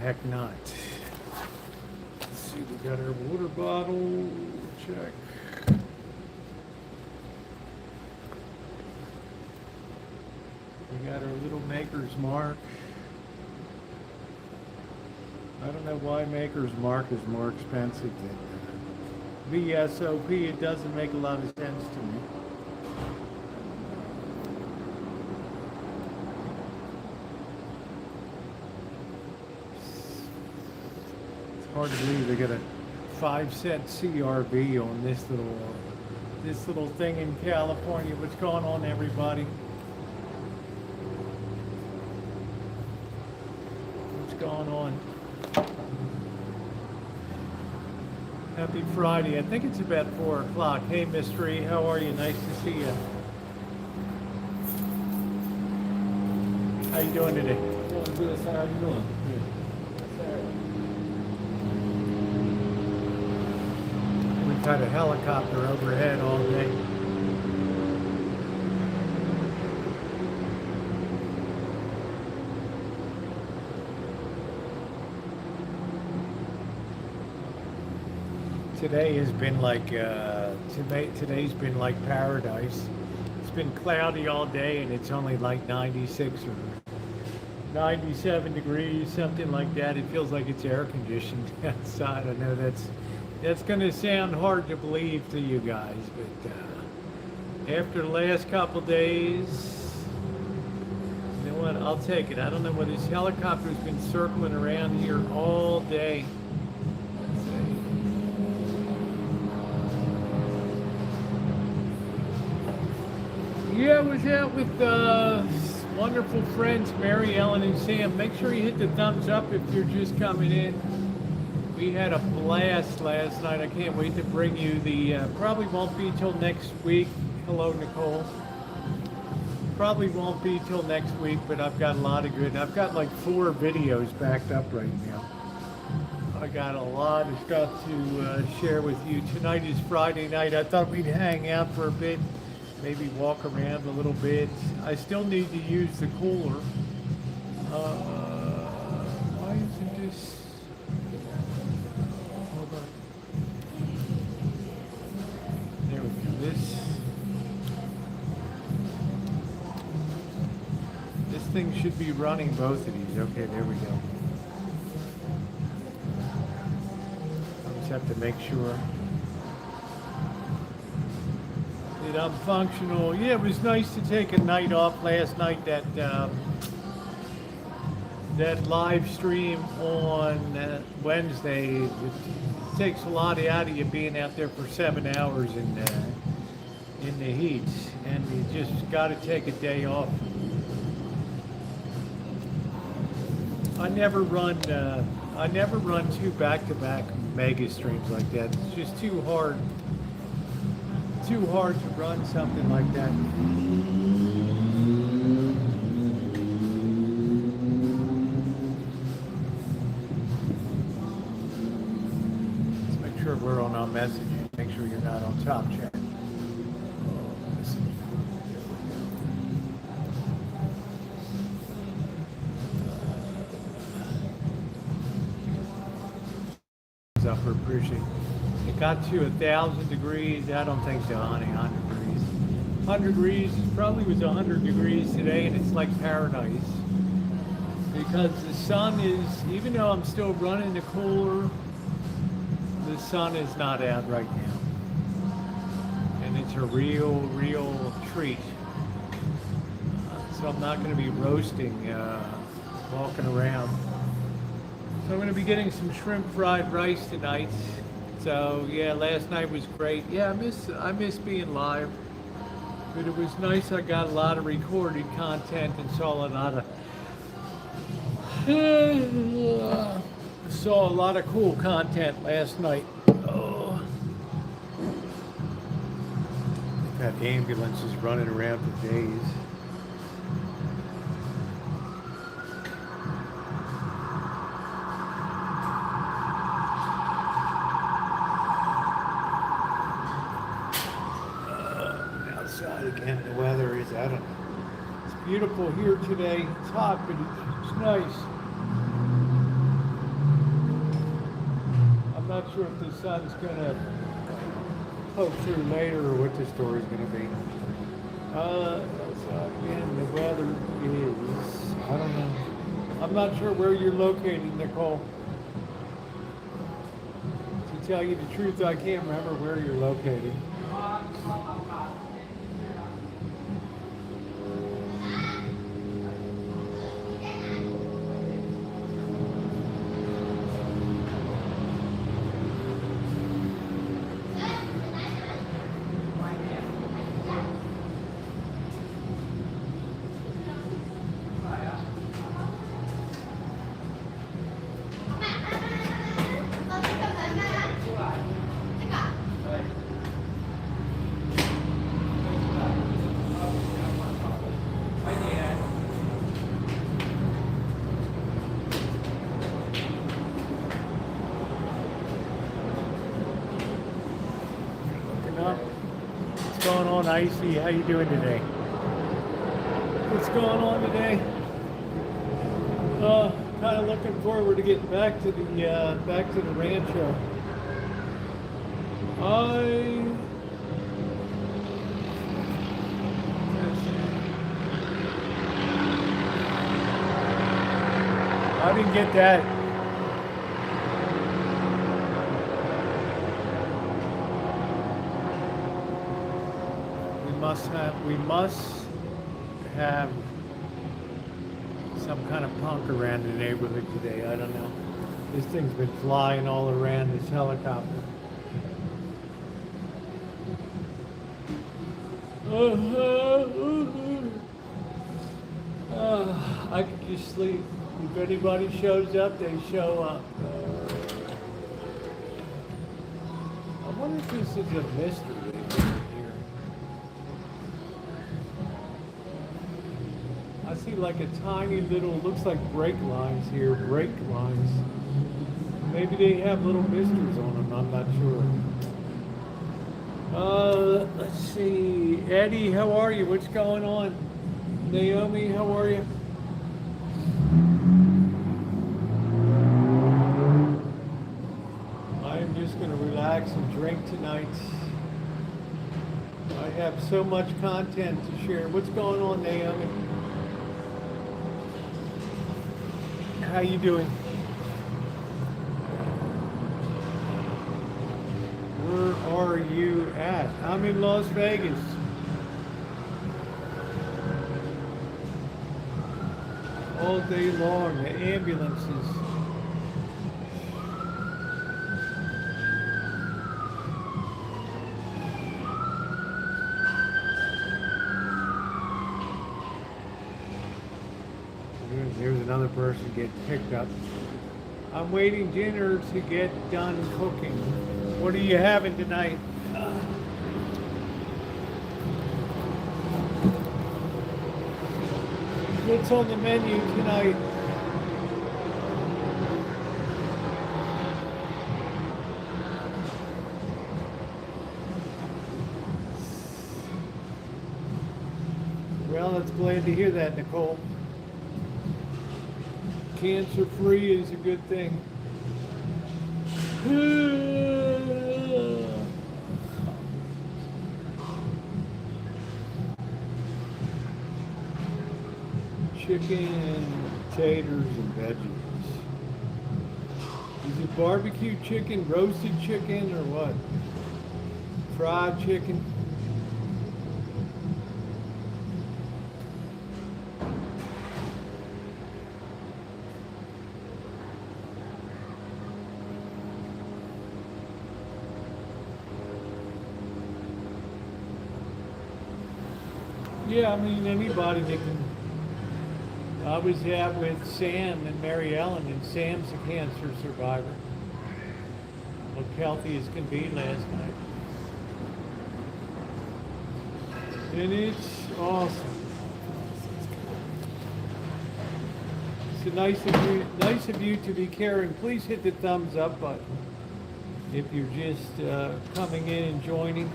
heck not? Let's see, we got our water bottle. Check. We got our little Maker's Mark. I don't know why Maker's Mark is more expensive than VSOP. It doesn't make a lot of sense to me. It's hard to believe they got a 5-cent CRV on this little thing in California. What's going on, everybody? What's going on? Happy Friday. I think it's about 4 o'clock. Hey, Mystery, how are you? Nice to see you. How you doing today? Doing good, sir. How you doing? We've had a helicopter overhead all day. Today has been like today's been like paradise. It's been cloudy all day and it's only like 96 or 97 degrees, something like that. It feels like it's air conditioned outside. I know that's going to sound hard to believe to you guys, but after the last couple days, you know what? I'll take it. I don't know whether this helicopter's been circling around here all day. Yeah, I was out with wonderful friends, Mary Ellen and Sam. Make sure you hit the thumbs up if you're just coming in. We had a blast last night. I can't wait to bring you the, probably won't be till next week. Hello, Nicole. Probably won't be till next week, but I've got a lot of good. I've got like 4 videos backed up right now. I got a lot of stuff to share with you. Tonight is Friday night. I thought we'd hang out for a bit. Maybe walk around a little bit. I still need to use the cooler. Why isn't this? Hold on. There we go. This thing should be running both of these. Okay, there we go. I just have to make sure I'm functional. Yeah, it was nice to take a night off last night. That live stream on Wednesday, it takes a lot out of you being out there for 7 hours in the heat, and you just got to take a day off. I never run 2 back-to-back mega streams like that. It's just too hard to run something like that. Let's make sure we're on our messaging. Make sure you're not on top chat. Upper appreciate. It got to 1,000 degrees. I don't think so, honey. 100 degrees. 100 degrees. Probably was 100 degrees today, and it's like paradise. Because the sun is, even though I'm still running the cooler, the sun is not out right now. And it's a real treat. So I'm not going to be roasting, walking around. So I'm going to be getting some shrimp fried rice tonight. So yeah, last night was great. Yeah, I miss being live, but it was nice. I got a lot of recorded content and saw a lot of cool content last night. Oh, they've had ambulances running around for days. Again, the weather is, I don't know. It's beautiful here today. It's hot, but it's nice. not sure if the sun's gonna poke through later or what the story's gonna be. So again, the weather is, I don't know. I'm not sure where you're located, Nicole. To tell you the truth, I can't remember where you're located. What's going on, Icy? How you doing today? What's going on today? Kind of looking forward to getting back to the Rancho. I didn't get that. We must have some kind of punk around the neighborhood today. I don't know. This thing's been flying all around this helicopter. I could just sleep. If anybody shows up, they show up. I wonder if this is a mystery. I see like a tiny little, looks like brake lines here, brake lines. Maybe they have little misters on them, I'm not sure. Let's see. Eddie, how are you? What's going on? Naomi, how are you? I am just going to relax and drink tonight. I have so much content to share. What's going on, Naomi? How you doing? Where are you at? I'm in Las Vegas. All day long, the ambulances. Here's another person getting picked up. I'm waiting dinner to get done cooking. What are you having tonight? What's on the menu tonight? Well, it's glad to hear that, Nicole. Cancer-free is a good thing. Chicken, taters, and veggies. Is it barbecue chicken, roasted chicken, or what? Fried chicken? Yeah, I mean, anybody that can. I was out with Sam and Mary Ellen, and Sam's a cancer survivor. Looked healthy as can be last night. And it's awesome. It's nice of you to be caring. Please hit the thumbs up button if you're just coming in and joining.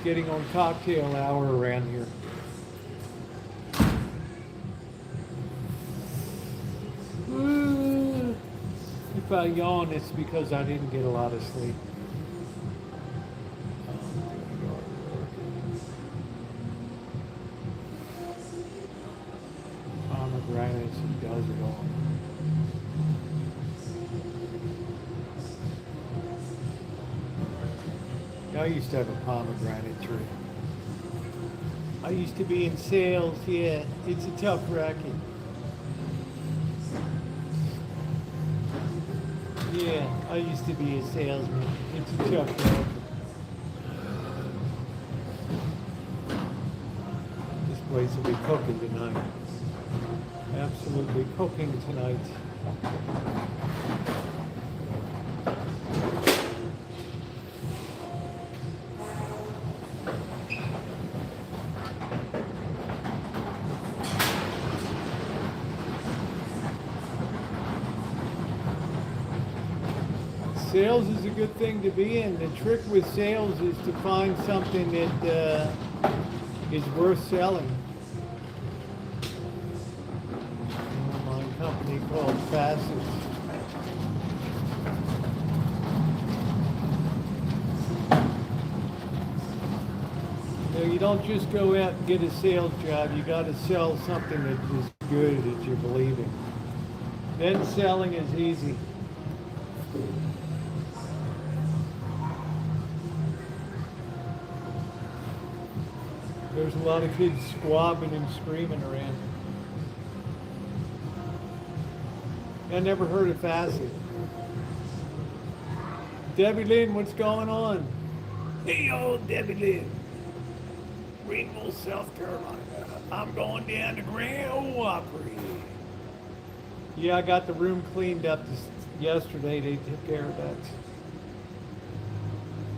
Getting on cocktail hour around here. If I yawn, it's because I didn't get a lot of sleep. Pomegranates, he does it all. I used to have a pomegranate tree. I used to be in sales, yeah. It's a tough racket. Yeah, I used to be a salesman. It's a tough racket. This place will be cooking tonight. Absolutely cooking tonight. Sales is a good thing to be in. The trick with sales is to find something that is worth selling. My company called Facets. You don't just go out and get a sales job. You got to sell something that is good, that you believe in. Then selling is easy. There's a lot of kids squabbing and screaming around. I never heard of Facet. Debbie Lynn, what's going on? Hey, old Debbie Lynn. Greenville, South Carolina. I'm going down to Grand Ole Opry. Yeah, I got the room cleaned up yesterday. They took care of that.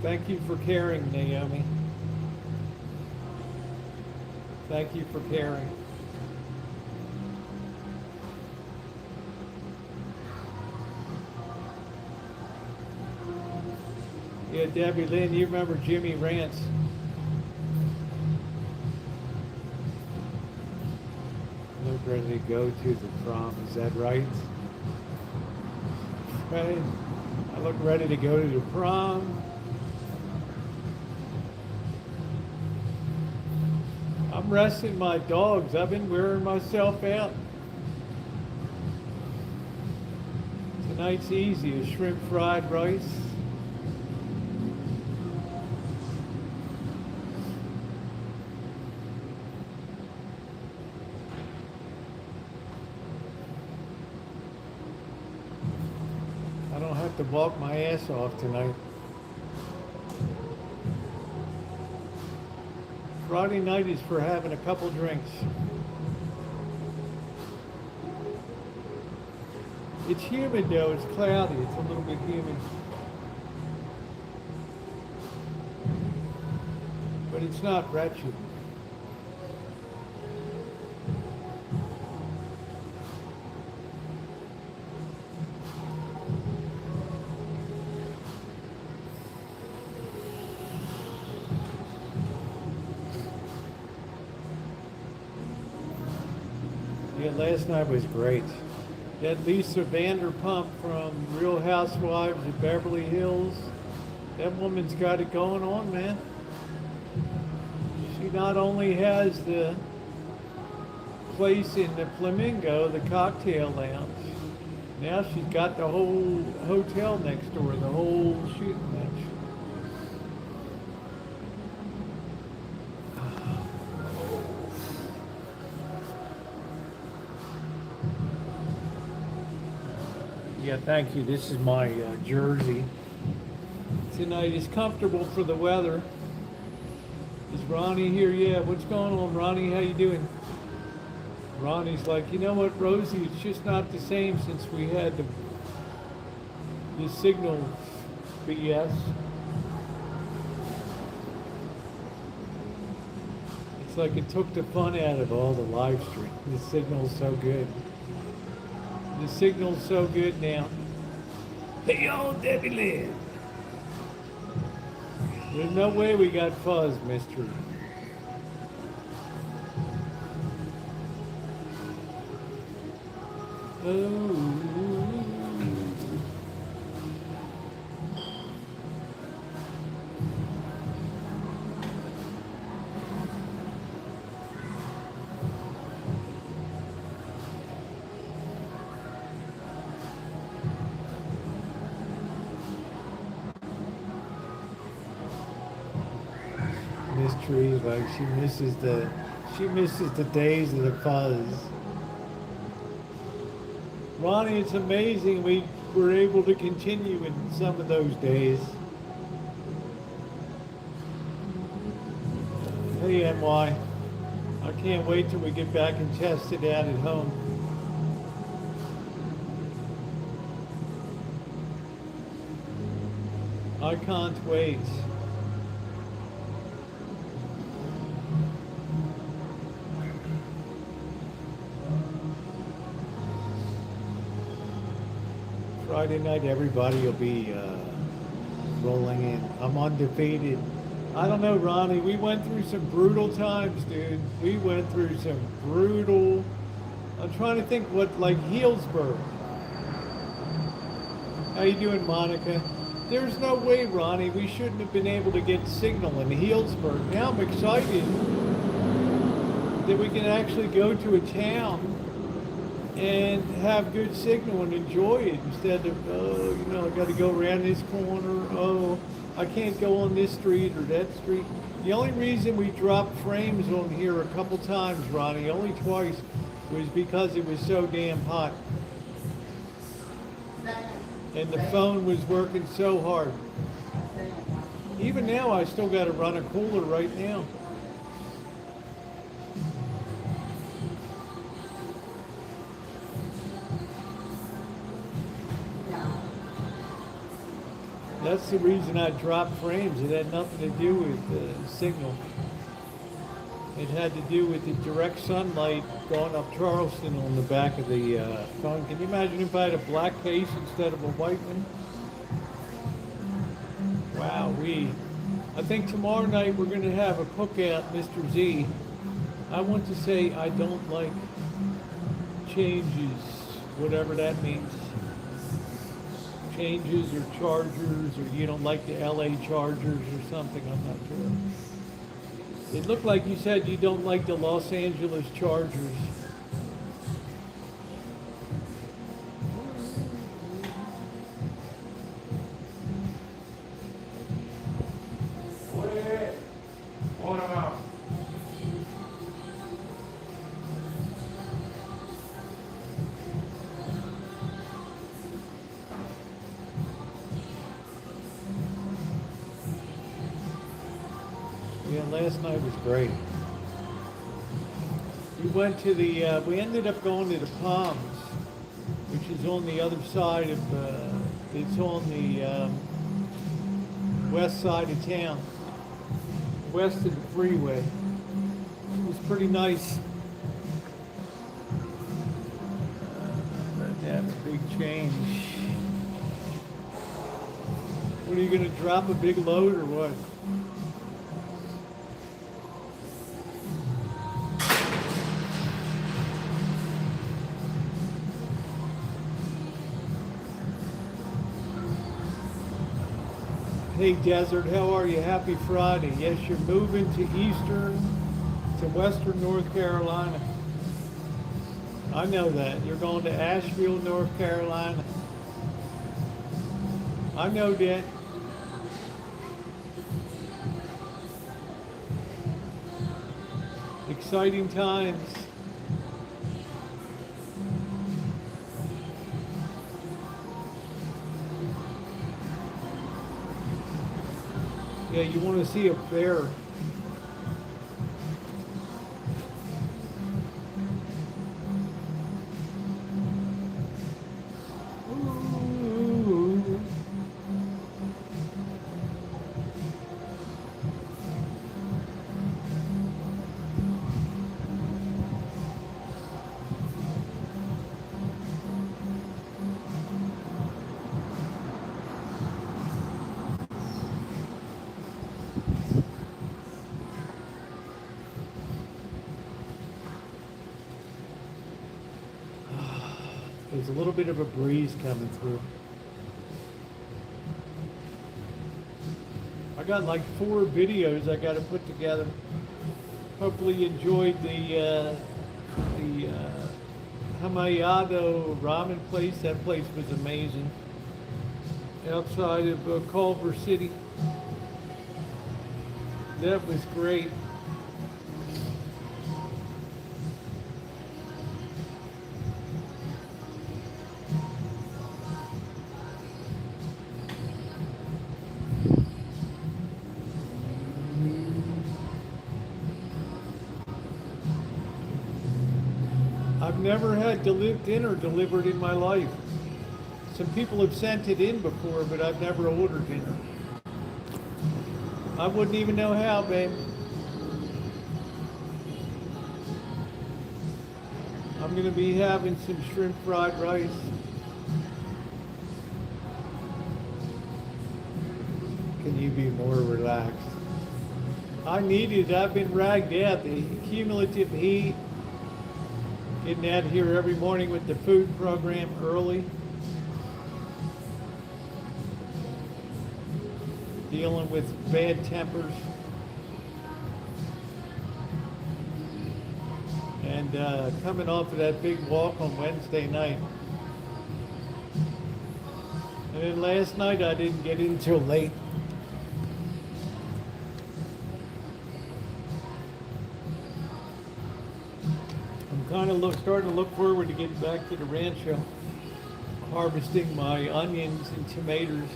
Thank you for caring, Naomi. Thank you for caring. Yeah, Debbie Lynn, you remember Jimmy Rance? Look ready to go to the prom, is that right? Right? I look ready to go to the prom. I'm resting my dogs. I've been wearing myself out. Tonight's easy, a shrimp fried rice. I don't have to walk my ass off tonight. Friday night is for having a couple drinks. It's humid though, it's cloudy, it's a little bit humid. But it's not wretched. Yeah, last night was great. That Lisa Vanderpump from Real Housewives of Beverly Hills, that woman's got it going on, man. She not only has the place in the Flamingo, the cocktail lounge, now she's got the whole hotel next door, the whole shooting match. Yeah, thank you. This is my jersey. Tonight is comfortable for the weather. Is Ronnie here? Yeah, what's going on, Ronnie? How you doing? Ronnie's like, you know what, Rosie, it's just not the same since we had the signal BS. It's like it took the fun out of all the live stream. The signal's so good. The signal's so good now. Hey, old Debbie Lynn. There's no way we got fuzz, mister. Oh. mystery. Like she misses the days of the fuzz. Ronnie, it's amazing we were able to continue in some of those days. Hey NY, I can't wait till we get back and test it out at home. I can't wait. Friday night, everybody will be rolling in. I'm undefeated. I don't know, Ronnie. We went through some brutal times, dude. We went through some brutal. I'm trying to think what, like Healdsburg. How you doing, Monica? There's no way, Ronnie. We shouldn't have been able to get signal in Healdsburg. Now I'm excited that we can actually go to a town and have good signal and enjoy it instead of, oh, you know, I got to go around this corner. Oh, I can't go on this street or that street. The only reason we dropped frames on here a couple times, Ronnie, only twice, was because it was so damn hot. And the phone was working so hard. Even now, I still got to run a cooler right now. That's the reason I dropped frames. It had nothing to do with the signal. It had to do with the direct sunlight going up Charleston on the back of the phone. Can you imagine if I had a black case instead of a white one? Wow, I think tomorrow night we're going to have a cookout, Mr. Z. I want to say I don't like changes, whatever that means. Changes or Chargers, or you don't like the LA Chargers or something, I'm not sure. It looked like you said you don't like the Los Angeles Chargers. What about? Yeah, last night was great. We went to we ended up going to the Palms, which is on the other side of, it's on the west side of town, west of the freeway. It was pretty nice. Have a big change. What are you gonna drop a big load or what? Hey Desert, how are you? Happy Friday. Yes, you're moving to western North Carolina. I know that. You're going to Asheville, North Carolina. I know that. Exciting times. Yeah, you want to see a bear. Ooh. There's a little bit of a breeze coming through. I got like 4 videos I got to put together. Hopefully you enjoyed the Hamayado ramen place. That place was amazing. Outside of Culver City. That was great. I've never had dinner delivered in my life. Some people have sent it in before, but I've never ordered dinner. I wouldn't even know how, babe. I'm gonna be having some shrimp fried rice. Can you be more relaxed? I need it. I've been ragged out. The cumulative heat, getting out here every morning with the food program early, dealing with bad tempers, and coming off of that big walk on Wednesday night. And then last night I didn't get in till late. I'm kind of starting to look forward to getting back to the Rancho, harvesting my onions and tomatoes.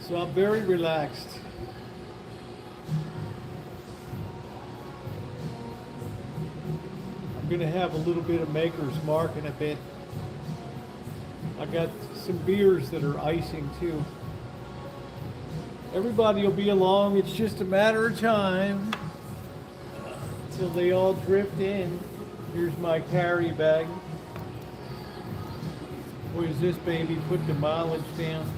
So I'm very relaxed. I'm gonna have a little bit of Maker's Mark in a bit. I got some beers that are icing too. Everybody will be along. It's just a matter of time till they all drift in. Here's my carry bag. Where's this baby? Put the mileage down.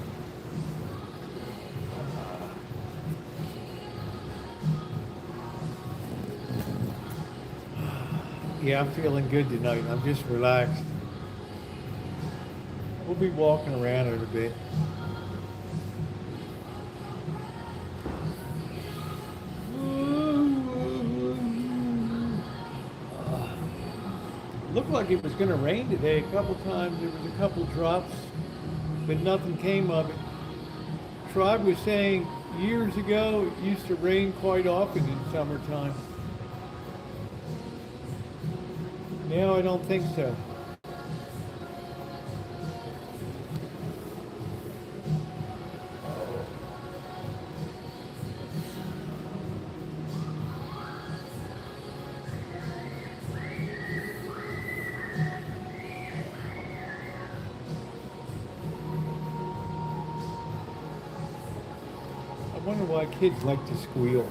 Yeah, I'm feeling good tonight. I'm just relaxed. We'll be walking around in a bit. Looked like it was going to rain today a couple times. There was a couple drops, but nothing came of it. Tribe was saying years ago it used to rain quite often in summertime. Now I don't think so. I wonder why kids like to squeal.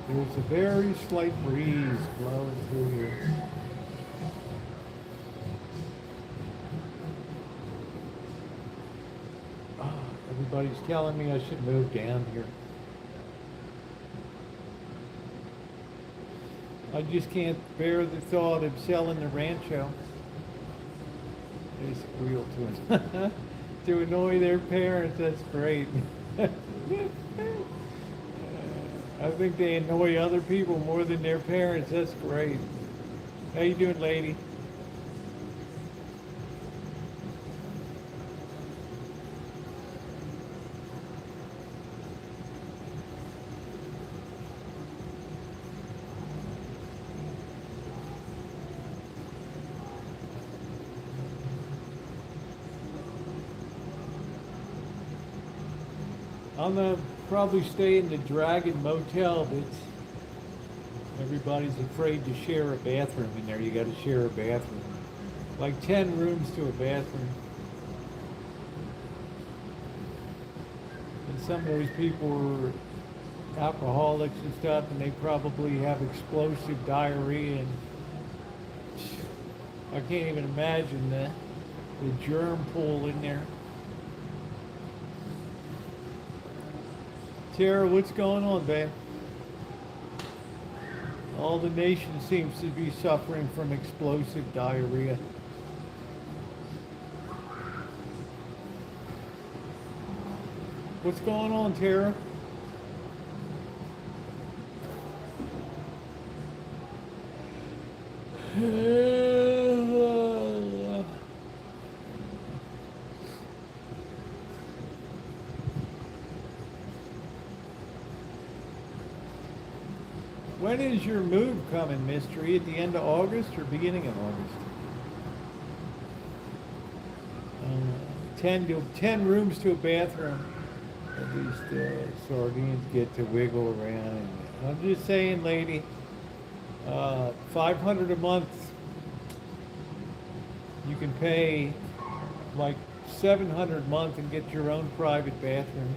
There's a very slight breeze blowing through here. Everybody's telling me I should move down here. I just can't bear the thought of selling the Rancho. They squeal to us. To annoy their parents, that's great. I think they annoy other people more than their parents. That's great. How you doing, lady? I'm gonna probably stay in the Dragon Motel, but everybody's afraid to share a bathroom in there. You got to share a bathroom, like 10 rooms to a bathroom. And some of those people are alcoholics and stuff, and they probably have explosive diarrhea, and I can't even imagine the germ pool in there. Tara, what's going on, babe? All the nation seems to be suffering from explosive diarrhea. What's going on, Tara? When is your move coming, Mystery? At the end of August or beginning of August? 10 rooms to a bathroom. At least sardines get to wiggle around. I'm just saying, lady, $500 a month. You can pay like $700 a month and get your own private bathroom.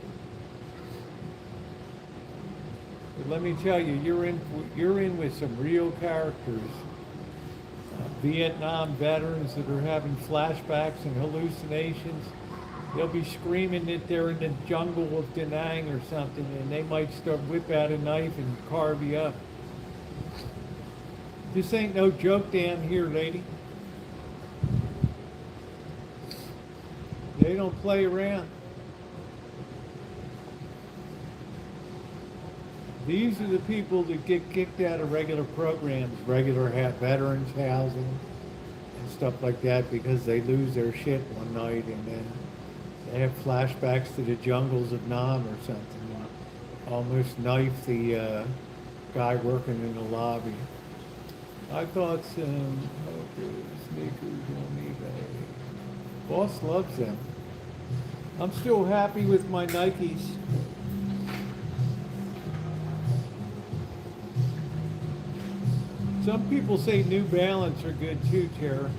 But let me tell you, you're in with some real characters. Vietnam veterans that are having flashbacks and hallucinations. They'll be screaming that they're in the jungle of Da Nang or something, and they might whip out a knife and carve you up. This ain't no joke down here, lady. They don't play around. These are the people that get kicked out of regular programs, veterans housing and stuff like that, because they lose their shit one night and then they have flashbacks to the jungles of Nam or something, and almost knife the guy working in the lobby. I thought some sneakers on eBay. Boss loves them. I'm still happy with my Nikes. Some people say New Balance are good too, Tara.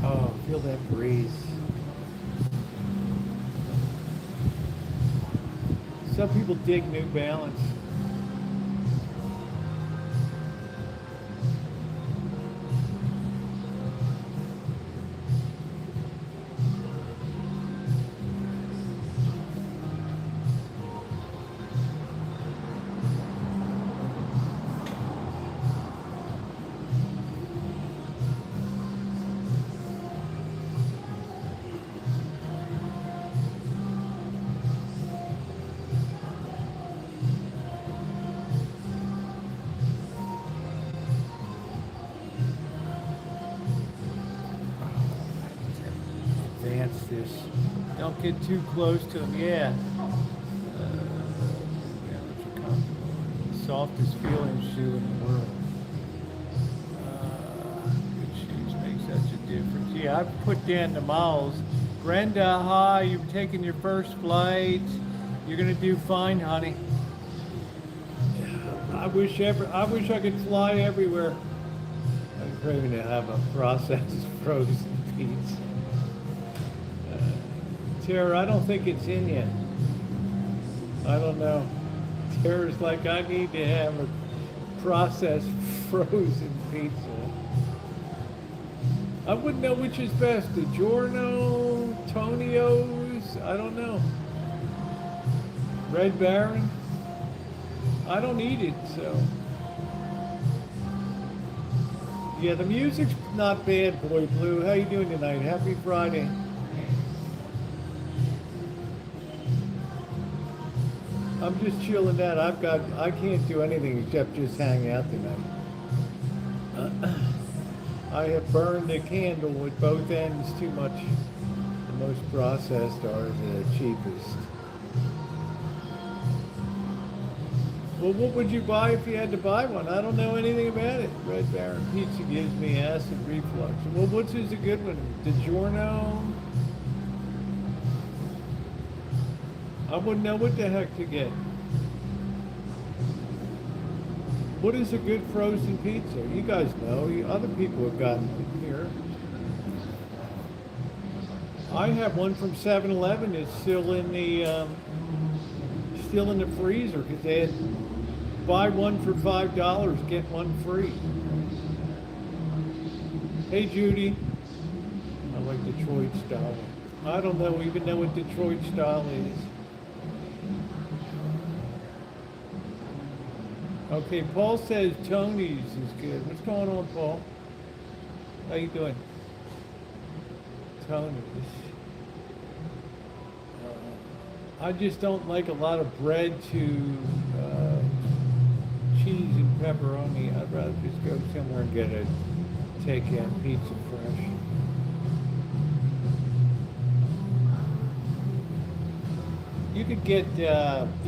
Oh, feel that breeze. Some people dig New Balance. This. Don't get too close to them. Yeah. Softest feeling shoe in the world. Good shoes make such a difference. Yeah, I've put down the miles. Brenda, hi. You're taking your first flight. You're gonna do fine, honey. I wish I could fly everywhere. I'm craving to have a processed frozen pizza. Tara, I don't think it's in yet. I don't know. Tara's like, I need to have a processed frozen pizza. I wouldn't know which is best, DiGiorno, Tonio's, I don't know. Red Baron? I don't eat it, so. Yeah, the music's not bad, Boy Blue. How you doing tonight? Happy Friday. I'm just chilling out. I can't do anything except just hang out tonight. I have burned the candle at both ends too much. The most processed are the cheapest. Well, what would you buy if you had to buy one? I don't know anything about it. Red Baron Pizza gives me acid reflux. Well, which is a good one? DiGiorno? I wouldn't know what the heck to get. What is a good frozen pizza? You guys know. Other people have gotten it here. I have one from 7-Eleven. It's still in the freezer because they had buy one for $5, get one free. Hey, Judy. I like Detroit style. I don't even know what Detroit style is. Okay, Paul says Tony's is good. What's going on, Paul? How you doing? Tony's. I just don't like a lot of bread to cheese and pepperoni. I'd rather just go somewhere and get a take-out pizza fresh. You could get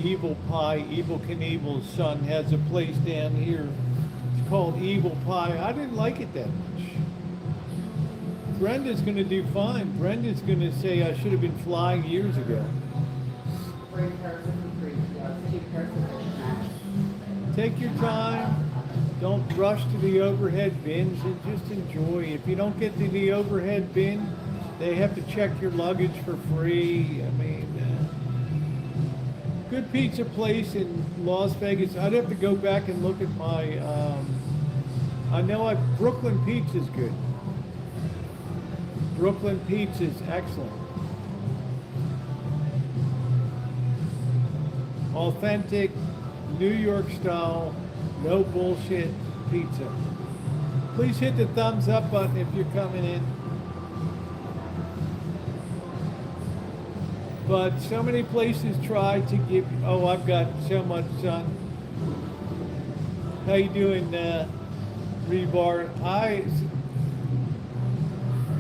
Evil Pie. Evil Knievel's son has a place down here. It's called Evil Pie. I didn't like it that much. Brenda's going to do fine. Brenda's going to say I should have been flying years ago. Take your time. Don't rush to the overhead bins and just enjoy. If you don't get to the overhead bin, they have to check your luggage for free. I mean, good pizza place in Las Vegas. I'd have to go back and look at my, I know Brooklyn Pizza's good. Brooklyn Pizza's excellent. Authentic, New York style, no bullshit pizza. Please hit the thumbs up button if you're coming in. But so many places try to give, oh, I've got so much sun. How you doing, Rebar?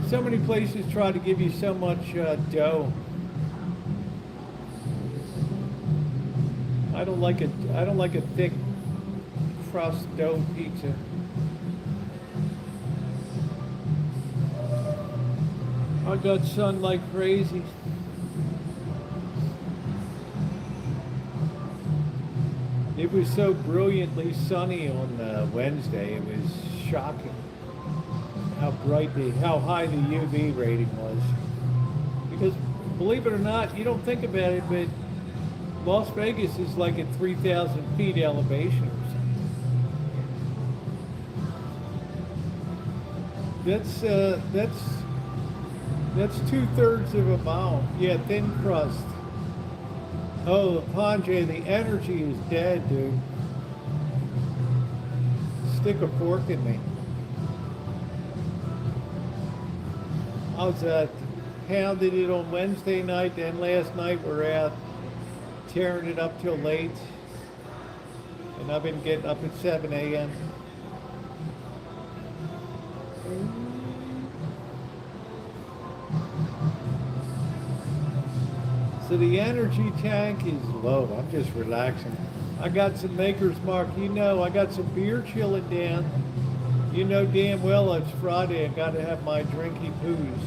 So many places try to give you so much dough. I don't like a thick crust dough pizza. I got sun like crazy. It was so brilliantly sunny on Wednesday. It was shocking how high the UV rating was. Because believe it or not, you don't think about it, but Las Vegas is like at 3,000 feet elevation or something. That's 2/3 of a mile. Yeah, thin crust. Oh, Panjay, the energy is dead, dude. Stick a fork in me. I was pounded it on Wednesday night, then last night we're out tearing it up till late. And I've been getting up at 7 a.m. So the energy tank is low. I'm just relaxing. I got some Maker's Mark. You know, I got some beer chilling down. You know damn well it's Friday. I got to have my drinky poos.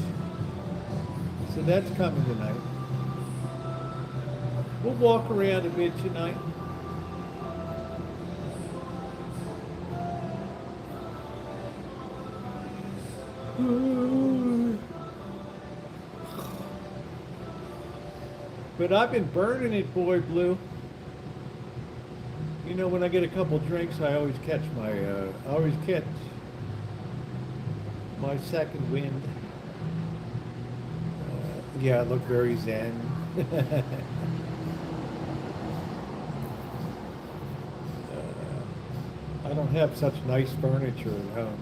So that's coming tonight. We'll walk around a bit tonight. But I've been burning it, boy blue. You know, when I get a couple drinks, I always catch my second wind. Yeah, I look very zen. I don't have such nice furniture at home.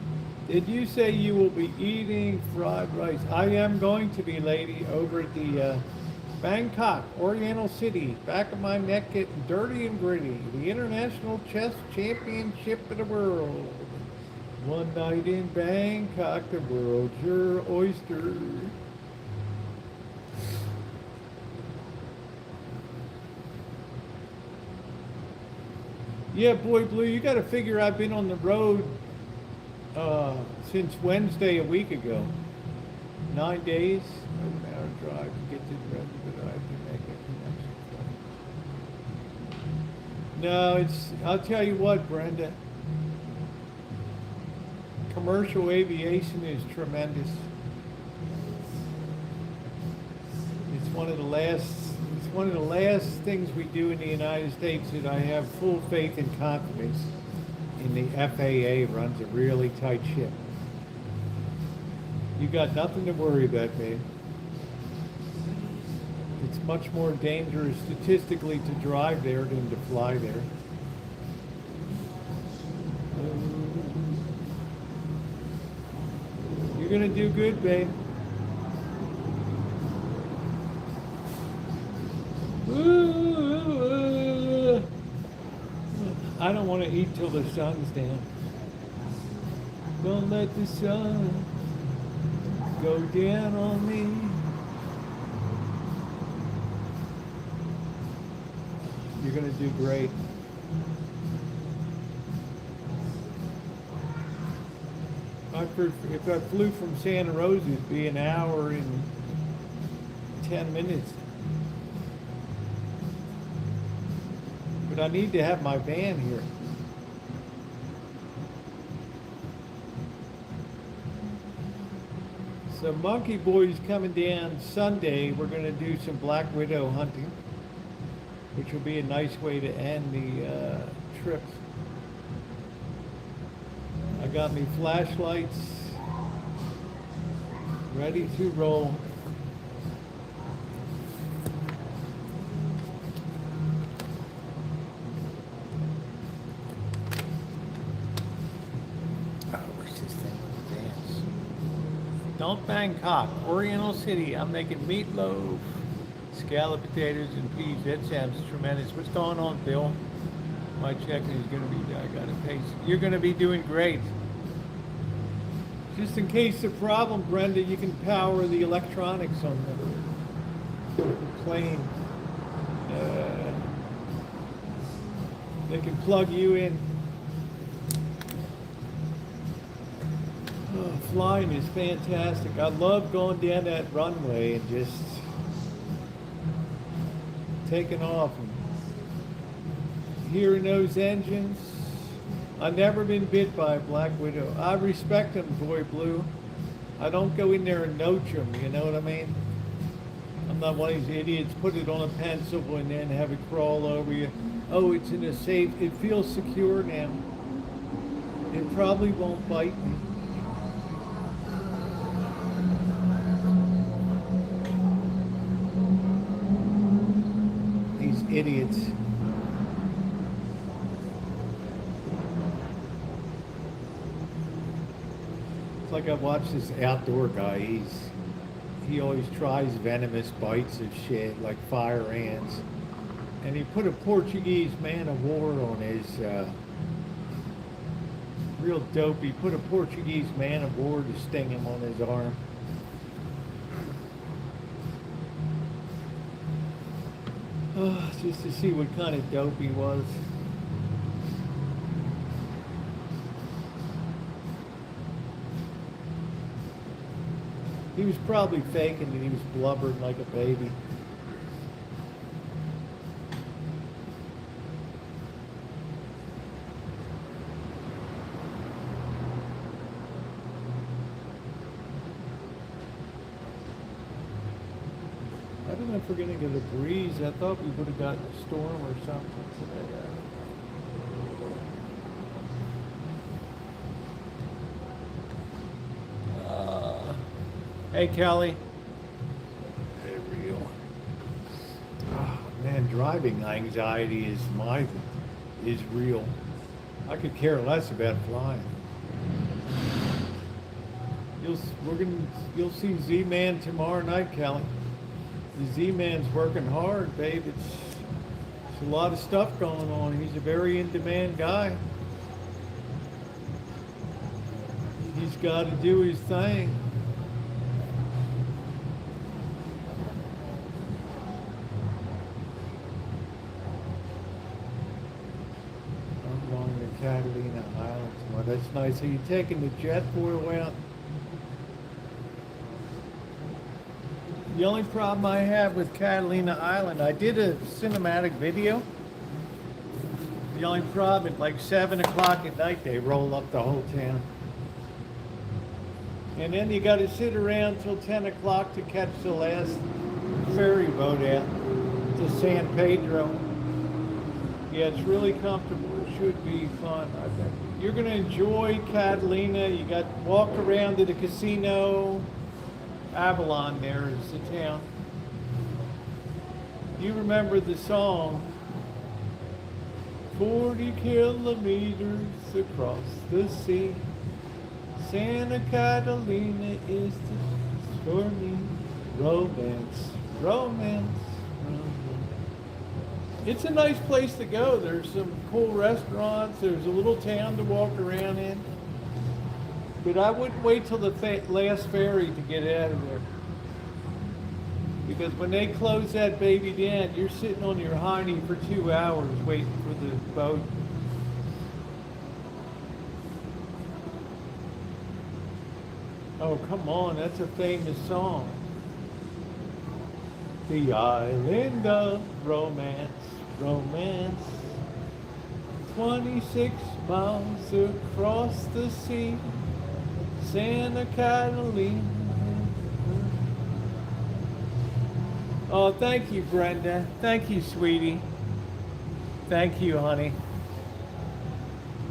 Did you say you will be eating fried rice? I am going to be, lady, over at the Bangkok, Oriental City. Back of my neck getting dirty and gritty. The International Chess Championship of the world. One night in Bangkok, the world's your oyster. Yeah, boy blue, you got to figure I've been on the road since Wednesday a week ago. 9 days, an hour drive to get to the resident. I can make a connection. No, I'll tell you what, Brenda. Commercial aviation is tremendous. It's one of the last things we do in the United States that I have full faith and confidence in. The FAA runs a really tight ship. You got nothing to worry about, babe. It's much more dangerous statistically to drive there than to fly there. You're gonna do good, babe. I don't want to eat till the sun's down. Don't let the sun go down on me. You're gonna do great. If I flew from Santa Rosa, it'd be an hour and 10 minutes. But I need to have my van here. So Monkey Boy's coming down Sunday. We're going to do some black widow hunting, which will be a nice way to end the trip. I got me flashlights ready to roll. Don't Bangkok, Oriental City. I'm making meatloaf, scalloped potatoes, and peas. That sounds tremendous. What's going on, Bill? My check is going to be, I got to pay. You're going to be doing great. Just in case the problem, Brenda, you can power the electronics on the plane. They can plug you in. Oh, flying is fantastic. I love going down that runway and just taking off and hearing those engines. I've never been bit by a black widow. I respect them, Boy Blue. I don't go in there and noach them, you know what I mean? I'm not one of these idiots, put it on a pencil and then have it crawl over you. Oh, it's in a safe, it feels secure now. It probably won't bite me. Idiots. It's like I watched this outdoor guy. He always tries venomous bites of shit like fire ants, and he put a Portuguese man of war on his real dope. He put a Portuguese man of war to sting him on his arm. Oh, just to see what kind of dope he was. He was probably faking and he was blubbering like a baby. I don't know if we're gonna get a breeze. I thought we would have got a storm or something today. Hey, Kelly. Hey, real. Oh, man, driving anxiety is real. I could care less about flying. You'll see Z-Man tomorrow night, Kelly. The Z-Man's working hard, babe. It's a lot of stuff going on. He's a very in-demand guy. He's got to do his thing. I'm going to Catalina Island tomorrow. That's nice. Are you taking the jet foil out? The only problem I have with Catalina Island, I did a cinematic video. The only problem, at like 7 o'clock at night, they roll up the whole town. And then you got to sit around till 10 o'clock to catch the last ferry boat out to San Pedro. Yeah, it's really comfortable. It should be fun. I think you're gonna enjoy Catalina. You got walk around to the casino. Avalon there is the town. You remember the song? 40 kilometers across the sea. Santa Catalina is the for me. Romance, romance, romance. It's a nice place to go. There's some cool restaurants. There's a little town to walk around in. But I wouldn't wait till the last ferry to get out of there. Because when they close that baby down, you're sitting on your hiney for 2 hours waiting for the boat. Oh, come on, that's a famous song. The island of romance, romance. 26 miles across the sea. Santa Catalina. Oh, thank you, Brenda. Thank you, sweetie. Thank you, honey.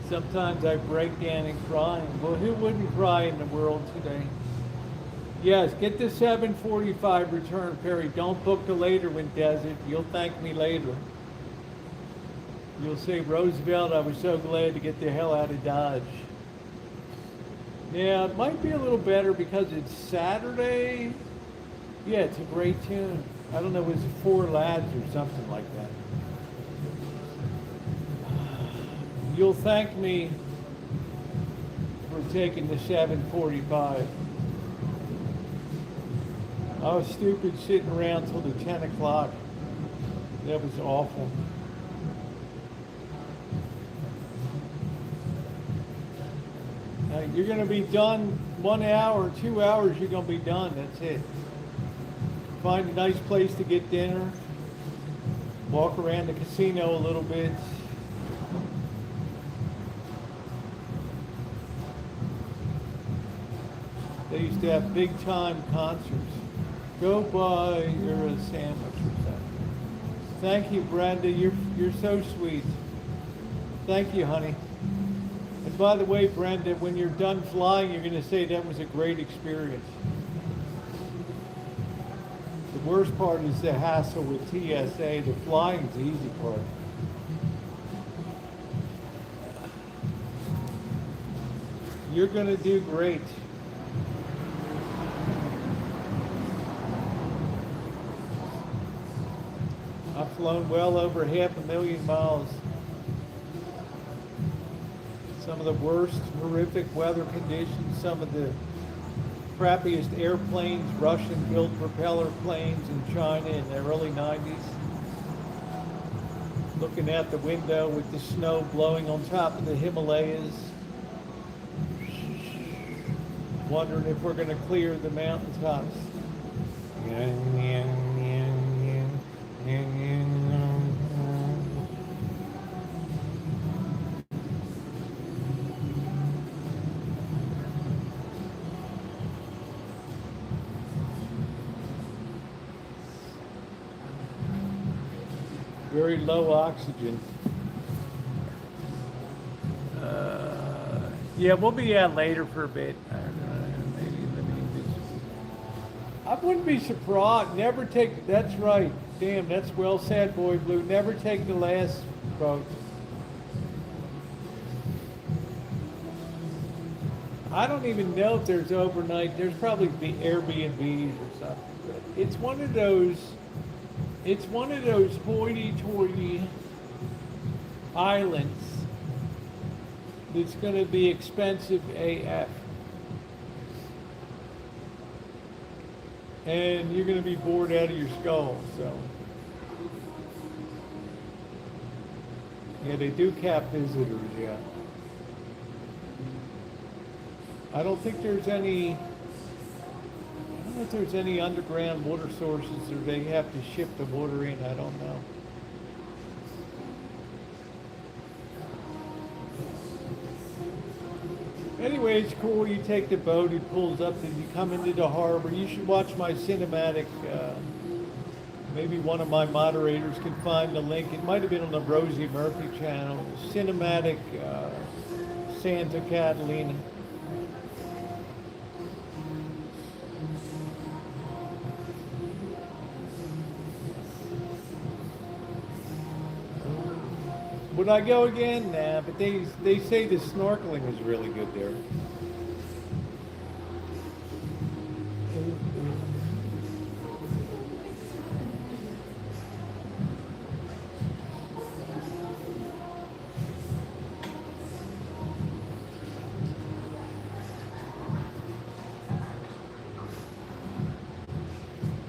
Sometimes I break down and cry. Well, who wouldn't cry in the world today? Yes, get the 7:45 return, Perry. Don't book the later one, Desert. You'll thank me later. You'll say, Roosevelt, I was so glad to get the hell out of Dodge. Yeah, it might be a little better because it's Saturday. Yeah, it's a great tune. I don't know, it was Four Lads or something like that. You'll thank me for taking the 7:45. I was stupid sitting around till the 10 o'clock. That was awful. Now, you're going to be done 1 hour, 2 hours, you're going to be done. That's it. Find a nice place to get dinner. Walk around the casino a little bit. They used to have big time concerts. Go buy your a sandwich or something. Thank you, Brenda. You're so sweet. Thank you, honey. And by the way, Brenda, when you're done flying, you're going to say that was a great experience. The worst part is the hassle with TSA. The flying's the easy part. You're going to do great. I've flown well over 500,000 miles. Some of the worst, horrific weather conditions, some of the crappiest airplanes, Russian-built propeller planes in China in the early 90s. Looking out the window with the snow blowing on top of the Himalayas. Wondering if we're going to clear the mountaintops. Very low oxygen. Yeah, we'll be out later for a bit. I wouldn't be surprised. Never take, that's right. Damn, that's well said, Boy Blue. Never take the last boat. I don't even know if there's overnight. There's probably the Airbnbs or something. But it's one of those hoity-toity islands that's going to be expensive AF. And you're going to be bored out of your skull, so. Yeah, they do cap visitors, yeah. I don't think there's any, I don't know if there's any underground water sources or they have to ship the water in, I don't know. Anyway, it's cool. You take the boat, it pulls up, and you come into the harbor. You should watch my cinematic Maybe one of my moderators can find the link. It might have been on the Rosie Murphy channel. Cinematic Santa Catalina. Would I go again? Nah, but they say the snorkeling is really good there.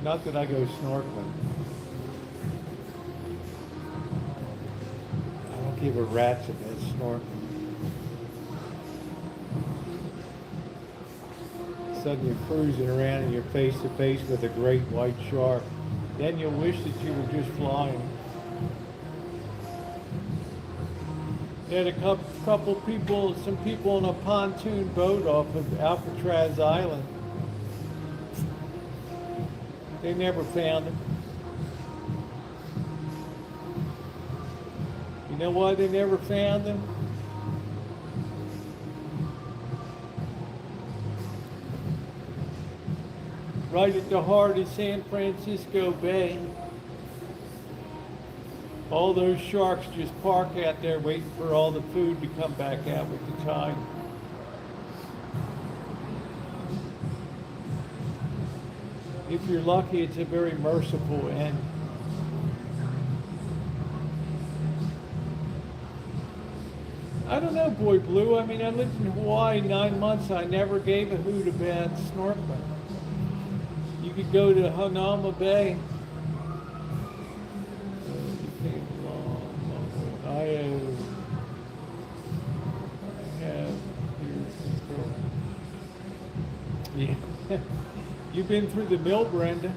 Not that I go snorkeling. I don't give a rat's about snorkeling. Suddenly you're cruising around and you're face to face with a great white shark. Then you'll wish that you were just flying. Had a couple people, some people on a pontoon boat off of Alcatraz Island. They never found him. You know why they never found him? Right at the heart of San Francisco Bay. All those sharks just park out there waiting for all the food to come back out with the tide. If you're lucky, it's a very merciful end. I don't know, Boy Blue. I mean, I lived in Hawaii 9 months. I never gave a hoot about snorkeling. You could go to Hanauma Bay. I have yeah. You've been through the mill, Brenda.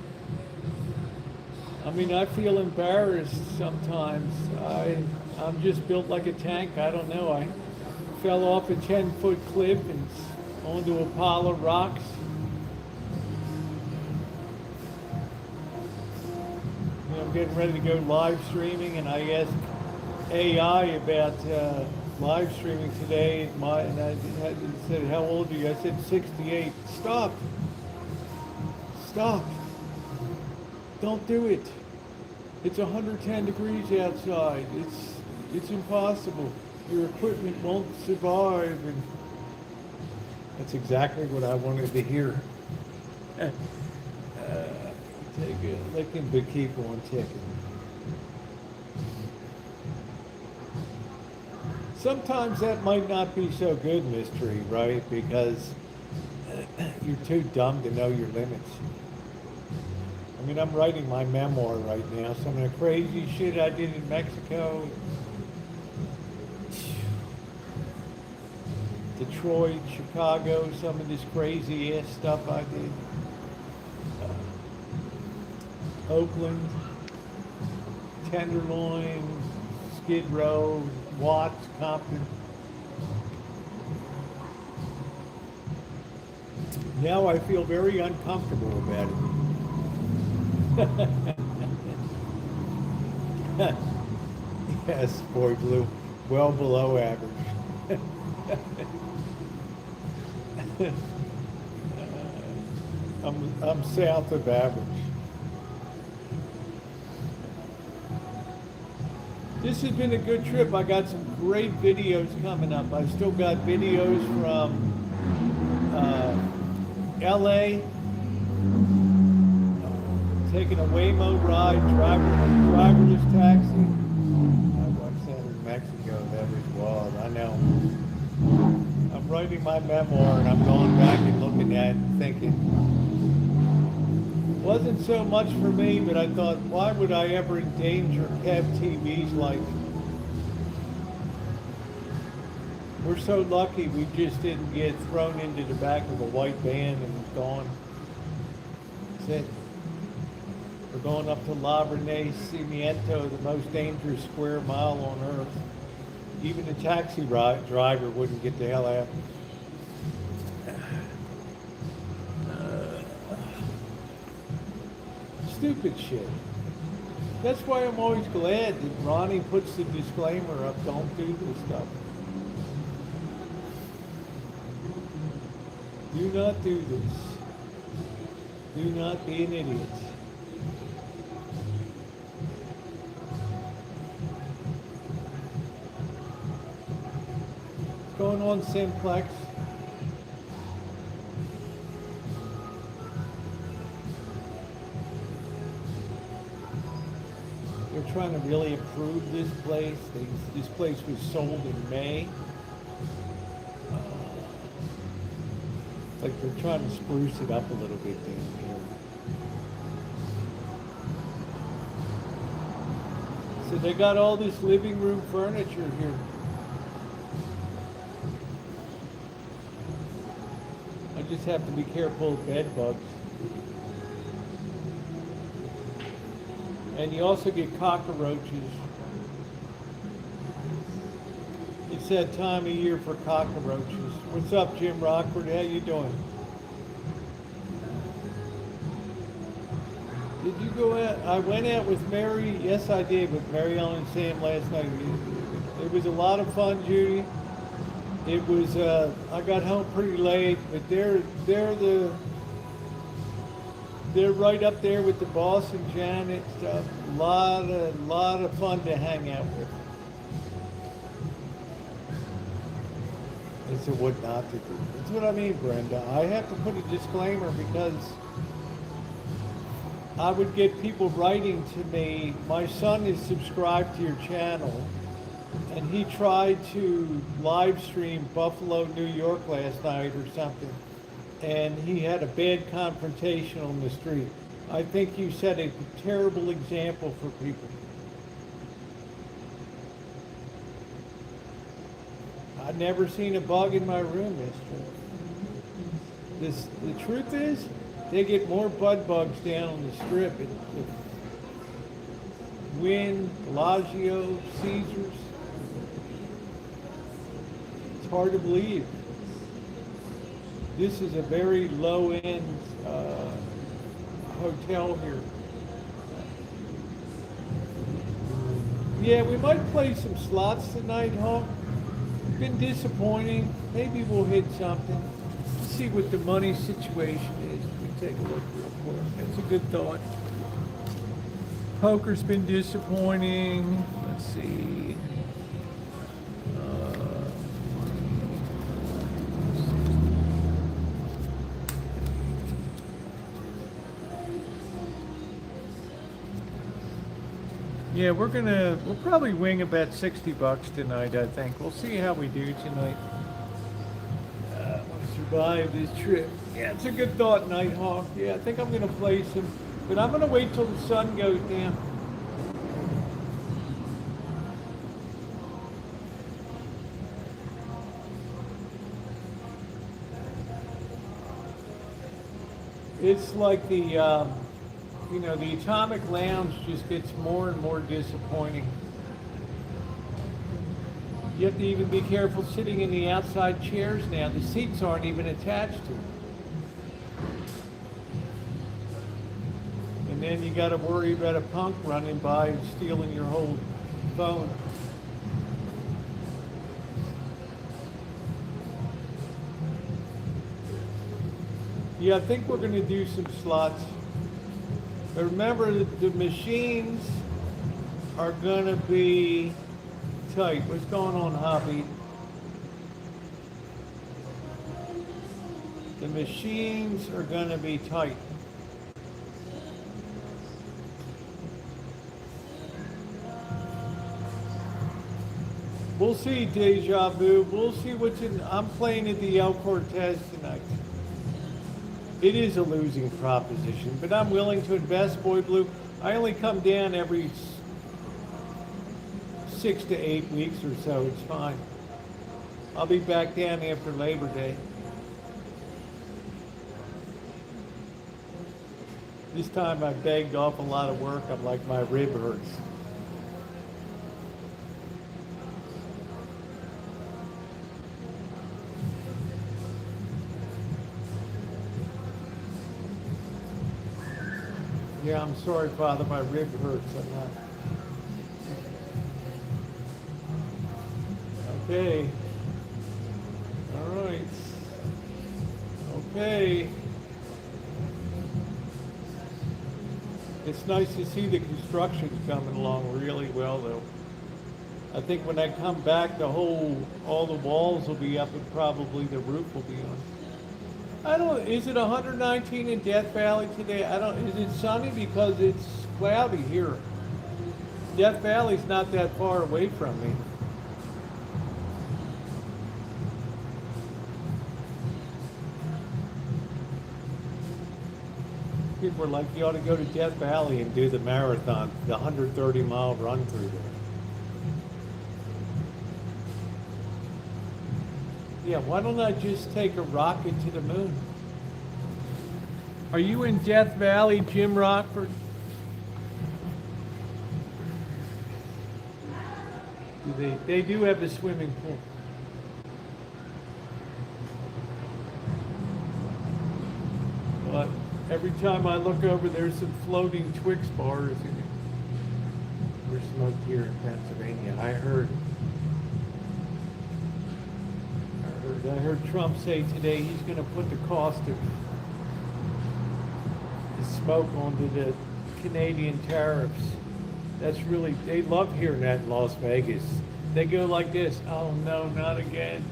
I mean, I feel embarrassed sometimes. I'm just built like a tank. I don't know. I fell off a 10-foot cliff and onto Apollo rocks. You know, I'm getting ready to go live streaming, and I asked AI about live streaming today. And I said, "How old are you?" I said, 68. Stop. Stop. Don't do it. It's 110 degrees outside. It's impossible. Your equipment won't survive. And that's exactly what I wanted to hear. Take a licking, but keep on ticking. Sometimes that might not be so good, Mystery, right? Because you're too dumb to know your limits. I mean, I'm writing my memoir right now. Some of the crazy shit I did in Mexico. Detroit, Chicago, some of this crazy ass stuff I did. Oakland, Tenderloin, Skid Row, Watts, Compton. Now I feel very uncomfortable about it. Yes, Boy Blue, well below average. I'm south of average. This has been a good trip. I got some great videos coming up. I still got videos from LA, taking a Waymo ride, driverless taxi. I watched that in Mexico. That was wild. I know. I'm writing my memoir and I'm going back and looking at it and thinking, it wasn't so much for me, but I thought, why would I ever endanger Kev TV's life? We're so lucky we just didn't get thrown into the back of a white van and gone. That's it. We're going up to La Renee Cimiento, the most dangerous square mile on earth. Even a taxi driver wouldn't get the hell out. Stupid shit. That's why I'm always glad that Ronnie puts the disclaimer up, don't do this stuff. Do not do this. Do not be an idiot. What's going on, Simplex? They're trying to really improve this place. This place was sold in May. Like they're trying to spruce it up a little bit down here. So they got all this living room furniture here. I just have to be careful of bed bugs. And you also get cockroaches. It's that time of year for cockroaches. What's up, Jim Rockford? How you doing? Did you go out? I went out with Mary. Yes, I did, with Mary Ellen and Sam last night. It was a lot of fun, Judy. It was. I got home pretty late, but they're right up there with the boss and Janet stuff. Lot of fun to hang out with. They said what not to do. That's what I mean, Brenda. I have to put a disclaimer because I would get people writing to me, my son is subscribed to your channel, and he tried to live stream Buffalo, New York last night or something, and he had a bad confrontation on the street. I think you set a terrible example for people. I've never seen a bug in my room yesterday. The truth is, they get more bud bugs down on the strip. Wynn, Bellagio, Caesars. It's hard to believe. This is a very low-end hotel here. Yeah, we might play some slots tonight, huh? Been disappointing. Maybe we'll hit something. Let's see what the money situation is. Let me take a look real quick. That's a good thought. Poker's been disappointing. Let's see. Yeah, we'll probably wing about $60 tonight, I think. We'll see how we do tonight. We'll survive this trip. Yeah, it's a good thought, Nighthawk. Yeah, I think I'm gonna play some, but I'm gonna wait till the sun goes down. It's like the the Atomic Lounge just gets more and more disappointing. You have to even be careful sitting in the outside chairs now. The seats aren't even attached to them. And then you got to worry about a punk running by and stealing your whole phone. Yeah, I think we're going to do some slots. But remember that the machines are going to be tight. What's going on, Hobby? The machines are going to be tight. We'll see, Deja Vu. We'll see what's in. I'm playing at the El Cortez tonight. It is a losing proposition, but I'm willing to invest, Boy Blue. I only come down every 6 to 8 weeks or so. It's fine. I'll be back down after Labor Day. This time I begged off a lot of work. I'm like, my rib hurts. Yeah, I'm sorry, Father. My rib hurts. I'm not. Okay. All right. Okay. It's nice to see the construction coming along really well, though. I think when I come back, all the walls will be up and probably the roof will be on. I don't, is it 119 in Death Valley today? Is it sunny? Because it's cloudy here. Death Valley's not that far away from me. People are like, you ought to go to Death Valley and do the marathon, the 130-mile run through there. Yeah, why don't I just take a rocket to the moon? Are you in Death Valley, Jim Rockford? They do have a swimming pool. But every time I look over, there's some floating Twix bars in it. We're smoked here in Pennsylvania. I heard Trump say today he's going to put the cost of the smoke onto the Canadian tariffs. That's really, they love hearing that in Las Vegas. They go like this, oh no, not again.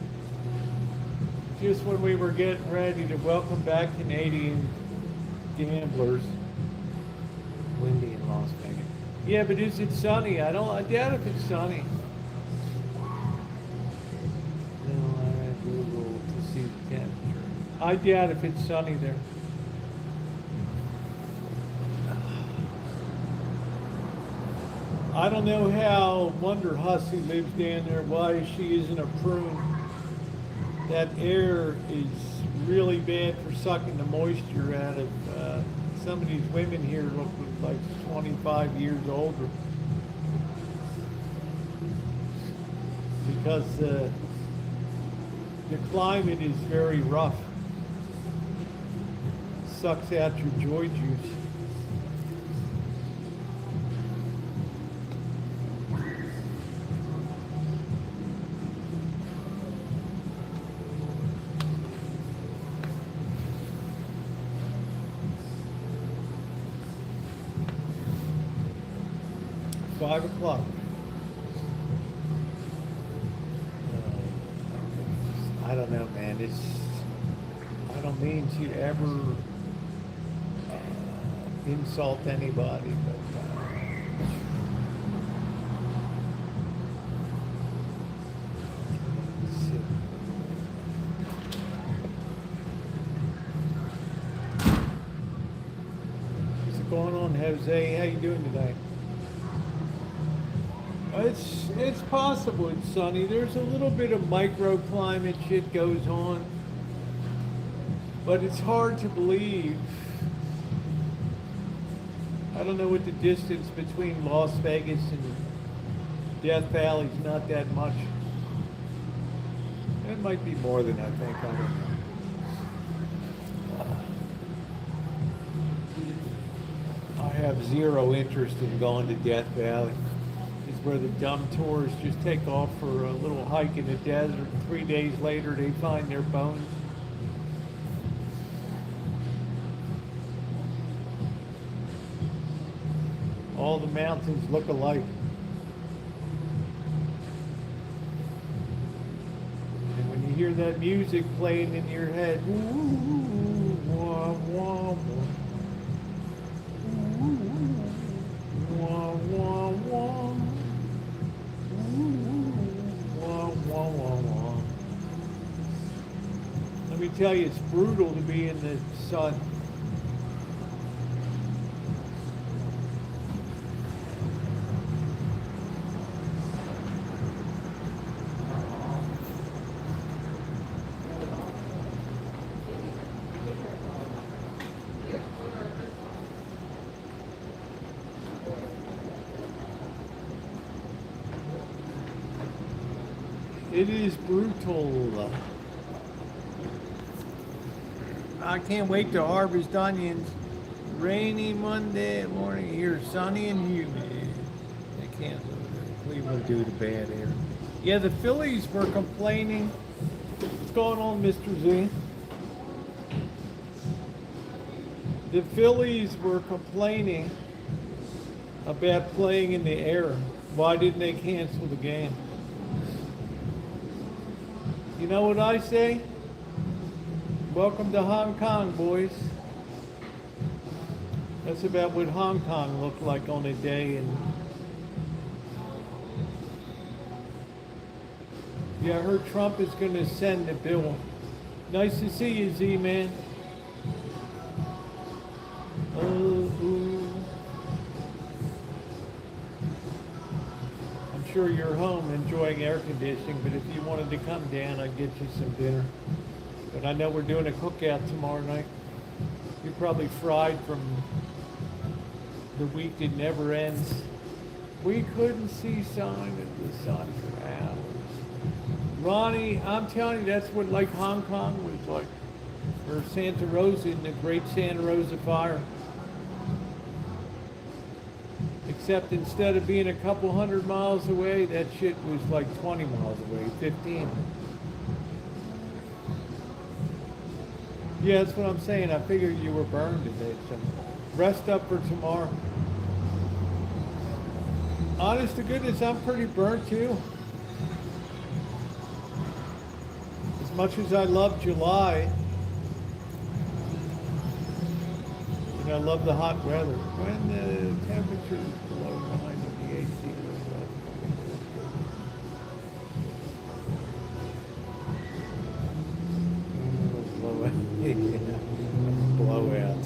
Just when we were getting ready to welcome back Canadian gamblers. Windy in Las Vegas. Yeah, but is it sunny? I doubt if it's sunny. I doubt if it's sunny there. I don't know how Wonder Hussy lives down there, why she isn't a prune. That air is really bad for sucking the moisture out of some of these women here look like 25 years older. Because the climate is very rough. Sucks out your joy juice. Five o'clock. I don't know, man. I don't mean to ever insult anybody, but what's going on, Jose? How you doing today? It's possible it's sunny. There's a little bit of microclimate shit goes on, but it's hard to believe. I don't know what the distance between Las Vegas and Death Valley is, not that much. It might be more than I think. I don't know. I have zero interest in going to Death Valley. It's where the dumb tourists just take off for a little hike in the desert, and 3 days later they find their bones. All the mountains look alike. And when you hear that music playing in your head, ooh, wah, wah, wah. Ooh, wah, wah, wah. Ooh, wah, wah, wah, wah. Let me tell you, it's brutal to be in the sun. It is brutal. I can't wait to harvest onions. Rainy Monday morning here, sunny and humid. They can't Cleveland due to bad air. Yeah, the Phillies were complaining. What's going on, Mr. Z? The Phillies were complaining about playing in the air. Why didn't they cancel the game? You know what I say? Welcome to Hong Kong, boys. That's about what Hong Kong looked like on a day. And yeah, I heard Trump is going to send a bill. Nice to see you, Z-Man. I'm sure you're home enjoying air conditioning, but if you wanted to come down, I'd get you some dinner. But I know we're doing a cookout tomorrow night. You're probably fried from the week that never ends. We couldn't see sign of the sun for hours. Ronnie, I'm telling you, that's what like Hong Kong was like. Or Santa Rosa in the Great Santa Rosa Fire. Except instead of being a couple hundred miles away, that shit was like 20 miles away, 15. Yeah, that's what I'm saying. I figured you were burned today, so rest up for tomorrow. Honest to goodness, I'm pretty burnt too. As much as I love July, and I love the hot weather. When the temperature is below 90, the AC goes up. Blowout.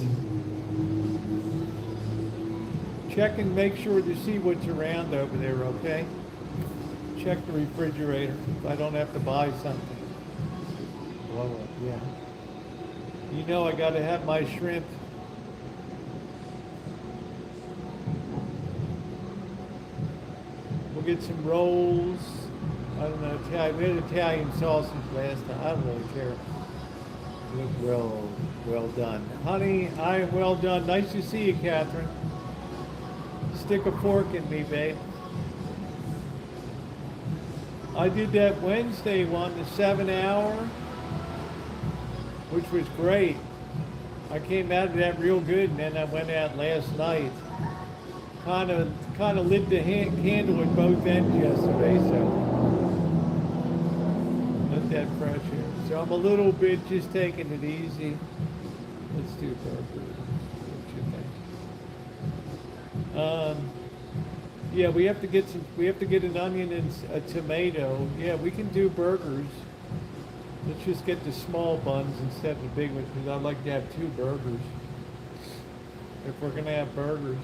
Check and make sure to see what's around over there, okay? Check the refrigerator if I don't have to buy something. Blowout, yeah. You know I gotta have my shrimp. We'll get some rolls. I don't know, we had Italian sausage last time. I don't really care. Well done. Honey, I am well done. Nice to see you, Catherine. Stick a fork in me, babe. I did that Wednesday one, the 7-hour, which was great. I came out of that real good, and then I went out last night. Kind of lit the candle at both ends yesterday, so let that fresh air. So I'm a little bit just taking it easy. Let's do burgers. What you think? Yeah, we have to get an onion and a tomato. Yeah, we can do burgers. Let's just get the small buns instead of the big ones, because I'd like to have 2 burgers if we're gonna have burgers.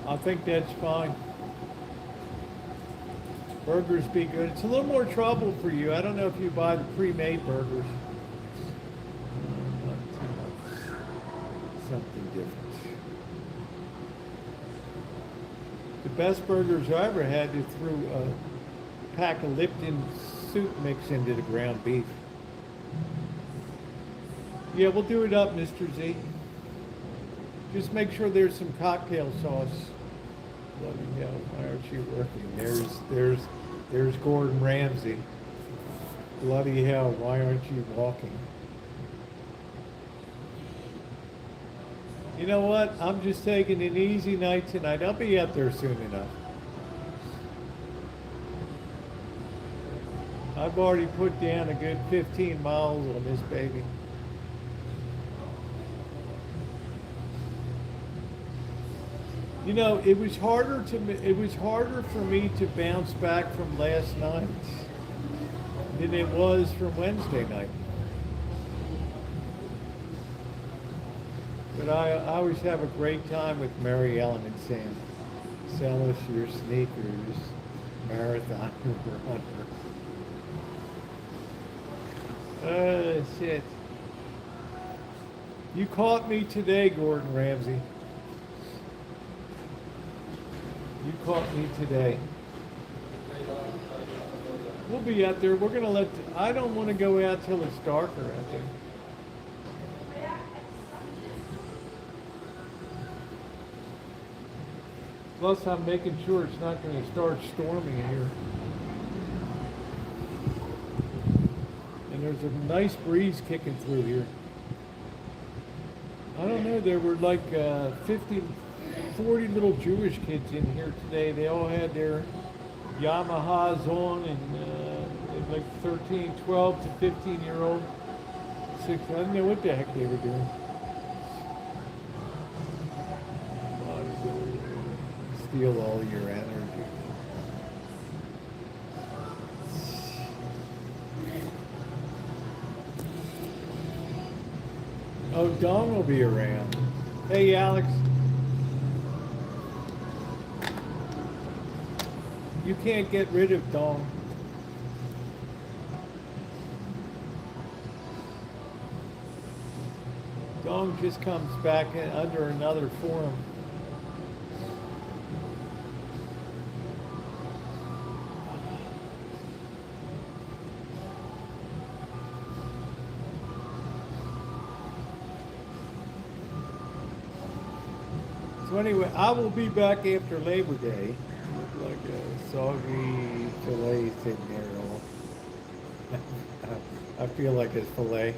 I think that's fine. Burgers be good. It's a little more trouble for you. I don't know if you buy the pre-made burgers. Not too much. Something different. The best burgers I ever had, is threw a pack of Lipton soup mix into the ground beef. Yeah, we'll do it up, Mr. Z. Just make sure there's some cocktail sauce. Bloody hell, why aren't you working? There's Gordon Ramsay. Bloody hell, why aren't you walking? You know what? I'm just taking an easy night tonight. I'll be up there soon enough. I've already put down a good 15 miles on this baby. You know, it was harder for me to bounce back from last night than it was from Wednesday night. But I always have a great time with Mary Ellen and Sam. Sell us your sneakers, marathon runner. Oh, shit. You caught me today, Gordon Ramsay. You caught me today. Hey, We'll be out there. We're gonna I don't want to go out till it's darker out there. Plus, I'm making sure it's not going to start storming here. And there's a nice breeze kicking through here. I don't know, there were like 50, 40 little Jewish kids in here today. They all had their Yamahas on, and like 13, 12 to 15-year-old. I don't know what the heck they were doing. Steal all your energy. Oh, Don will be around. Hey, Alex. You can't get rid of Don. Don just comes back in under another form. So anyway, I will be back after Labor Day with like a soggy filet thing there. I feel like it's filet.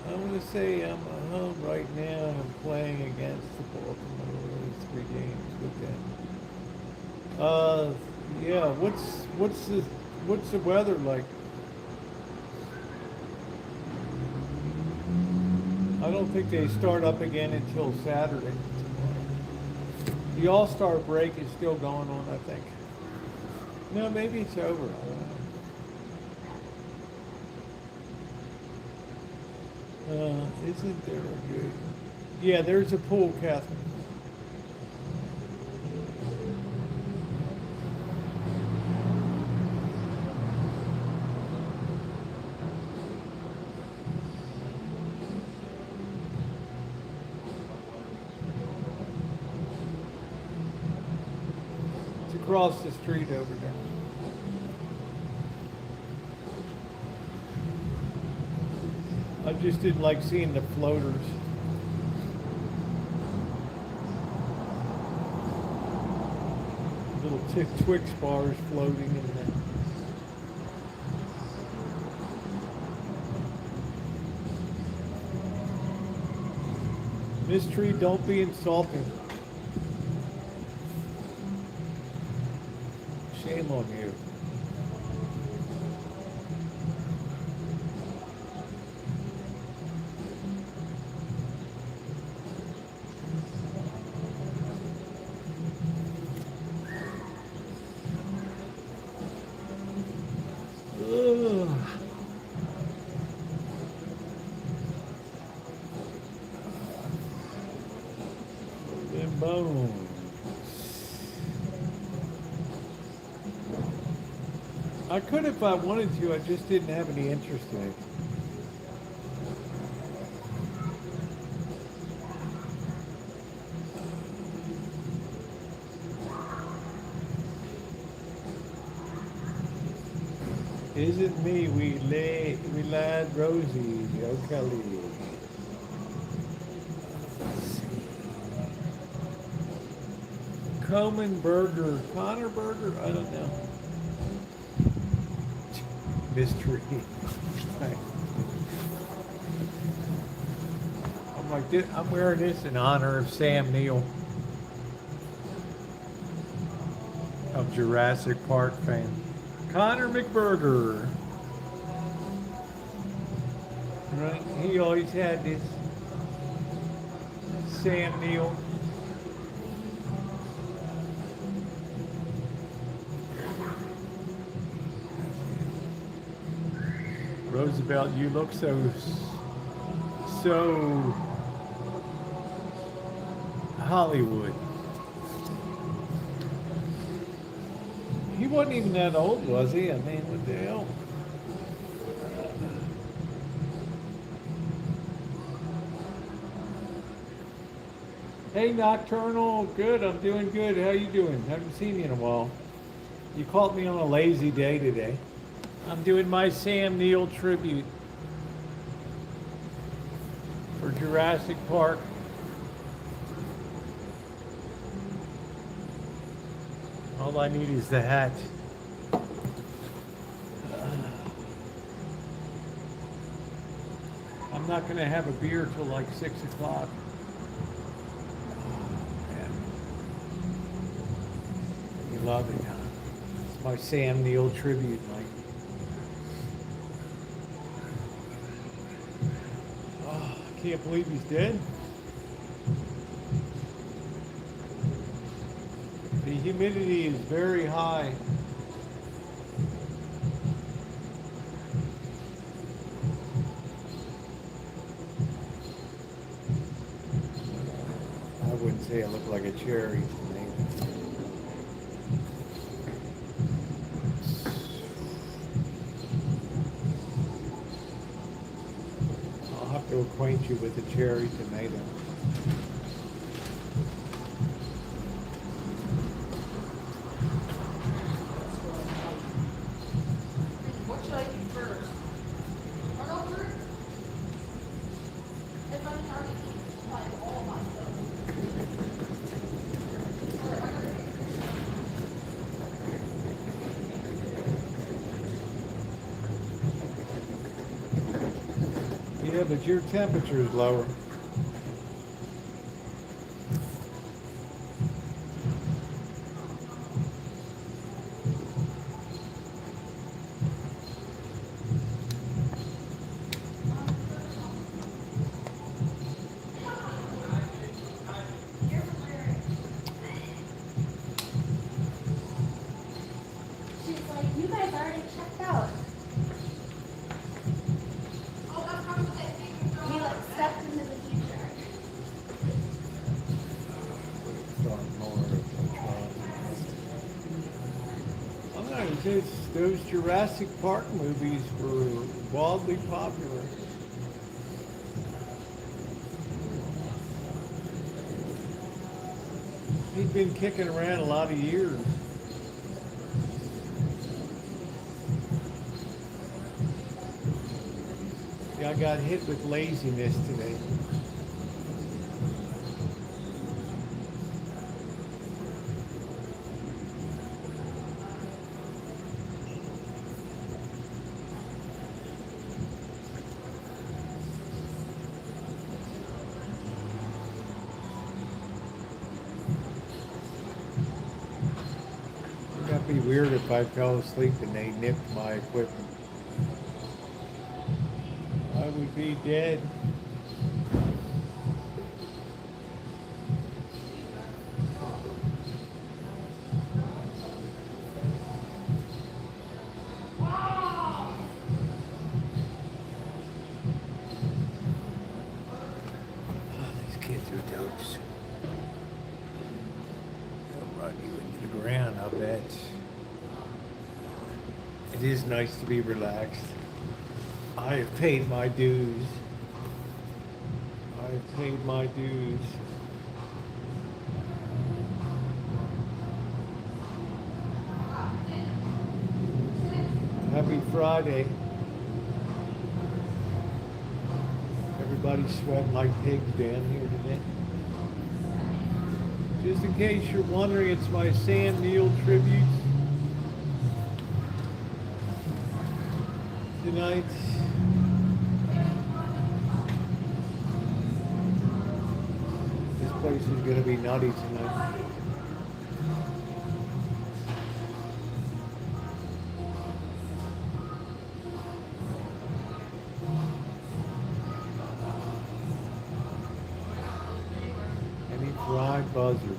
I'm going to say I'm at home right now. I'm playing against the Baltimore 3 games with them. Yeah. What's the weather like? I don't think they start up again until Saturday. The All-Star break is still going on, I think. No, maybe it's over. I don't know. Isn't there a good? Yeah, there's a pool, Catherine. Across the street over there. I just didn't like seeing the floaters. Little Twix bars floating in there. Mystery, don't be insulting. Shame on you. Ugh. And boom. I could if I wanted to, I just didn't have any interest in it. Isn't me, we lad rosieokelly. Coleman Burger, Connor Burger, I don't know. Mystery. I'm like, I'm wearing this in honor of Sam Neill of Jurassic Park fame. Connor McBurger. Right? He always had this Sam Neill. Roosevelt, you look so Hollywood. He wasn't even that old, was he? I mean, what the hell? Hey, Nocturnal. Good. I'm doing good. How you doing? Haven't seen you in a while. You caught me on a lazy day today. I'm doing my Sam Neill tribute for Jurassic Park. All I need is the hat. I'm not going to have a beer till like 6 o'clock. Man. You love it, huh? It's my Sam Neill tribute night. Oh, I can't believe he's dead. The humidity is very high. I wouldn't say I look like a cherry to me. I'll have to acquaint you with the cherry tomato. What should I do first? Turn over? If I'm already eating like all my stuff. Yeah, but your temperature is lower. She's like, you guys already checked out. Oh, that's probably what they think of We like stepped into the future. I'm not just those Jurassic Park movies were wildly popular. He'd been kicking around a lot of years. Yeah, I got hit with laziness today. That'd be weird if I fell asleep and they nipped my equipment. I would be dead. These kids are dopes. They'll run you into the ground, I bet. It is nice to be relaxed. I have paid my dues. I have paid my dues. Happy Friday. Everybody's sweating like pigs down here today. Just in case you're wondering, it's my Sam Neill tribute tonight. This place is going to be nutty tonight. Any fried buzzards?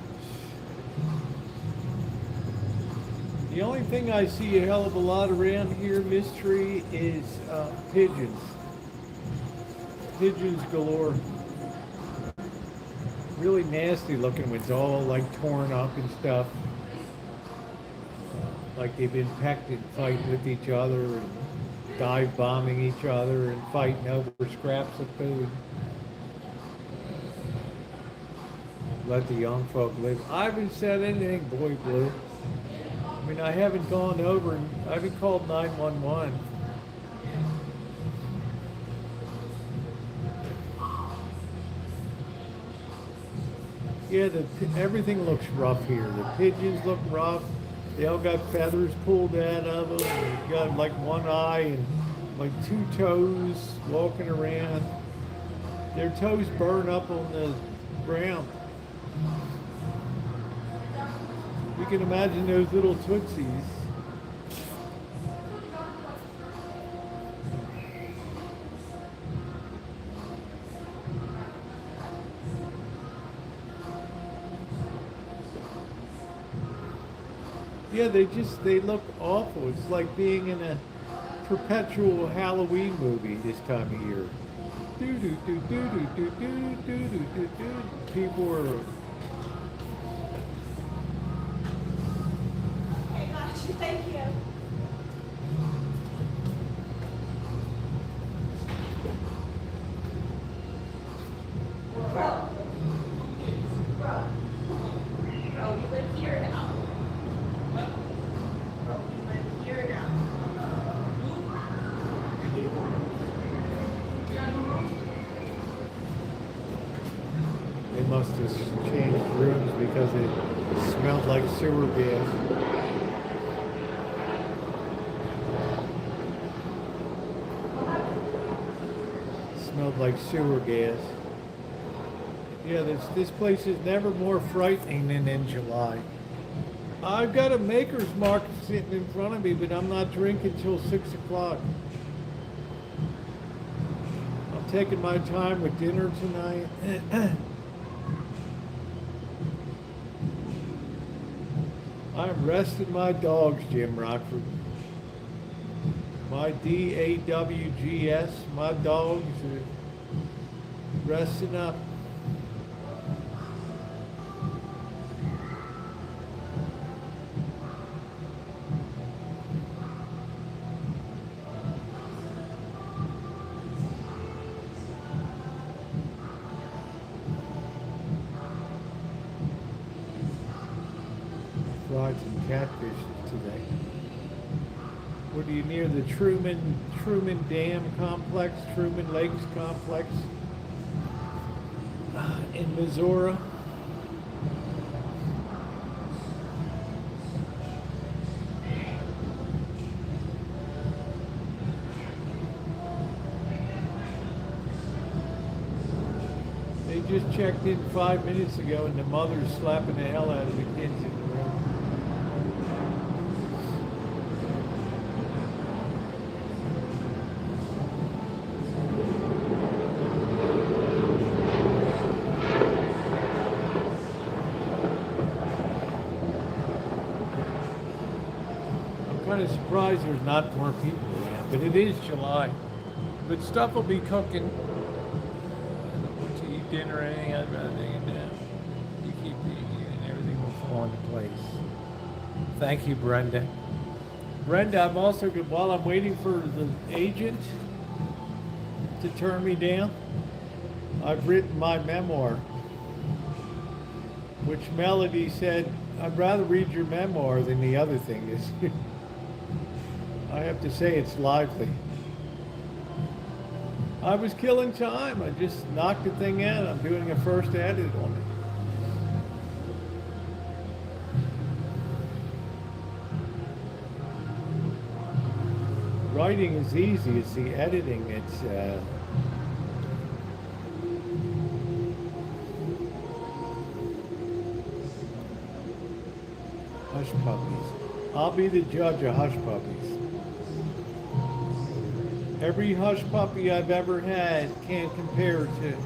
The only thing I see a hell of a lot around here, Miss Tree, is pigeons. Pigeons galore. Really nasty looking ones, all like torn up and stuff. Like they've been pecked and fighting with each other and dive bombing each other and fighting over scraps of food. Let the young folk live. I haven't said anything, boy blue. I mean, I haven't gone over, I haven't called 911. Yeah, everything looks rough here. The pigeons look rough. They all got feathers pulled out of them. They've got like one eye and like two toes walking around. Their toes burn up on the ground. You can imagine those little tootsies. Yeah, they look awful. It's like being in a perpetual Halloween movie this time of year. Do do do do do do do do do do do. People are. I got you. Thank you. Bro. Bro. Bro, you live here now. Bro, you live here now. They must have changed rooms because it smelled like sewer gas. Smelled like sewer gas. Yeah, this place is never more frightening than in July. I've got a maker's mark sitting in front of me, but I'm not drinking till 6 o'clock. I'm taking my time with dinner tonight. I'm resting my dogs, Jim Rockford. My DAWGS, my dogs are resting up. Fried some catfish today. What are you near the Truman Dam complex, Truman Lakes complex in Missouri? They just checked in 5 minutes ago and the mother's slapping the hell out of the kids in the room. I'm kind of surprised there's not more people around, but it is July. But stuff will be cooking. To eat dinner or anything, I'd rather take it down. You keep eating and everything will fall into place. Thank you, Brenda. Brenda, I'm also good. While I'm waiting for the agent to turn me down, I've written my memoir, which Melody said, I'd rather read your memoir than the other thing is. I have to say it's lively. I was killing time. I just knocked the thing out. I'm doing a first edit on it. Writing is easy. It's the editing. It's hush puppies. I'll be the judge of hush puppies. Every hush puppy I've ever had can't compare to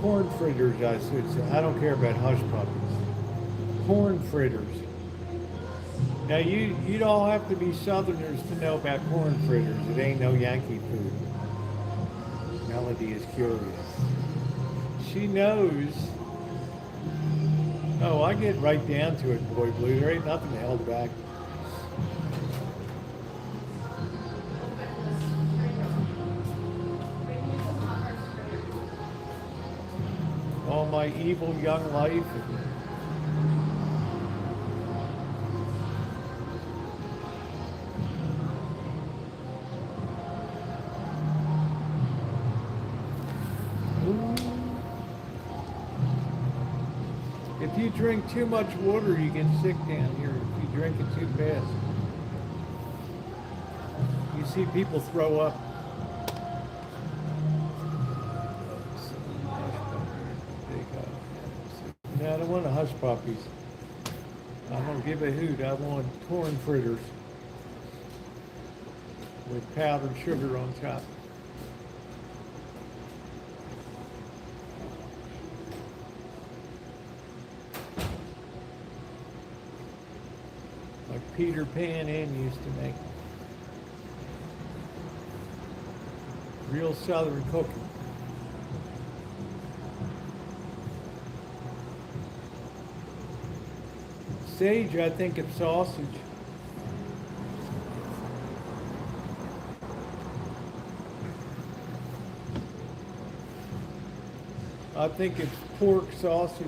corn fritters, I should say. I don't care about hush puppies. Corn fritters. Now, you'd all have to be Southerners to know about corn fritters. It ain't no Yankee food. Melody is curious. She knows. Oh, I get right down to it, Boy Blue. There ain't nothing held back. All my evil young life. you drink too much water, you get sick down here. If you drink it too fast, you see people throw up. No, I don't want the hush puppies. I don't give a hoot. I want corn fritters with powdered sugar on top. Like Peter Pan Ann used to make. Real Southern cooking. Sage, I think of sausage. I think it's pork sausage.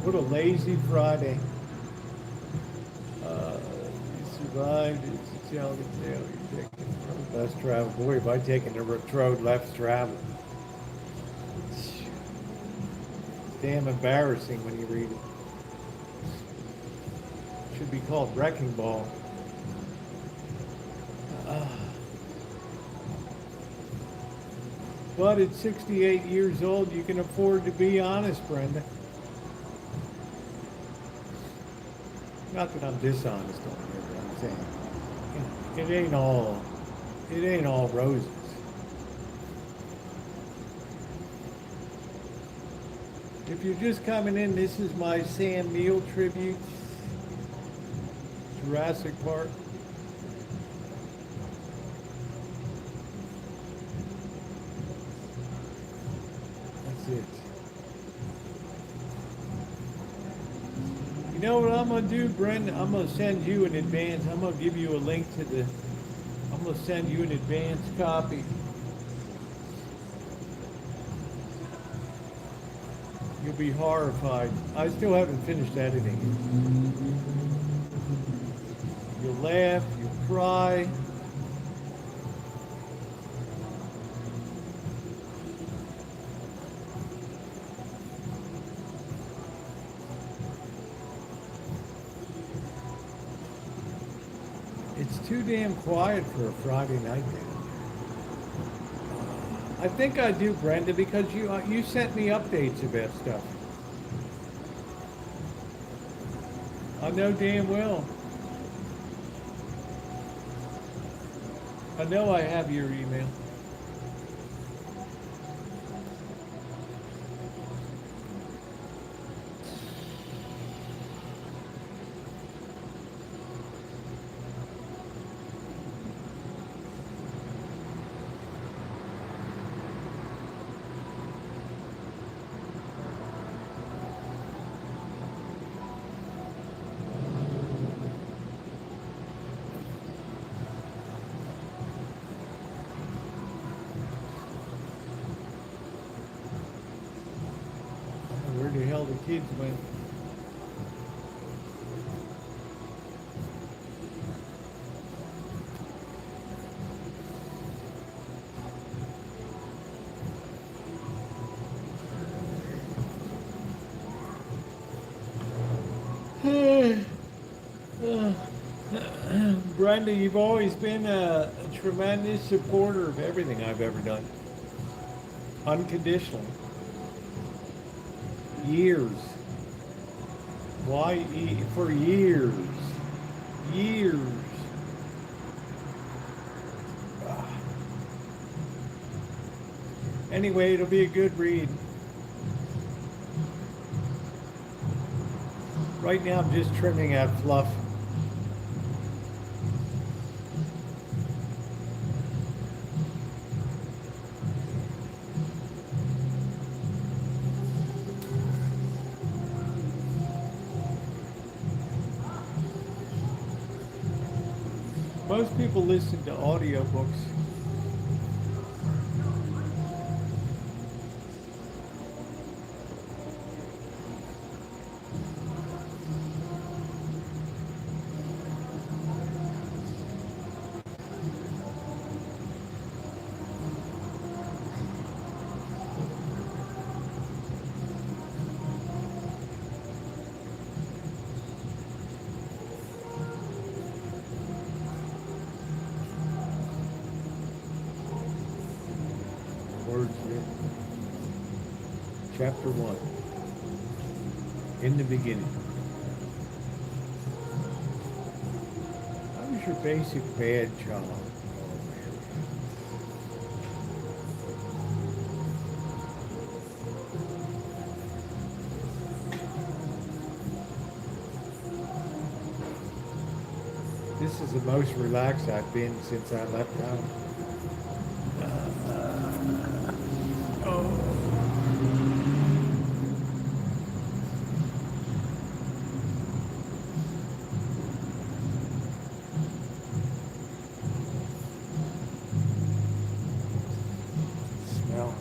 What a lazy Friday. You survived. It's a tell you're taking the road less travel. Boy, if I'd taken the road less travel. It's damn embarrassing when you read it. It should be called Wrecking Ball. But at 68 years old, you can afford to be honest, Brenda. Not that I'm dishonest on here, but I'm saying it ain't all roses. If you're just coming in, this is my Sam Neill tribute, Jurassic Park. That's it. You know what I'm gonna do, Brenda? I'm gonna send you in advance. I'm gonna give you a link to the. I'm gonna send you an advance copy. You'll be horrified. I still haven't finished editing it. You'll laugh. You'll cry. It's too damn quiet for a Friday night down here. I think I do, Brenda, because you sent me updates about stuff. I know damn well. I know I have your email. Where the hell the kids went? Brenda, you've always been a tremendous supporter of everything I've ever done. Unconditionally. Years. Why? For years. Years. Anyway, it'll be a good read. Right now I'm just trimming out fluff. Most people listen to audiobooks. Chapter 1. In the beginning. How was your basic bad job? This is the most relaxed I've been since I left home. Smell.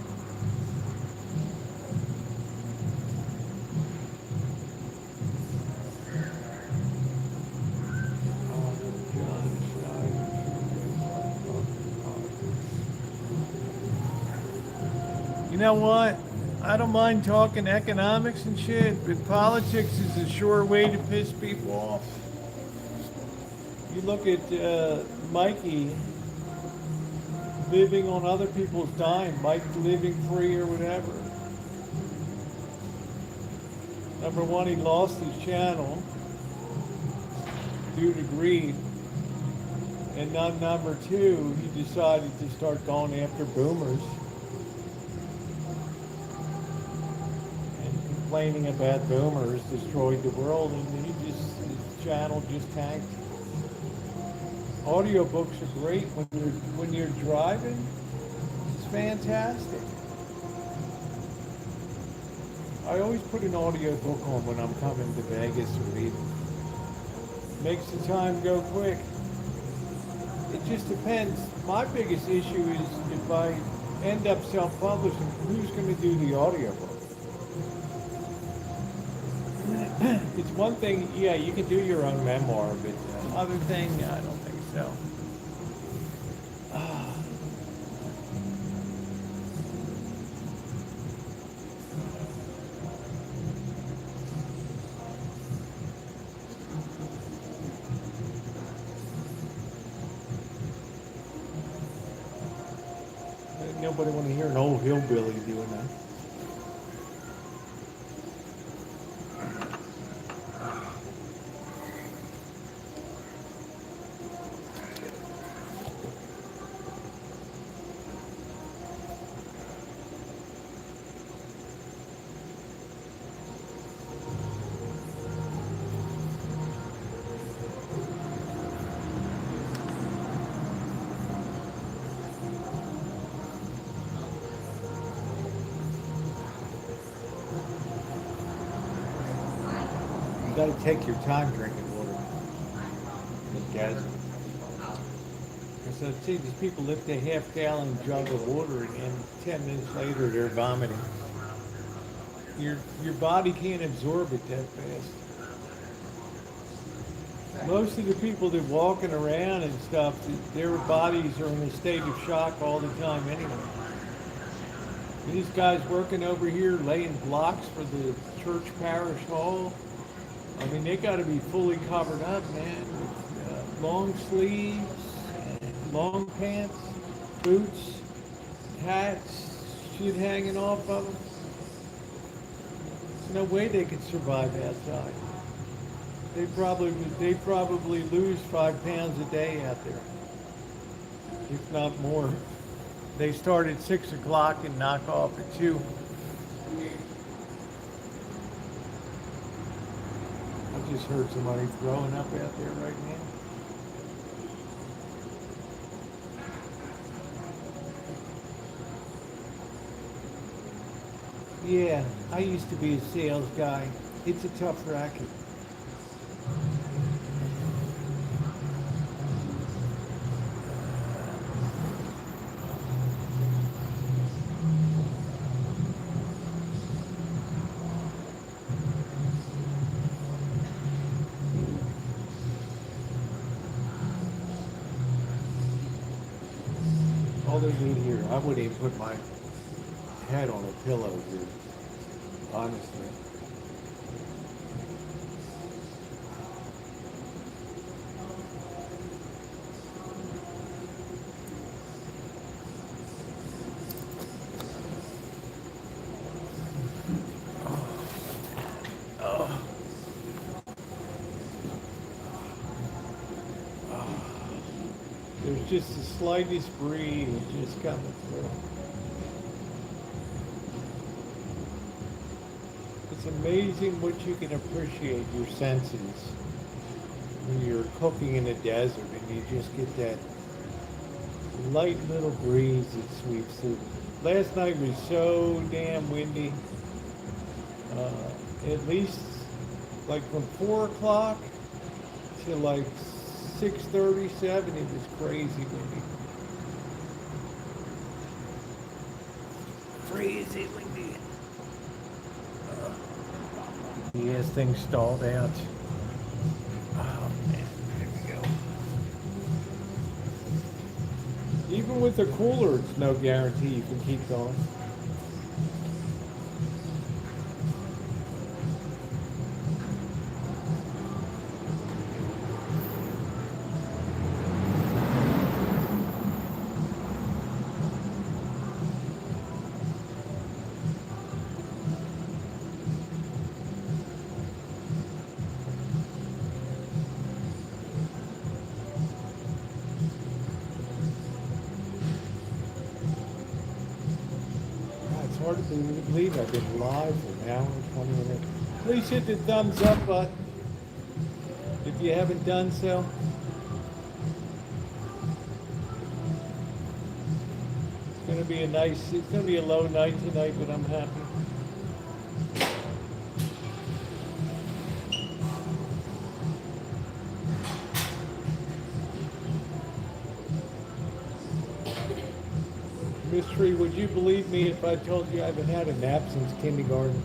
You know what? I don't mind talking economics and shit, but politics is a sure way to piss people off. You look at Mikey living on other people's dime, Mike living free or whatever. Number one, he lost his channel due to greed. And then number two, he decided to start going after boomers. Complaining about boomers destroyed the world, and his channel just tanked. Audiobooks are great when you're driving. It's fantastic. I always put an audiobook on when I'm coming to Vegas or leaving. Makes the time go quick. It just depends. My biggest issue is if I end up self-publishing, who's going to do the audiobook? It's one thing, yeah, you can do your own memoir, but other thing, I don't think so. Nobody want to hear an old hillbilly doing that. You gotta take your time drinking water. Guys. So see, these people lift a half-gallon jug of water and 10 minutes later they're vomiting. Your body can't absorb it that fast. Most of the people that walking around and stuff, their bodies are in a state of shock all the time anyway. These guys working over here laying blocks for the church parish hall, I mean, they got to be fully covered up, man, with long sleeves, long pants, boots, hats, shit hanging off of them. There's no way they could survive outside. They probably lose 5 pounds a day out there, if not more. They start at 6 o'clock and knock off at 2. I just heard somebody throwing up out there right now. Yeah, I used to be a sales guy. It's a tough racket. All they need here, I wouldn't even put my head on a pillow here, honestly. just the slightest breeze just coming through. It's amazing what you can appreciate your senses when you're cooking in the desert and you just get that light little breeze that sweeps through. Last night was so damn windy. At least like from 4 o'clock to like 6:37, it was crazy windy. Crazy windy. Yes, things stalled out. Oh man, there we go. Even with the cooler, it's no guarantee you can keep going. It's hard to believe I've been live for an hour and 20 minutes. Please hit the thumbs up button if you haven't done so. It's going to be it's going to be a low night tonight, but I'm happy. Mystery, would you believe me if I told you I haven't had a nap since kindergarten?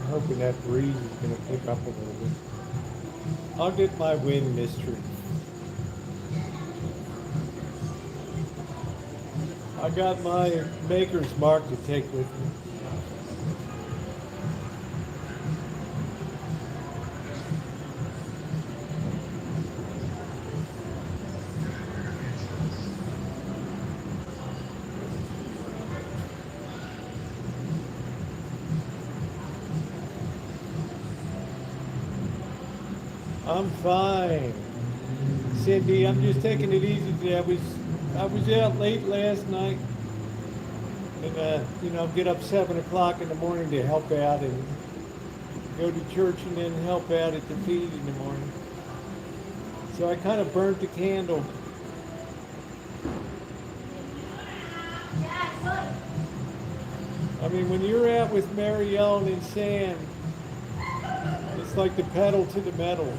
Hoping that breeze is going to pick up a little bit. I'll get my wind mystery. I got my maker's mark to take with me. I'm fine. Cindy, I'm just taking it easy today. I was out late last night. And, get up 7 o'clock in the morning to help out and go to church and then help out at the feed in the morning. So I kind of burnt the candle. I mean, when you're out with Mary Ellen and Sam, it's like the pedal to the metal.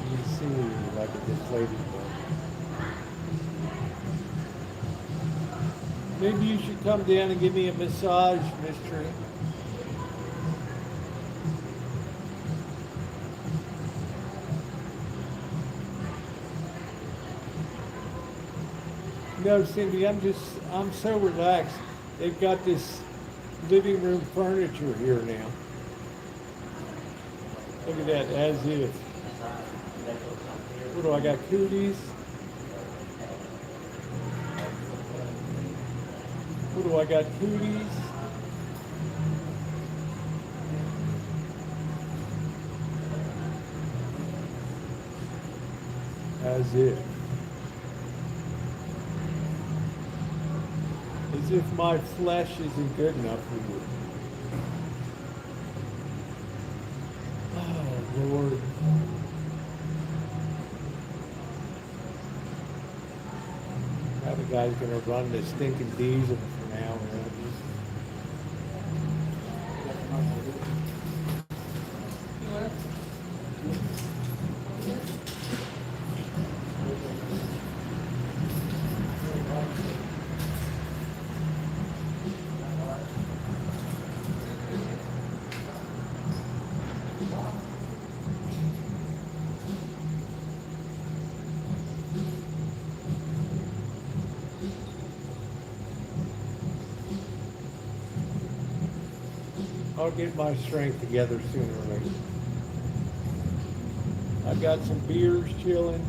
You see, like a deflated ball. Maybe you should come down and give me a massage, Mystery. No, Cindy, I'm so relaxed. They've got this living room furniture here now. Look at that, as if. What do I got, cooties? What do I got, cooties? As if. As if my flesh isn't good enough for you. Oh, Lord. Now the guy's going to run the stinking diesel for now. I'll get my strength together sooner or later. I've got some beers chilling.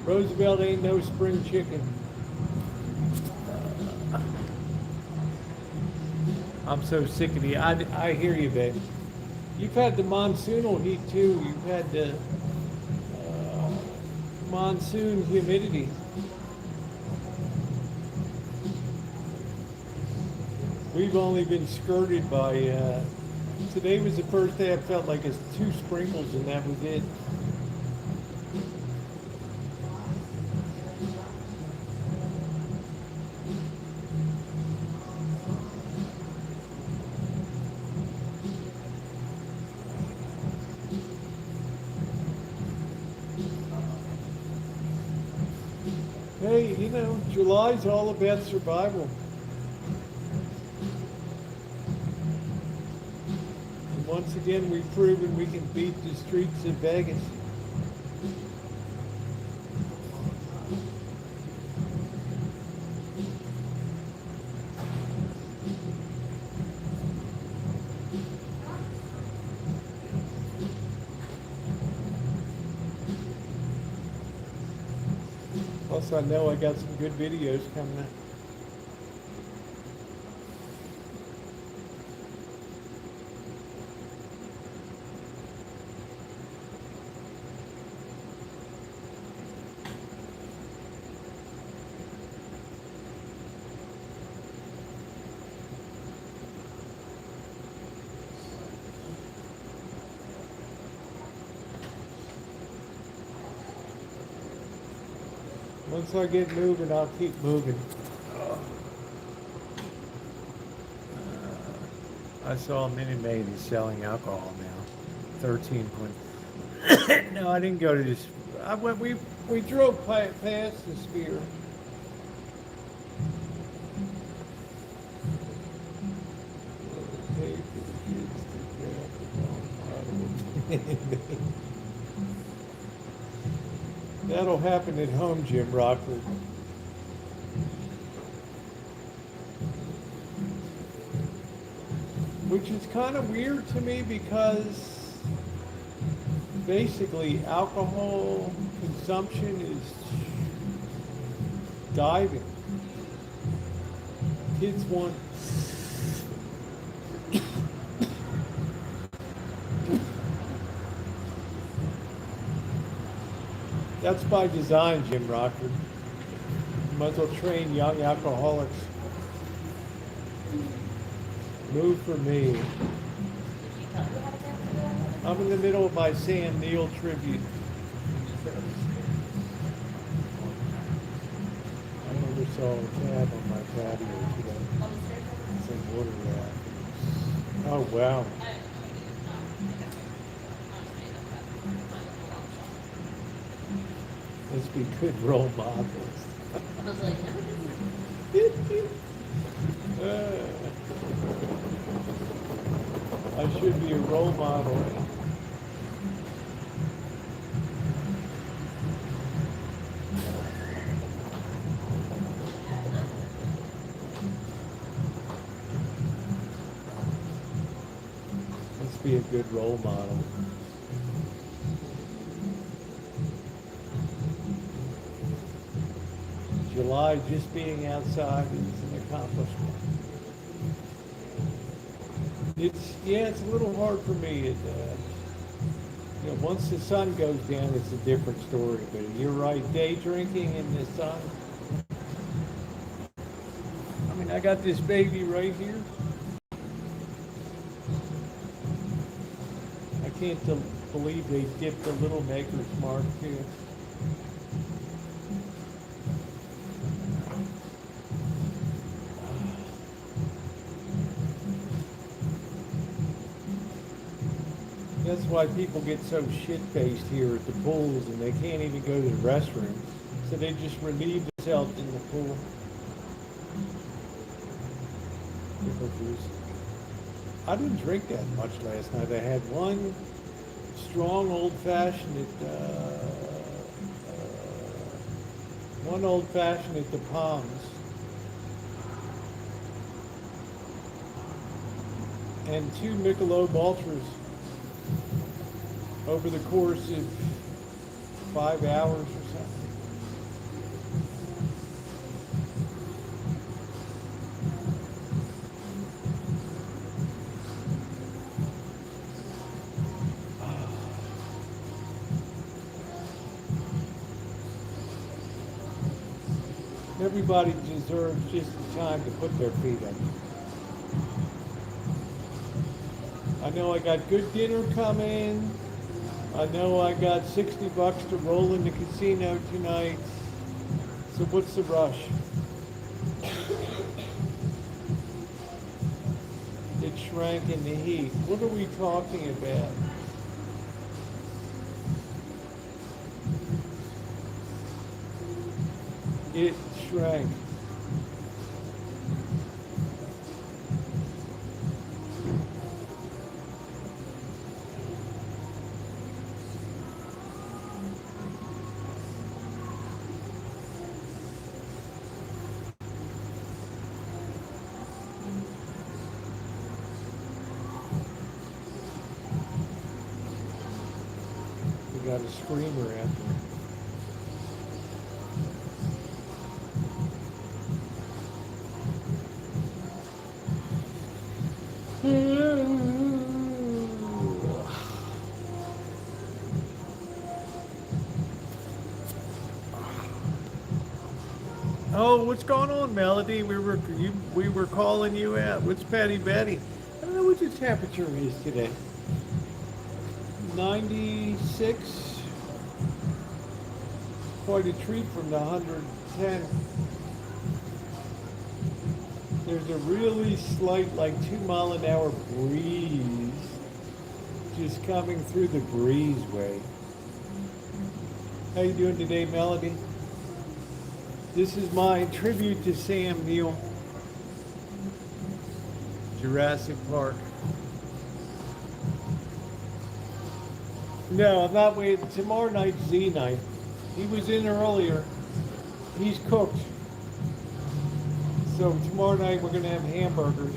Roosevelt ain't no spring chicken. I'm so sick of the. I hear you, babe. You've had the monsoonal heat too. You've had the monsoon humidity. We've only been skirted by. Today was the first day I felt like it's 2 sprinkles and that was it. Hey, you know, July's all about survival. And once again, we've proven we can beat the streets of Vegas. Plus, I know I got some good videos coming up. Once I get moving, I'll keep moving. I saw Minute Maid is selling alcohol now. 13 point. No, I didn't go to this. I went. We drove past the Sphere. Pay for the kids to grab the dog. That'll happen at home, Jim Rockford. Which is kind of weird to me because basically alcohol consumption is diving. Kids want That's by design, Jim Rockford. You might as well train young alcoholics. Move for me. I'm in the middle of my Sam Neill tribute. I never saw a cab on my patio today. It's a water raft. Oh, wow. Let's be good role models. I was like, I should be a role model. Let's be a good role model. July, just being outside is an accomplishment. It's a little hard for me. Once the sun goes down, it's a different story. But you're right, day drinking in the sun. I mean, I got this baby right here. I can't believe they dipped the little Maker's Mark here. That's why people get so shit-faced here at the pools and they can't even go to the restroom. So they just relieve themselves in the pool. I didn't drink that much last night. I had one strong old-fashioned at One old fashioned at the Palms. And 2 Michelob Ultras over the course of 5 hours or something. Everybody deserves just the time to put their feet up. I know I got good dinner coming. I know I got $60 to roll in the casino tonight. So what's the rush? It shrank in the heat. What are we talking about? It shrank. We got a screamer out there. Oh, what's going on, Melody? We were calling you out. What's Patty Betty? I don't know what the temperature is today. 96. Quite a treat from the 110. There's a really slight, like 2-mile-an-hour breeze just coming through the breezeway. How you doing today, Melody? This is my tribute to Sam Neill. Jurassic Park. No, I'm not waiting. Tomorrow night's Z night. He was in earlier. He's cooked. So tomorrow night we're going to have hamburgers.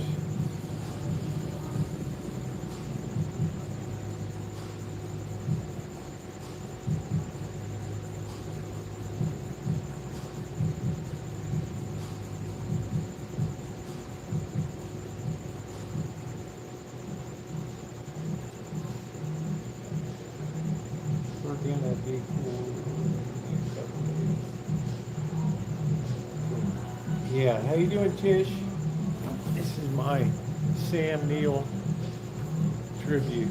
We're going to be cool. Yeah, how you doing, Tish? This is my Sam Neill tribute.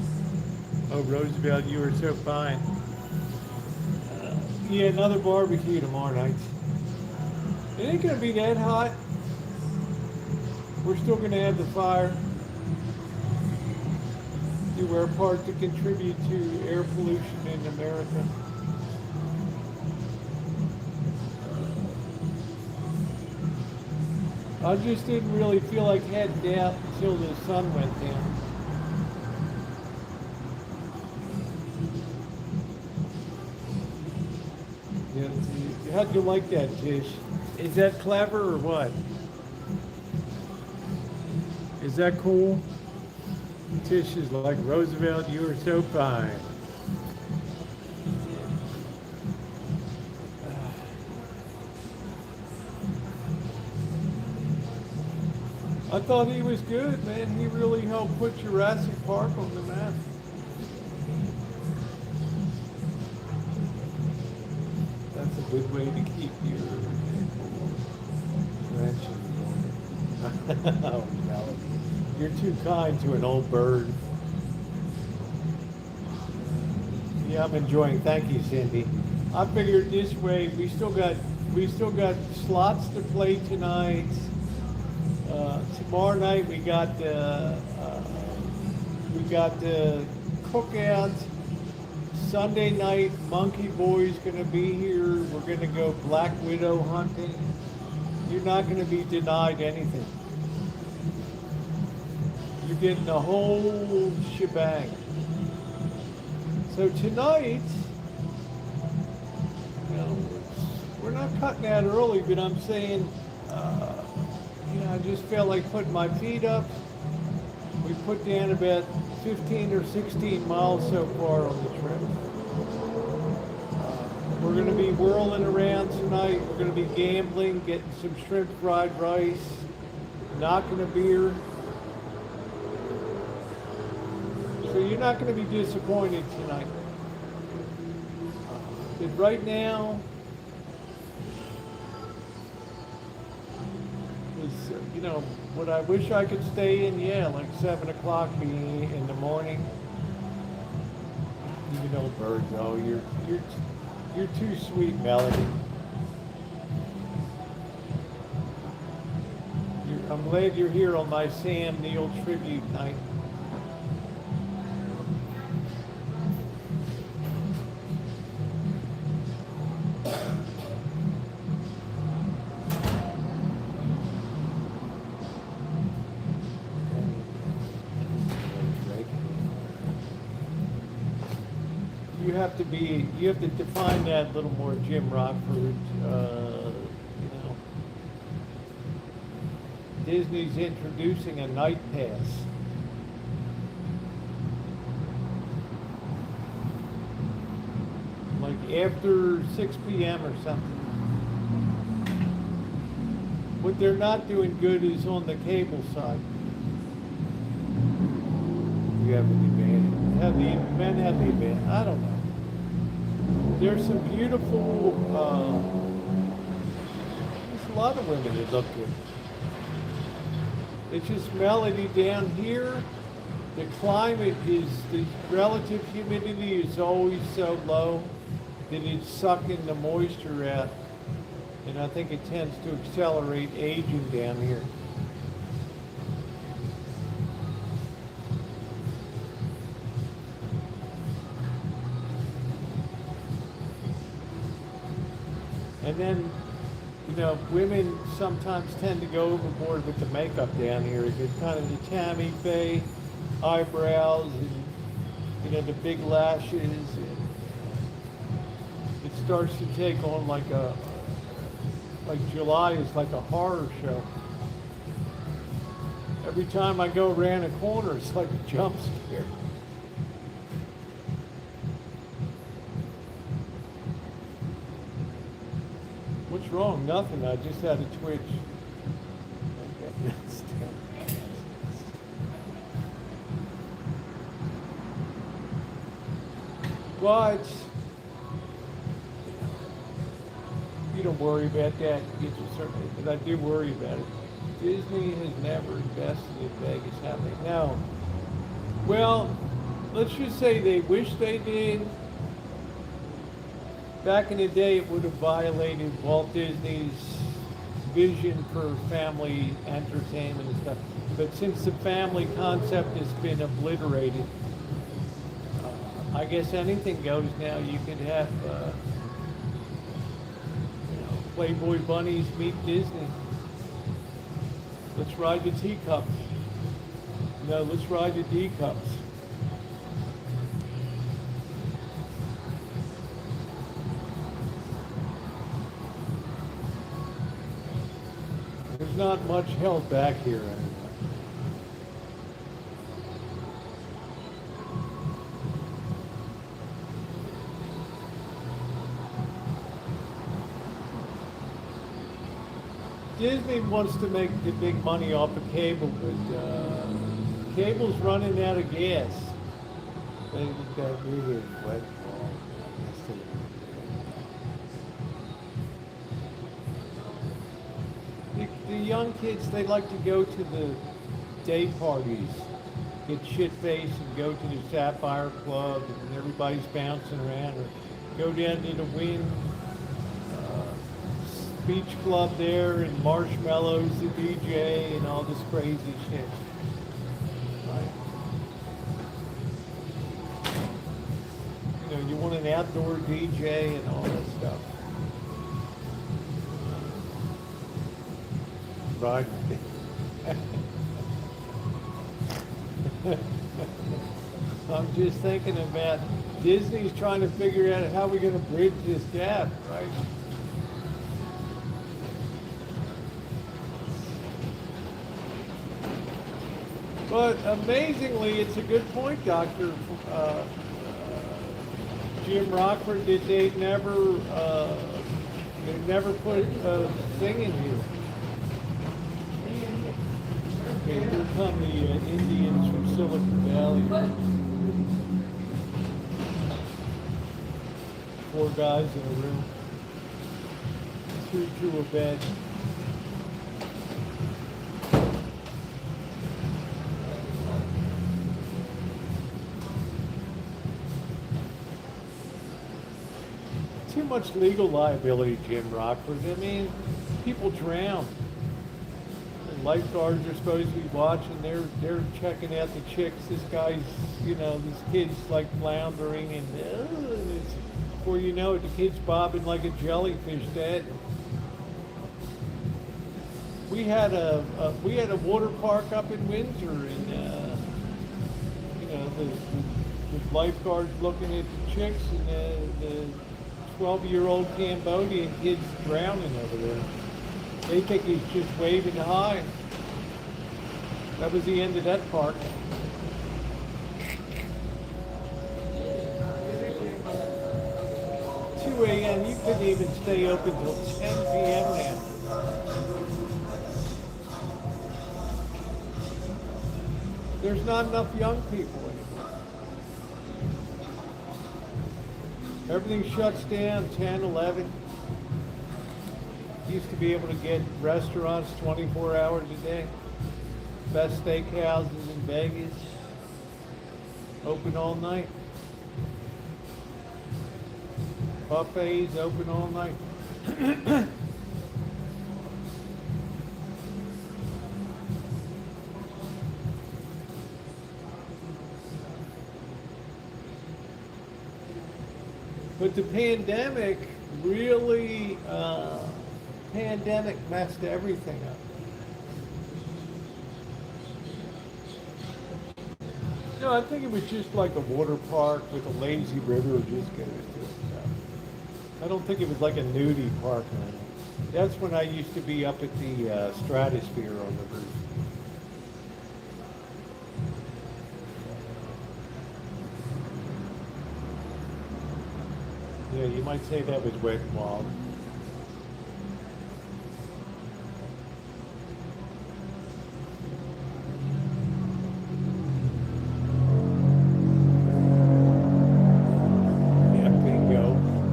Oh, Roosevelt, you were so fine. Yeah, another barbecue tomorrow night. It ain't gonna be that hot. We're still gonna have the fire. Do our part to contribute to air pollution in America. I just didn't really feel like heading out until the sun went down. Yeah, how'd you like that, Tish? Is that clever or what? Is that cool? Tish is like, Roosevelt, you are so fine. I thought he was good, man. He really helped put Jurassic Park on the map. That's a good way to keep your Rancho going. Oh, no. You're too kind to an old bird. Yeah, I'm enjoying. Thank you, Cindy. I figured this way we still got slots to play tonight. Tomorrow night we got the cookout. Sunday night, Monkey Boy's gonna be here. We're gonna go Black Widow hunting. You're not gonna be denied anything. You're getting the whole shebang. So tonight, you know, we're not cutting that early, but I'm saying, I just felt like putting my feet up. We put down about 15 or 16 miles so far on the trip. We're going to be whirling around tonight. We're going to be gambling, getting some shrimp fried rice, knocking a beer. So you're not going to be disappointed tonight. But right now, is, what I wish I could stay in, like 7 o'clock in the morning. Even though birds, you're too sweet, Melody. I'm glad you're here on my Sam Neill tribute night. You have to define that a little more, Jim Rockford. Disney's introducing a night pass. Like after 6 p.m. or something. What they're not doing good is on the cable side. You have an advantage. Men have the advantage. I don't know. There's some beautiful, there's a lot of women that look good. It's just Melody down here. The climate is, the relative humidity is always so low that it's sucking the moisture out. And I think it tends to accelerate aging down here. And then, women sometimes tend to go overboard with the makeup down here. It's kind of the Tammy Faye eyebrows and, the big lashes. And it starts to take on like July is like a horror show. Every time I go around a corner, it's like a jump scare. What's wrong? Nothing. I just had a twitch. But you don't worry about that. But I do worry about it. Disney has never invested in Vegas, have they? No. Well, let's just say they wish they did. Back in the day, it would have violated Walt Disney's vision for family entertainment and stuff. But since the family concept has been obliterated, I guess anything goes now. You could have Playboy bunnies meet Disney. Let's ride the teacups. No, let's ride the D-cups. There's not much held back here anymore. Disney wants to make the big money off of cable, but cable's running out of gas. They got really wet. The young kids, they like to go to the day parties, get shit-faced and go to the Sapphire Club and everybody's bouncing around, or go down to the Wynn Beach Club there and Marshmallows, the DJ, and all this crazy shit. Right? You want an outdoor DJ and all that stuff. Right. I'm just thinking about Disney's trying to figure out how we're going to bridge this gap, right? But amazingly, it's a good point, Doctor Jim Rockford. Did they never put a thing in here? Okay, here come the Indians from Silicon Valley. Four guys in a room. Two to a bed. Too much legal liability, Jim Rockford. I mean, people drown. And lifeguards are supposed to be watching. They're checking out the chicks. This guy's, this kid's like floundering, and it's, before you know it, the kid's bobbing like a jellyfish dead. We had a water park up in Windsor, and the lifeguards looking at the chicks, and the 12-year-old Cambodian kid's drowning over there. They think he's just waving high. That was the end of that park. A.m. You couldn't even stay open till 10 p.m. now. There's not enough young people anymore. Everything shuts down 10, 11. Used to be able to get restaurants 24 hours a day. Best steakhouses in Vegas. Open all night. Buffets open all night. But the pandemic really, messed everything up. No, I think it was just like a water park with a lazy river just goes through it. I don't think it was like a nudie park or anything. That's when I used to be up at the Stratosphere on the roof. Yeah, you might say that was wet and wild.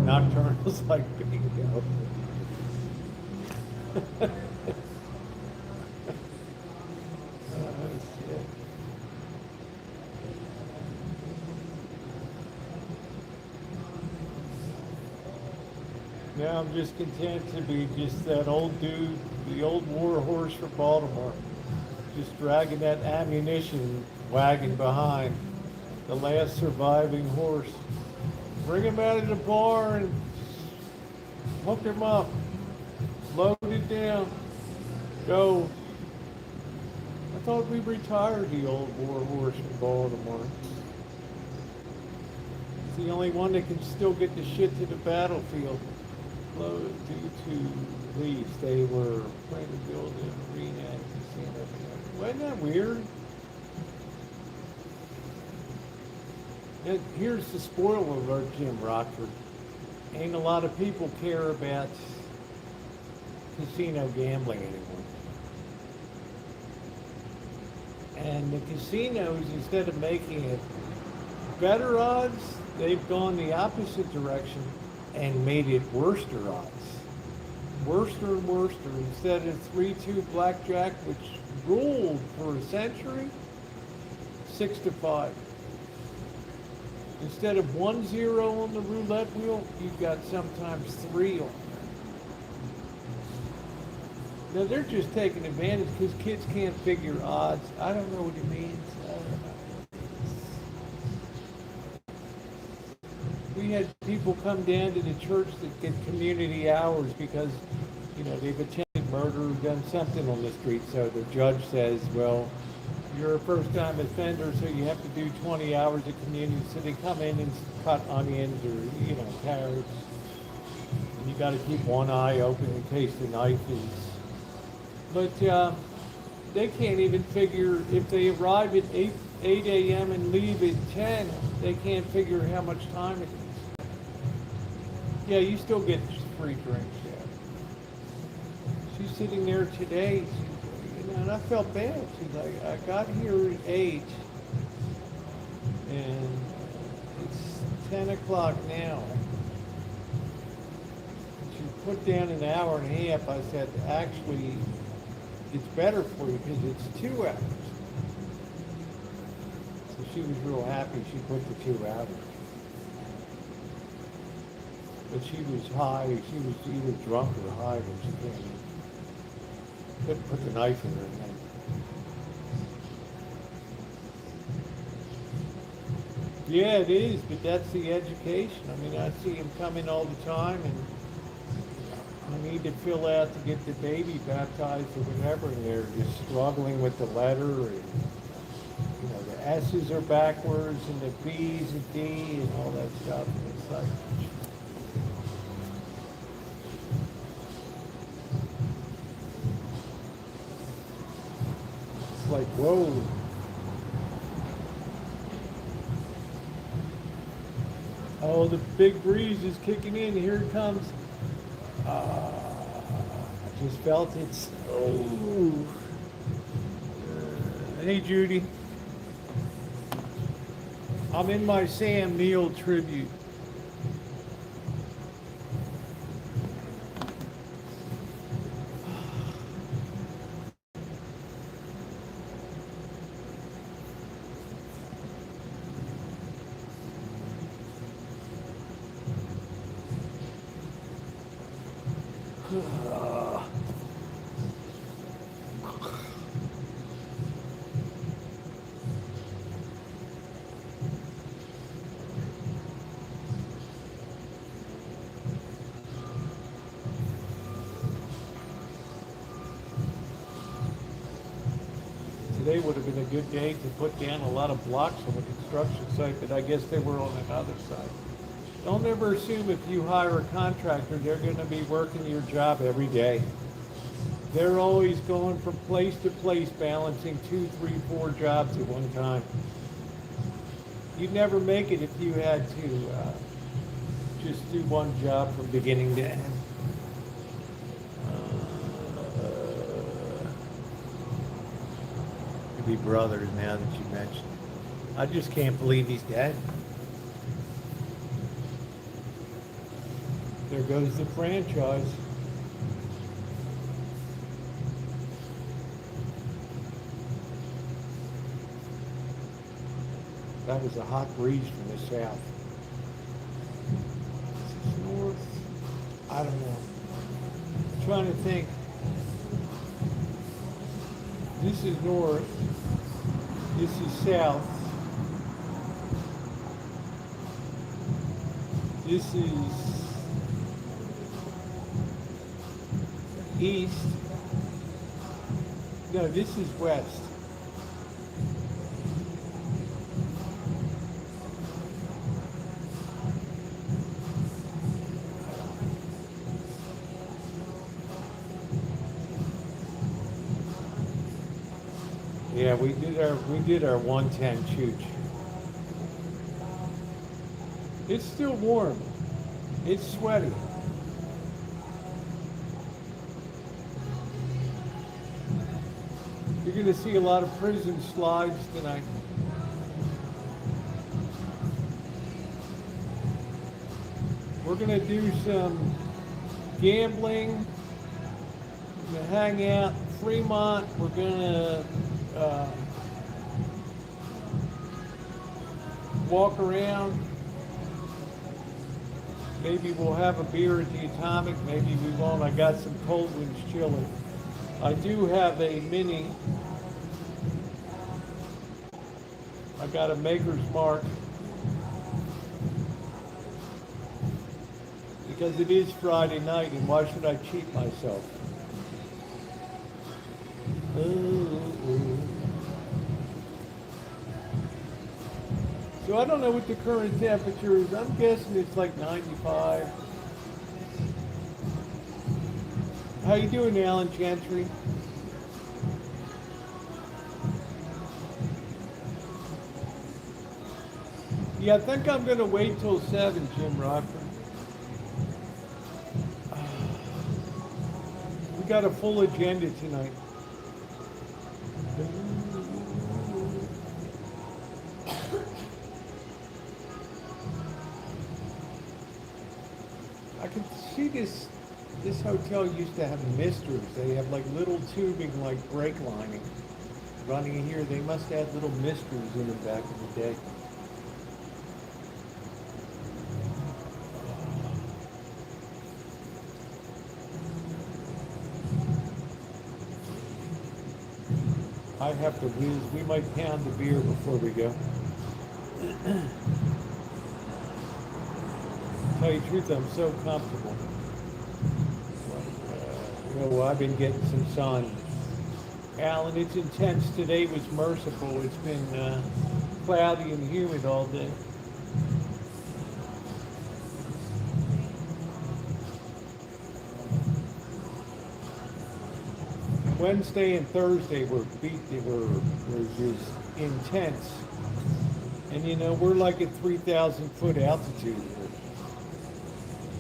Nocturnals like bingo. Now I'm just content to be just that old dude, the old war horse from Baltimore, just dragging that ammunition wagon behind, the last surviving horse. Bring him out of the bar and hook him up, load it down, go. I thought we retired the old war horse from Baltimore. It's the only one that can still get the shit to the battlefield. Due to leaves, they were trying to build an arena and casino. Wasn't that weird? And here's the spoiler alert, Jim Rockford. Ain't a lot of people care about casino gambling anymore. And the casinos, instead of making it better odds, they've gone the opposite direction and made it worster odds. Worster and worster. Instead of 3-2 blackjack, which ruled for a century, 6-5. Instead of 1-0 on the roulette wheel, you've got sometimes 3 on there. Now they're just taking advantage because kids can't figure odds. I don't know what it means. I don't know. We had people come down to the church that get community hours because, they've attempted murder or done something on the street. So the judge says, well, you're a first-time offender, so you have to do 20 hours of community. So they come in and cut onions or, carrots. And you got to keep one eye open in case the knife is. But they can't even figure if they arrive at 8 a.m. and leave at 10, they can't figure how much time it is. Yeah, you still get free drinks, yeah. She's sitting there today, and I felt bad. She's like, I got here at 8, and it's 10 o'clock now. She put down an hour and a half. I said, actually, it's better for you because it's 2 hours. So she was real happy she put the 2 hours. But she was high. She was either drunk or high when she came in. Couldn't put the knife in her neck. Yeah, it is, but that's the education. I mean, I see him come in all the time, and I need to fill out to get the baby baptized or whatever, and they're just struggling with the letter, and you know, the S's are backwards, and the B's and D, and all that stuff. And it's like, whoa. Oh, the big breeze is kicking in. Here it comes. I just felt it. Oh. Hey, Judy. I'm in my Sam Neill tribute. Today would have been a good day to put down a lot of blocks on the construction site, but I guess they were on another side. Don't ever assume if you hire a contractor, they're going to be working your job every day. They're always going from place to place, balancing 2, 3, 4 jobs at one time. You'd never make it if you had to just do one job from beginning to end. Be brothers now that you mentioned it. I just can't believe he's dead. There goes the franchise. That was a hot breeze from the south. Is this north? I don't know. I'm trying to think. This is north. This is south. This is east. No, this is west. Yeah, we did our 110 chooch. It's still warm. It's sweaty. You're going to see a lot of prison slides tonight. We're going to do some gambling. We're going to hang out in Fremont. We're going to walk around. Maybe we'll have a beer at the Atomic, maybe we won't. I got some cold winds chili. I do have a mini. I got a Maker's Mark. Because it is Friday night, and why should I cheat myself? So I don't know what the current temperature is. I'm guessing it's like 95. How you doing, Alan Gentry? Yeah, I think I'm gonna wait till 7, Jim Rockford. We got a full agenda tonight. I can see this hotel used to have misters. They have like little tubing like brake lining running in here. They must have little misters in them back in the day. I have to whiz. We might pound the beer before we go. Tell you the truth, I'm so comfortable. I've been getting some sun. Alan, it's intense. Today was merciful. It's been cloudy and humid all day. Wednesday and Thursday were just intense. And you know, we're like at 3,000 foot altitude here.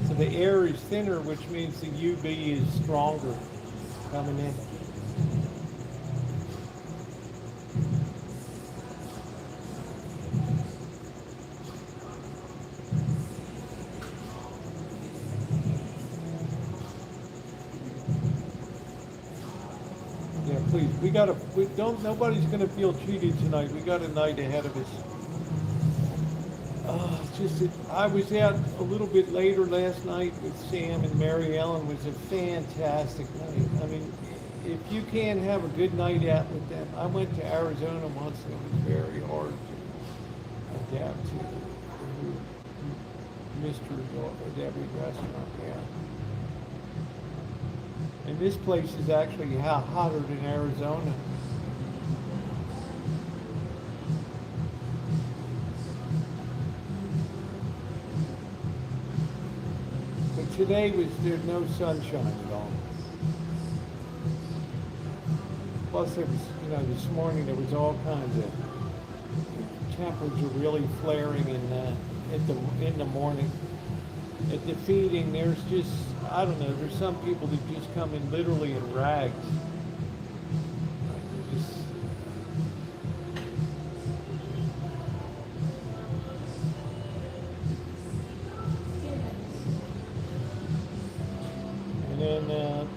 So the air is thinner, which means the UV is stronger coming in. Yeah, please, nobody's gonna feel cheated tonight. We got a night ahead of us. I was out a little bit later last night with Sam and Mary Ellen. It was a fantastic night. I mean, if you can't have a good night out with them. I went to Arizona once and it was very hard to adapt to Mr. Debbie restaurant, yeah. And this place is actually hotter than Arizona. Today there's no sunshine at all. Plus there was, this morning there was all kinds of temperatures are really flaring in the morning. At the feeding, there's just, I don't know, there's some people that just come in literally in rags.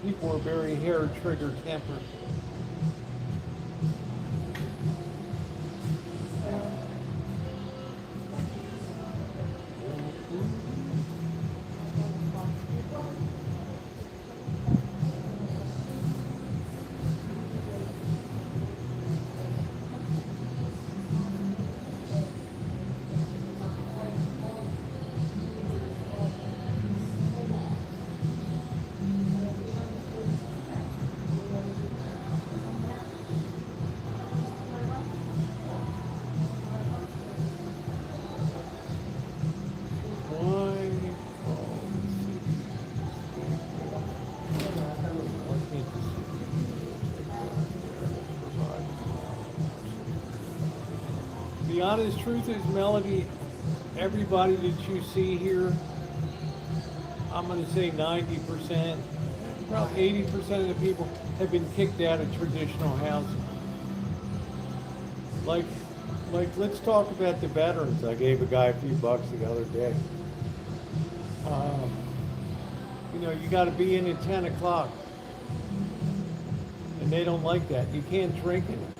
People are very hair trigger tempered. The honest truth is, Melody, everybody that you see here, I'm going to say 90%, probably 80% of the people have been kicked out of traditional housing. Like, let's talk about the veterans. I gave a guy a few bucks the other day. You got to be in at 10 o'clock. And they don't like that. You can't drink in it.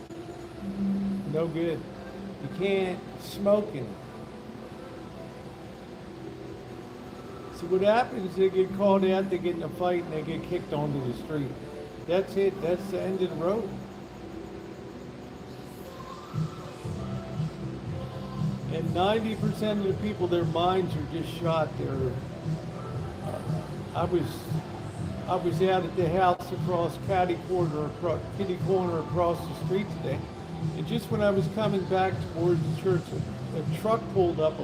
No good. You can't smoke in it. So what happens is they get called out, they get in a fight, and they get kicked onto the street. That's it. That's the end of the road. And 90% of the people, their minds are just shot. I was out at the house across kitty corner across the street today. And just when I was coming back towards the church, a truck pulled up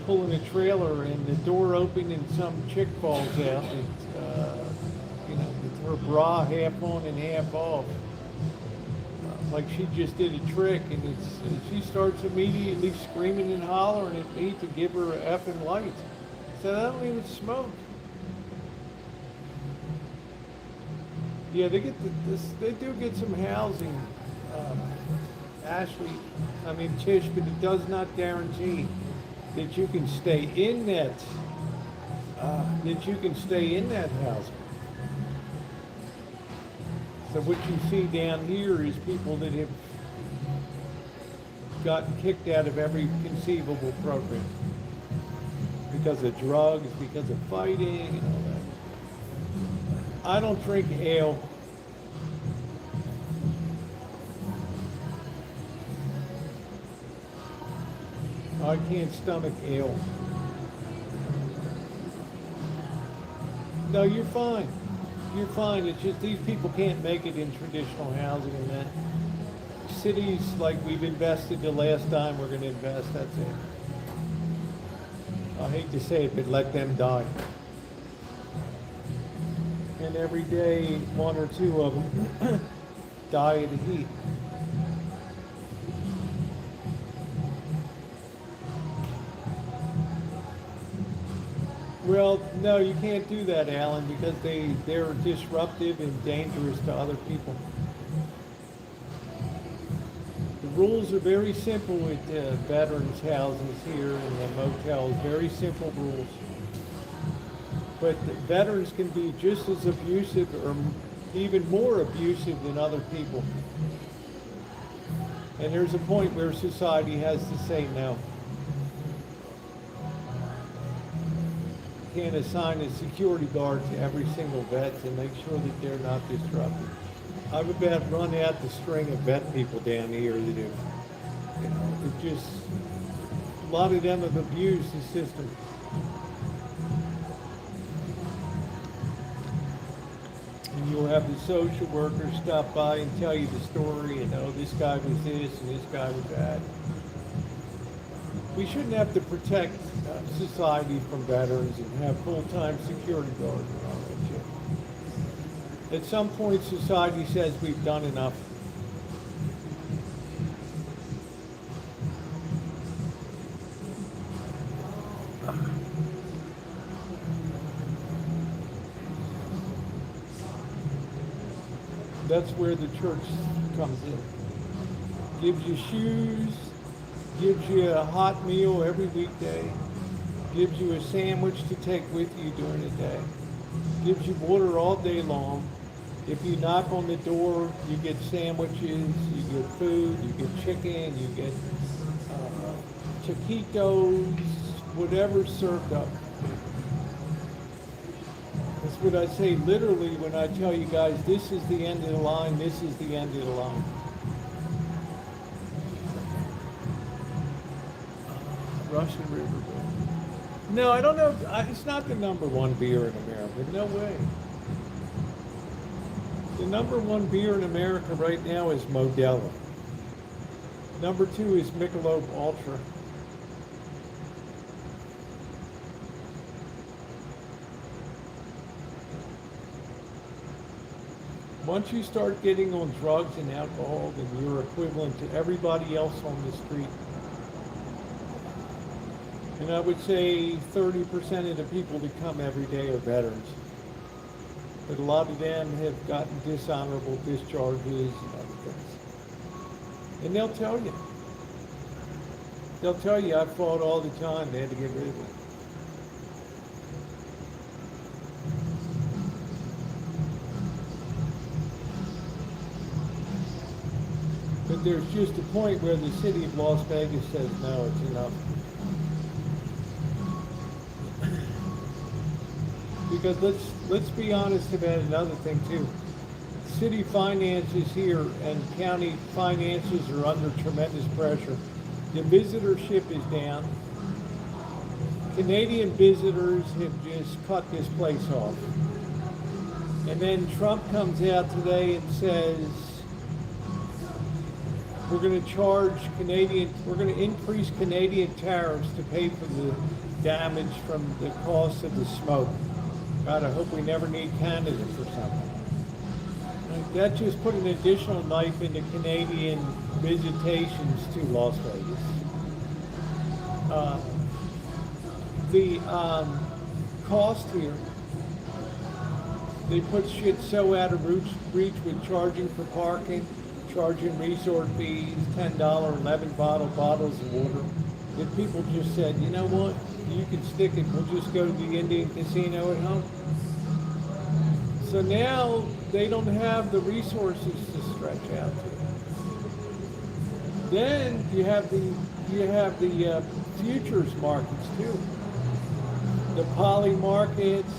pulling a trailer, and the door opened and some chick falls out with her bra half on and half off. like she just did a trick, and she starts immediately screaming and hollering at me to give her a effing light. I said, I don't even smoke. Yeah, they get they do get some housing, Ashley, Tish, but it does not guarantee that you can stay in that housing. So what you see down here is people that have gotten kicked out of every conceivable program because of drugs, because of fighting, and all that. I don't drink ale. I can't stomach ale. No, you're fine. You're fine. It's just these people can't make it in traditional housing, and that cities like we've invested the last time we're going to invest, that's it. I hate to say it, but let them die. And every day, one or two of them die of the heat. Well, no, you can't do that, Alan, because they're disruptive and dangerous to other people. The rules are very simple with veterans' houses here and the motels, very simple rules. But the veterans can be just as abusive or even more abusive than other people. And there's a point where society has to say no. You can't assign a security guard to every single vet to make sure that they're not disruptive. I've about run out the string of vet people down here that have, it just, a lot of them have abused the system. And you'll have the social workers stop by and tell you the story, this guy was this and this guy was that. We shouldn't have to protect society from veterans and have full-time security guards and all that shit. At some point, society says we've done enough. That's where the church comes in. Gives you shoes, gives you a hot meal every weekday, gives you a sandwich to take with you during the day, gives you water all day long. If you knock on the door, you get sandwiches, you get food, you get chicken, you get taquitos, whatever's served up. That's what I say literally when I tell you guys, this is the end of the line, this is the end of the line. Russian River Beer. No, I don't know. It's not the number one beer in America. No way. The number one beer in America right now is Modelo. Number two is Michelob Ultra. Once you start getting on drugs and alcohol, then you're equivalent to everybody else on the street. And I would say 30% of the people that come every day are veterans. But a lot of them have gotten dishonorable discharges and other things. And they'll tell you. They'll tell you, I fought all the time, they had to get rid of me. But there's just a point where the city of Las Vegas says, no, it's enough. Because let's be honest about another thing too. City finances here and county finances are under tremendous pressure. The visitorship is down. Canadian visitors have just cut this place off. And then Trump comes out today and says, we're going to increase Canadian tariffs to pay for the damage from the cost of the smoke. God, I hope we never need Canada for something. Like, that just put an additional knife into Canadian visitations to Las Vegas. The cost here, they put shit so out of reach with charging for parking, charging resort fees, $10, 11 bottles of water, that people just said, you know what, you can stick it, we'll just go to the Indian casino at home. So now they don't have the resources to stretch out to. Then you have the futures markets too. The poly markets,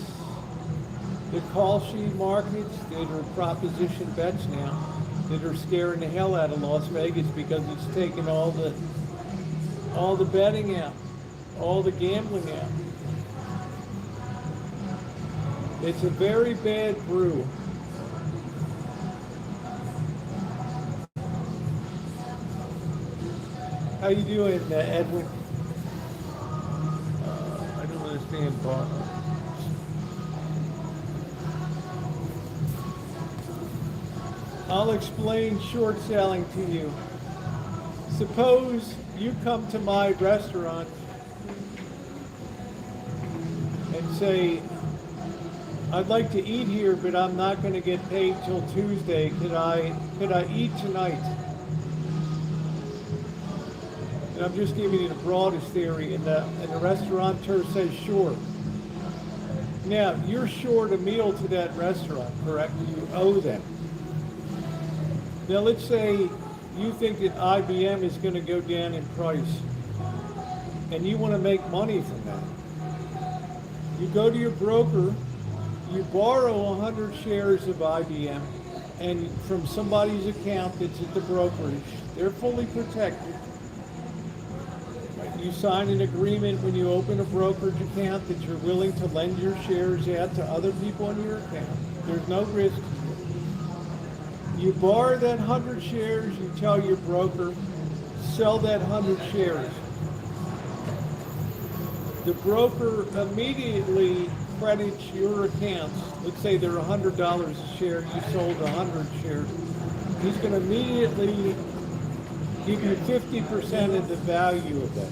the call sheet markets that are proposition bets now, that are scaring the hell out of Las Vegas because it's taken all the betting out, all the gambling out. It's a very bad brew. How you doing, Edwin? I don't understand, Bob. I'll explain short selling to you. Suppose you come to my restaurant and say, I'd like to eat here, but I'm not going to get paid till Tuesday. Could I eat tonight? And I'm just giving you the broadest theory, and the restaurateur says sure. Now, you're short a meal to that restaurant, correct? You owe them. Now, let's say you think that IBM is going to go down in price, and you want to make money from that. You go to your broker, you borrow 100 shares of IBM, and from somebody's account that's at the brokerage, they're fully protected. You sign an agreement when you open a brokerage account that you're willing to lend your shares out to other people on your account. There's no risk. You borrow that 100 shares, you tell your broker, sell that 100 shares. The broker immediately credits your accounts. Let's say they're $100 a share, you sold 100 shares. He's going to immediately give you 50% of the value of that.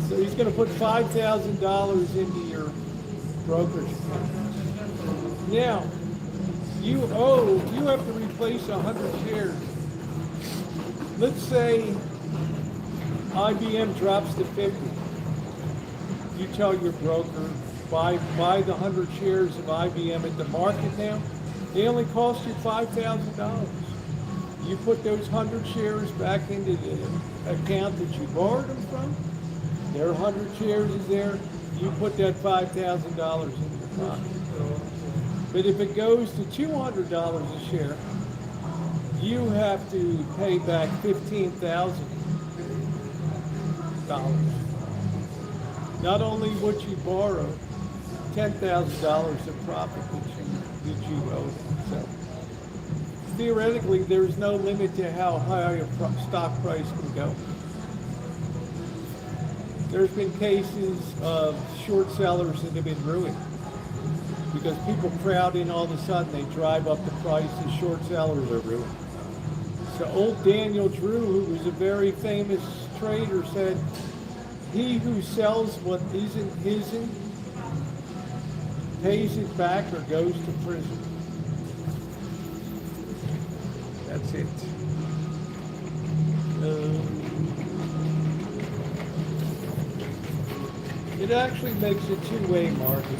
So he's going to put $5,000 into your brokerage account. Now, you have to replace 100 shares. Let's say IBM drops to 50. You tell your broker, buy the 100 shares of IBM at the market now. They only cost you $5,000. You put those 100 shares back into the account that you borrowed them from. Their 100 shares is there. You put that $5,000 in your pocket. But if it goes to $200 a share, you have to pay back $15,000. Not only what you borrow, $10,000 of profit that you owe them. So theoretically, there's no limit to how high a stock price can go. There's been cases of short sellers that have been ruined because people crowd in all of a sudden, they drive up the price, and short sellers are ruined. So old Daniel Drew, who was a very famous trader, said, he who sells what isn't his pays it back or goes to prison. That's it. It actually makes a two-way market.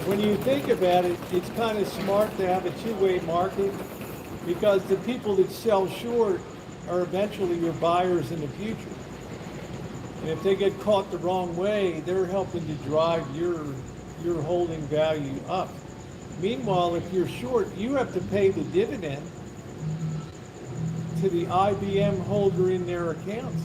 When you think about it, it's kind of smart to have a two-way market because the people that sell short are eventually your buyers in the future. And if they get caught the wrong way, they're helping to drive your holding value up. Meanwhile, if you're short, you have to pay the dividend to the IBM holder in their accounts.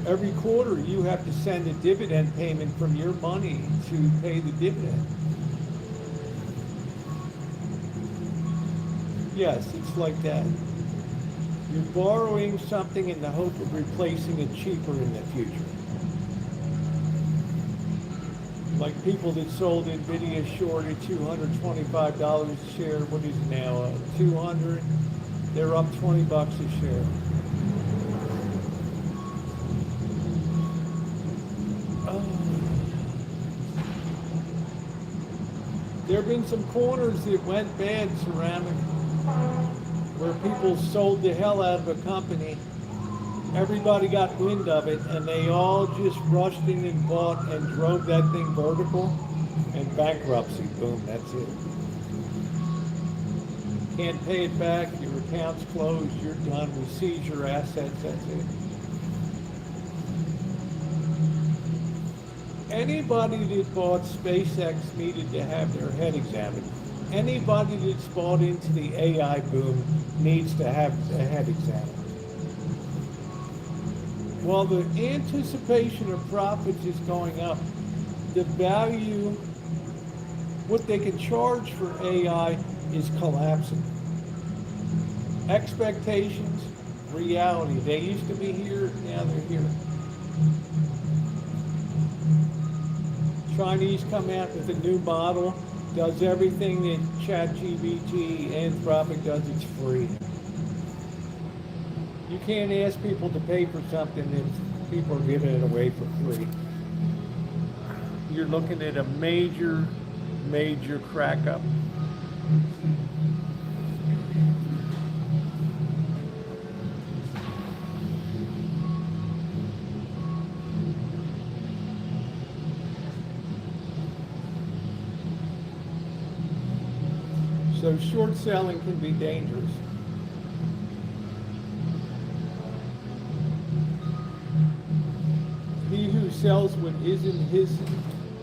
Every quarter, you have to send a dividend payment from your money to pay the dividend. Yes, it's like that. You're borrowing something in the hope of replacing it cheaper in the future. Like people that sold NVIDIA short at $225 a share. What is it now? 200. They're up 20 bucks a share. There have been some corners that went bad, ceramic, where people sold the hell out of a company. Everybody got wind of it, and they all just rushed in and bought and drove that thing vertical, and bankruptcy, boom, that's it. Can't pay it back, your account's closed, you're done, we seize your assets, that's it. Anybody that bought SpaceX needed to have their head examined. Anybody that's bought into the AI boom needs to have their head examined. While the anticipation of profits is going up, the value, what they can charge for AI is collapsing. Expectations, reality. They used to be here, now they're here. Chinese come out with a new model, does everything that ChatGPT, Anthropic does, it's free. You can't ask people to pay for something if people are giving it away for free. You're looking at a major, major crack up. So short selling can be dangerous. He who sells what isn't his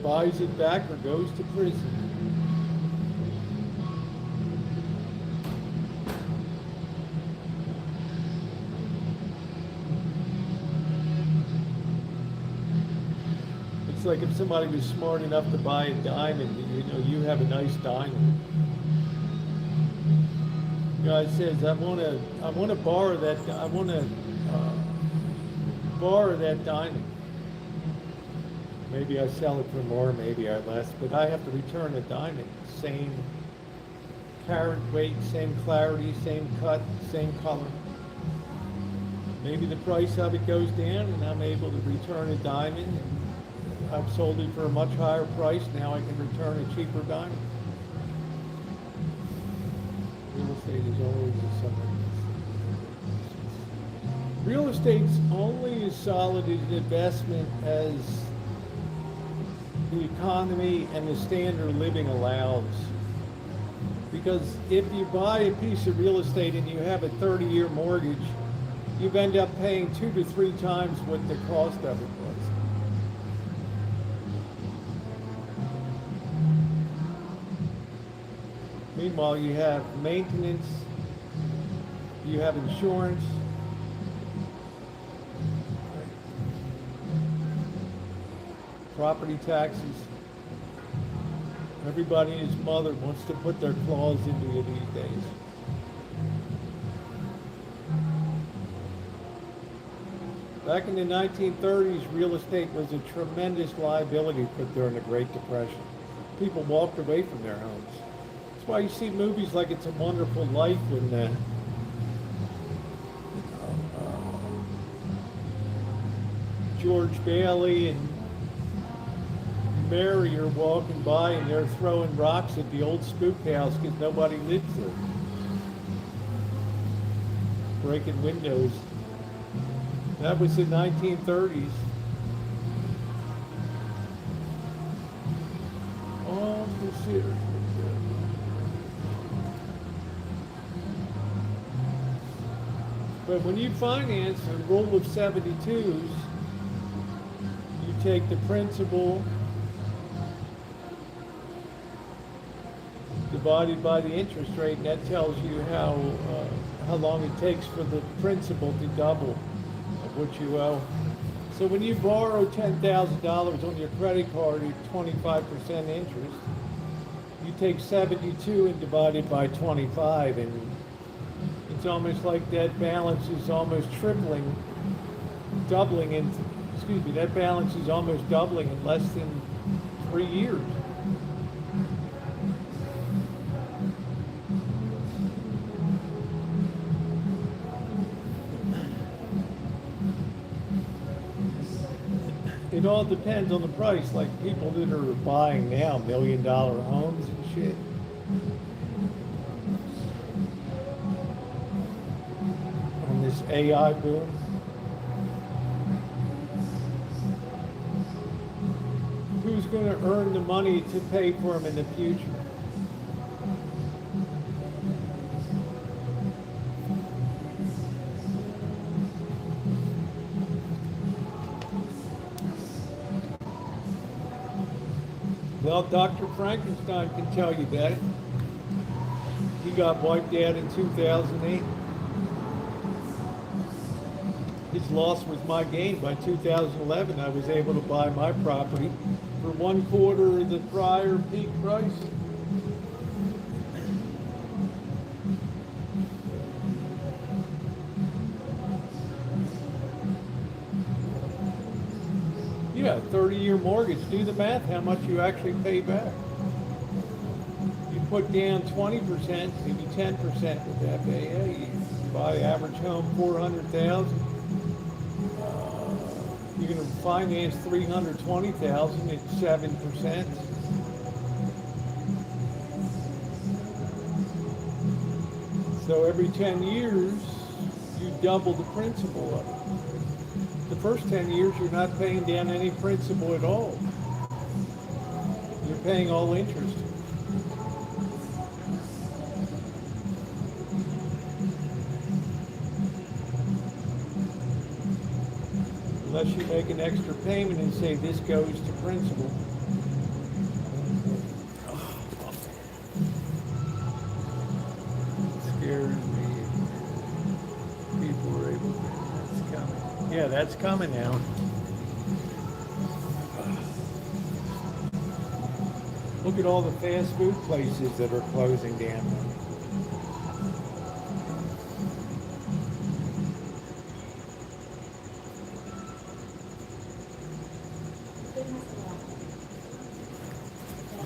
buys it back or goes to prison. It's like if somebody was smart enough to buy a diamond, you know, you have a nice diamond. Guy says, I want to borrow that diamond. Maybe I sell it for more, maybe I less, but I have to return a diamond. Same carat weight, same clarity, same cut, same color. Maybe the price of it goes down and I'm able to return a diamond. And I've sold it for a much higher price, now I can return a cheaper diamond. Real estate is always something. Real estate's only as solid as an investment as the economy and the standard of living allows. Because if you buy a piece of real estate and you have a 30-year mortgage, you end up paying 2 to 3 times what the cost of it was. Meanwhile, you have maintenance, you have insurance, property taxes. Everybody and his mother wants to put their claws into you these days. Back in the 1930s, real estate was a tremendous liability during the Great Depression. People walked away from their homes. That's why you see movies like It's a Wonderful Life and George Bailey and Mary are walking by and they're throwing rocks at the old spook house because nobody lives there. Breaking windows. That was the 1930s. Oh, this here. But when you finance a rule of 72s, you take the principal divided by the interest rate, and that tells you how long it takes for the principal to double of what you owe. So when you borrow $10,000 on your credit card at 25% interest, you take 72 and divide it by 25, and It's almost like that balance is almost tripling, doubling in, excuse me, that balance is almost doubling in less than 3 years. It all depends on the price, like people that are buying now $1 million homes and shit. On this AI boom. Who's going to earn the money to pay for them in the future? Well, Dr. Frankenstein can tell you that. He got wiped out in 2008. His loss was my gain. By 2011, I was able to buy my property for 1/4 of the prior peak price. Yeah, 30-year mortgage. Do the math, how much you actually pay back. You put down 20%, maybe 10% with FAA. You buy average home $400,000. You're going to finance $320,000 at 7%. So every 10 years, you double the principal of it. The first 10 years, you're not paying down any principal at all. You're paying all interest. Unless you make an extra payment and say this goes to principal. It scares me. People are able to. It's coming. Yeah, that's coming now. Look at all the fast food places that are closing down.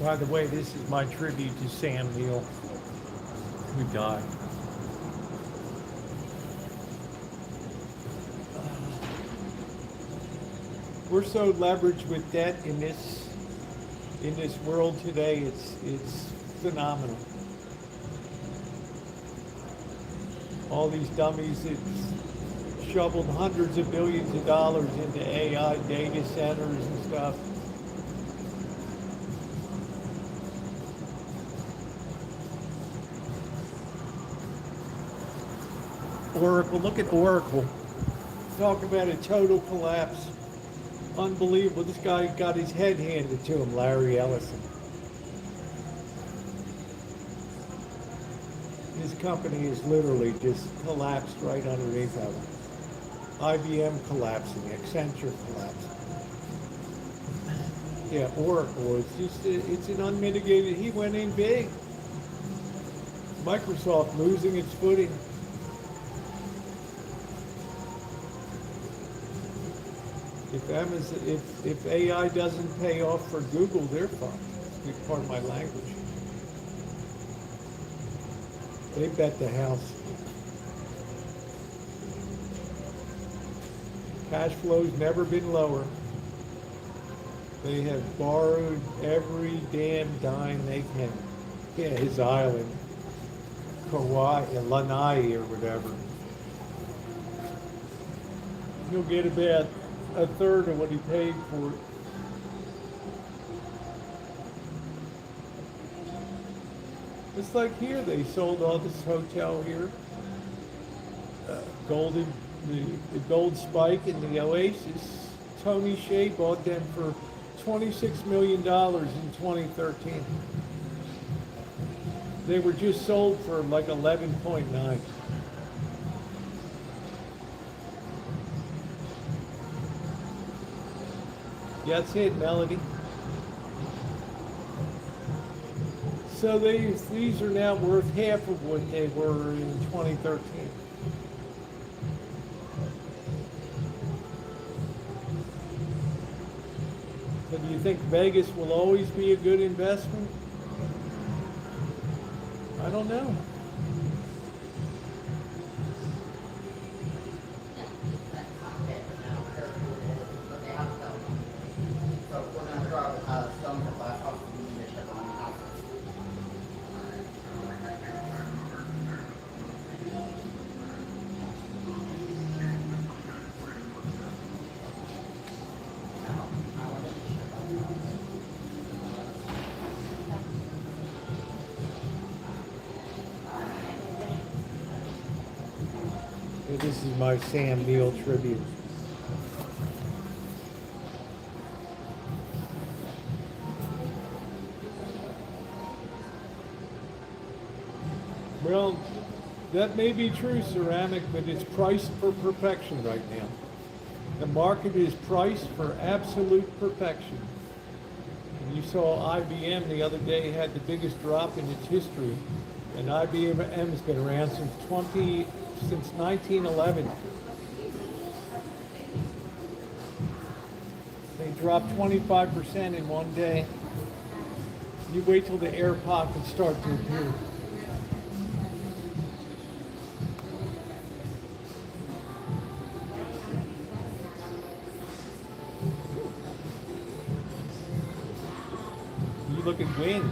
By the way, this is my tribute to Sam Neill, who died. We're so leveraged with debt in this world today. It's phenomenal. All these dummies that shoveled hundreds of billions of dollars into AI data centers and stuff. Oracle, look at Oracle. Talk about a total collapse. Unbelievable. This guy got his head handed to him, Larry Ellison. His company is literally just collapsed right underneath of him. IBM collapsing, Accenture collapsing. Yeah, Oracle, it's an unmitigated, he went in big. Microsoft losing its footing. If AI doesn't pay off for Google, they're fucked. It's part of my language. They bet the house. Cash flow's never been lower. They have borrowed every damn dime they can. Yeah, his island, Kauai, Lanai or whatever. He'll get about 1/3 of what he paid for it. It's like here, they sold all this hotel here. The Gold Spike and the Oasis. Tony Shea bought them for $26 million in 2013. They were just sold for like 11.9. That's it, Melody. So these are now worth half of what they were in 2013. So do you think Vegas will always be a good investment? I don't know. Okay, this is my Sam Neill tribute. Well, that may be true, ceramic, but it's priced for perfection right now. The market is priced for absolute perfection. And you saw IBM the other day had the biggest drop in its history, and IBM's been around since 1911. They dropped 25% in one day. You wait till the air pockets start to appear. You look at Wynn,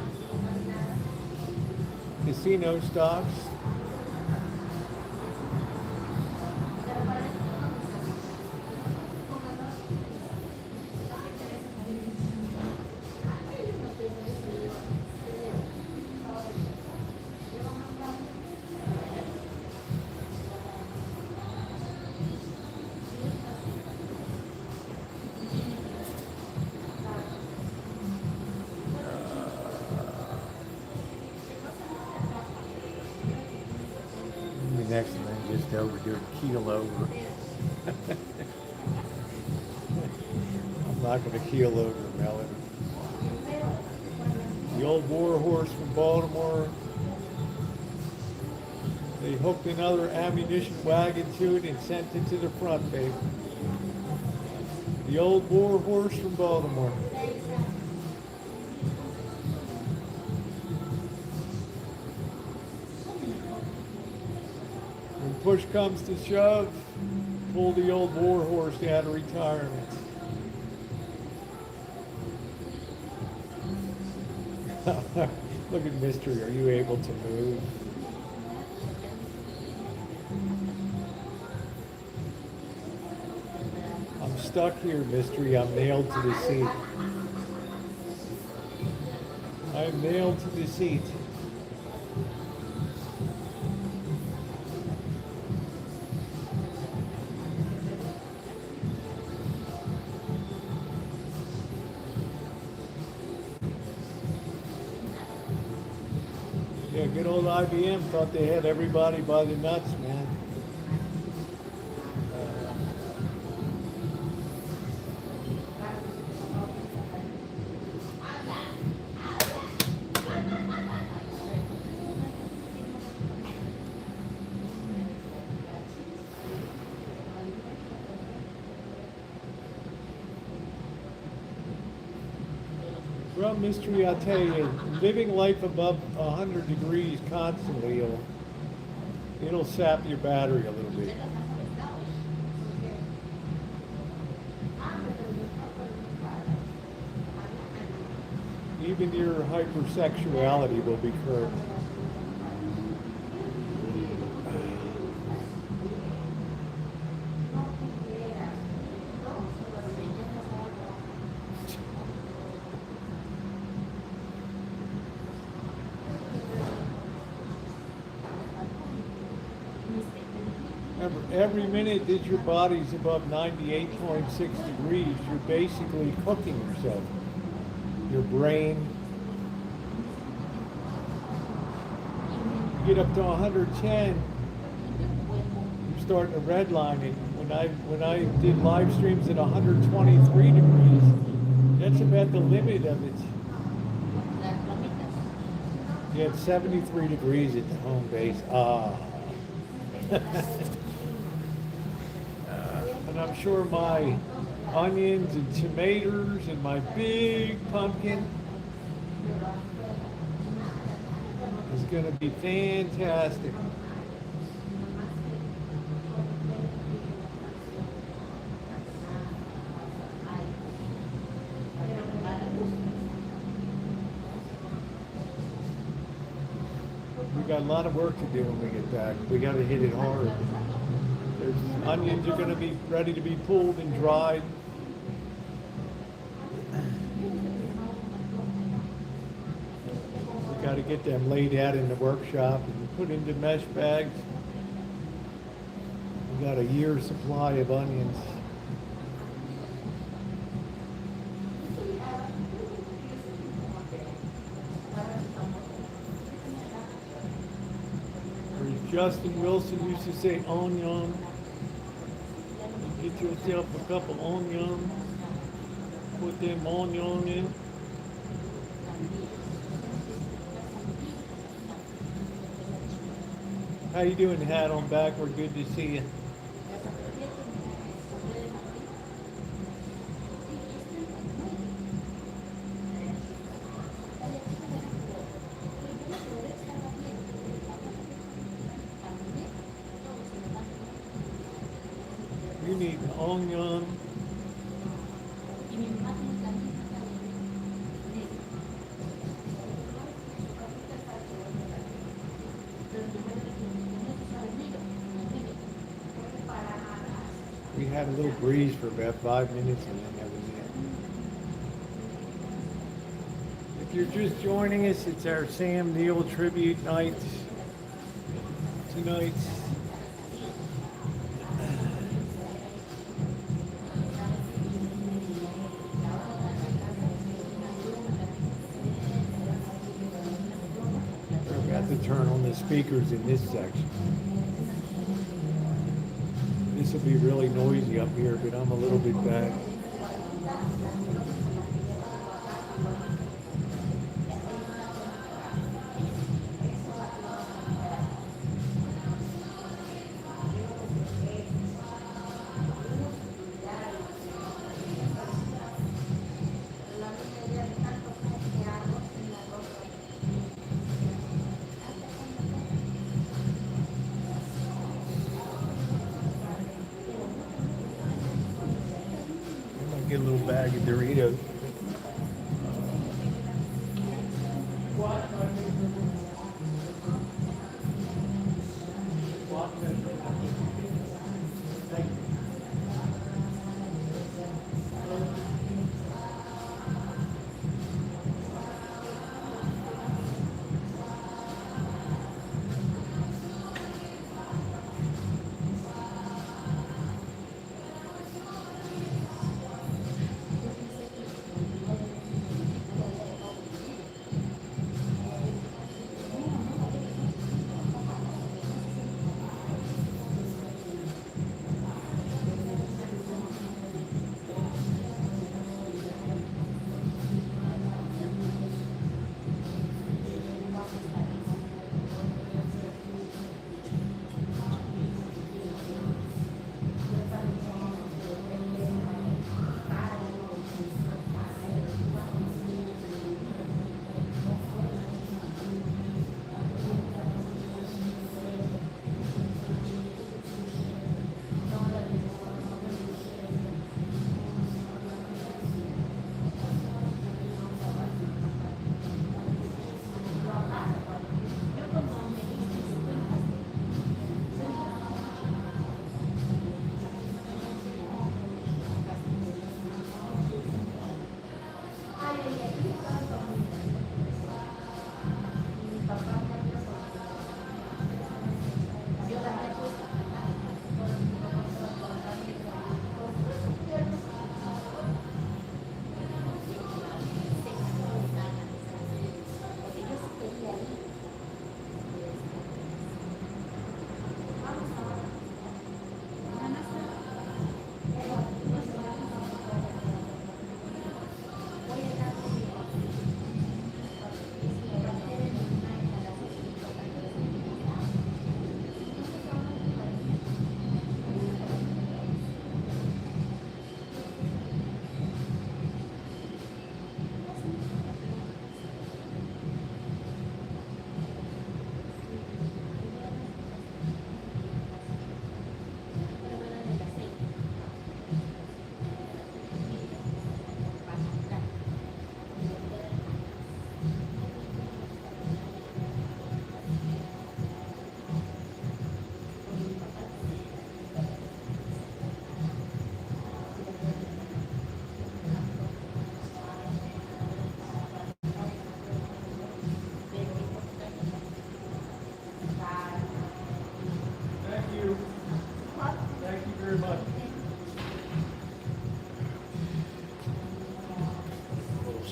casino stocks. Next thing, just overdo it, keel over. I'm not going to keel over, Melody. The old war horse from Baltimore. They hooked another ammunition wagon to it and sent it to the front, babe. The old war horse from Baltimore. When push comes to shove, pull the old war horse out of retirement. Look at Mystery. Are you able to move? I'm stuck here, Mystery. I'm nailed to the seat. I'm nailed to the seat. Yeah, good old IBM thought they had everybody by the nuts, man. Well, Mystery, I'll tell you, living life above 100 degrees constantly, it'll sap your battery a little bit. Even your hypersexuality will be curbed. Every minute that your body's above 98.6 degrees, you're basically cooking yourself. Your brain. You get up to 110, you're starting to redline it. When I did live streams at 123 degrees, that's about the limit of it. get 73 degrees at the home base. And I'm sure my onions and tomatoes and my big pumpkin is going to be fantastic. We got a lot of work to do when we get back. We got to hit it hard. There's onions are going to be ready to be pulled and dried. We got to get them laid out in the workshop and put into mesh bags. We got a year's supply of onions. Justin Wilson used to say onion. Get yourself a couple onion. Put them onion in. How you doing, hat on back? We're good to see you. You need an onion. We had a little breeze for about 5 minutes and then that was it. If you're just joining us, it's our Sam Neill tribute night tonight. We're about to turn on the speakers in this section. This will be really noisy up here, but I'm a little bit back. Get a little bag of Doritos.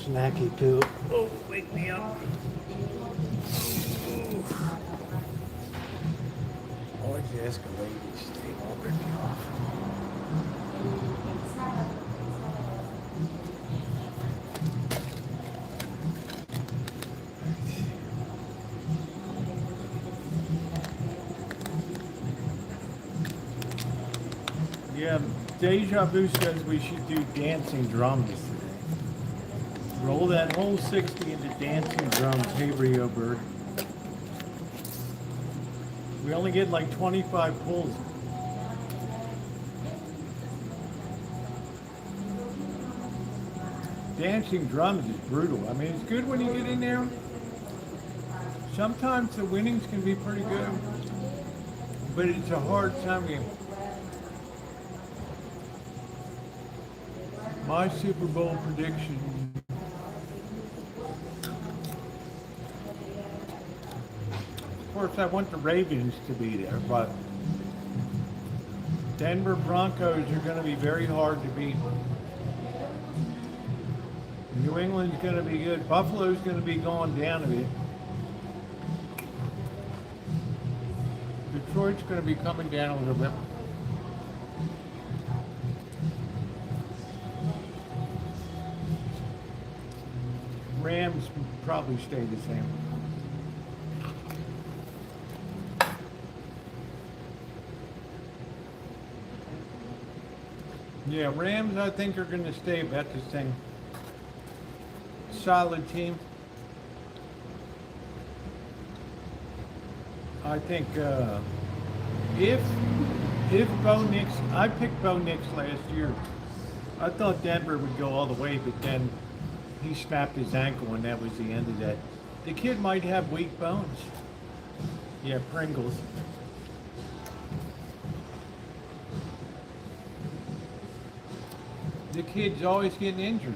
snacky too. Oh, wake me up. Always ask a lady to stay over me off. Yeah, Deja Vu says we should do dancing drums today. Roll that whole 60 into dancing drums. Hey, Rio Bird. We only get like 25 pulls. Dancing drums is brutal. I mean, it's good when you get in there. Sometimes the winnings can be pretty good, but it's a hard time game. My Super Bowl prediction. Of course, I want the Ravens to be there, but Denver Broncos are going to be very hard to beat. New England's going to be good. Buffalo's going to be going down a bit. Detroit's going to be coming down a little bit. Rams probably stay the same. Yeah, Rams I think are going to stay about the same. Solid team. I think if Bo Nix, I picked Bo Nix last year. I thought Denver would go all the way, but then he snapped his ankle and that was the end of that. The kid might have weak bones. Yeah, Pringles. The kid's always getting injured.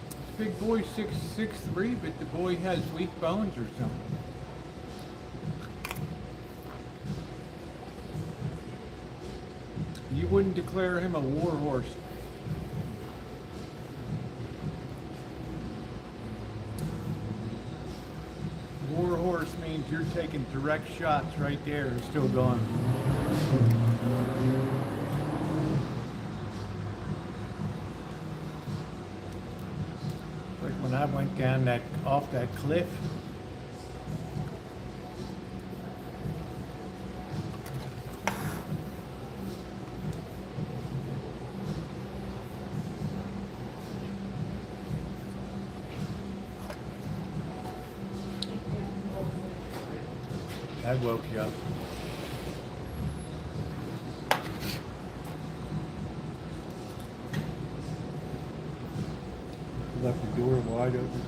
This big boy's 6'3", but the boy has weak bones or something. You wouldn't declare him a war horse. War horse means you're taking direct shots right there and still going. Like when I went down off that cliff. I woke you up. Left the door wide open.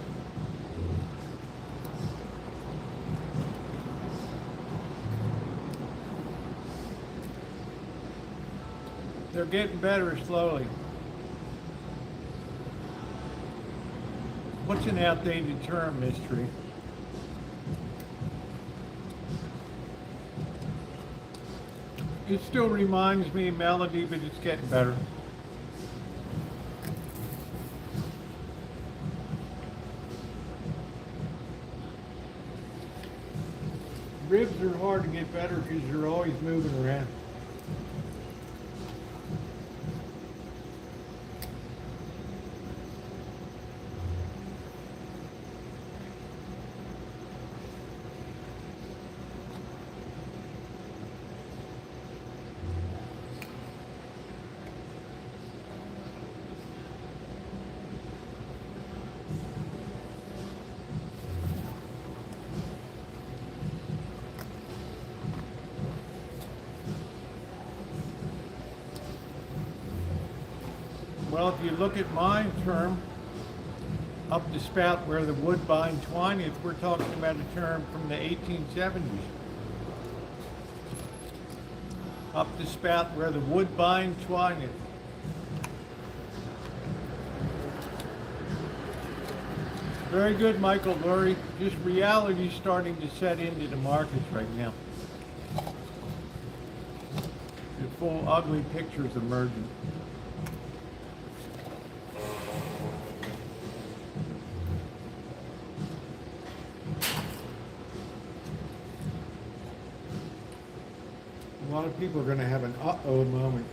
They're getting better slowly. What's an outdated term, Mystery? It still reminds me of Melody, but it's getting better. Ribs are hard to get better because you're always moving around. Well, if you look at my term, up the spout where the woodbine twineth, we're talking about a term from the 1870s. Up the spout where the woodbine twineth. Very good, Michael Lurie. Just reality starting to set into the markets right now. The full ugly pictures emerging. lot of people are going to have an uh-oh moment.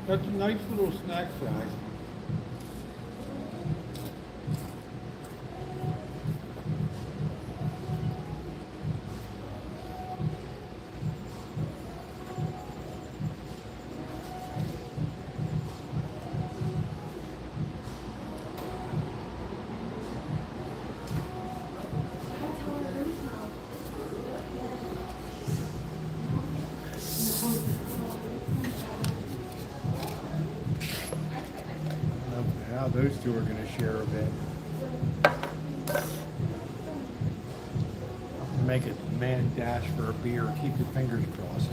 That's a nice little snack fry. How those two are going to share a bit. Make a man dash for a beer. Keep your fingers crossed.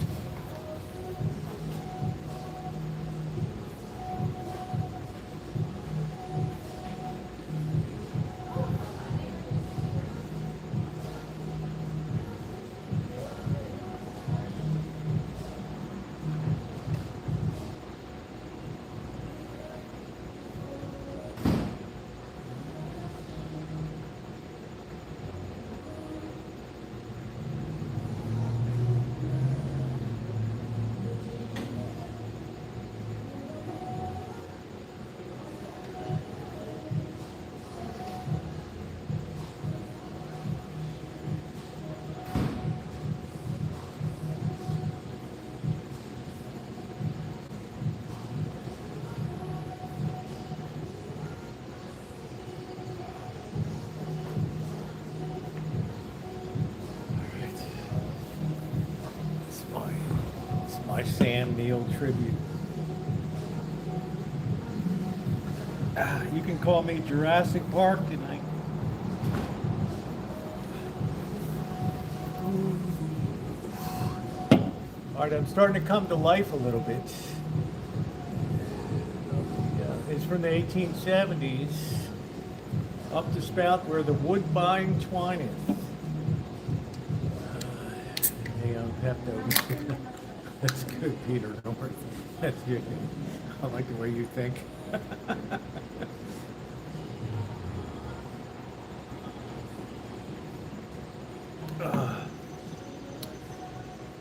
My Sam Neill tribute. You can call me Jurassic Park tonight. All right, I'm starting to come to life a little bit. It's from the 1870s, up the spout where the woodbine twineth. Pepto. That's good, Peter. Don't worry. That's good. I like the way you think.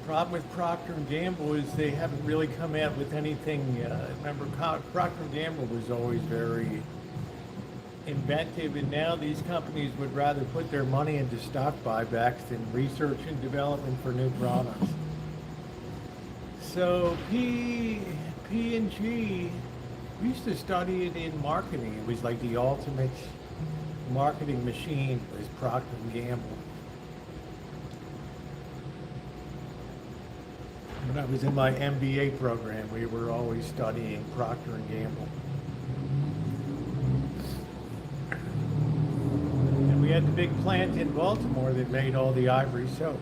Problem with Procter & Gamble is they haven't really come out with anything. Remember, Procter & Gamble was always very inventive, and now these companies would rather put their money into stock buybacks than research and development for new products. So P&G, we used to study it in marketing. It was like the ultimate marketing machine was Procter & Gamble. When I was in my MBA program, we were always studying Procter & Gamble. And we had the big plant in Baltimore that made all the ivory soap.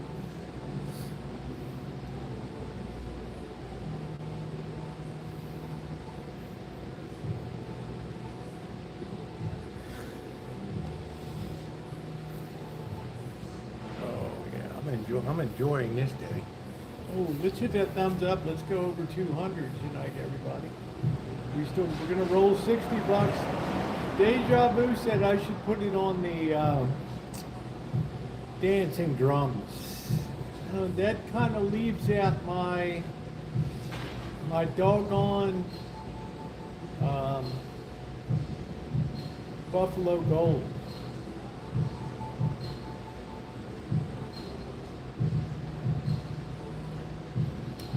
I'm enjoying this day. Oh, let's hit that thumbs up. Let's go over 200 tonight, everybody. We're gonna roll 60 bucks. Deja Vu said I should put it on the dancing drums. That kind of leaves out my doggone Buffalo Gold.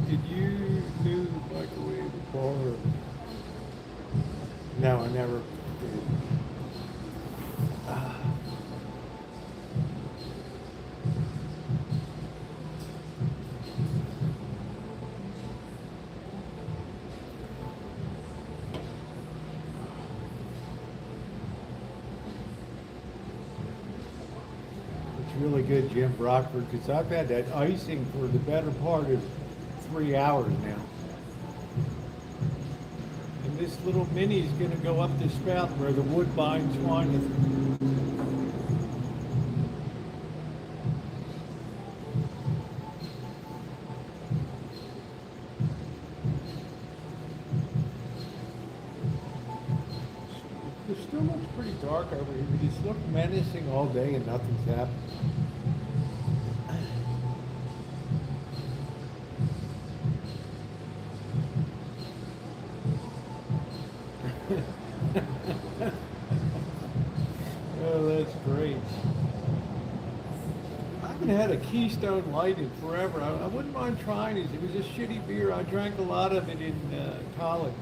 Did you do microwave before? No, I never did. It's really good, Jim Brockford, because I've had that icing for the better part of 3 hours now. And this little mini is going to go up the spout where the woodbine twineth. It still looks pretty dark over here. We just look menacing all day and nothing's happened. Oh, that's great. I haven't had a Keystone Light in forever. I wouldn't mind trying it. It was a shitty beer. I drank a lot of it in college.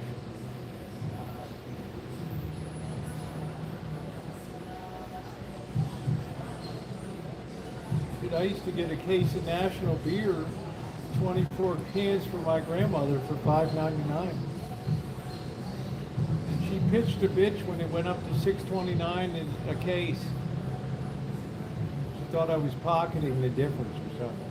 I used to get a case of National Beer, 24 cans for my grandmother for $5.99. And she pitched a bitch when it went up to $6.29 in a case. She thought I was pocketing the difference or something.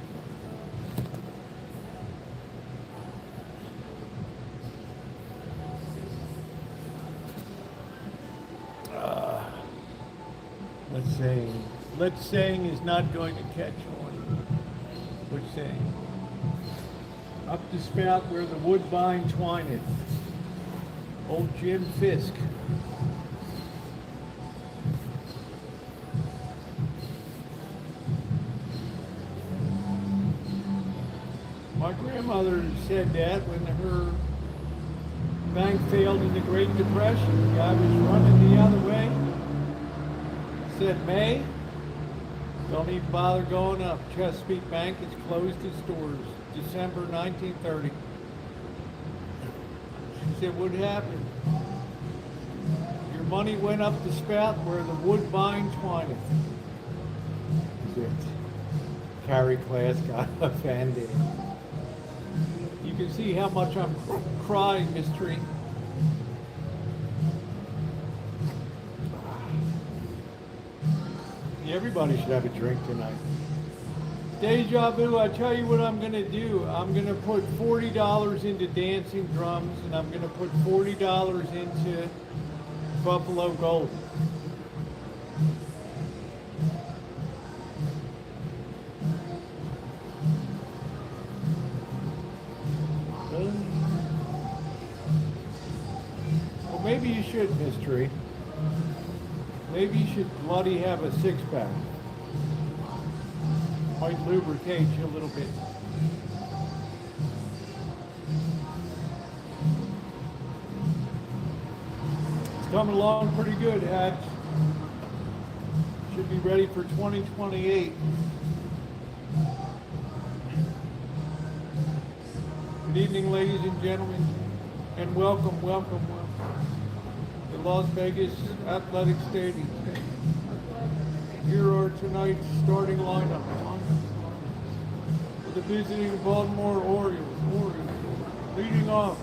Let's saying is not going to catch on. Which saying? Up the spout where the woodbine twineth. Old Jim Fisk. My grandmother said that when her bank failed in the Great Depression. The guy was running the other way. Said, May, don't even bother going up. Chesapeake Bank has closed its doors. December 1930. She said, what happened? Your money went up the spout where the woodbine twineth. That's it. Carrie Class got offended. You can see how much I'm crying, Miss Tree. Everybody should have a drink tonight. Deja vu, I tell you what I'm going to do. I'm going to put $40 into dancing drums, and I'm going to put $40 into Buffalo Gold. Well, maybe you should, Miss Tree. Maybe you should bloody have a six-pack. Might lubricate you a little bit. It's coming along pretty good, Hatch. Should be ready for 2028. Good evening, ladies and gentlemen, and welcome, welcome, welcome. Las Vegas Athletic Stadium. Here are tonight's starting lineup. For the visiting Baltimore Orioles. Leading off.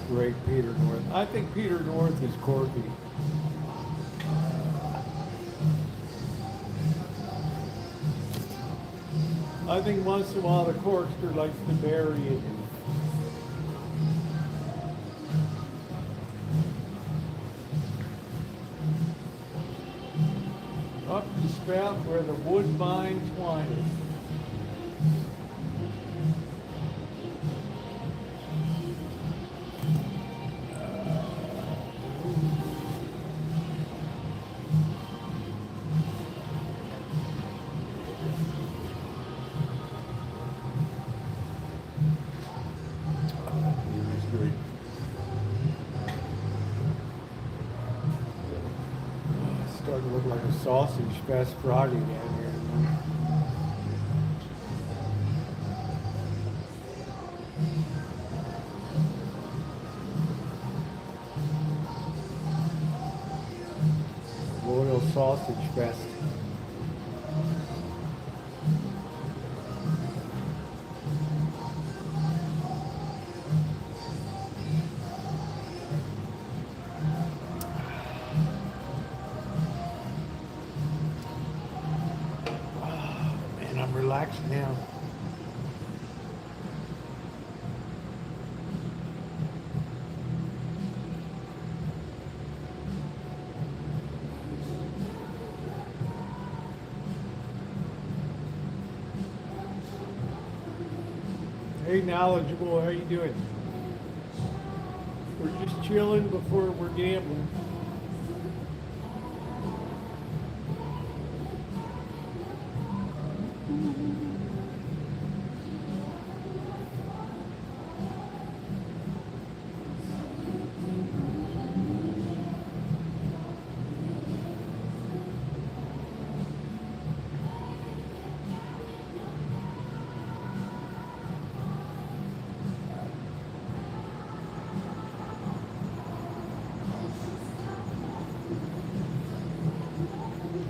Great Peter North. I think Peter North is quirky. I think once in a while the corkster likes to bury it. Up the spout where the woodbine twineth. Starting to look like a sausage fest Friday down here. Royal Sausage Fest. I'm relaxed now. Hey, knowledgeable, how you doing? We're just chilling before we're gambling.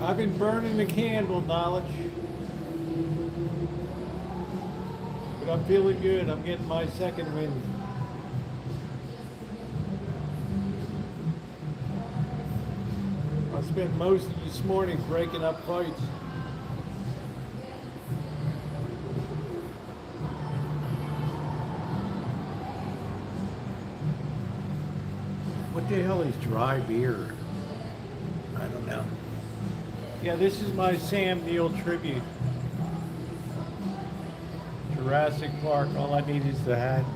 I've been burning the candle, knowledge. But I'm feeling good. I'm getting my second wind. I spent most of this morning breaking up fights. What the hell is dry beer? I don't know. Yeah, this is my Sam Neill tribute. Jurassic Park, all I need is the hat.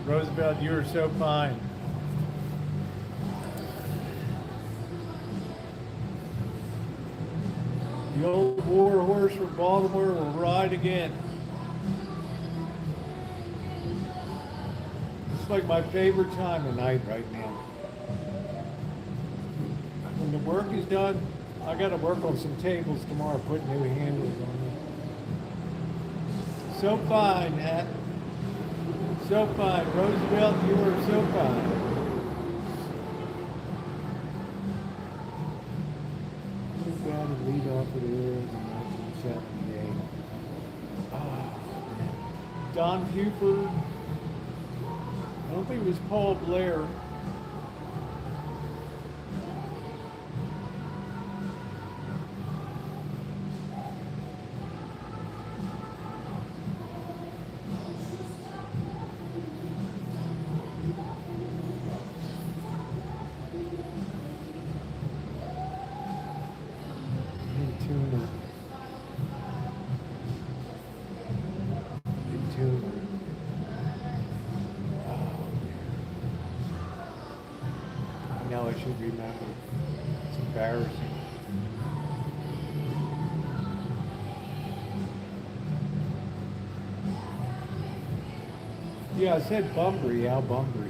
Roosevelt, you are so fine. The old war horse from Baltimore will ride again. It's like my favorite time of night right now. When the work is done, I got to work on some tables tomorrow, put new handles on them. So fine, Hat. So fine. Roosevelt, you are so fine. Who's got to lead off of the Airs in 1978? Don Buford. I don't think it was Paul Blair. I should remember. It's embarrassing. Yeah, I said Bunbury, Al Bunbury.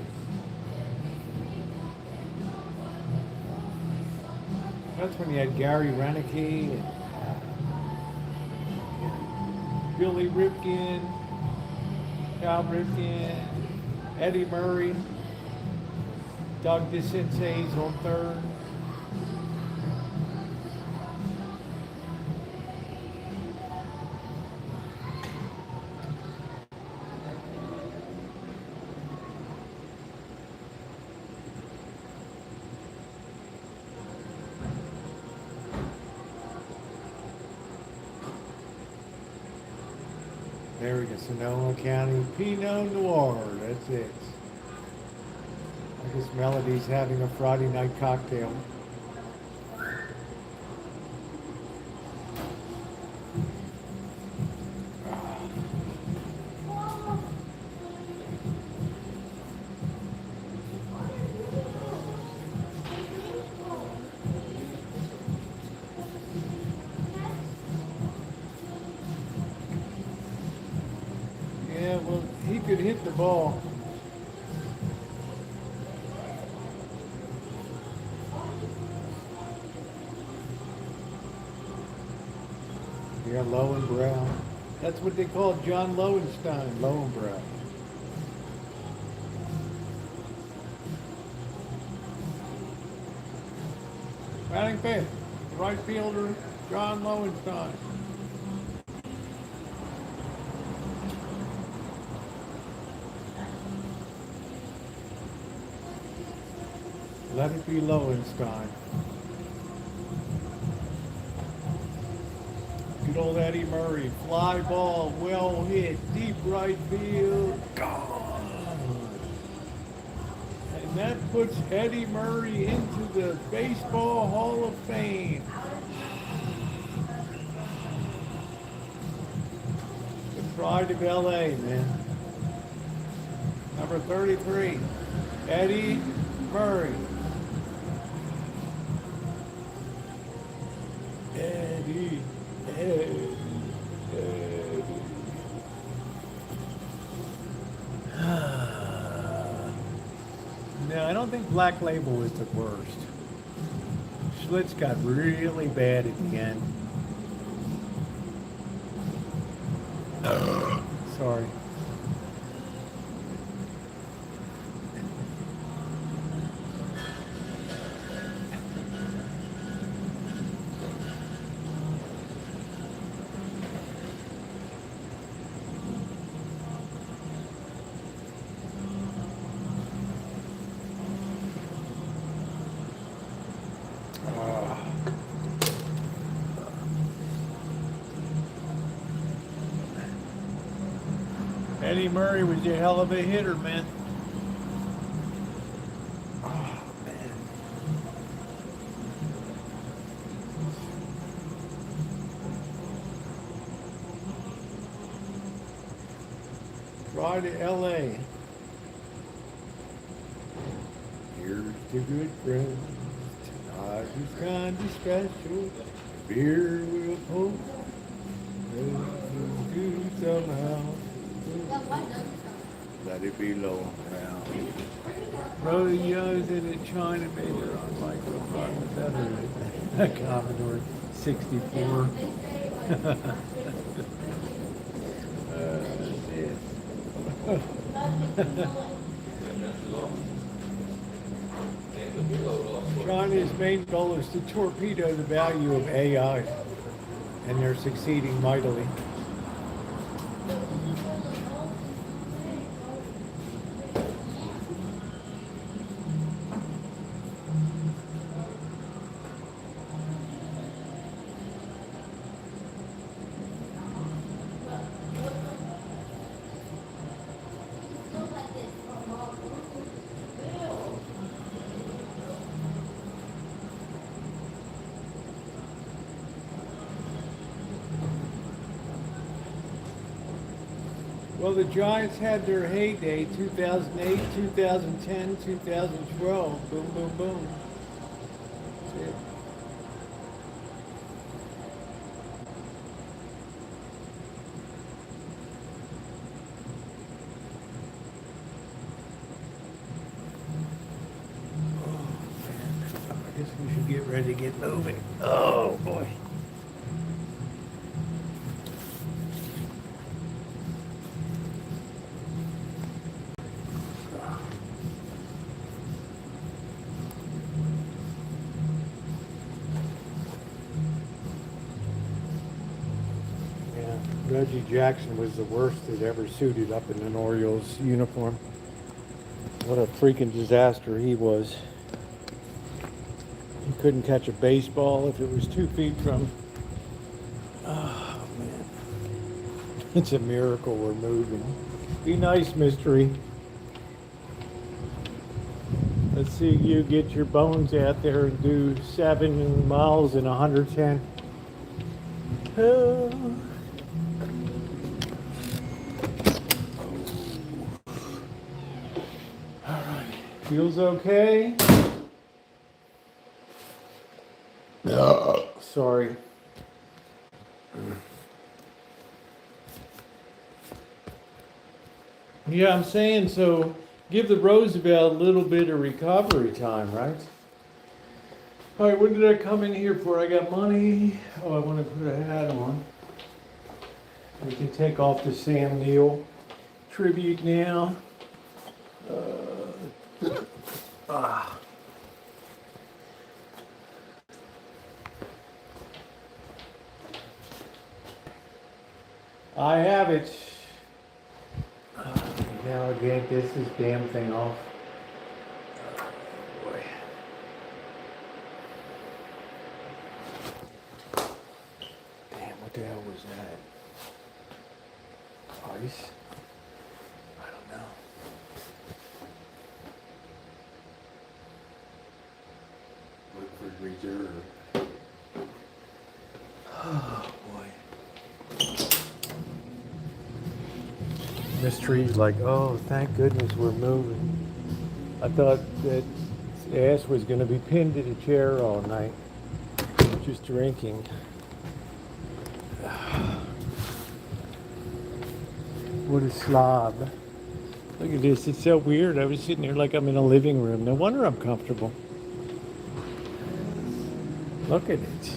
That's when you had Gary Renicky and Billy Ripken, Cal Ripken, Eddie Murray. Doug DeCinces on third. There we go, Sonoma County Pinot Noir, that's it. I guess Melody's having a Friday night cocktail. Yeah, well, he could hit the ball. Yeah, Lowenbrow. That's what they call John Lowenstein, Lowenbrow. Batting fifth, right fielder, John Lowenstein. Let it be Lowenstein. Good old Eddie Murray. Fly ball, well hit, deep right field. Gone. And that puts Eddie Murray into the Baseball Hall of Fame. The pride of LA, man. Number 33, Eddie Murray. Eddie, Eddie, Eddie. No, I don't think Black Label was the worst. Schlitz got really bad at the end. Sorry. Eddie Murray was a hell of a hitter, man. Oh, man. Fly to LA. Here's to good friends. Tonight is kind of special. Beer will hold. Do somehow. Let it be low around. Rodeos in a China made their own microphone better than a Commodore 64. China's main goal is to torpedo the value of AI, and they're succeeding mightily. Well, the Giants had their heyday, 2008, 2010, 2012. Boom, boom, boom. That's it. Oh, man. I guess we should get ready to get moving. Oh, boy. Reggie Jackson was the worst that ever suited up in an Orioles uniform. What a freaking disaster he was. He couldn't catch a baseball if it was 2 feet from him. Oh, man. It's a miracle we're moving. Be nice, mystery. Let's see you get your bones out there and do 7 miles in 110. Oh. Feels okay? Sorry. Yeah, I'm saying so. Give the Roosevelt a little bit of recovery time, right? All right, what did I come in here for? I got money. Oh, I want to put a hat on. We can take off the Sam Neill tribute now. I have it. Now I get this damn thing off. Boy. Damn, what the hell was that? Ice? I don't know. Liquid reserve. Oh boy. Mystery's like, oh, thank goodness we're moving. I thought that ass was going to be pinned to the chair all night, just drinking. What a slob. Look at this, it's so weird. I was sitting here like I'm in a living room. No wonder I'm comfortable. Look at it.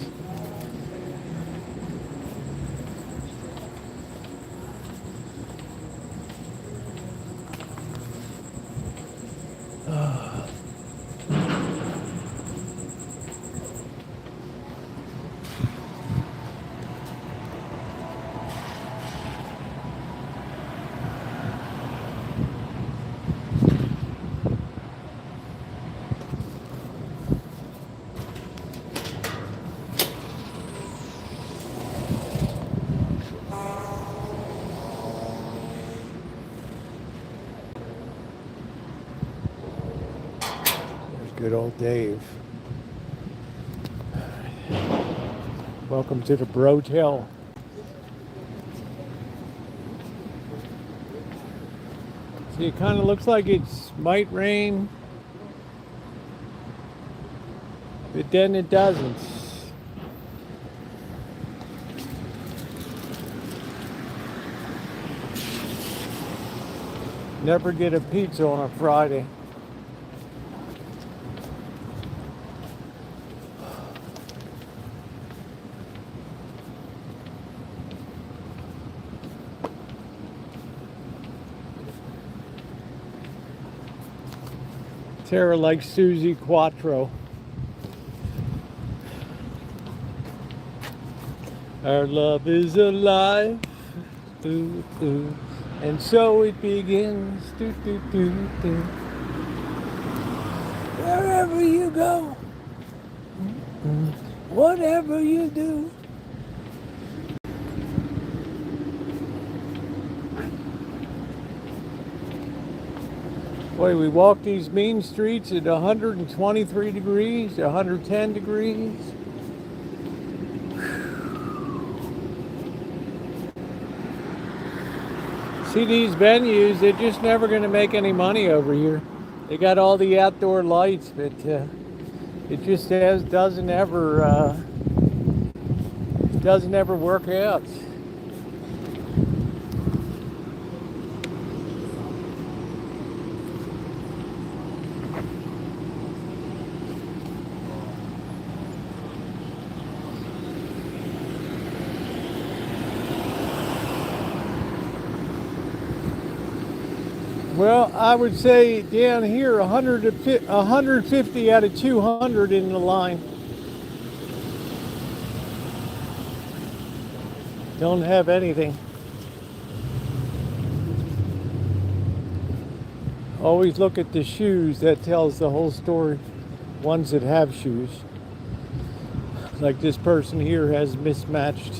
Good old Dave. Welcome to the Brotel. See, it kind of looks like it might rain, but then it doesn't. Never get a pizza on a Friday. Tara likes Susie Quattro. Our love is alive, ooh, ooh, and so it begins. Doo, doo, doo, doo. Wherever you go, whatever you do. Boy, we walk these mean streets at 123 degrees, 110 degrees. See, these venues, they're just never going to make any money over here. They got all the outdoor lights, but it just doesn't ever work out. Well, I would say down here 150 out of 200 in the line. Don't have anything. Always look at the shoes. That tells the whole story. Ones that have shoes. Like this person here has mismatched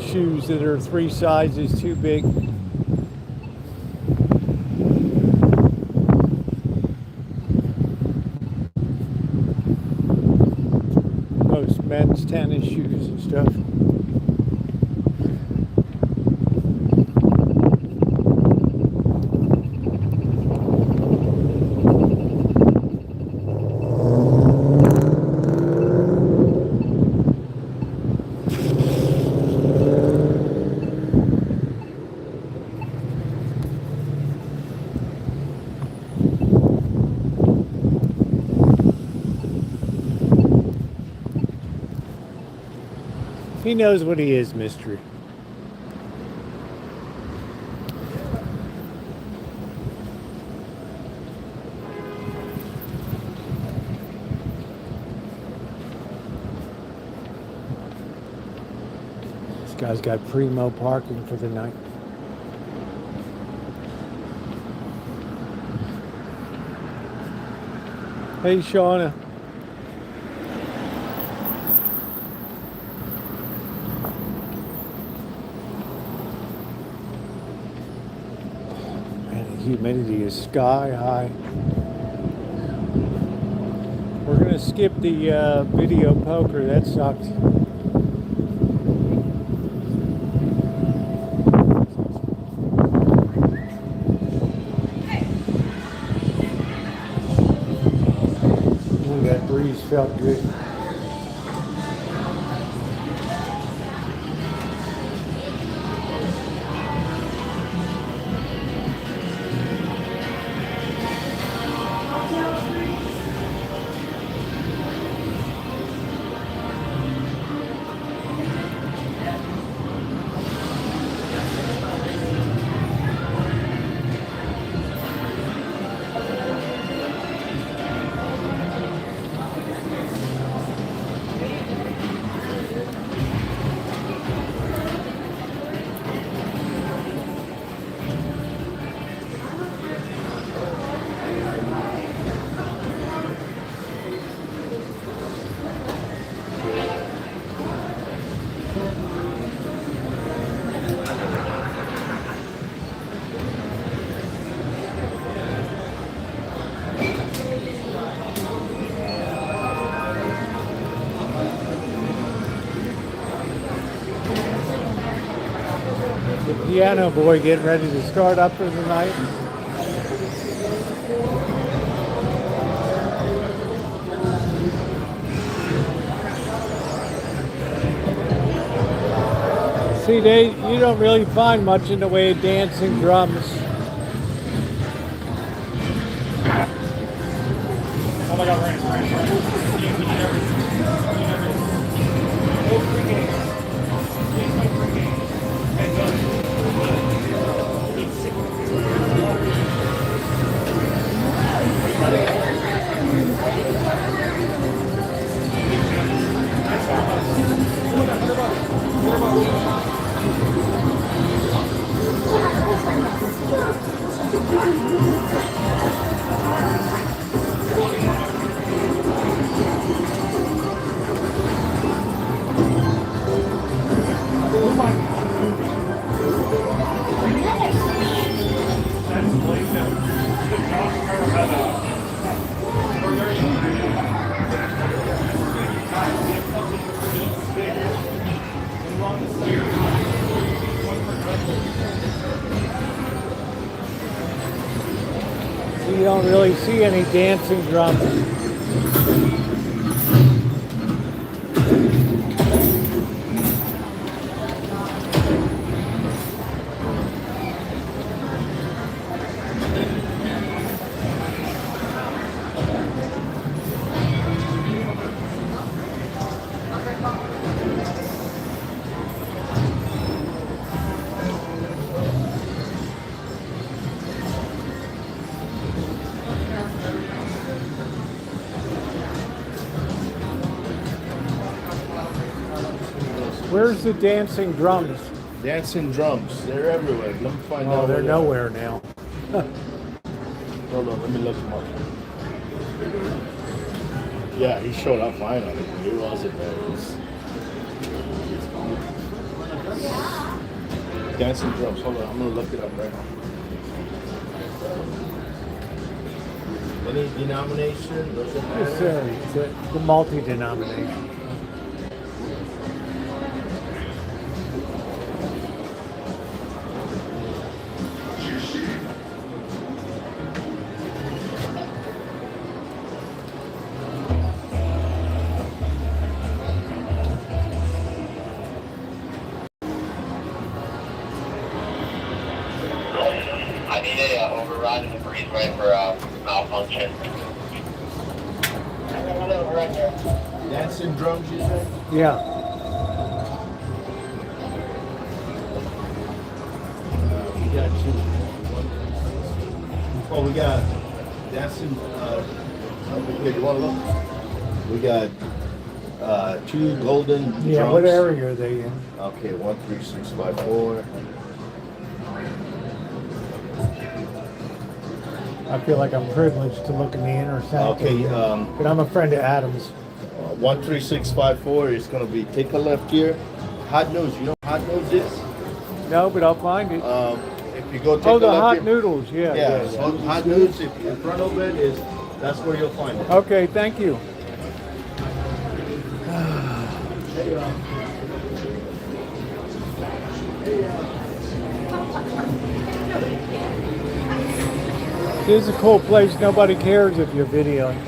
shoes that are 3 sizes too big. Most men's tennis shoes and stuff. He knows what he is, mystery. This guy's got primo parking for the night. Hey, Shauna. . humidity is sky high. We're gonna skip the video poker. That sucks. Ooh, that breeze felt good. The piano boy getting ready to start up for the night. See, you don't really find much in the way of dancing drums. Oh my God, Rancho. You don't really see any dancing drums. Where's the dancing drums? Dancing drums, they're everywhere. Let me find out. Oh, they're where they nowhere now. are. Hold on, let me look them up. Yeah, he showed up finally. He wasn't there. Dancing drums. Hold on, I'm gonna look it up right now. Any denomination? Doesn't It's, matter. it's the multi-denomination. I need a override in the breeze right for malfunction. I got another override there. Dancing drums, you said? Yeah. We got two. Oh, we got dancing. Okay, you want to look? We got two golden drums. Yeah, what area are they in? Okay, 13654. I feel like I'm privileged to look in the inner sanctum. Okay, But I'm a friend of Adam's. 13654 is gonna be take a left here. Hot nose, you know what hot nose is? No, but I'll find it. if you go take a Oh, look. the hot here- noodles. Yeah. Yeah, so hot noodles, if in front of it is, that's where you'll find it. Okay, thank you. This is a cool place. Nobody cares if you're videoing.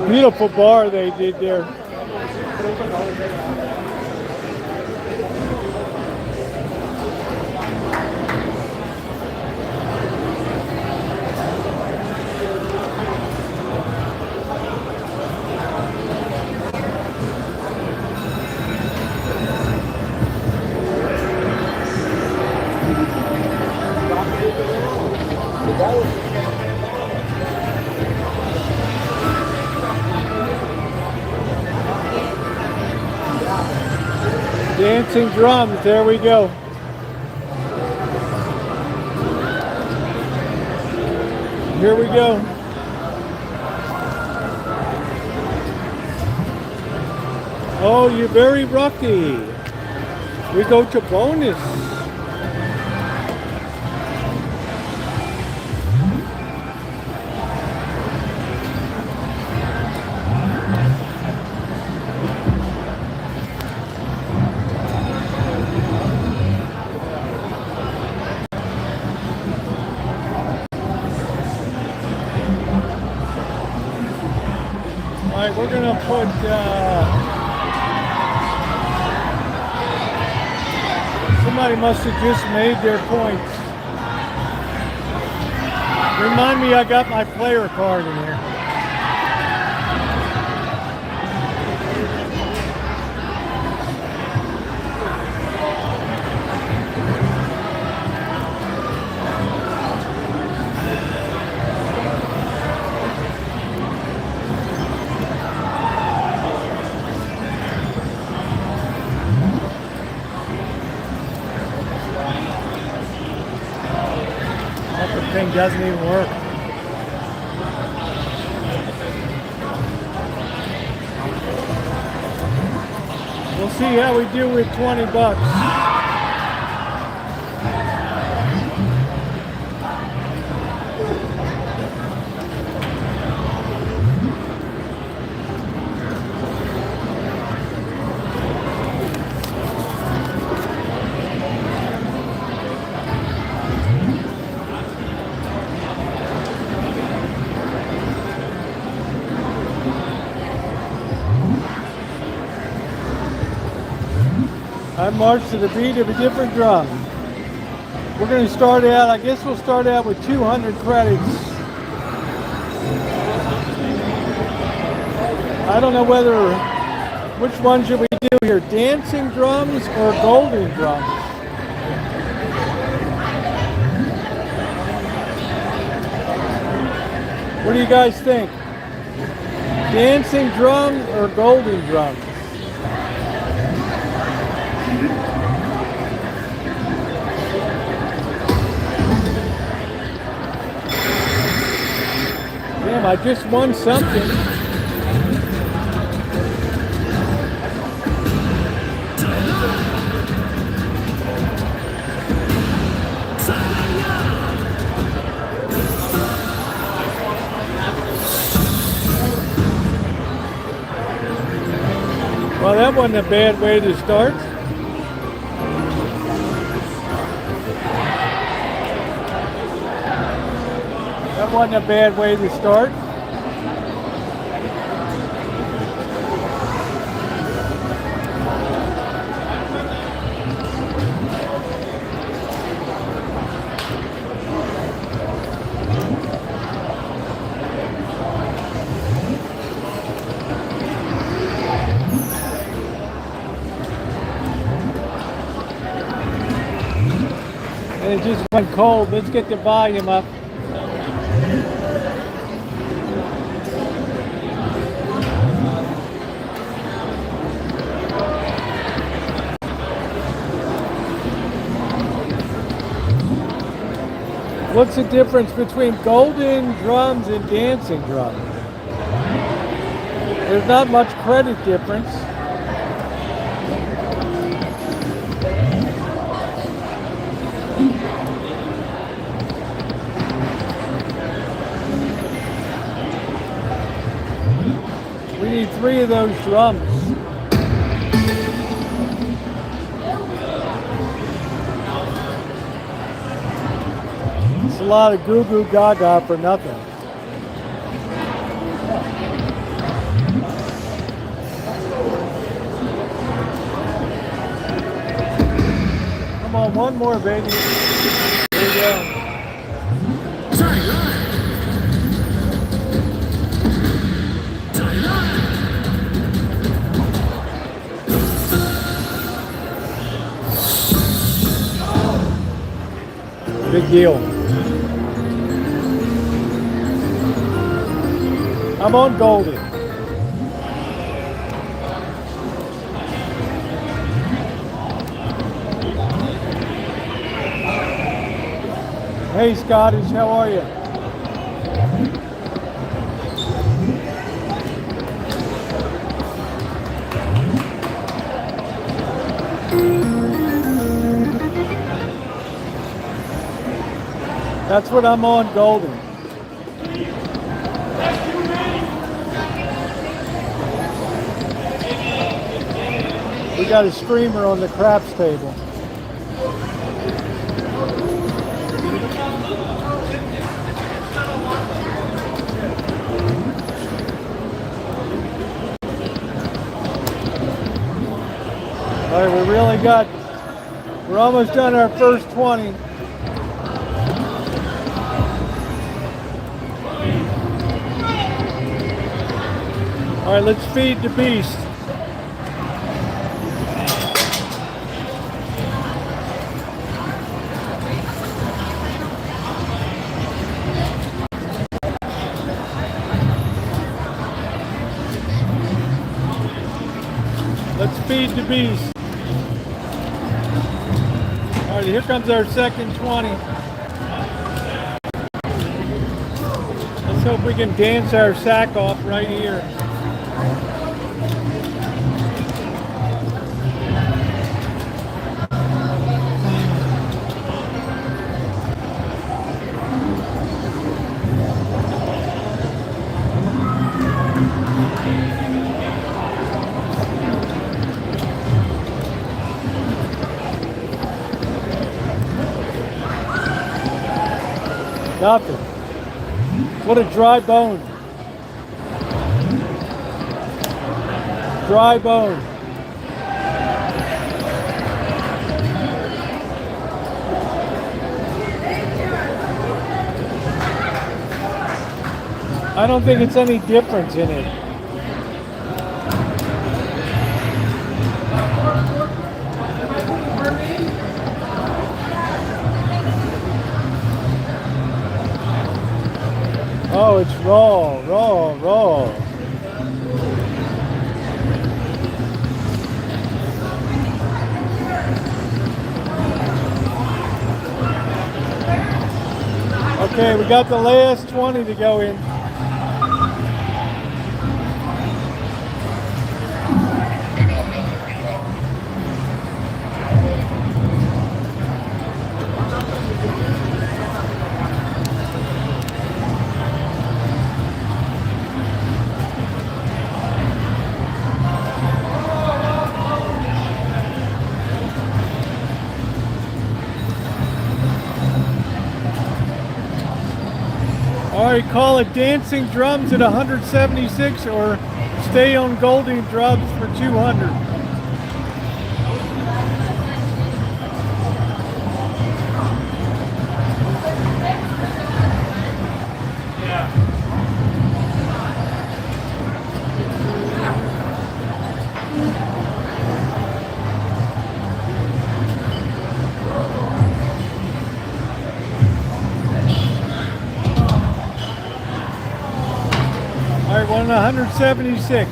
Beautiful bar they did there. Dancing drums, there we go. Here we go. Oh, you're very lucky. We go to bonus. All right, we're gonna put somebody must have just made their points. Remind me I got my player card in here. That thing doesn't even work. We'll see how we do with 20 bucks. I march to the beat of a different drum. We're going to start out, I guess we'll start out with 200 credits. I don't know which one should we do here, dancing drums or golden drums? What do you guys think? Dancing drums or golden drums? Damn, I just won something. Well, that wasn't a bad way to start. That wasn't a bad way to start. it just went cold. Let's get the volume up. What's the difference between golden drums and dancing drums? There's not much credit difference. We need 3 of those drums. It's a lot of goo goo gaga for nothing. Come on, one more, baby. There you go. Big deal. I'm on Golden. Hey Scottish, how are you? That's what I'm on, Golden. We got a streamer on the craps table. All right, we're almost done our first 20. All right, let's feed the beast. Let's feed the beast. All right, here comes our second 20. Let's hope we can dance our sack off right here. Nothing. What a dry bone. Dry bone. I don't think it's any difference in it. Oh, it's raw, raw, raw. Okay, we got the last 20 to go in. All right, call it dancing drums at 176 or stay on Goldie drums for 200. All right, 176.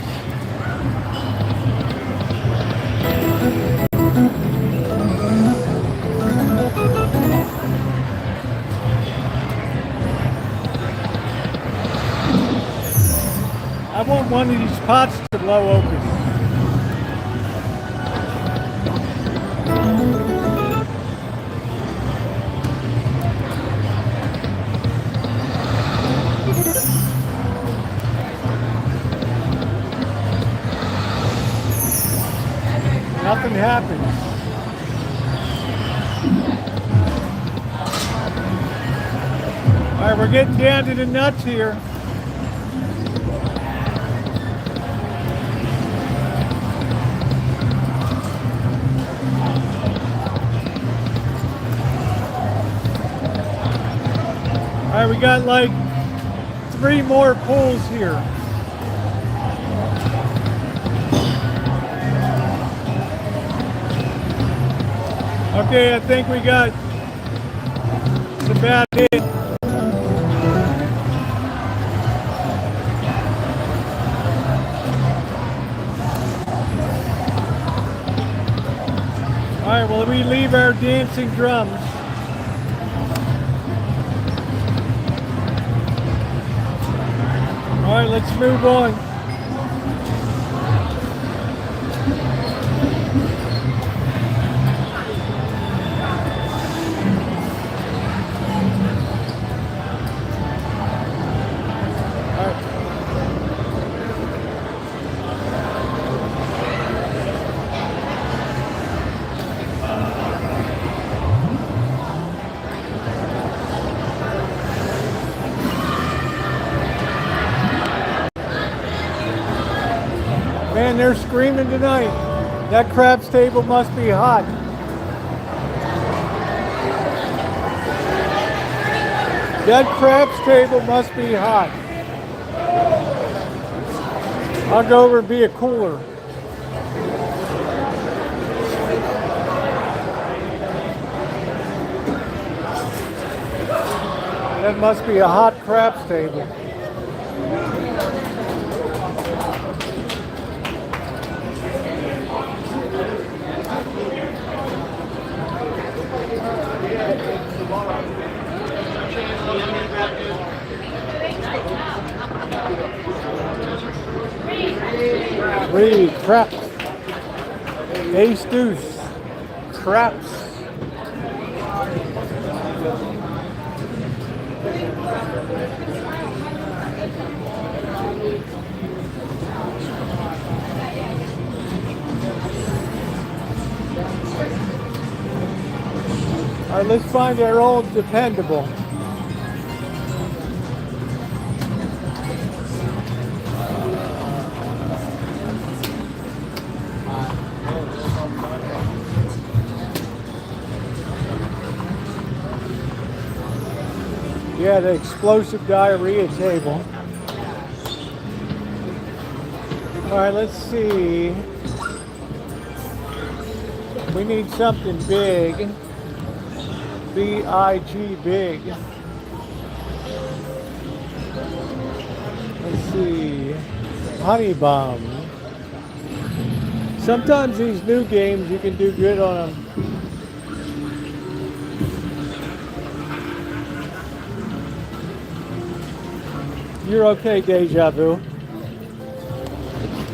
I want one of these pots to blow open. Nothing happens. All right, we're getting down to the nuts here. All right, we got like 3 more pulls here. Okay, I think we got that's about it. All right, well, we leave our dancing drums. All right, let's move on. Man, they're screaming tonight. That craps table must be hot. That craps table must be hot. I'll go over and be a cooler. That must be a hot craps table. Reed, craps. Ace deuce. Craps. All right, let's find our old dependable. Yeah, the explosive diarrhea table. All right, let's see. We need something big. B-I-G, big. Let's see. Honey bomb. Sometimes these new games you can do good on them. You're okay, Deja Vu.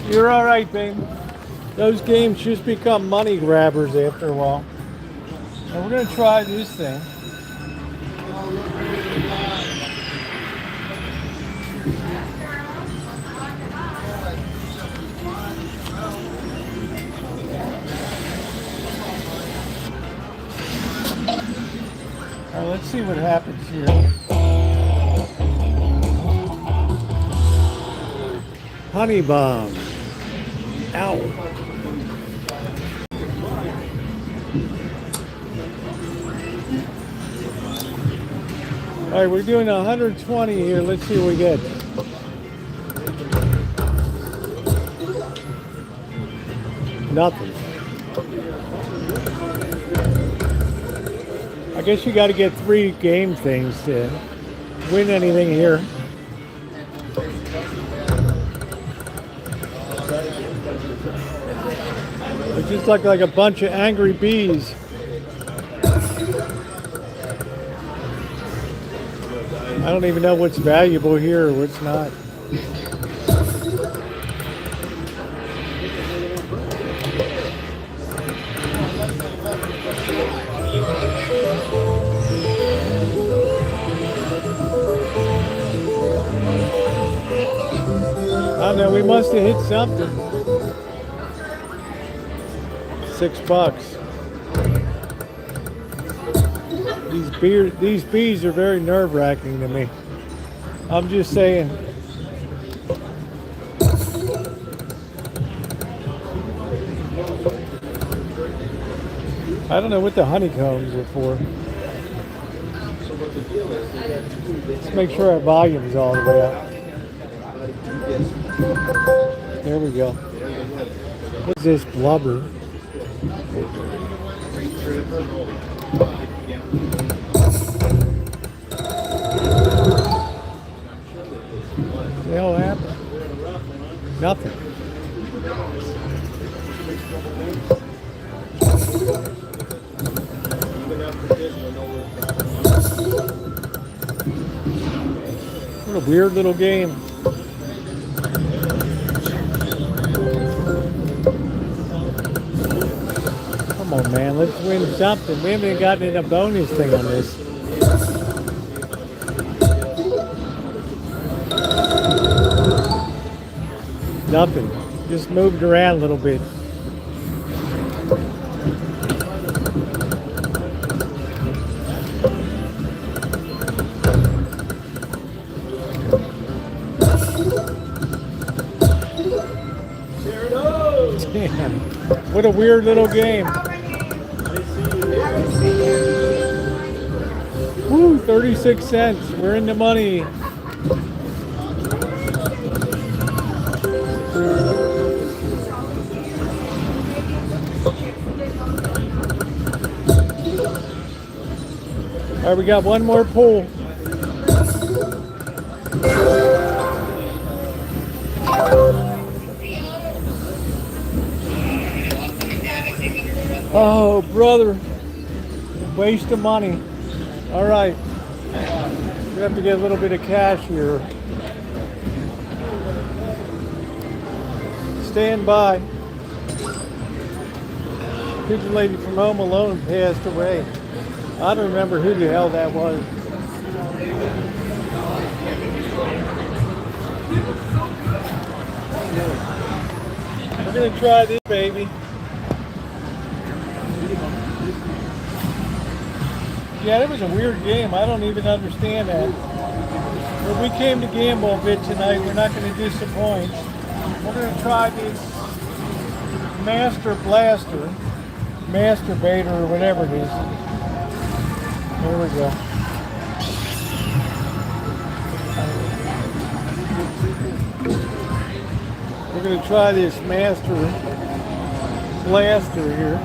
You're all right, babe. Those games just become money grabbers after a while. And we're gonna try this thing. All right, let's see what happens here. Honey bomb. Ow. All right, we're doing 120 here. Let's see what we get. Nothing. I guess you got to get 3 game things to win anything here. It just looked like a bunch of angry bees. I don't even know what's valuable here or what's not. I don't know, we must have hit something. $6. These bees are very nerve-wracking to me. I'm just saying. I don't know what the honeycombs are for. Let's make sure our volume's all the way up. There we go. What's this blubber? What the hell happened? Nothing. What a weird little game. Come on, man, let's win something. We haven't even gotten a bonus thing on this. Nothing. Just moved around a little bit. Damn. What a weird little game. Woo, 36 cents. We're in the money. All right, we got one more pull. Oh, brother. Waste of money. All right. We have to get a little bit of cash here. Stand by. Pigeon lady from Home Alone passed away. I don't remember who the hell that was. We're gonna try this, baby. Yeah, that was a weird game. I don't even understand that. But we came to gamble a bit tonight. We're not going to disappoint. We're going to try this Master Blaster, Masturbator, or whatever it is. There we go. We're going to try this Master Blaster here.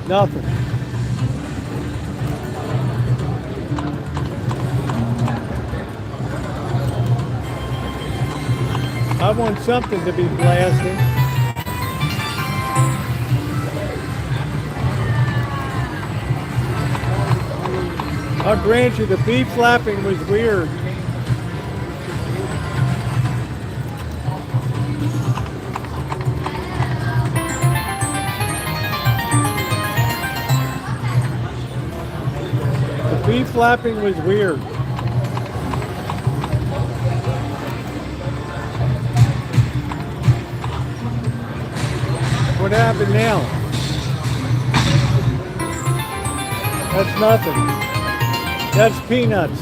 Nothing. I want something to be blasting. I'll grant you the bee flapping was weird. Bee flapping was weird. What happened now? That's nothing. That's peanuts.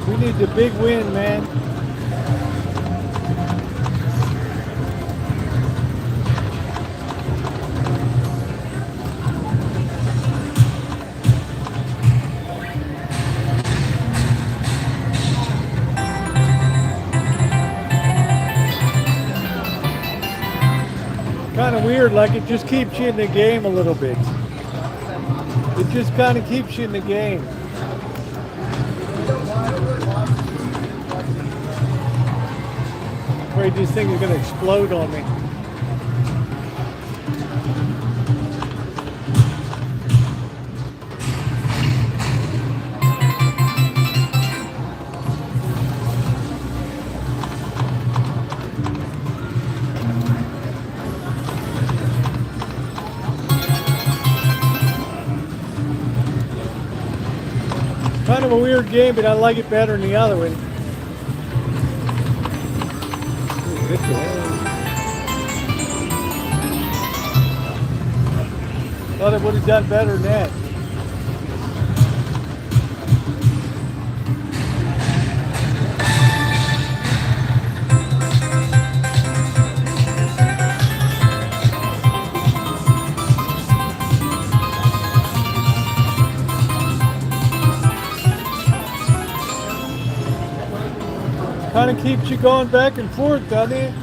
We need the big win, man. Kind of weird, like it just keeps you in the game a little bit. It just kind of keeps you in the game. Afraid this thing is going to explode on me. Kind of a weird game, but I like it better than the other one. Thought it would have done better than that. Kind of keeps you going back and forth, doesn't it?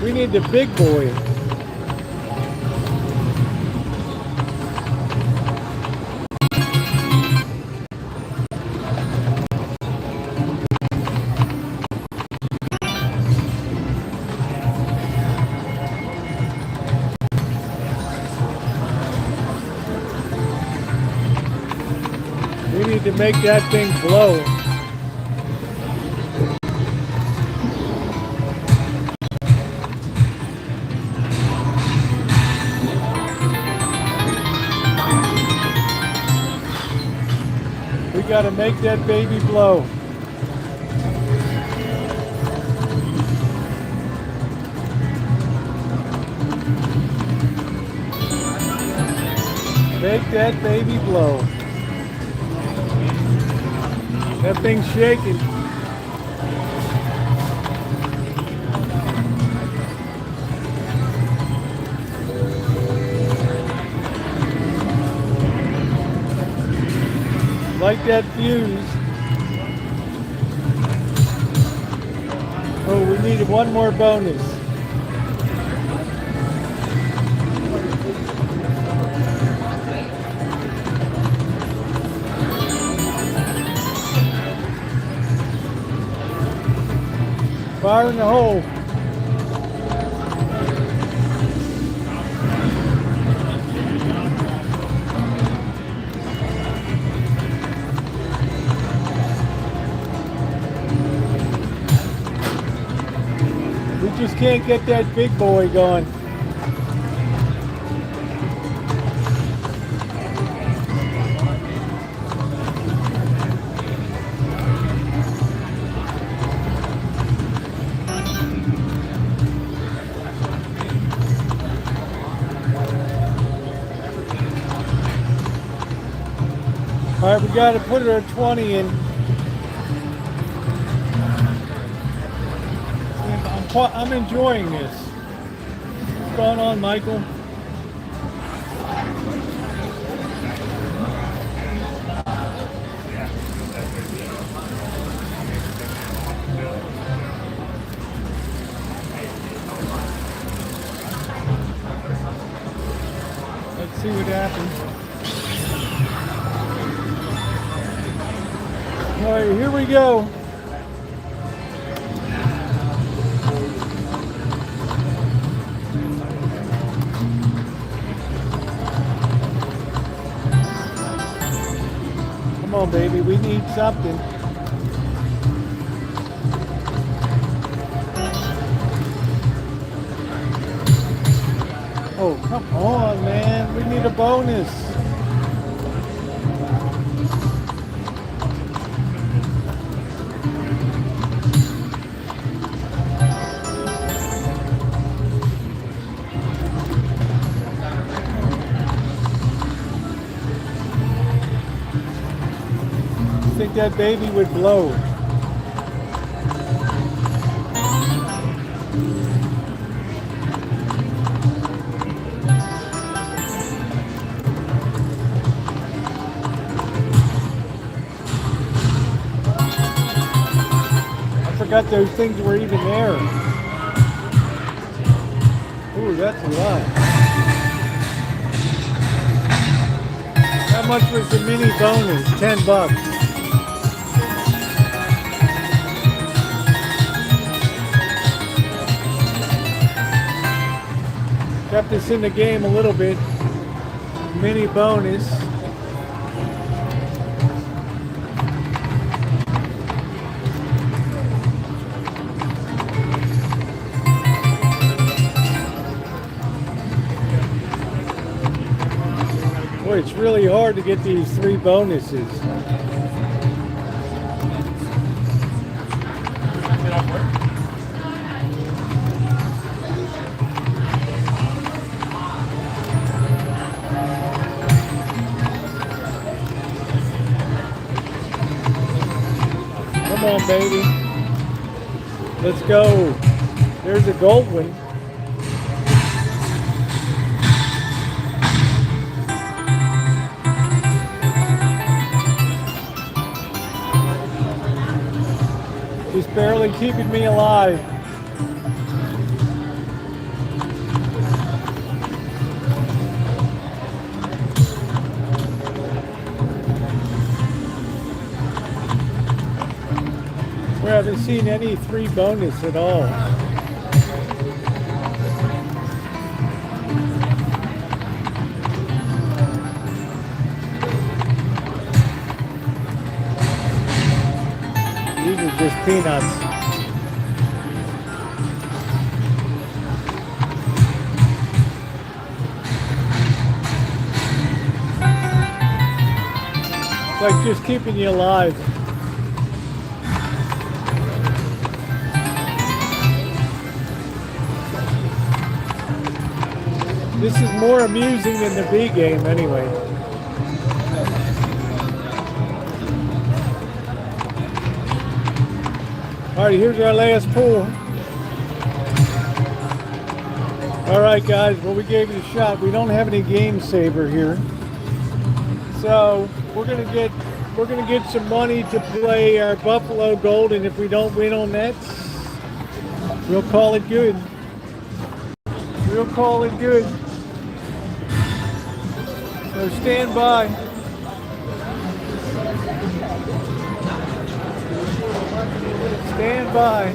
We need the big boy. We need to make that thing blow. We gotta make that baby blow. Make that baby blow. That thing's shaking. Like that fuse. Oh, we needed one more bonus. Fire in the hole. We just can't get that big boy going. All right, we got to put a 20 in. I'm enjoying this. What's going on, Michael? Let's see what happens. All right, here we go. Come on, baby, we need something. Oh, come on, man. We need a bonus. I think that baby would blow. forgot those things were even there. Ooh, that's a lot. How much was the mini bonus? $10. Kept us in the game a little bit. Mini bonus. Boy, it's really hard to get these 3 bonuses. Come on, baby. Let's go. There's a gold one. Just barely keeping me alive. We haven't seen any 3 bonus at all. These are just peanuts. It's like just keeping you alive. This is more amusing than the B game anyway. All right, here's our last pool. All right, guys, well, we gave it a shot. We don't have any game saver here. So we're gonna get some money to play our Buffalo Gold, and if we don't win on that, we'll call it good. We'll call it good. So stand by. Stand by.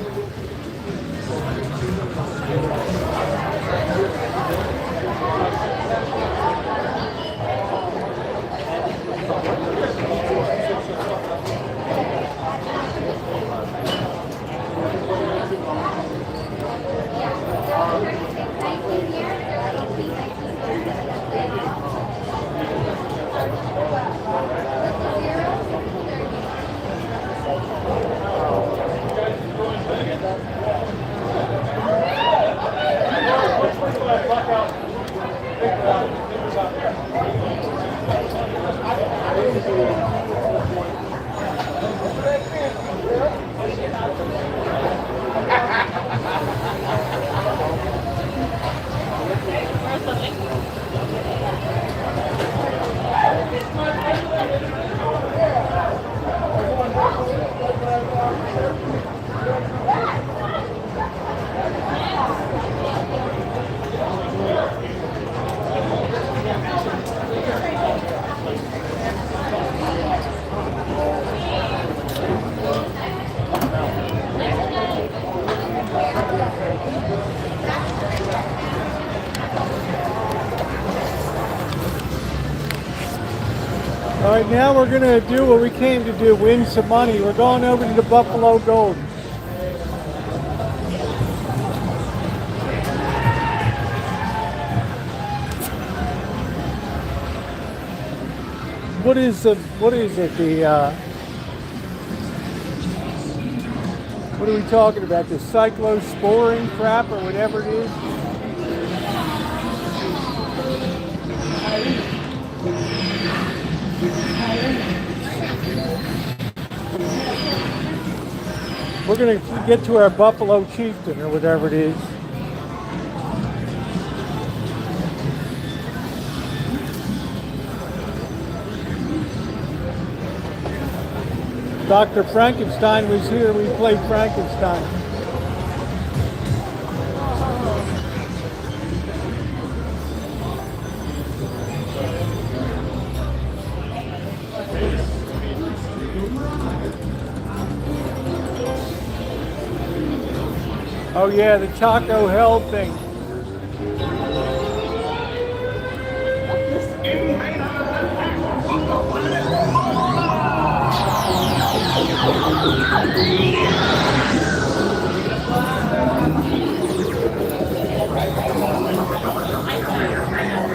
All right, now we're gonna do what we came to do, win some money. We're going over to the Buffalo Gold. What is it? What are we talking about? The cyclosporin crap or whatever it is? We're going to get to our Buffalo Chieftain or whatever it is. Dr. Frankenstein was here. We played Frankenstein. Oh yeah, the Taco Hell thing.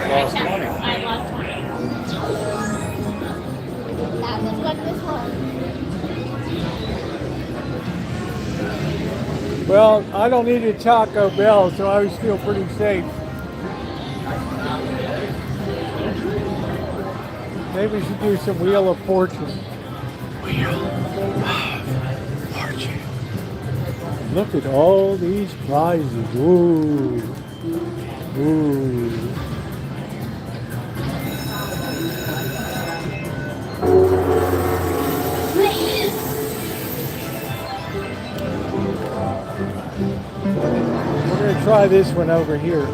Lost money. I lost money. That was what this was. Well, I don't eat at Taco Bell, so I always feel pretty safe. Maybe we should do some Wheel of Fortune. Look at all these prizes. Ooh. Ooh. We're going to try this one over here.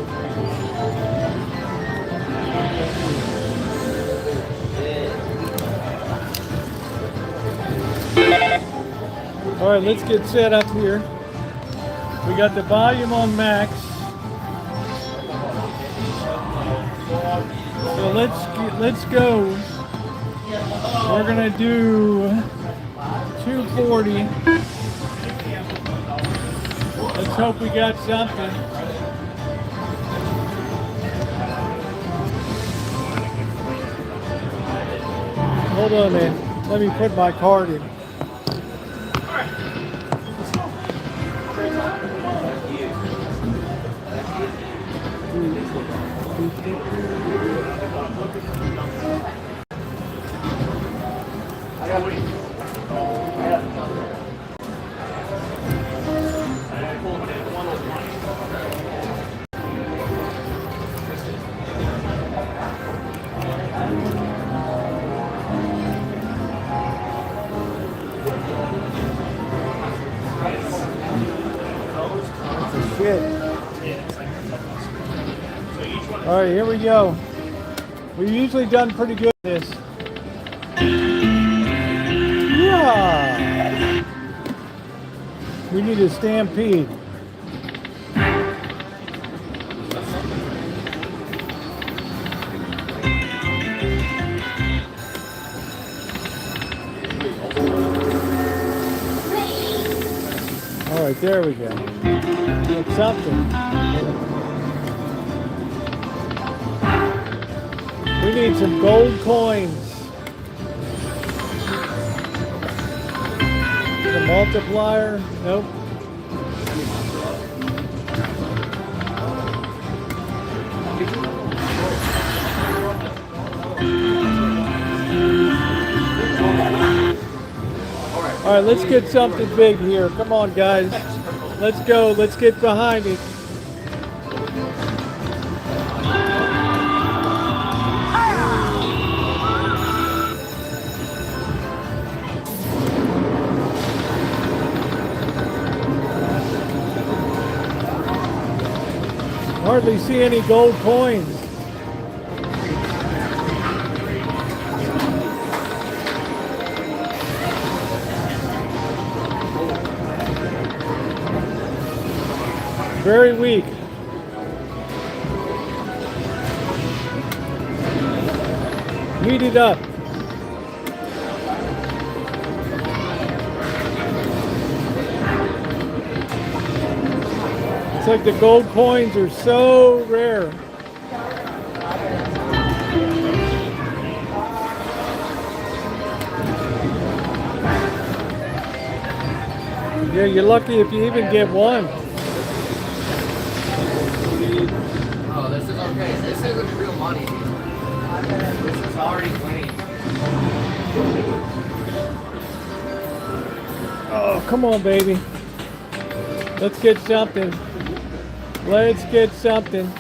All right, let's get set up here. We got the volume on max. So let's go. We're gonna do 240. Let's hope we got something. Hold on, man. Let me put my card in. All right, here we go. We've usually done pretty good at this. Yeah. We need a stampede. All right, there we go. That's something. We need some gold coins. The multiplier? Nope. All right, let's get something big here. Come on, guys. Let's go. Let's get behind it. Hardly see any gold coins. Very weak. Heat it up. It's like the gold coins are so rare. Yeah, you're lucky if you even get one. Oh, this is okay. This isn't real money. This is already clean. Oh, come on, baby. Let's get something. Let's get something.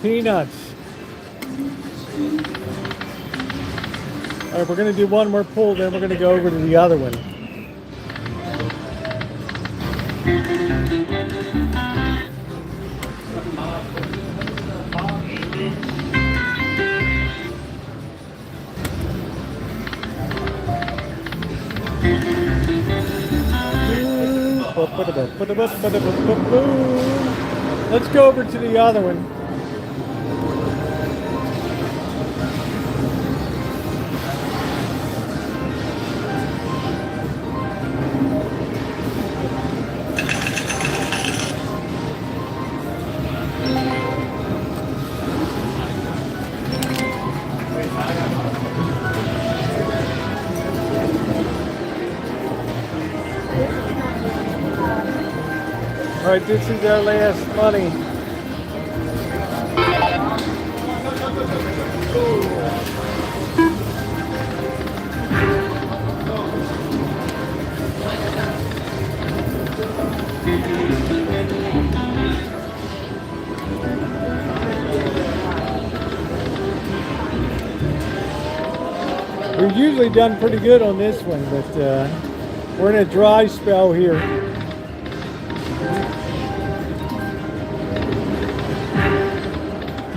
Peanuts. All right, we're gonna do one more pull, then we're gonna go over to the other one. Let's go over to the other one. All right, this is our last money. We've usually done pretty good on this one, but we're in a dry spell here.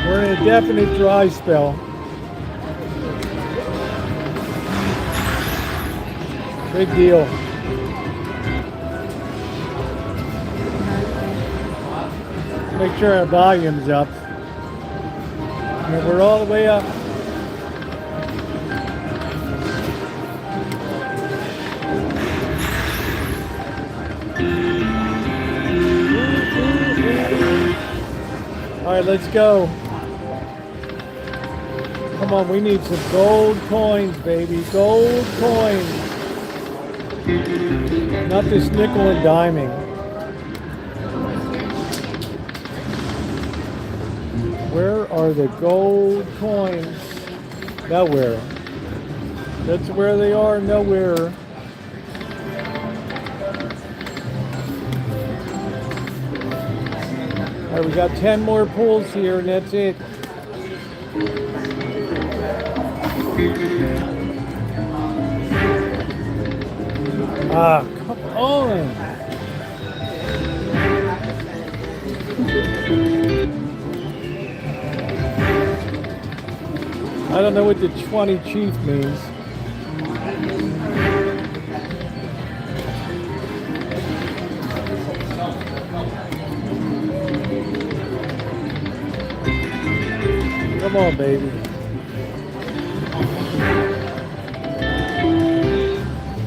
We're in a definite dry spell. Big deal. Make sure our volume's up. And we're all the way up. All right, let's go. Come on, we need some gold coins, baby. Gold coins. Not this nickel and diming. Where are the gold coins? Nowhere. That's where they are, nowhere. All right, we got 10 more pulls here, and that's it. Ah, come on. I don't know what the 20 chief means. Come on, baby.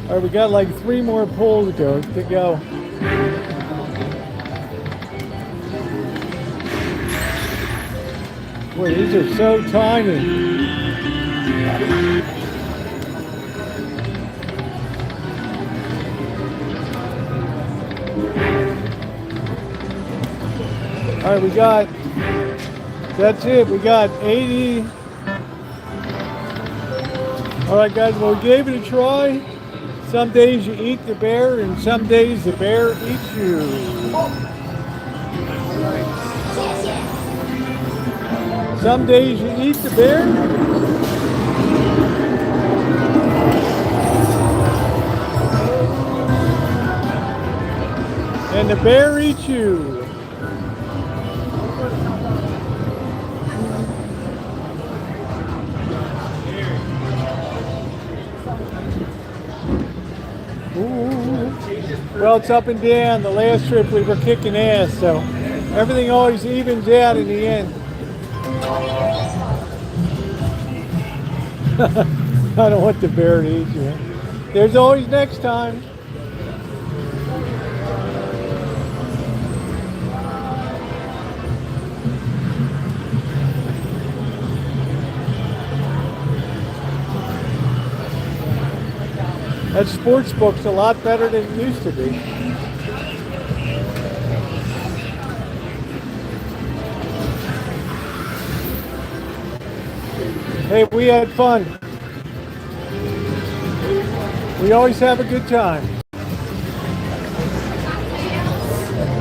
All right, we got like 3 more pulls to go. Boy, these are so tiny. All right, we got, that's it. We got 80. All right, guys, well, we gave it a try. Some days you eat the bear, and some days the bear eats you. Some days you eat the bear. And the bear eats you. Well, it's up and down. The last trip we were kicking ass, so everything always evens out in the end. I don't want the bear to eat you. There's always next time. That sports book's a lot better than it used to be. Hey, we had fun. We always have a good time.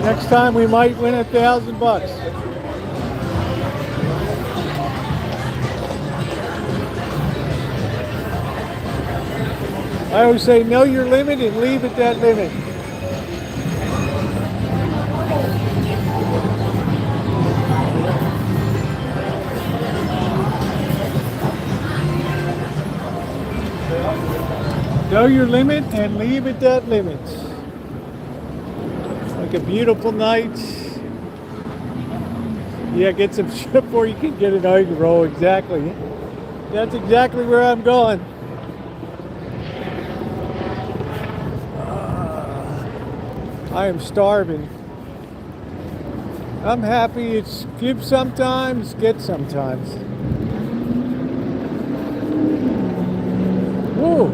Next time we might win $1,000. I always say know your limit and leave at that limit. Know your limit and leave at that limit. Like a beautiful night. Yeah, get some shit before you can get an egg roll. Exactly. That's exactly where I'm going. I am starving. I'm happy. It's give sometimes, get sometimes. Woo!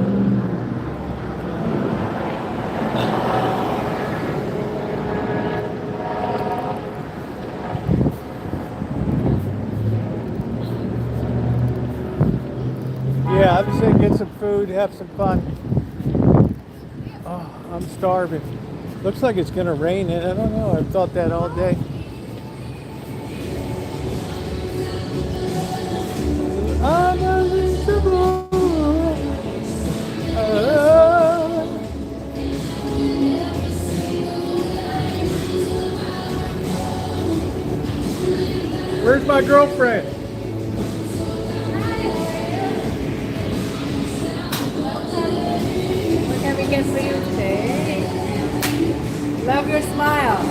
Yeah, I would say get some food, have some fun. Oh, I'm starving. Looks like it's gonna rain, and I don't know. I've thought that all day. I'm invincible. Where's my girlfriend? What can we get for you today? Love your smile.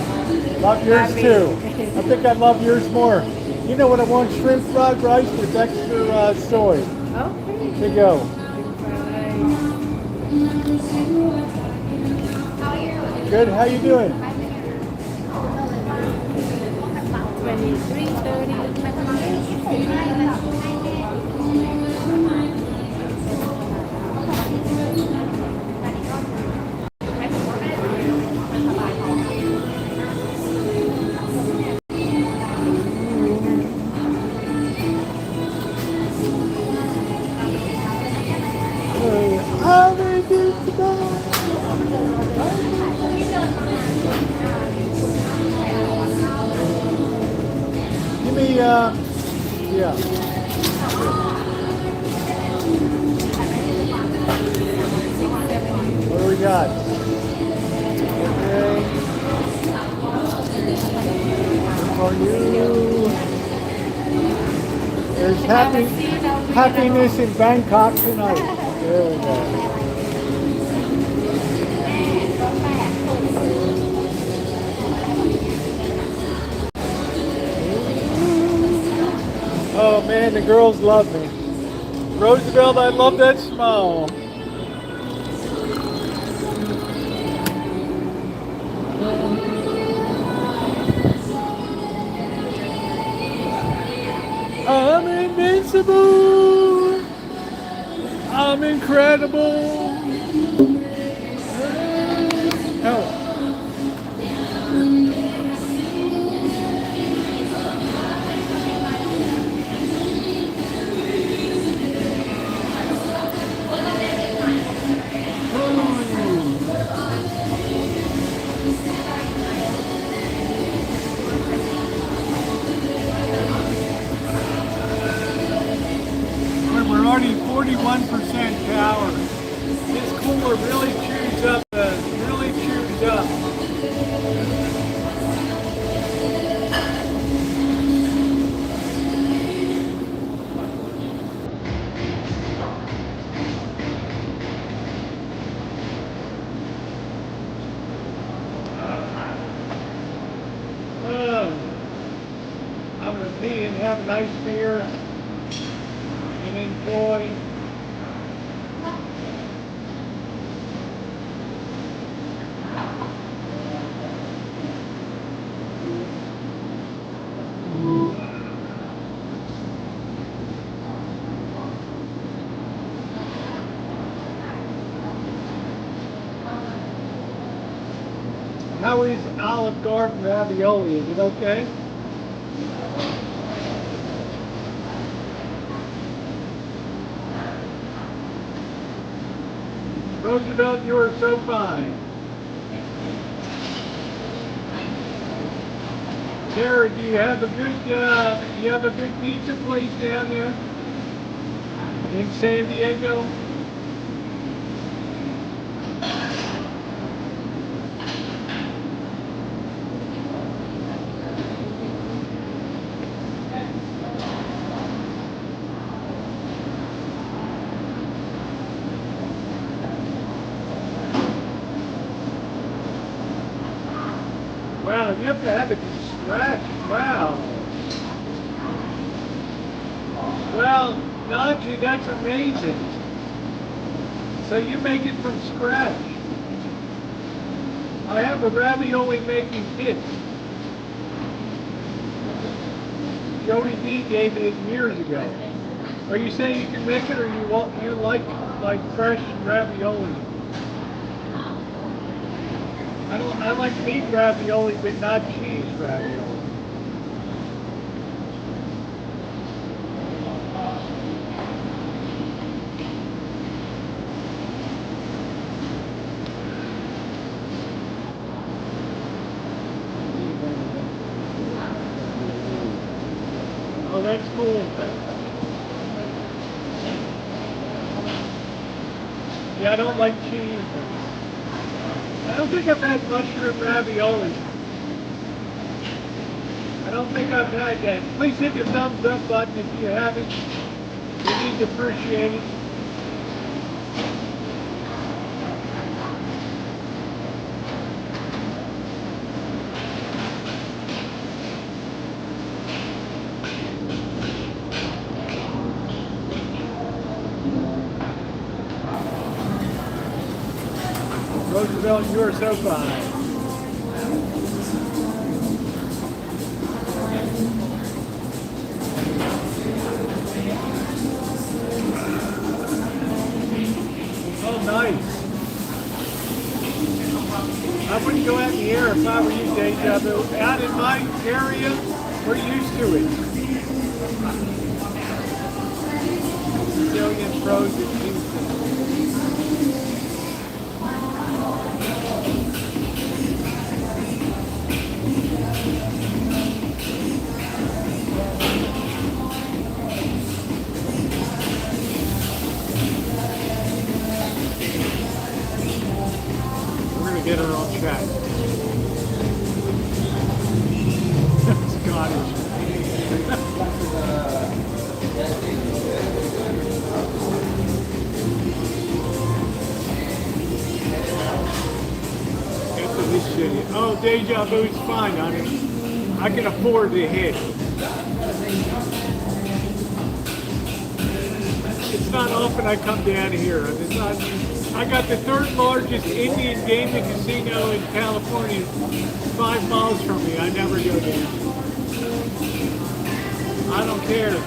Love yours Happy. too. I think I love yours more. You know what I want? Shrimp fried rice with extra soy. Okay. Here you go. Good. How you doing? 23:30. I'm invincible. Give me, yeah. What do we got? Okay. For you. There's happiness in Bangkok tonight. There we go. Oh man, the girls love me. Roosevelt, I love that smile. I'm invincible. I'm incredible. Oh. We're already 41% power. This cooler really chews up. I'm gonna pee and have a nice beer and enjoy. How is Olive Garden ravioli? Is it okay? Roosevelt, you are so fine. Sarah, do you have a good pizza place down there in San Diego? You have to have it scratched. Wow. Well, Najee, that's amazing. So you make it from scratch. I have a ravioli making kit. Jody D gave it years ago. Are you saying you can make it, or you like fresh ravioli? I like meat ravioli, but not cheese ravioli. Oh, that's cool. Yeah, I don't like cheese. I don't think I've had mushroom ravioli. I don't think I've had that. Please hit the thumbs up button if you haven't. We need to appreciate it. Roosevelt, you are so fine. Oh, nice. I wouldn't go out in the air if I were you, Deja Vu. Out in my area, we're used to it. Brazilian frozen Houston. Get her on track. Scottish. After this shitty. Oh, Deja Vu's fine, honey. I can afford to hit. It's not often I come down here. It's not. I got the third largest Indian gaming casino in California, 5 miles from me. I never go there. I don't care.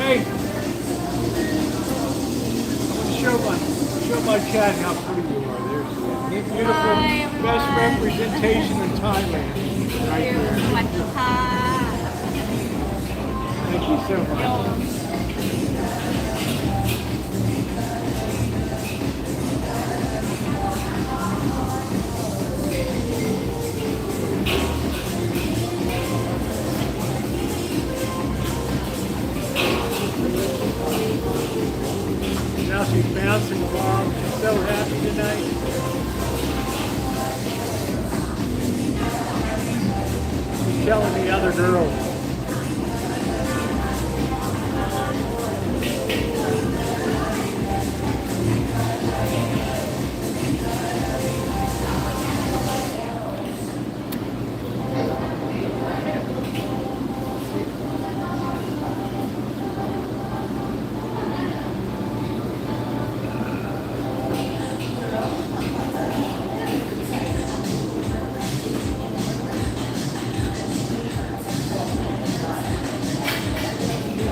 Hey, show my chat how pretty you are. There she is. Beautiful, Hi, everyone. best representation in Thailand. Right there. Thank you so much. Now she's bouncing along. She's so happy tonight. She's telling the other girls.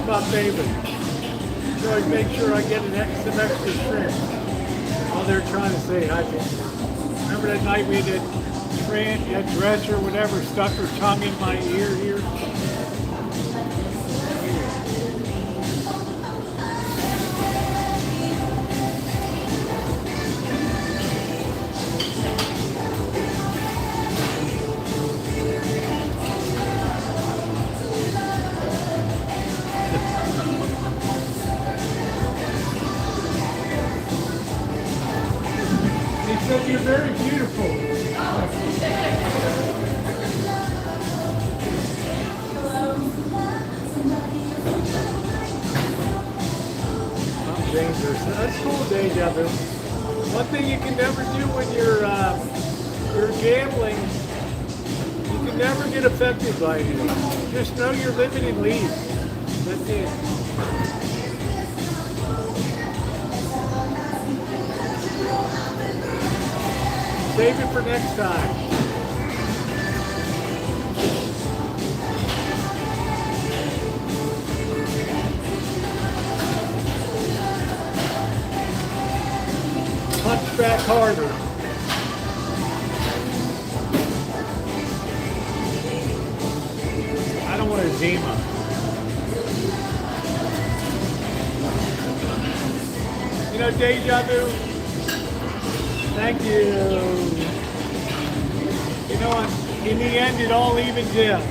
My favorite. So I make sure I get some extra shrimp while they're trying to say hi to me. Remember that night we did that dress or whatever stuck her tongue in my ear here? He said you're very beautiful. I'm dangerous. That's cool, Deja Vu. One thing you can never do when you're you're gambling, you can never get affected by it. Just know your limit and leave. That's it. Save it for next time. Punch back harder. I don't want a Zima. You know, deja vu. Thank you. You know, in the end, it all evens out.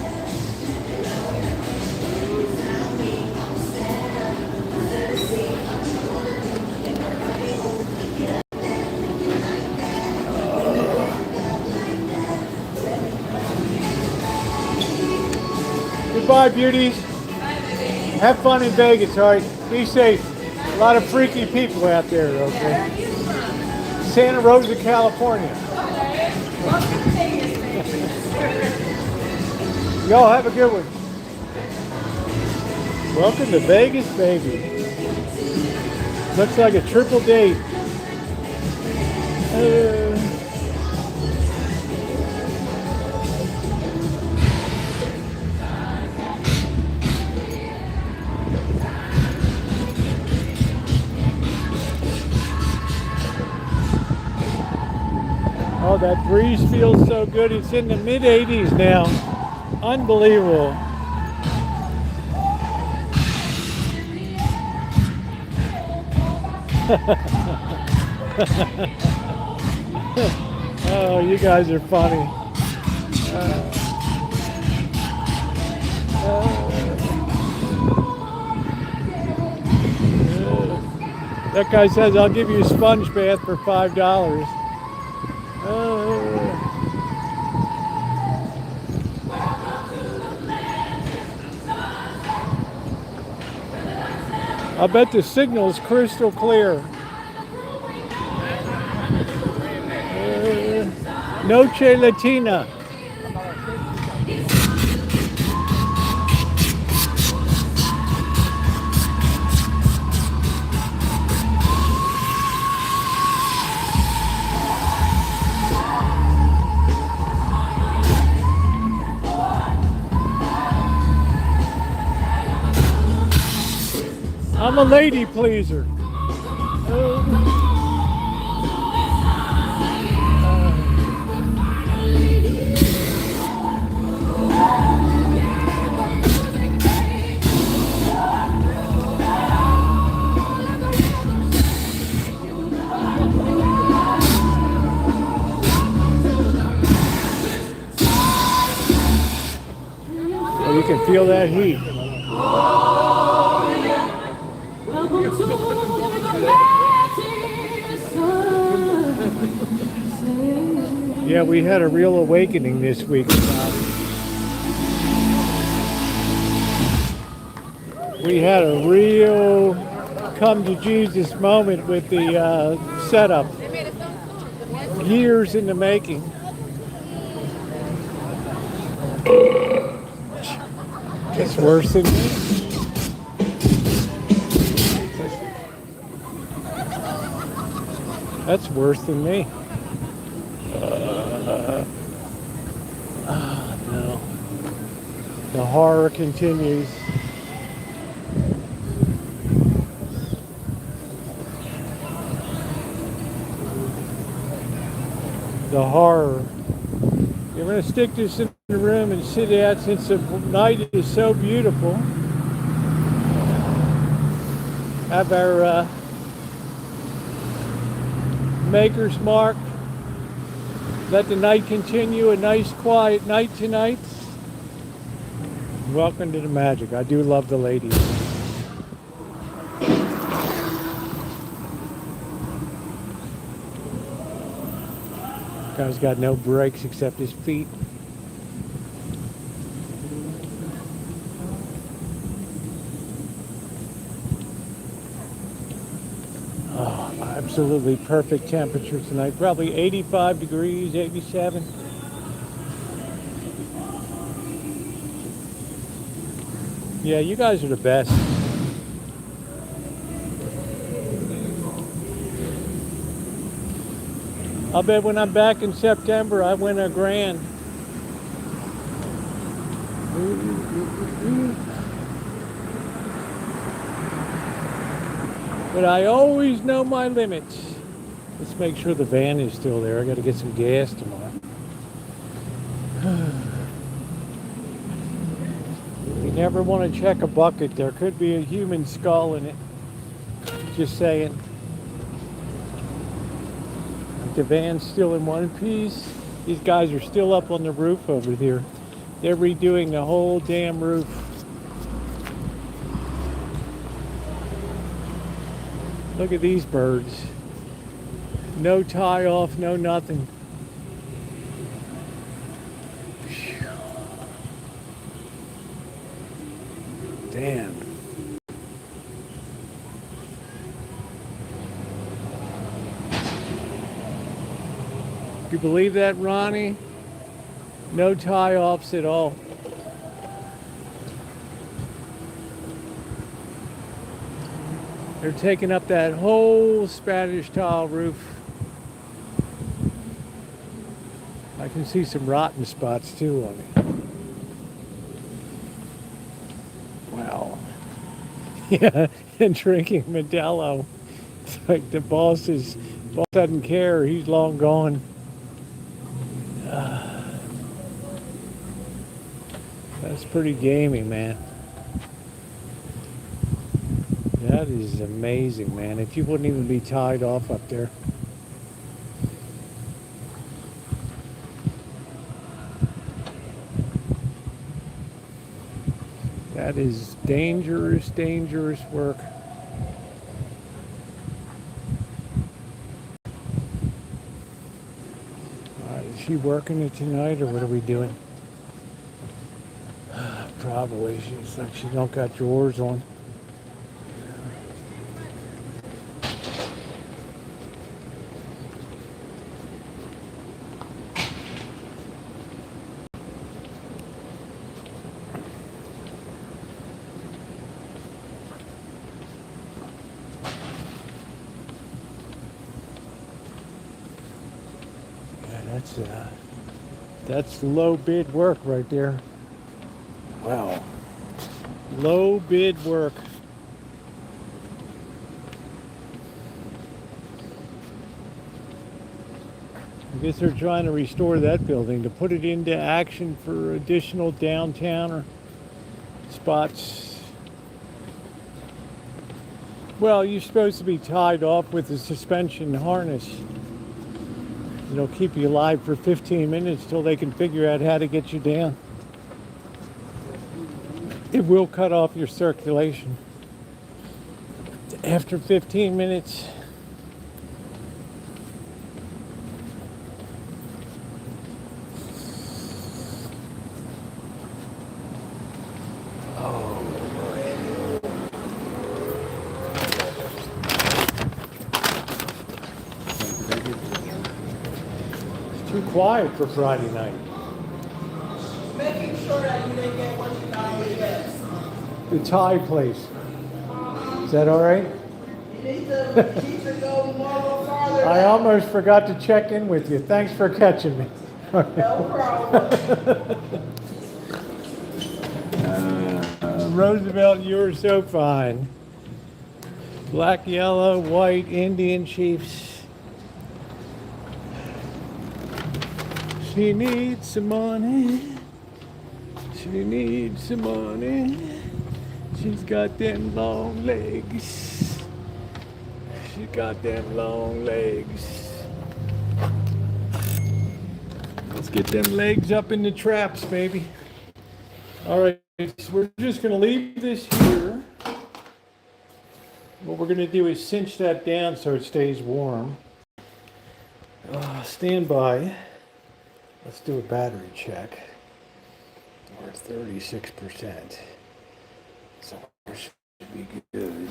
Goodbye, beauties. Have fun in Vegas, all right? Be safe. A lot of freaky people out there, okay? Santa Rosa, California. Y'all have a good one. Welcome to Vegas, baby. Looks like a triple date. Oh, that breeze feels so good. It's in the mid 80s now. Unbelievable. Oh, you guys are funny. That guy says, I'll give you a sponge bath for $5. I bet the signal's crystal clear. Noche Latina. I'm a lady pleaser. Oh, you can feel that heat. Yeah, we had a real awakening this week. We had a real come to Jesus moment with the setup. Years in the making. It's worse than me. That's worse than me. No. The horror continues. The horror. We're going to stick this in the room and sit out since the night is so beautiful. Have our Maker's Mark. Let the night continue. A nice quiet night tonight. Welcome to the magic. I do love the ladies. Guy's got no brakes except his feet. Oh, I'm absolutely perfect temperature tonight. Probably 85 degrees, 87. Yeah, you guys are the best. I'll bet when I'm back in September, I win a grand. But I always know my limits. Let's make sure the van is still there. I got to get some gas tomorrow. You never want to check a bucket. There could be a human skull in it. Just saying. The van's still in one piece. These guys are still up on the roof over here. They're redoing the whole damn roof. Look at these birds. No tie off, no nothing. Phew. Damn. You believe that, Ronnie? No tie offs at all. They're taking up that whole Spanish tile roof. I can see some rotten spots too on it. Wow. Yeah, and drinking Modelo. It's like the boss doesn't care. He's long gone. That's pretty gamey, man. That is amazing, man. If you wouldn't even be tied off up there. That is dangerous, dangerous work. Is she working it tonight, or what are we doing? Probably. She's like she don't got drawers on. That's low bid work right there. Wow. Low bid work. I guess they're trying to restore that building to put it into action for additional downtown or spots. Well, you're supposed to be tied off with a suspension harness. It'll keep you alive for 15 minutes till they can figure out how to get you down. It will cut off your circulation. After 15 minutes, too quiet for Friday night. Making sure that you didn't get what you got with this. The Thai place. Is that all right? You need to keep it going more farther. I almost forgot to check in with you. Thanks for catching me. No problem. Roosevelt, you were so fine. Black, yellow, white, Indian chiefs. She needs some money. She needs some money. She's got them long legs. She got them long legs. Let's get them legs up in the traps, baby. All right, so we're just going to leave this here. What we're going to do is cinch that down so it stays warm. Stand by. Let's do a battery check. We're at 36%. So it should be good.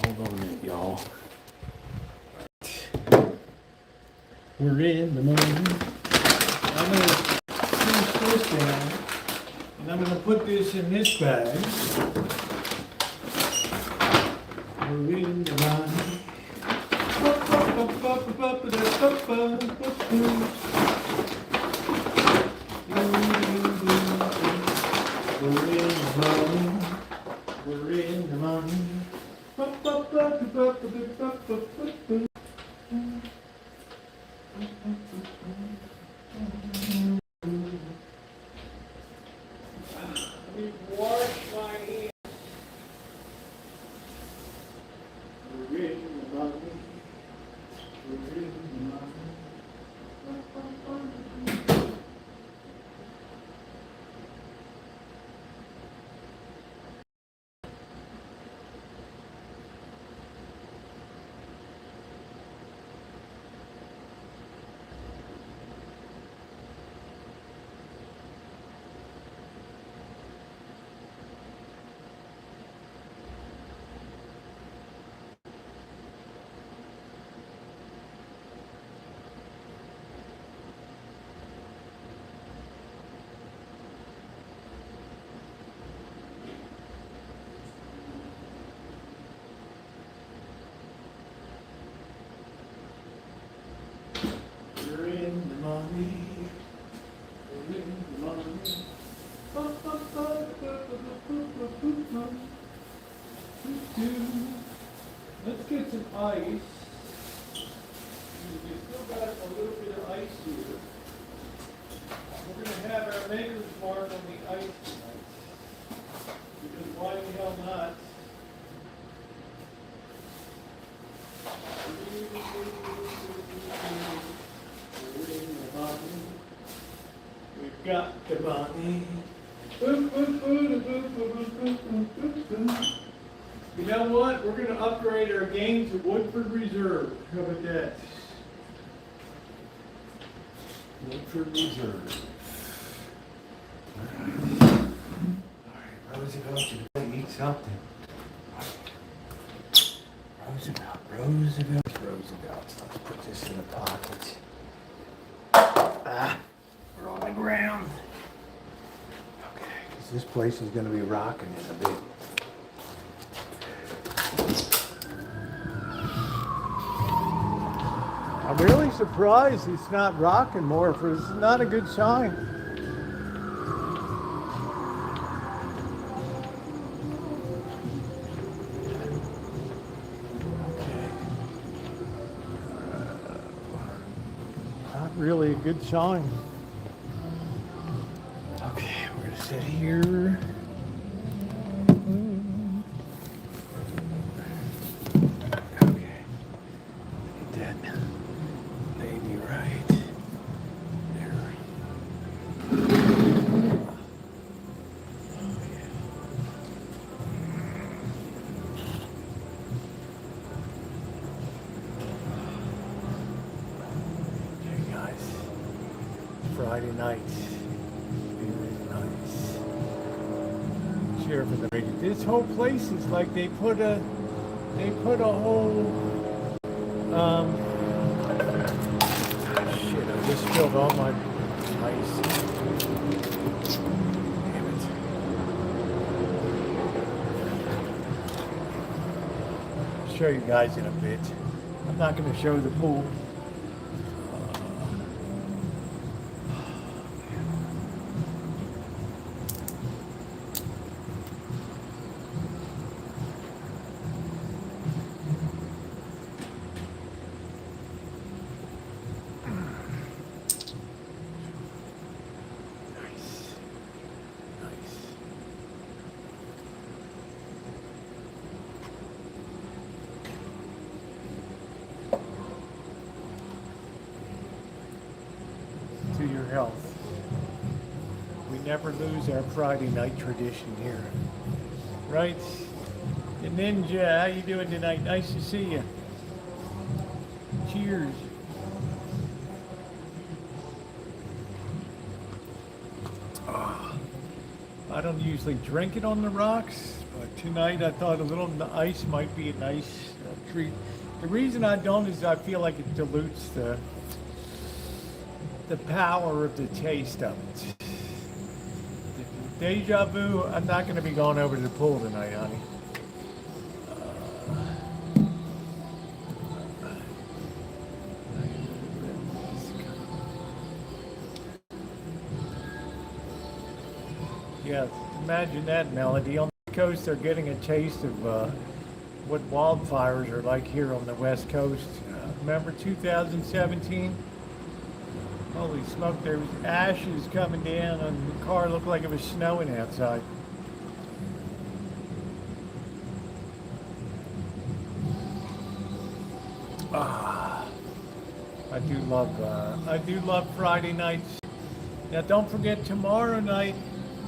Hold on a minute, y'all. We're in the morning. I'm gonna finish this down, and I'm gonna put this in this bag. We're in the morning. We're in the morning. We're in the morning. Let me wash my hands. We're in the morning. We're in the morning. We're in the morning. We're in the morning. Let's get some ice. We still got a little bit of ice here. We're going to have our maker's mark on the ice tonight. Because why the hell not? We've got the money. You know what? We're going to upgrade our game to Woodford Reserve. How about that? Woodford Reserve. All right, Roosevelt, you better eat something. Roosevelt. Let's put this in the pocket. We're on the ground. Okay, because this place is going to be rocking in a bit. I'm really surprised it's not rocking more. For this is not a good sign. Really a good sign. Okay, we're gonna sit here. Okay, get that baby right there. Friday night. Really nice. Share for the radio. This whole place is like they put a whole shit, I just spilled all my ice. Damn it. I'll show you guys in a bit. I'm not gonna show the pool. To your health. We never lose our Friday night tradition here. Right? And Ninja, how you doing tonight? Nice to see you. Cheers. I don't usually drink it on the rocks, but tonight I thought a little ice might be a nice treat. The reason I don't is I feel like it dilutes the the power of the taste of it. Deja vu, I'm not going to be going over to the pool tonight, honey. Yeah, imagine that, Melody. On the coast, they're getting a taste of what wildfires are like here on the West Coast. Remember 2017? Holy smoke, there was ashes coming down and the car looked like it was snowing outside. I do love Friday nights. Now don't forget tomorrow night,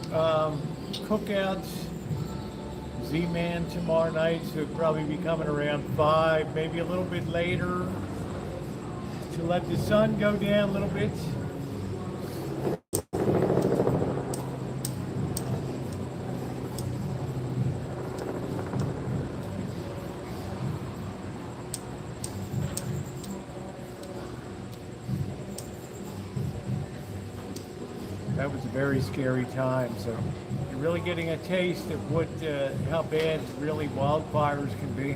cookouts, Z-Man tomorrow night, so it'll probably be coming around 5, maybe a little bit later, to let the sun go down a little bit. That was a very scary time, so you're really getting a taste of what, how bad really wildfires can be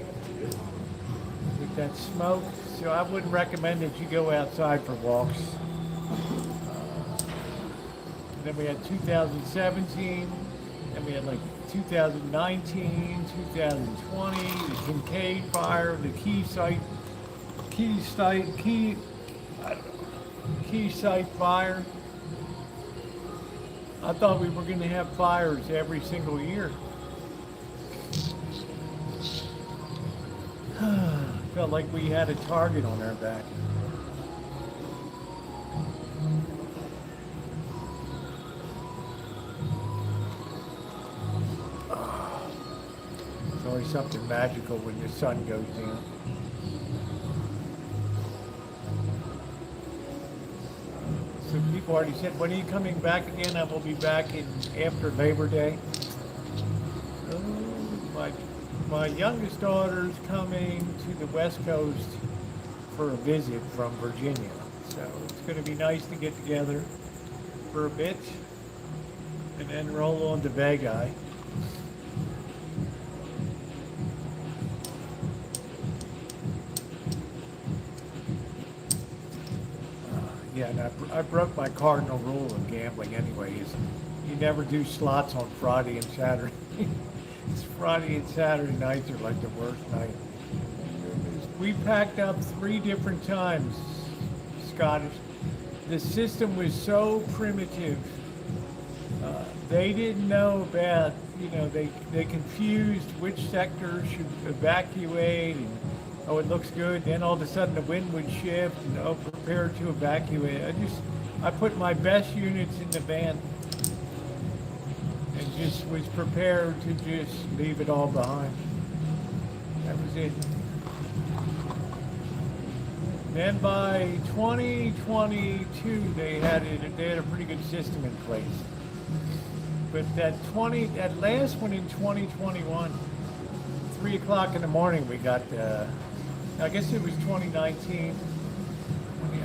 with that smoke. So I wouldn't recommend that you go outside for walks. Then we had 2017, then we had like 2019, 2020, the Kincaid fire, the Key Site fire. I thought we were going to have fires every single year. Felt like we had a target on our back. It's always something magical when the sun goes down. So people already said, when are you coming back again? I will be back after Labor Day. My youngest daughter's coming to the West Coast for a visit from Virginia. So it's going to be nice to get together for a bit and then roll on to Vegas. Yeah, and I broke my cardinal rule of gambling anyways. You never do slots on Friday and Saturday. It's Friday and Saturday nights are like the worst night. We packed up 3 different times, Scottish. The system was so primitive. They didn't know about, they confused which sector should evacuate and, oh, it looks good. Then all of a sudden the wind would shift and, oh, prepare to evacuate. I put my best units in the van and just was prepared to just leave it all behind. That was it. Then by 2022, they had a pretty good system in place. But that last one in 2021, 3 o'clock in the morning, we got, I guess it was 2019.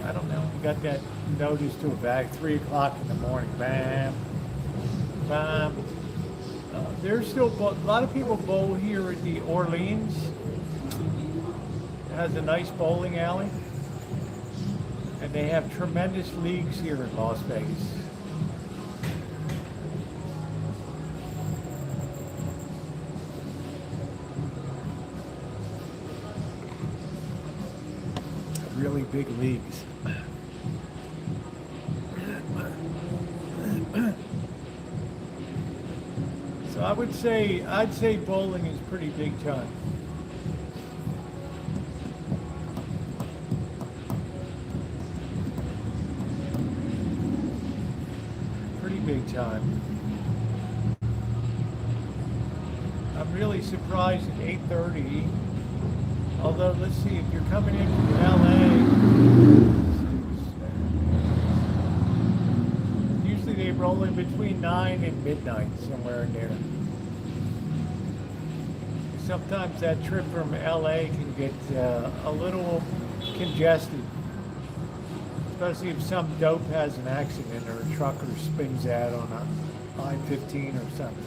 I don't know. We got that notice to evacuate 3 o'clock in the morning. Bam, bam. There's still a lot of people bowl here at the Orleans. It has a nice bowling alley. And they have tremendous leagues here in Las Vegas. Really big leagues. So I'd say bowling is pretty big time. Pretty big time. I'm really surprised at 8:30. Although, let's see, if you're coming in from LA, usually they roll in between 9 and midnight, somewhere in there. Sometimes that trip from LA can get a little congested. especially if some dope has an accident or a trucker spins out on a I-15 or something.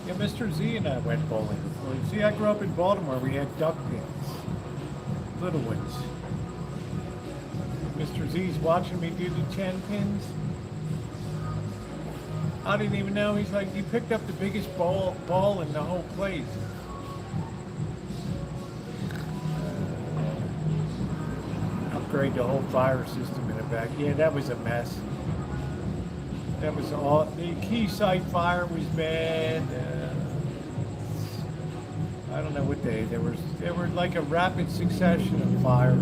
Yeah, Mr. Z and I went bowling before. See, I grew up in Baltimore. We had duck pins, little ones. Mr. Z's watching me do the 10 pins. I didn't even know. He's like, you picked up the biggest ball in the whole place. Upgrade the whole fire system in the back. Yeah, that was a mess. That was all. The key site fire was bad. I don't know what there were like a rapid succession of fires.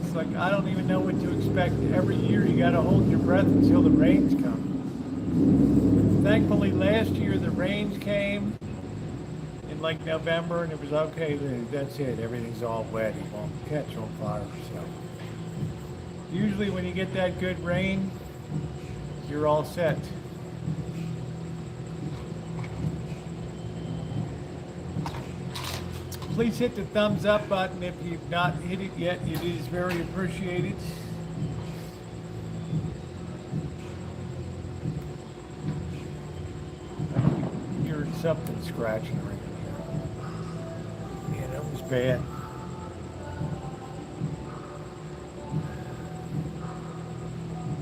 It's like I don't even know what to expect. Every year you got to hold your breath until the rains come. Thankfully, last year the rains came in like November, and it was okay. That's it. Everything's all wet. It won't catch on fire. So usually when you get that good rain, you're all set. Please hit the thumbs up button if you've not hit it yet. It is very appreciated. I heard something scratching right here. Yeah, that was bad.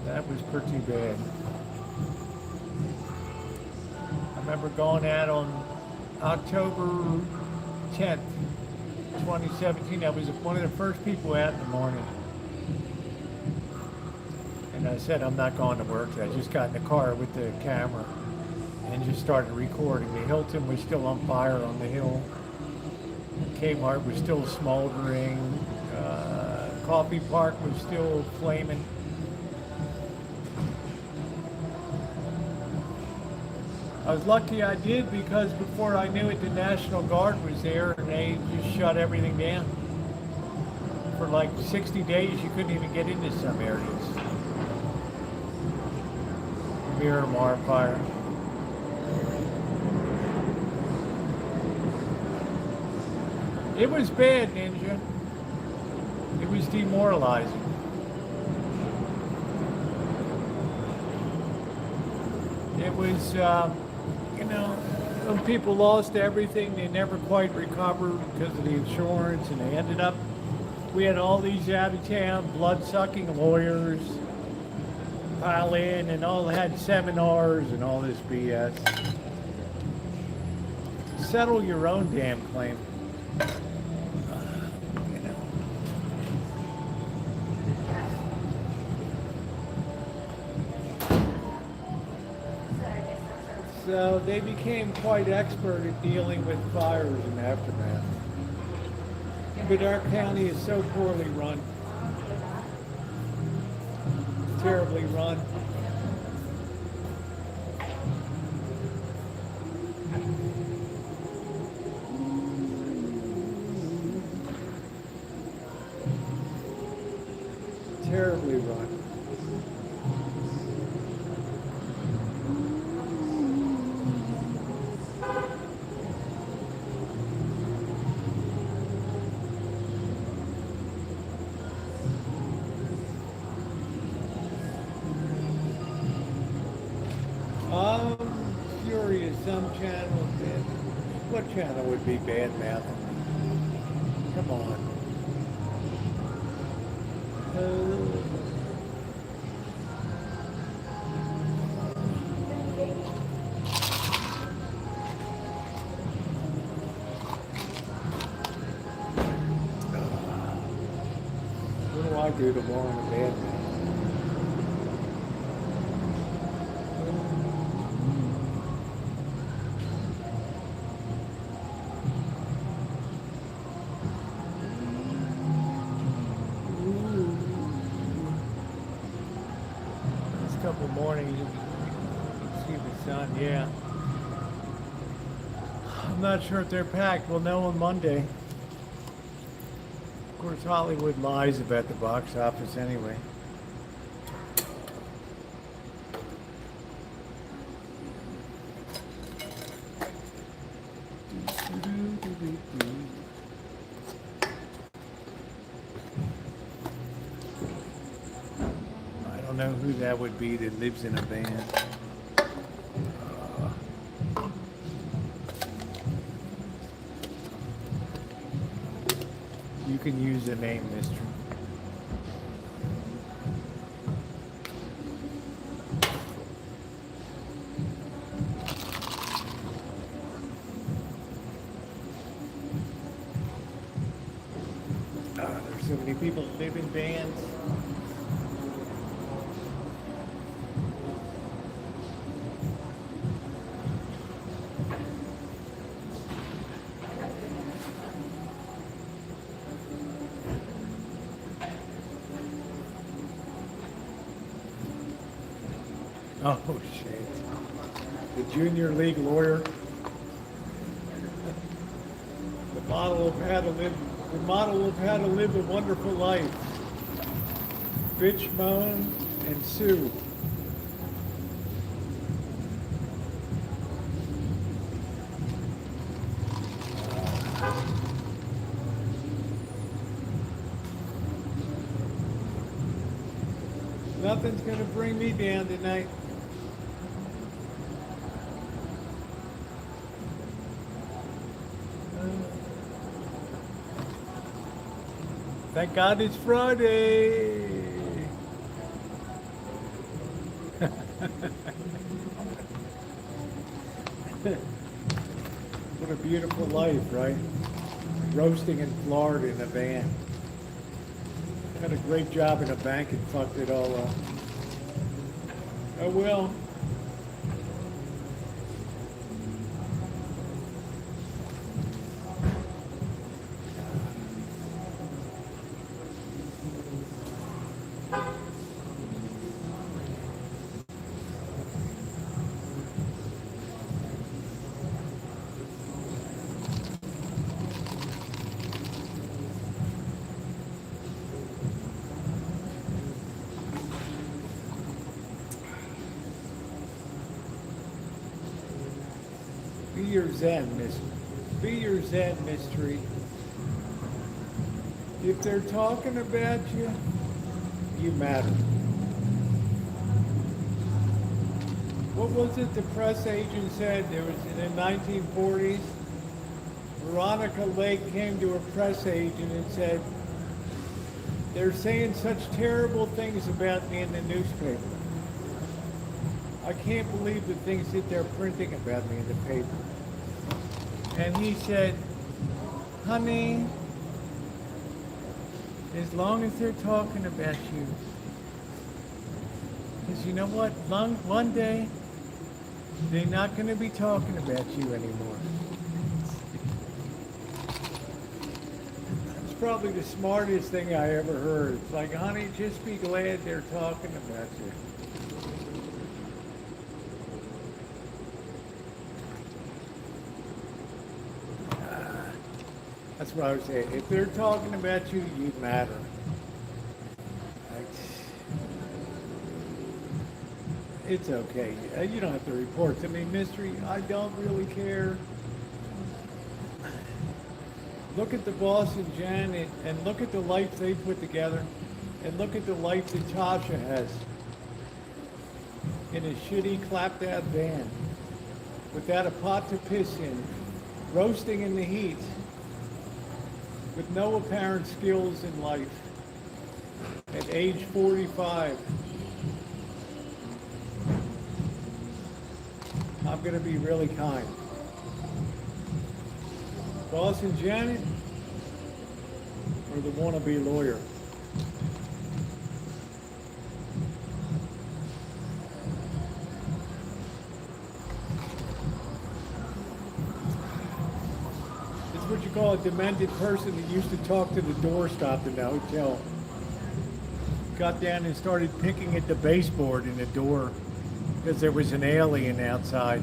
That was pretty bad. I remember going out on October 10th, 2017. I was one of the first people out in the morning. And I said, I'm not going to work. I just got in the car with the camera and just started recording. The Hilton was still on fire on the hill. Kmart was still smoldering. Coffee Park was still flaming. I was lucky I did because before I knew it, the National Guard was there and they just shut everything down. For like 60 days, you couldn't even get into some areas. Miramar fire. It was bad, Ninja. It was demoralizing. It was, some people lost everything. They never quite recovered because of the insurance, and they ended up, we had all these out-of-town blood-sucking lawyers pile in and all had seminars and all this BS. Settle your own damn claim. So they became quite expert at dealing with fires and aftermath. But our county is so poorly run. Terribly run. Terribly run. Curious, some channels did. What channel would be bad mouthing? Come on. What do I do tomorrow in a bad mouth? Couple mornings, you can see the sun. Yeah, I'm not sure if they're packed. We'll know on Monday. Of course, Hollywood lies about the box office anyway. I don't know who that would be that lives in a van. You can use the name, mister. There's so many people that live in vans. Oh shit. The junior league lawyer. The model of how to live a wonderful life. Bitch, moan, and sue. Nothing's gonna bring me down tonight. Thank God it's Friday. What a beautiful life, right? Roasting in Florida in a van. Had a great job in a bank and fucked it all up. Oh well. Be your Zen, be your Zen mystery. If they're talking about you, you matter. What was it the press agent said? There was in the 1940s, Veronica Lake came to a press agent and said, they're saying such terrible things about me in the newspaper. I can't believe the things that they're printing about me in the paper. And he said, honey, as long as they're talking about you, because you know what, one day, they're not going to be talking about you anymore. It's probably the smartest thing I ever heard. It's like, honey, just be glad they're talking about you. That's what I would say. If they're talking about you, you matter. It's okay. You don't have to report to me, mystery. I don't really care. Look at the boss and Janet, and look at the life they put together, and look at the life that Tasha has in a shitty, clapped-out van, without a pot to piss in, roasting in the heat, with no apparent skills in life, at age 45. I'm going to be really kind. Boss and Janet, or the wannabe lawyer? It's what you call a demented person that used to talk to the doorstop in the hotel. Got down and started picking at the baseboard in the door because there was an alien outside.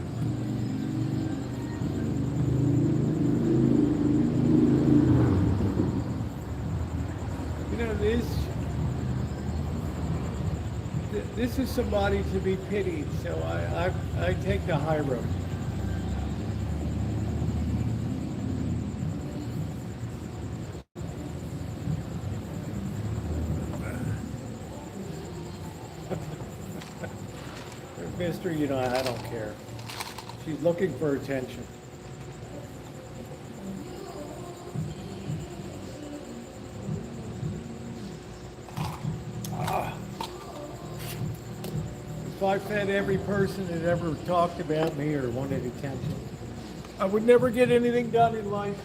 this is somebody to be pitied, so I take the high road. Mister, you know, I don't care. She's looking for attention. If I fed every person that ever talked about me or wanted attention, I would never get anything done in life.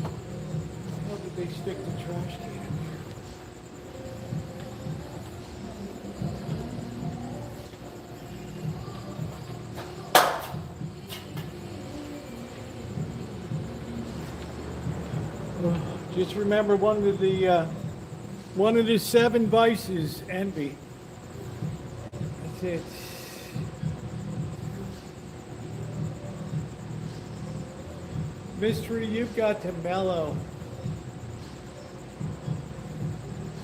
How did they stick the trash can in here? Just remember one of the 7 vices, envy. That's it. Mystery, you've got to mellow.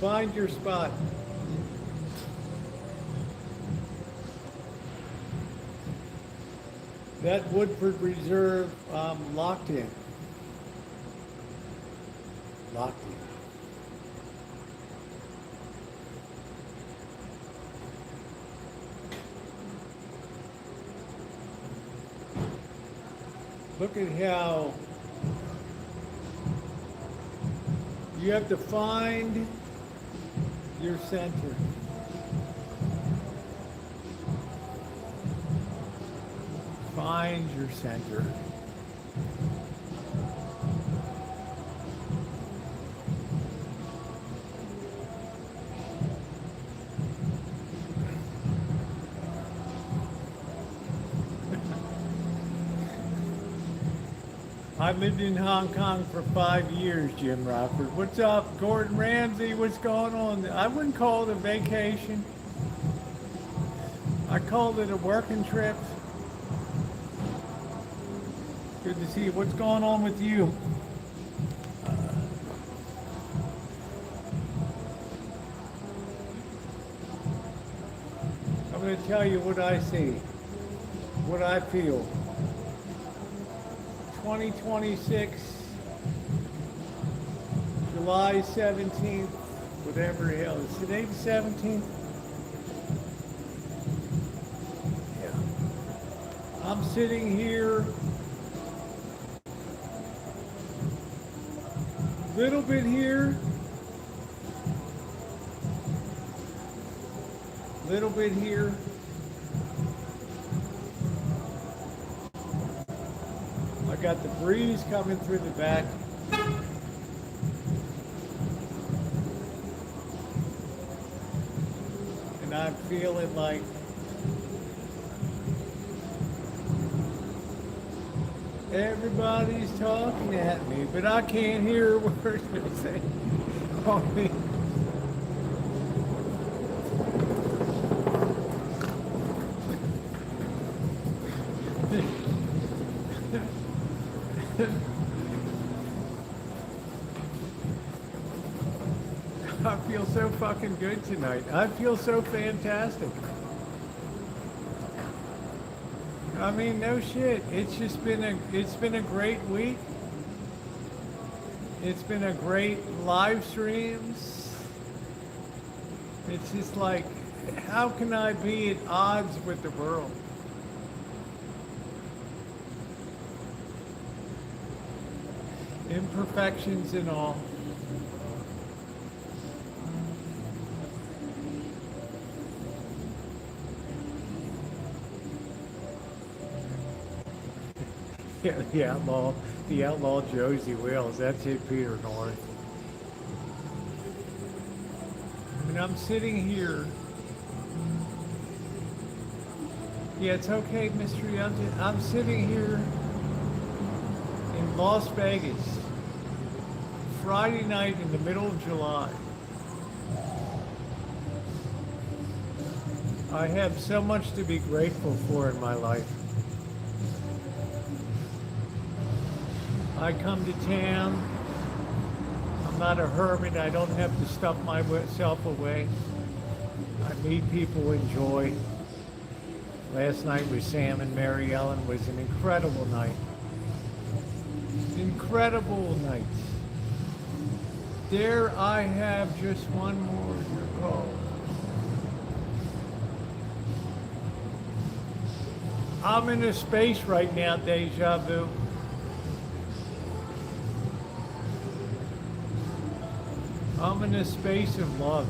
Find your spot. That Woodford Reserve locked in. Locked in. Look at how you have to find your center. Find your center. I've lived in Hong Kong for 5 years, Jim Rockford. What's up, Gordon Ramsay? What's going on? I wouldn't call it a vacation. I called it a working trip. Good to see you. What's going on with you? I'm going to tell you what I see, what I feel. 2026, July 17th, whatever the hell. Is today the 17th? Yeah. I'm sitting here, little bit here, little bit here. I got the breeze coming through the back. And I'm feeling like everybody's talking at me, but I can't hear a word they're saying. On me. I feel so fucking good tonight. I feel so fantastic. I mean, no shit. It's been a great week. It's been a great live streams. It's just like, how can I be at odds with the world? Imperfections and all. Yeah, the outlaw Josie Wales. That's it, Peter North. And I'm sitting here. Yeah, it's okay, Mystery. I'm sitting here in Las Vegas, Friday night in the middle of July. I have so much to be grateful for in my life. I come to town. I'm not a hermit. I don't have to stuff myself away. I meet people enjoy. Last night with Sam and Mary Ellen was an incredible night. Incredible night. There I have just one more to go. I'm in a space right now, deja vu. I'm in a space of love.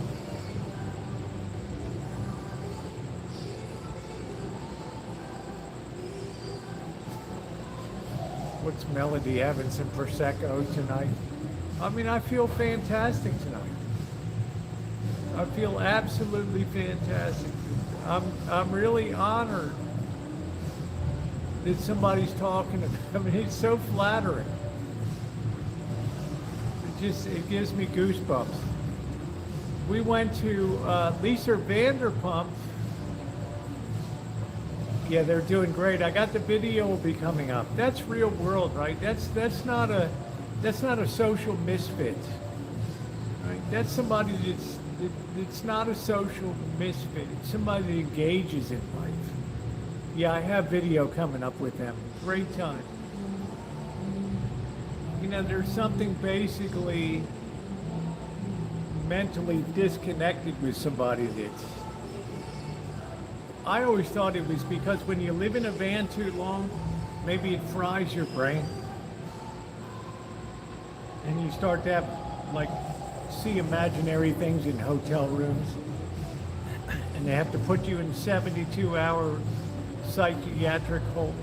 What's Melody having some Prosecco tonight? I mean, I feel fantastic tonight. I feel absolutely fantastic. I'm really honored that somebody's talking to me. I mean, it's so flattering. It gives me goosebumps. We went to Lisa Vanderpump. Yeah, they're doing great. I got the video will be coming up. That's real world, right? That's not a social misfit, right? That's somebody that's not a social misfit. It's somebody that engages in life. Yeah, I have video coming up with them. Great time. You know, there's something basically mentally disconnected with somebody that's. I always thought it was because when you live in a van too long, maybe it fries your brain. And you start to have, like, see imaginary things in hotel rooms. And they have to put you in 72-hour psychiatric holds.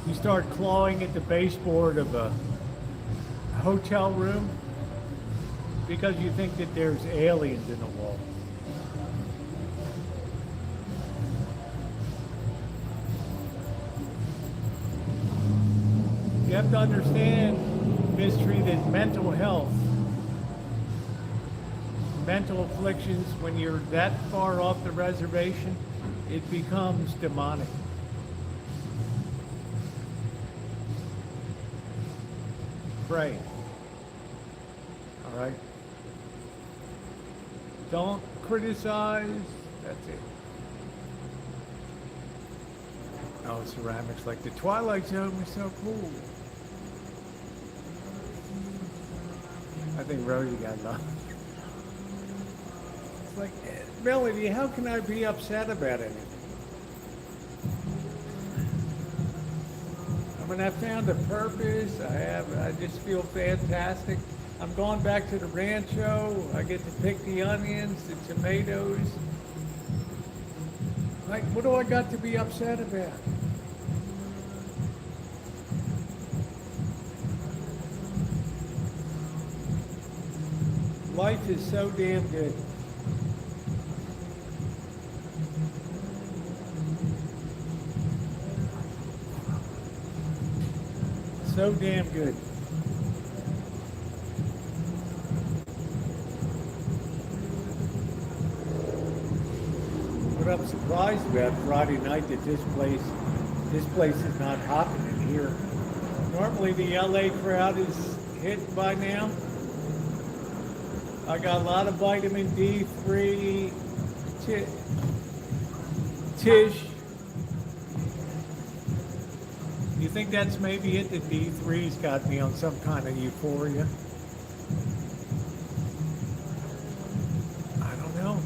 You start clawing at the baseboard of a hotel room because you think that there's aliens in the wall. You have to understand, Mystery, that mental health, mental afflictions, when you're that far off the reservation, it becomes demonic. Pray. All right? Don't criticize. That's it. Oh, ceramics, like the Twilight Zone was so cool. I think Rosie got lost. It's like, Melody, how can I be upset about anything? I mean, I found a purpose. I just feel fantastic. I'm going back to the Rancho. I get to pick the onions, the tomatoes. Like, what do I got to be upset about? Life is so damn good. So damn good. What I'm surprised about Friday night that this place is not hopping in here. Normally the LA crowd is hit by now. I got a lot of vitamin D3, Tish. You think that's maybe it? The D3's got me on some kind of euphoria? I don't know.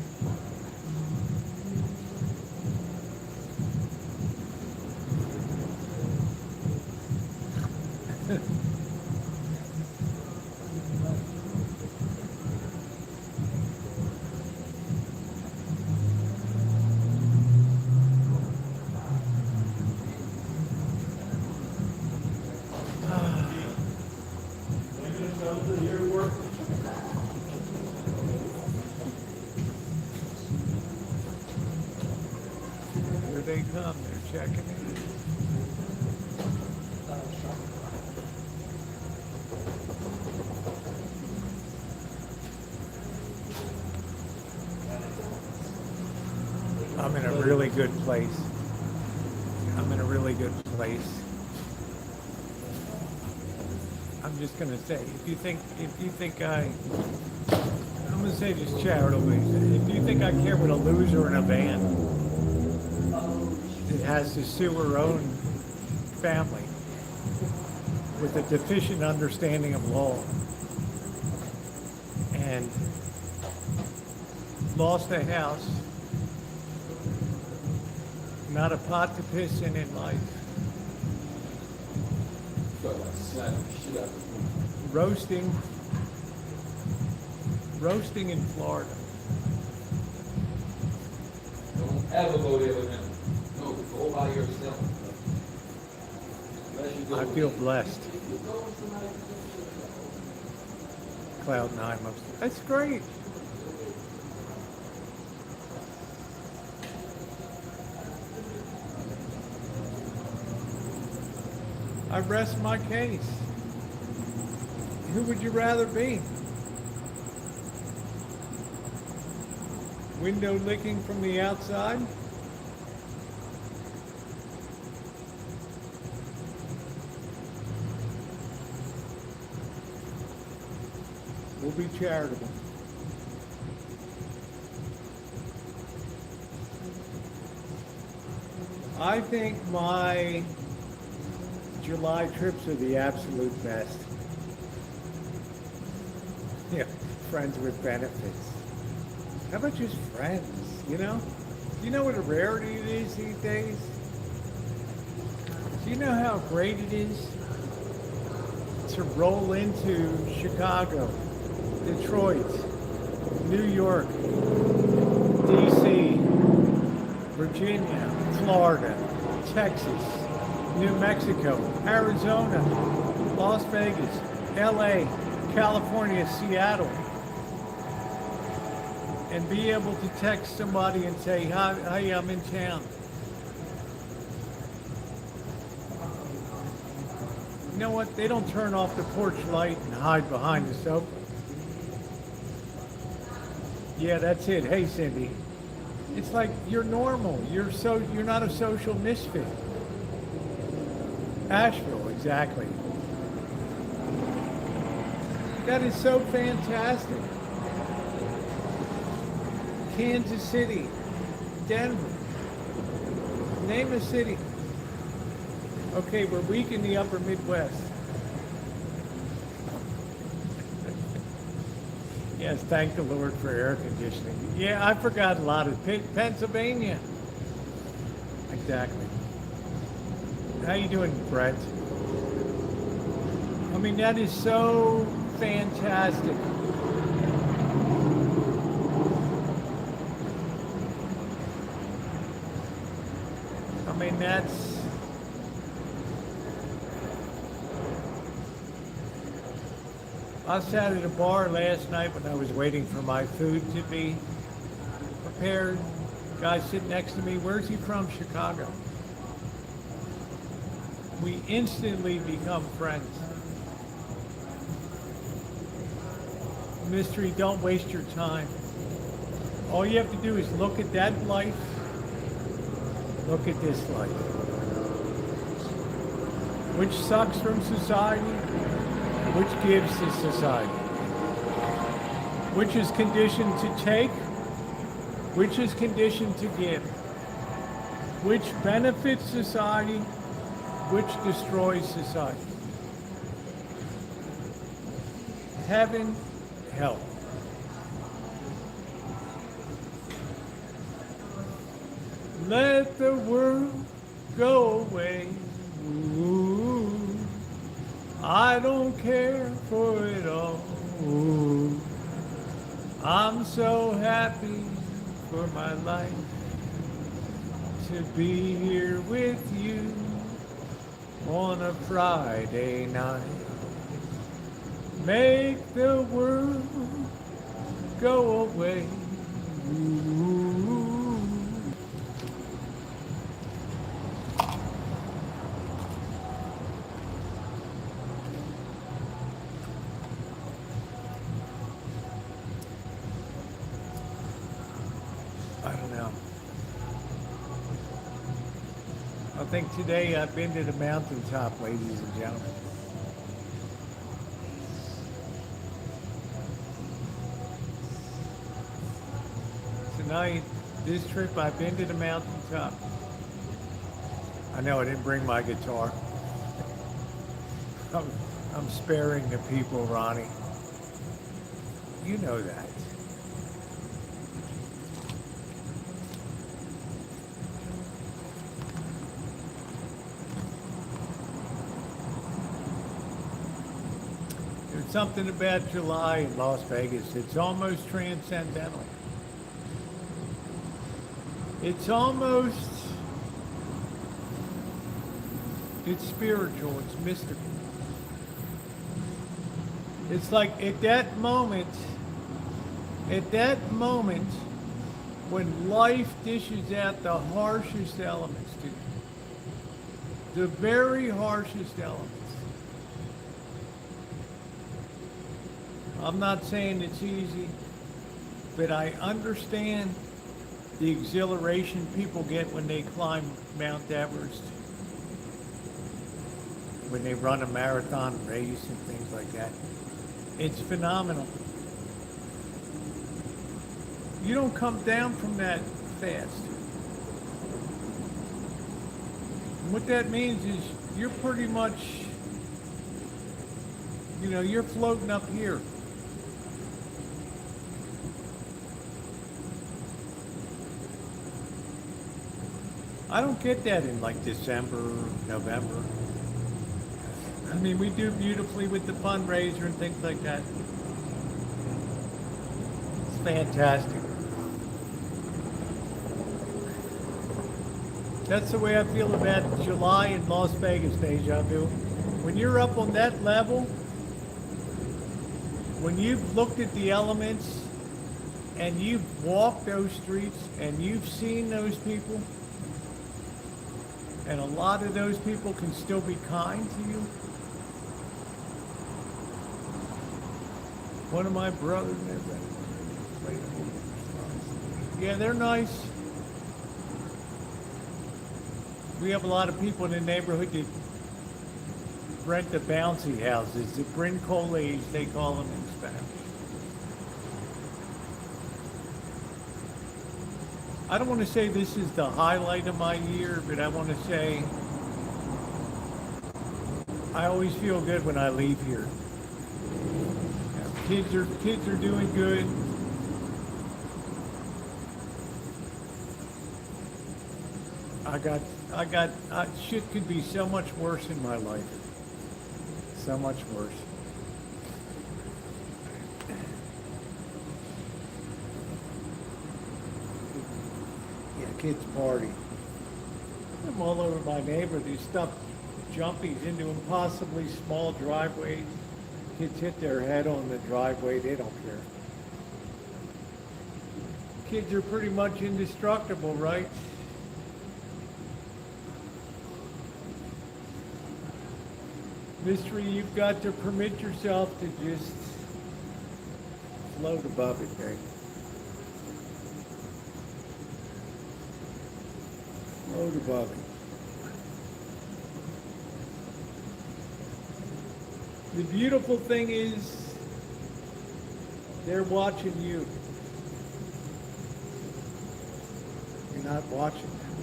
Here they come, they're checking in. I'm in a really good place. I'm in a really good place. I'm just gonna say, if you think I I'm gonna say this charitably. If you think I care what a loser in a van that has to sue her own family with a deficient understanding of law and lost a house, not a pot to piss in life, roasting in Florida. Don't ever go there with him. No, go by yourself. Unless you go I with feel him. blessed. Cloud nine months. That's great. I rest my case. Who would you rather be? Window licking from the outside? We'll be charitable. I think my July trips are the absolute best. Yeah, friends with benefits. How about just friends, you know? Do you know what a rarity it is these days? Do you know how great it is to roll into Chicago, Detroit, New York, DC, Virginia, Florida, Texas, New Mexico, Arizona, Las Vegas, LA, California, Seattle, and be able to text somebody and say, hi, I'm in town. You know what? They don't turn off the porch light and hide behind the sofa. Yeah, that's it. Hey, Cindy. It's like you're normal. You're not a social misfit. Asheville, exactly. That is so fantastic. Kansas City, Denver. Name a city. Okay, we're weak in the upper Midwest. Yes, thank the Lord for air conditioning. Yeah, I forgot a lot of Pennsylvania. Exactly. How you doing, Brett? I mean, that is so fantastic. I mean, that's... I sat at a bar last night when I was waiting for my food to be prepared. Guy sitting next to me, where's he from? Chicago. We instantly become friends. Mystery, don't waste your time. All you have to do is look at that life, look at this life. Which sucks from society, which gives to society. Which is conditioned to take, which is conditioned to give. Which benefits society, which destroys society. Heaven, hell. Let the world go away. Ooh, I don't care for it all. Ooh, I'm so happy for my life to be here with you on a Friday night. Make the world go away. Ooh. I don't know. I think today I've been to the mountaintop, ladies and gentlemen. tonight, this trip, I've been to the mountaintop. I know I didn't bring my guitar. I'm sparing the people, Ronnie. You know that. There's something about July in Las Vegas. It's almost transcendental. It's spiritual, it's mystical. It's like at that moment when life dishes out the harshest elements to you, the very harshest elements. I'm not saying it's easy, but I understand the exhilaration people get when they climb Mount Everest, when they run a marathon race and things like that. It's phenomenal. You don't come down from that fast. And what that means is you're pretty much, you're floating up here. I don't get that in like December, November. I mean, we do beautifully with the fundraiser and things like that. It's fantastic. That's the way I feel about July in Las Vegas, Deja Vu. When you're up on that level, when you've looked at the elements and you've walked those streets and you've seen those people, and a lot of those people can still be kind to you. One of my brothers, yeah, they're nice. We have a lot of people in the neighborhood that rent the bouncy houses, the brincoles, they call them in Spanish. I don't want to say this is the highlight of my year, but I want to say I always feel good when I leave here. Kids are doing good. Shit could be so much worse in my life. So much worse. Yeah, kids party. I'm all over my neighborhood. They stuff jumpies into impossibly small driveways. Kids hit their head on the driveway. They don't care. Kids are pretty much indestructible, right? Mystery, you've got to permit yourself to just float above it, babe. Float above it. The beautiful thing is they're watching you. You're not watching them.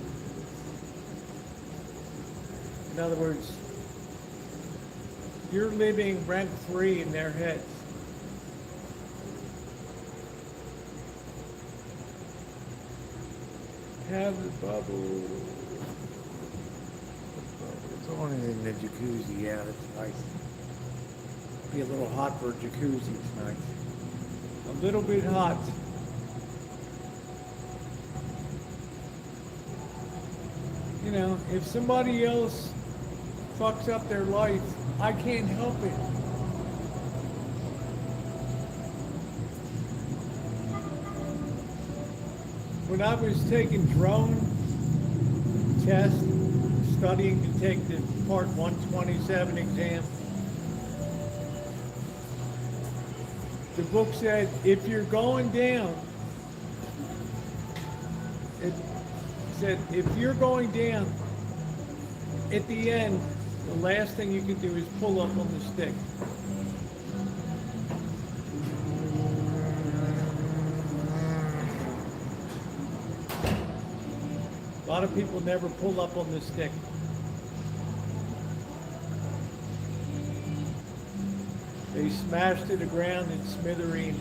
In other words, you're living rent-free in their heads. Have the bubble. It's only in the jacuzzi, yeah, it's nice. Be a little hot for a jacuzzi tonight. A little bit hot. You know, if somebody else fucks up their life, I can't help it. When I was taking drone tests, studying to take the Part 127 exam, the book said, if you're going down, it said, if you're going down, at the end, the last thing you can do is pull up on the stick. A lot of people never pull up on the stick. They smash to the ground in smithereens.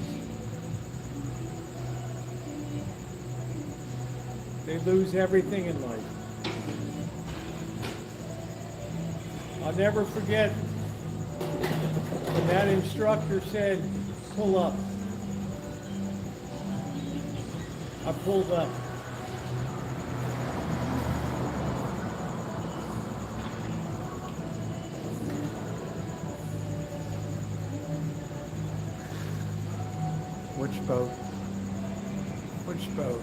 They lose everything in life. I'll never forget when that instructor said, pull up. I pulled up. Which boat? Which boat?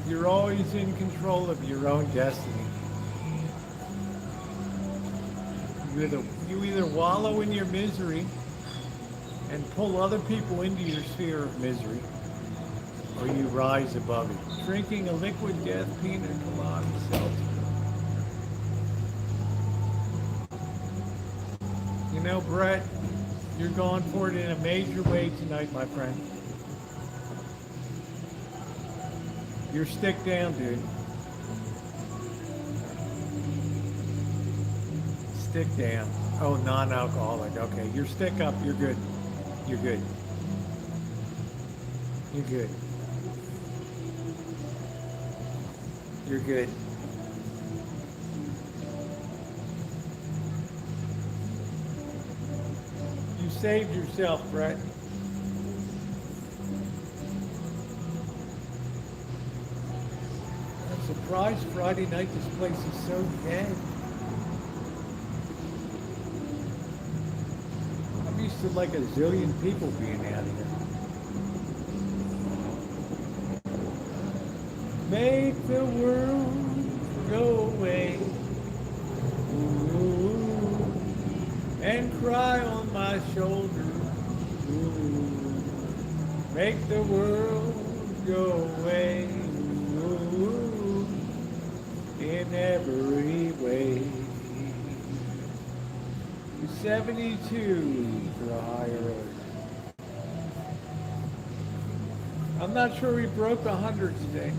You're always in control of your own destiny. You either wallow in your misery and pull other people into your sphere of misery, or you rise above it. Drinking a liquid death pina colada seltzer. You know, Brett, you're going for it in a major way tonight, my friend. You're stick down, dude. Stick down. Oh, non-alcoholic. Okay, you're stick up. You're good. You're good. You're good. You're good. You saved yourself, Brett. I'm surprised Friday night this place is so dead. I'm used to like a zillion people being out here. Make the world go away, ooh, and cry on my shoulder, ooh. Make the world go away, ooh, in every way. 72 for IRL. I'm not sure we broke 100 today,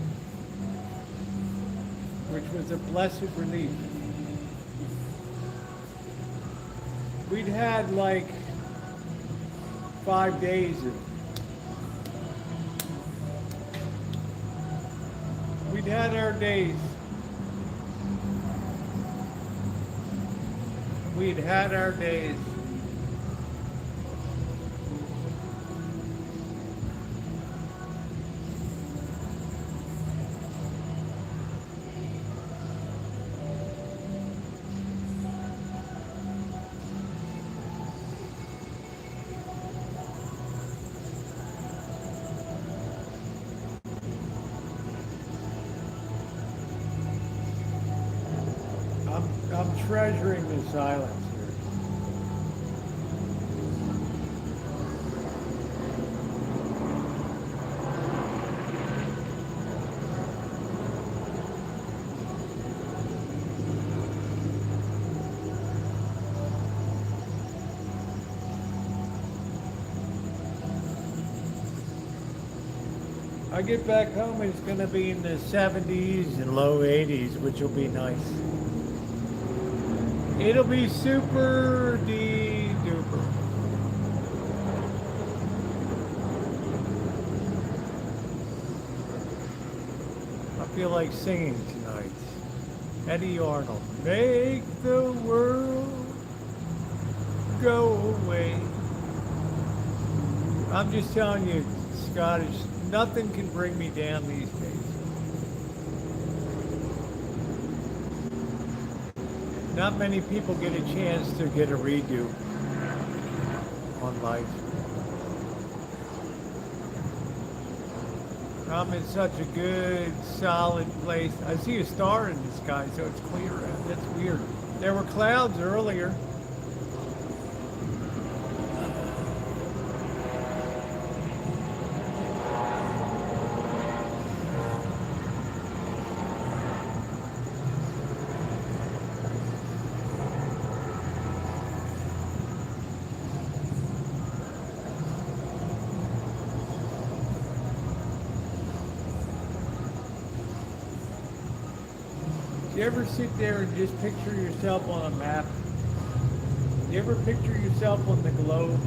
which was a blessed relief. We'd had like 5 days of, we'd had our days. We'd had our days. I'm treasuring the silence here. I get back home, it's going to be in the 70s and low 80s, which will be nice. It'll be super duper. I feel like singing tonight. Eddie Arnold. Make the world go away. I'm just telling you, Scottish, nothing can bring me down these days. Not many people get a chance to get a redo on life. I'm in such a good, solid place. I see a star in the sky, so it's clear. That's weird. There were clouds earlier. You ever sit there and just picture yourself on a map? You ever picture yourself on the globe?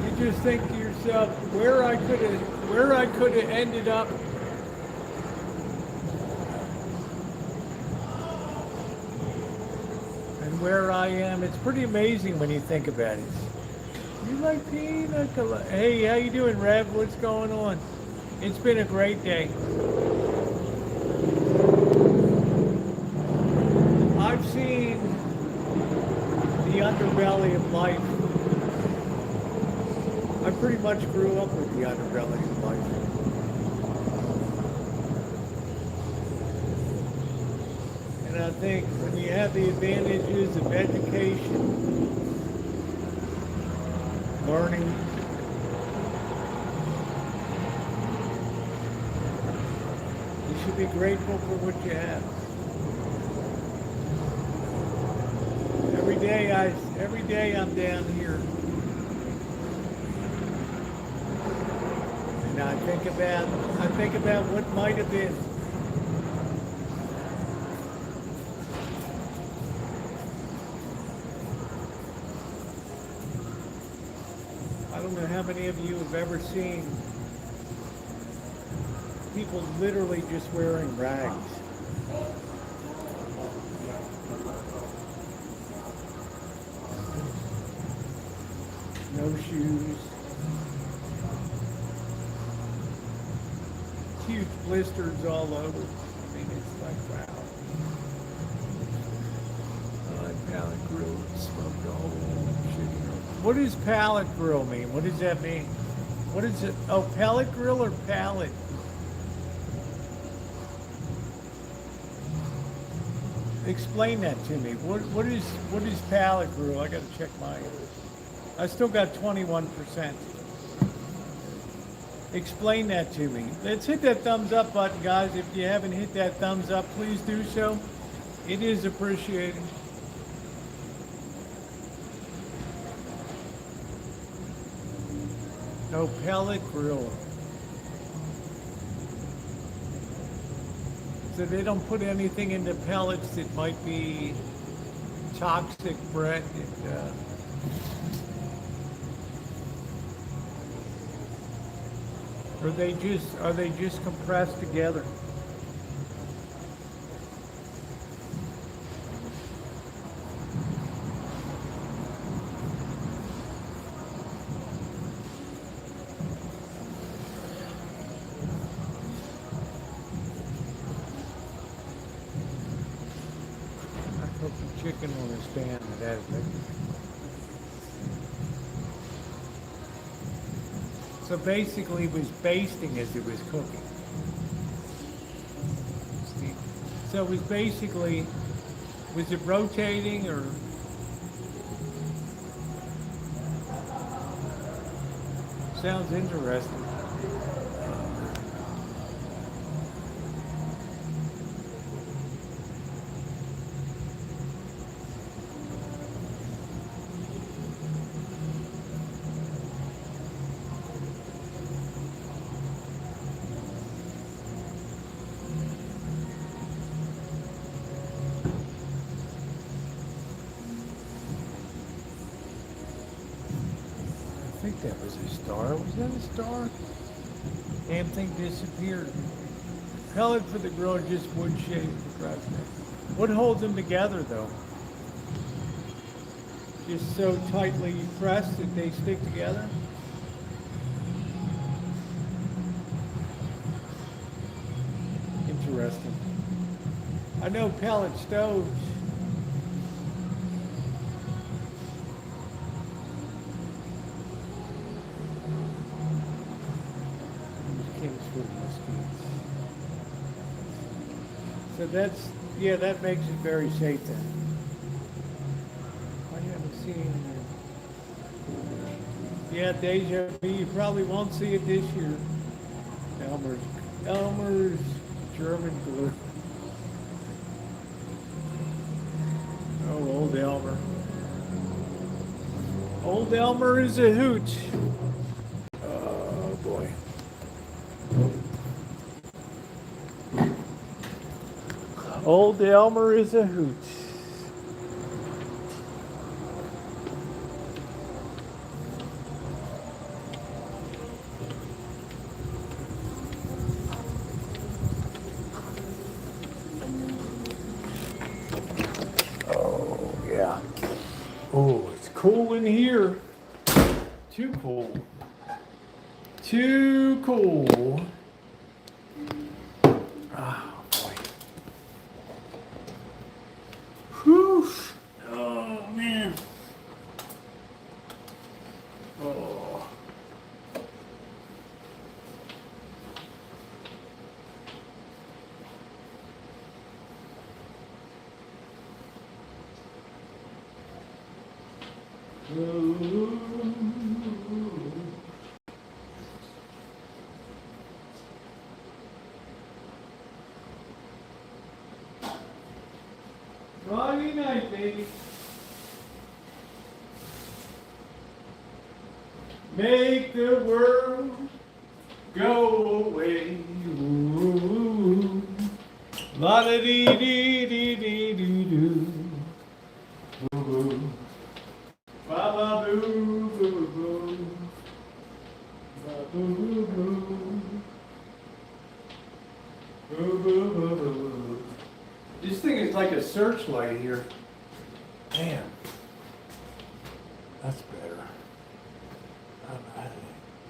You just think to yourself where I could have ended up. And where I am. It's pretty amazing when you think about it. You like pina colada? Hey, how you doing, Rev? What's going on? It's been a great day. I've seen the underbelly of life. I pretty much grew up with the underbelly of life. And I think when you have the advantages of education, learning, you should be grateful for what you have. Every day I'm down here, and I think about what might have been. I don't know how many of you have ever seen people literally just wearing rags. No shoes. Huge blisters all over. I mean, it's like, wow. Pallet grill, smoked all shit. What does pallet grill mean? What does that mean? What is it? Oh, pallet grill or pallet? Explain that to me. What is pallet grill? I gotta check mine. I still got 21%. Explain that to me. Let's hit that thumbs up button, guys. If you haven't hit that thumbs up, please do so. It is appreciated. No, pellet grill. So they don't put anything into pellets that might be toxic, Brett. Are they just compressed together? I hope the chicken will understand that. So basically it was basting as it was cooking. So it was basically, was it rotating or? Sounds interesting. I think that was a star. Was that a star? Damn thing disappeared. Pellet for the grill, just wood shaped. What holds them together though? Just so tightly pressed that they stick together? Interesting. I know pellet stoves. So that's, yeah, that makes it very safe then. I haven't seen, yeah, deja vu, you probably won't see it this year. Elmer's German glue. Oh, old Elmer. Old Elmer is a hoot. Oh boy. Old Elmer is a hoot. Oh, yeah. Oh, it's cool in here. Too cool. Too cool. Oh, boy. Whew. Oh, man. Oh. Friday night, baby. Make the world go away. Ooh. La da dee dee dee dee dee doo. Boo boo. Ba ba boo boo boo. Ba boo boo boo. Boo boo boo boo. This thing is like a searchlight here. Damn. That's better.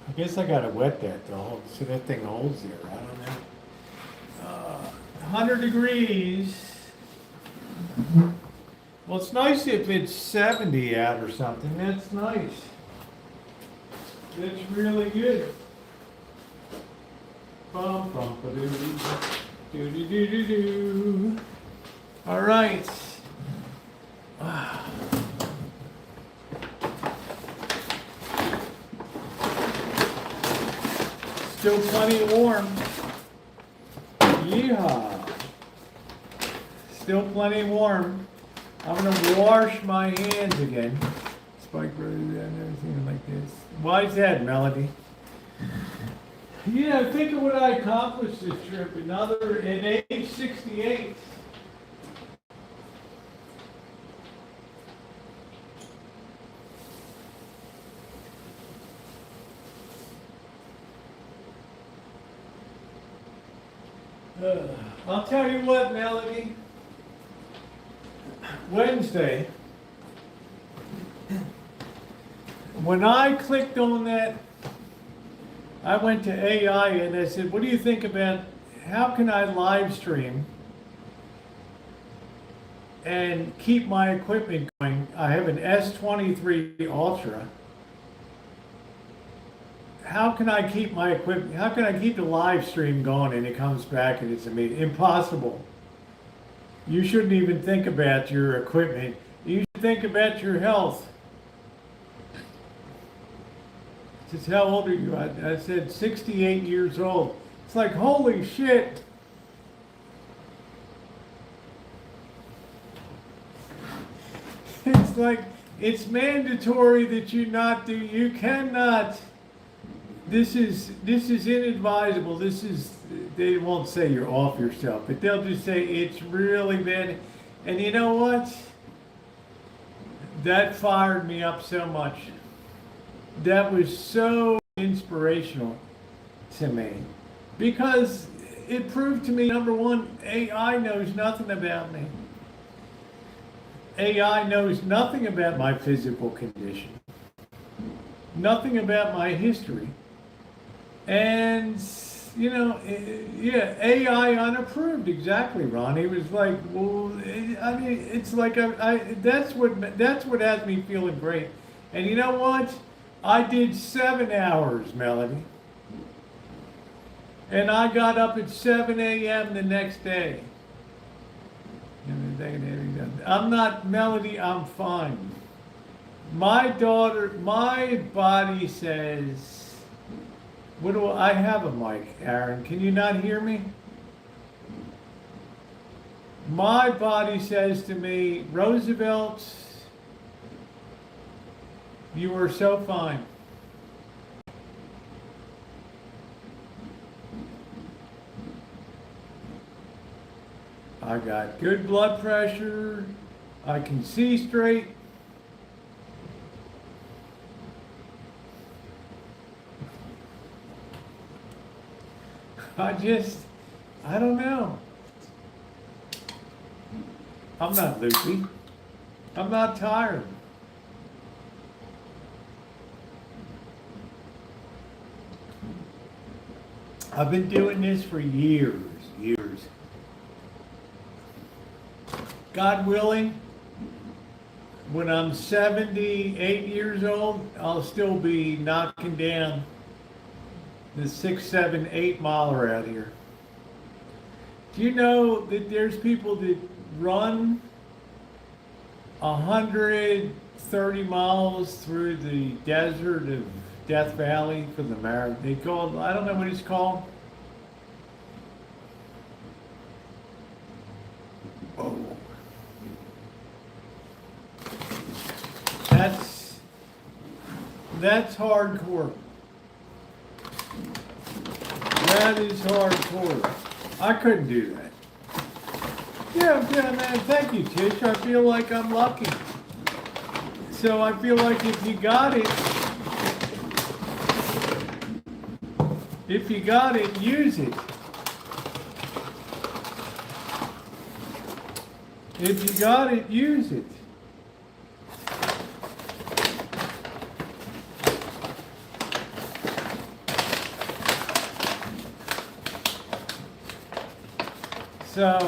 I guess I gotta wet that though, so that thing holds there. I don't know. 100 degrees. Well, it's nice if it's 70 out or something. That's nice. That's really good. Bum bum ba doo doo doo doo doo doo. All right. Still plenty warm. Yeehaw. Still plenty warm. I'm gonna wash my hands again. Spike and everything like this. Why is that, Melody? Yeah, think of what I accomplished this trip. Another at age 68. I'll tell you what, Melody. Wednesday, when I clicked on that, I went to AI and I said, what do you think about, how can I live stream and keep my equipment going? I have an S23 Ultra. How can I keep my equipment, how can I keep the live stream going and it comes back and it's amazing? Impossible. You shouldn't even think about your equipment. You should think about your health. Says, how old are you? I said 68 years old. It's like, holy shit. It's like, it's mandatory that you not do, you cannot. This is inadvisable. This is, they won't say you're off yourself, but they'll just say it's really bad. And you know what? That fired me up so much. That was so inspirational to me because it proved to me, number one, AI knows nothing about me. AI knows nothing about my physical condition, nothing about my history. And, you know, yeah, AI unapproved, exactly, Ron. He was like, well, I mean, it's like, that's what has me feeling great. And you know what? I did 7 hours, Melody. And I got up at 7 a.m. the next day. I'm not, Melody, I'm fine. My daughter, my body says, what do I have a mic, Aaron? Can you not hear me? My body says to me, Roosevelt, you are so fine. I got good blood pressure. I can see straight. I don't know. I'm not loopy. I'm not tired. I've been doing this for years. God willing, when I'm 78 years old, I'll still be knocking down the 6, 7, 8 miler out here. Do you know that there's people that run 130 miles through the desert of Death Valley for the marathon? They call it, I don't know what it's called. Oh. That's hardcore. That is hardcore. I couldn't do that. Yeah, man, thank you, Tish. I feel like I'm lucky. So I feel like if you got it, use it. If you got it, use it. So,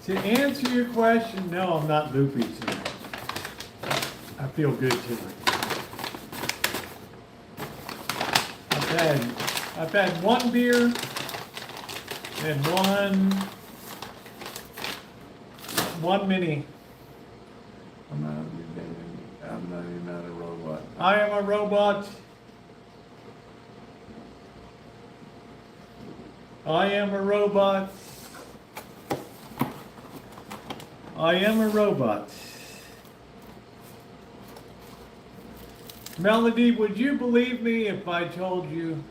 to answer your question, no, I'm not loopy tonight. I feel good tonight. I've had one beer and one mini. I'm not a robot. I am a robot. I am a robot. I am a robot. Melody, would you believe me if I told you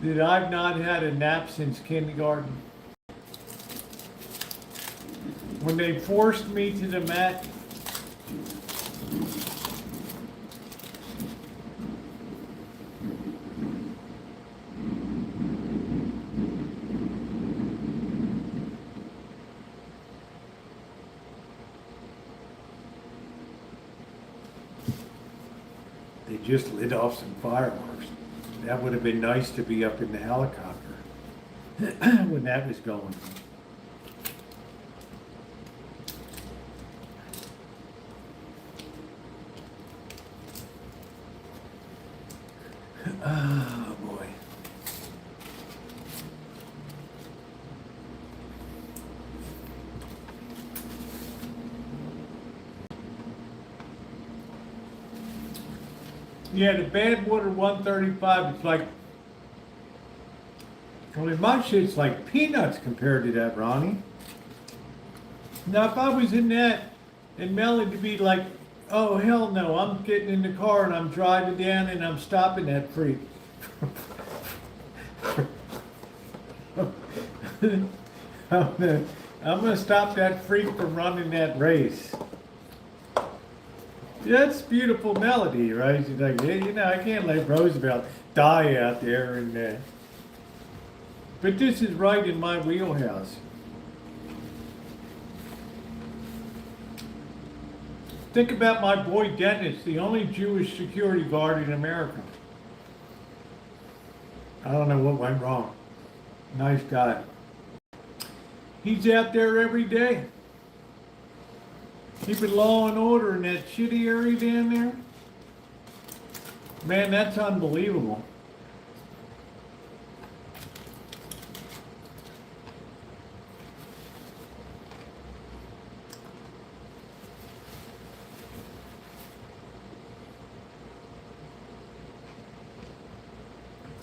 that I've not had a nap since kindergarten? When they forced me to the mat, they just lit off some fireworks. That would have been nice to be up in the helicopter when that was going. Oh boy. Yeah, the Badwater 135, it's like, I mean, my shit's like peanuts compared to that, Ronnie. Now, if I was in that and Melody to be like, oh, hell no, I'm getting in the car and I'm driving down and I'm stopping that freak. I'm gonna stop that freak from running that race. That's beautiful Melody, right? She's like, hey, you know, I can't let Roosevelt die out there. But this is right in my wheelhouse. Think about my boy Dennis, the only Jewish security guard in America. I don't know what went wrong. Nice guy. He's out there every day. Keeping law and order in that shitty area down there. Man, that's unbelievable.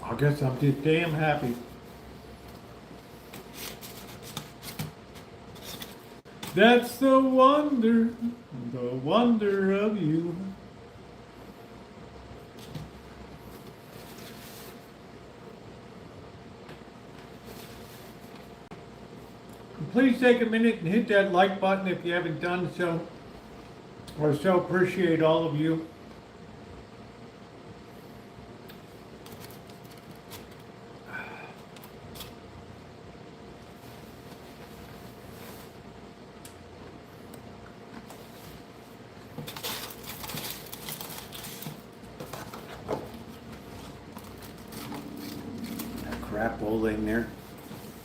I guess I'm just damn happy. That's the wonder of you. please take a minute and hit that like button if you haven't done so. I so appreciate all of you. That crap all in there.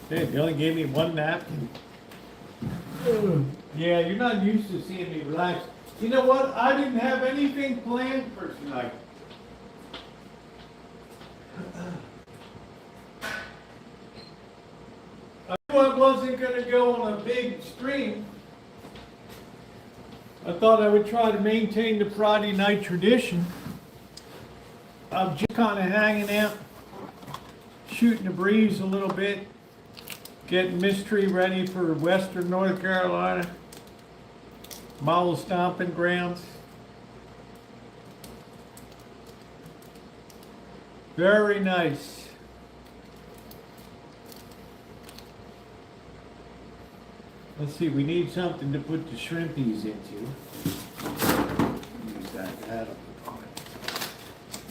Hey, they only gave me one napkin. Yeah, you're not used to seeing me relax. You know what? I didn't have anything planned for tonight. I knew I wasn't going to go on a big stream. I thought I would try to maintain the Friday night tradition of just kind of hanging out, shooting the breeze a little bit, getting Mystery ready for Western North Carolina. Model stomping grounds. Very nice. Let's see, we need something to put the shrimpies into. Use that paddle.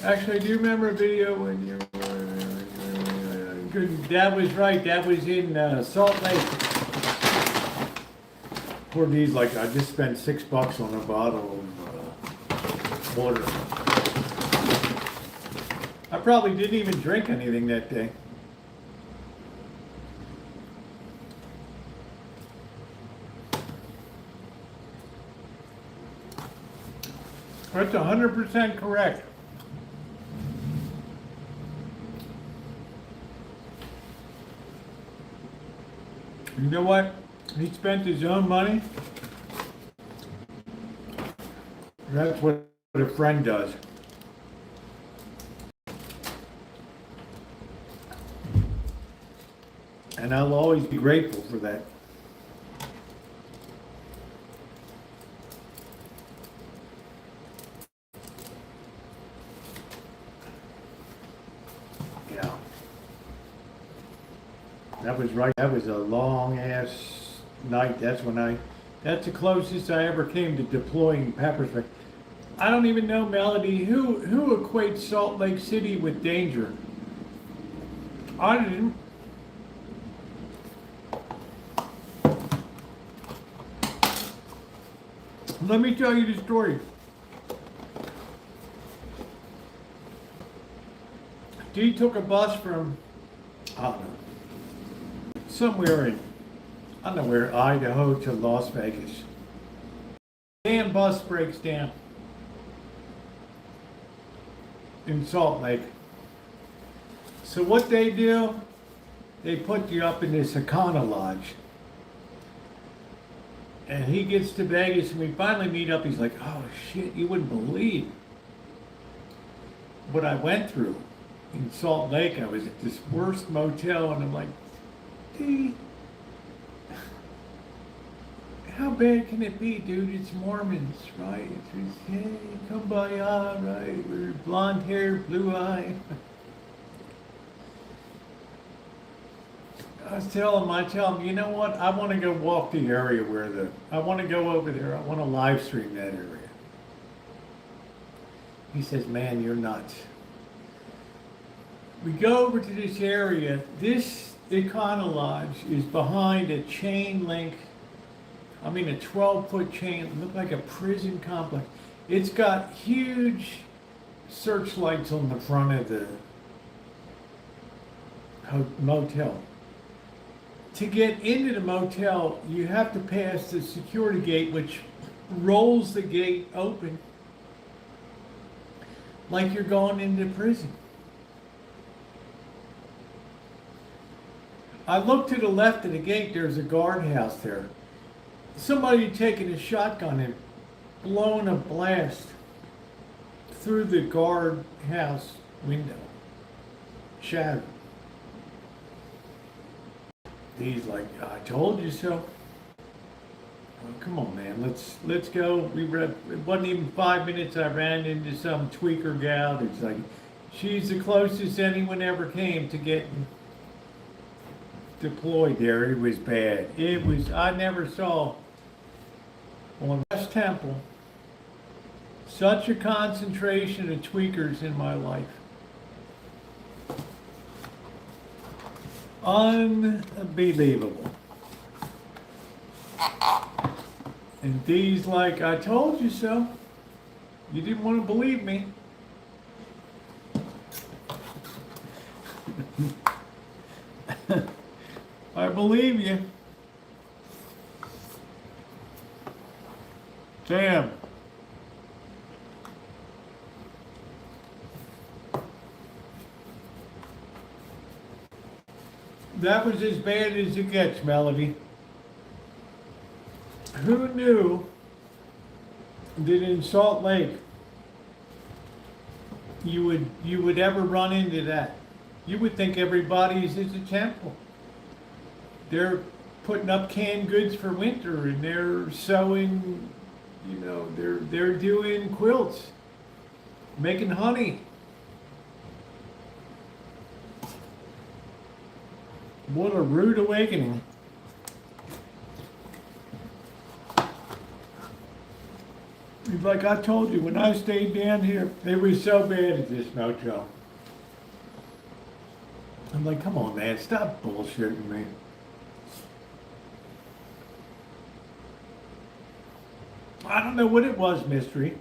Actually, do you remember a video when you were... That was right, that was in Salt Lake. For these, like, I just spent $6 on a bottle of water. I probably didn't even drink anything that day. That's 100% correct. You know what? He spent his own money. That's what a friend does. And I'll always be grateful for that. Yeah. That was right. That was a long ass night. That's the closest I ever came to deploying pepper spray. I don't even know, Melody, who equates Salt Lake City with danger? I didn't. Let me tell you the story. Dee took a bus from, I don't know, somewhere in, I don't know where, Idaho to Las Vegas. Damn bus breaks down in Salt Lake. So what they do, they put you up in this Econo Lodge. And he gets to Vegas and we finally meet up. He's like, oh shit, you wouldn't believe what I went through in Salt Lake. I was at this worst motel and I'm like, Dee, how bad can it be, dude? It's Mormons, right? It's just, hey, kumbaya, right? We're blonde hair, blue eye. I tell him, you know what? I want to go walk the area I want to go over there. I want to live stream that area. He says, man, you're nuts. We go over to this area. This Econo Lodge is behind a chain link. I mean, a 12-foot chain. It looked like a prison complex. It's got huge searchlights on the front of the motel. To get into the motel, you have to pass the security gate, which rolls the gate open like you're going into prison. I look to the left of the gate, there's a guardhouse there. Somebody taking a shotgun and blowing a blast through the guardhouse window. Shattered. He's like, I told you so. Well, come on, man, let's go. It wasn't even 5 minutes. I ran into some tweaker gal. It's like, she's the closest anyone ever came to getting deployed there, it was bad. It was, I never saw on West Temple such a concentration of tweakers in my life. Unbelievable. And D's like, I told you so. You didn't want to believe me. I believe you. Damn. That was as bad as it gets, Melody. Who knew that in Salt Lake you would ever run into that? You would think everybody's is a temple. They're putting up canned goods for winter, and they're sewing, you know, they're doing quilts, making honey. What a rude awakening. Like I told you, when I stayed down here, it was so bad at this motel. I'm like, come on, man, stop bullshitting me. I don't know what it was, Mystery,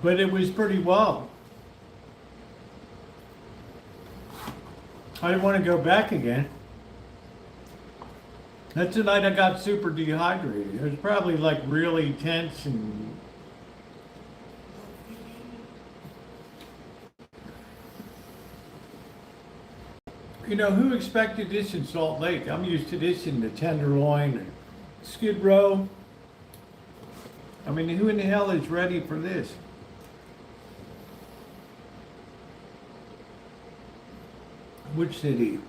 but it was pretty wild. I didn't want to go back again. That's the night I got super dehydrated. It was probably like really tense and you know, who expected this in Salt Lake? I'm used to this in the Tenderloin and Skid Row. I mean, who in the hell is ready for this? Which city?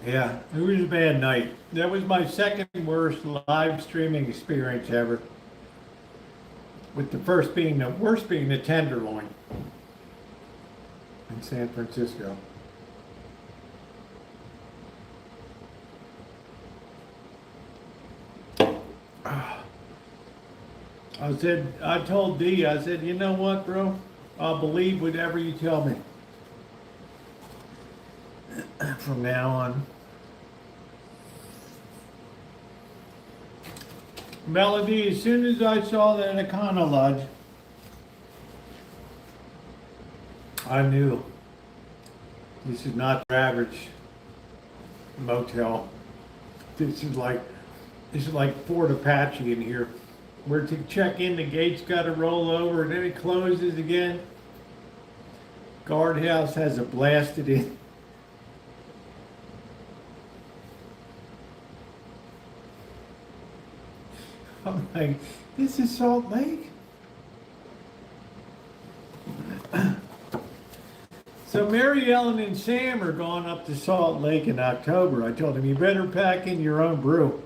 Yeah, it was a bad night. That was my second worst live streaming experience ever. With the first being the worst being the Tenderloin in San Francisco. I told D, I said, you know what, bro? I'll believe whatever you tell me. From now on. Melody, as soon as I saw that Econo Lodge, I knew this is not your average motel. This is like Fort Apache in here. Where to check in, the gate's got to roll over, and then it closes again. Guardhouse has it blasted in. I'm like, this is Salt Lake? So Mary Ellen and Sam are going up to Salt Lake in October. I told them, you better pack in your own brew.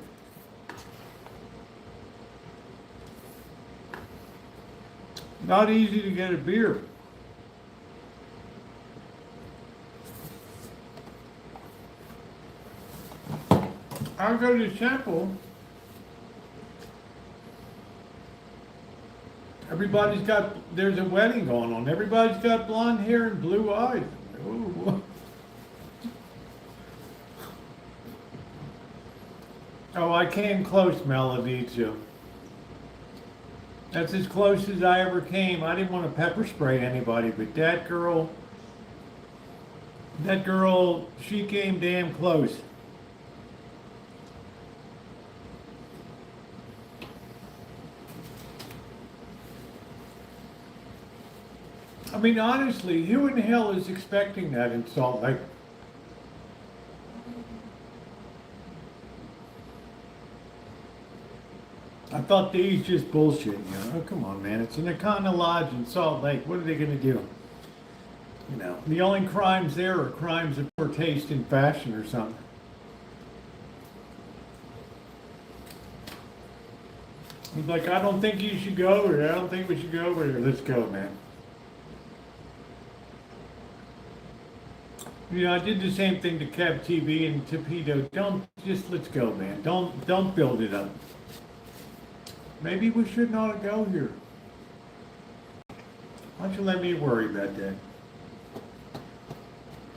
Not easy to get a beer. I'll go to Temple. There's a wedding going on. Everybody's got blonde hair and blue eyes. Ooh. Oh, I came close, Melody, too. That's as close as I ever came. I didn't want to pepper spray anybody, but that girl, she came damn close. I mean, honestly, who in the hell is expecting that in Salt Lake? I thought these just bullshit, you know. Oh, come on, man. It's an Econo Lodge in Salt Lake. What are they going to do? You know, the only crimes there are crimes of poor taste in fashion or something. He's like, I don't think you should go over there. I don't think we should go over there. Let's go, man. You know, I did the same thing to Cab TV and Torpedo. Let's go, man. Don't build it up. Maybe we shouldn't ought to go here. Why don't you let me worry about that?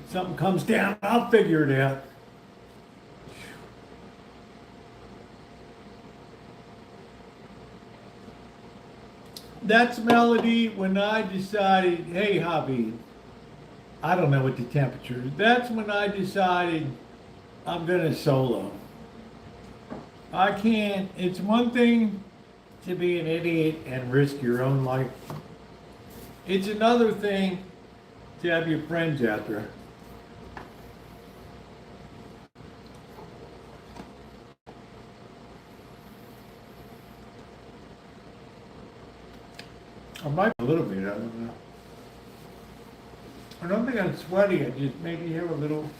If something comes down, I'll figure it out. That's Melody when I decided, hey, hubby, I don't know what the temperature is. That's when I decided I'm gonna solo. I can't, it's one thing to be an idiot and risk your own life. It's another thing to have your friends out there. I might a little bit, I don't know. I don't think I'm sweaty, I just maybe have a little.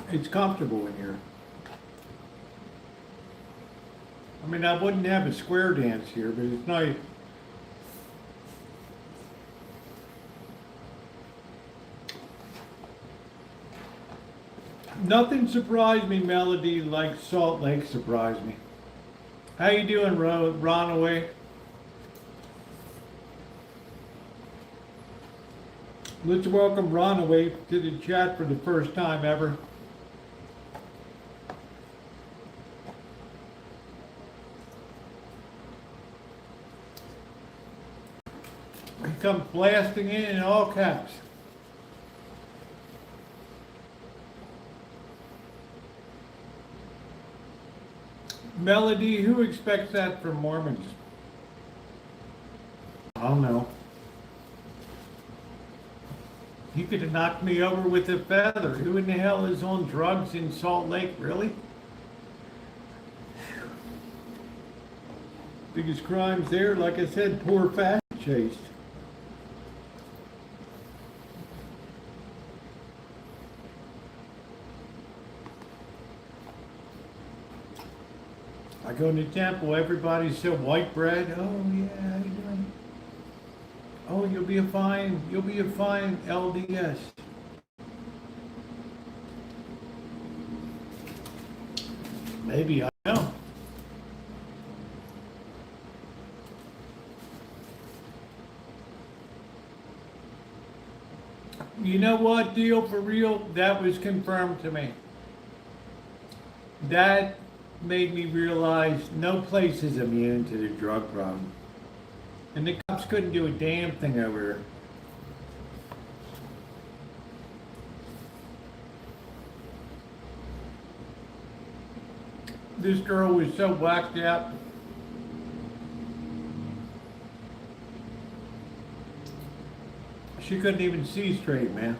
It's comfortable in here. I mean, I wouldn't have a square dance here, but it's nice. Nothing surprised me, Melody, like Salt Lake surprised me. How you doing, Ronaway? Let's welcome Ronaway to the chat for the first time ever. He comes blasting in all caps. Melody, who expects that from Mormons? I don't know. He could have knocked me over with a feather. Who in the hell is on drugs in Salt Lake, really? Biggest crimes there, like I said, poor fashion chase. I go to the temple, everybody's so white bread. Oh yeah, how you doing? Oh, you'll be a fine LDS. Maybe, I don't know. You know what, deal for real? That was confirmed to me. That made me realize no place is immune to the drug problem. And the cops couldn't do a damn thing over here. This girl was so whacked out. She couldn't even see straight, man.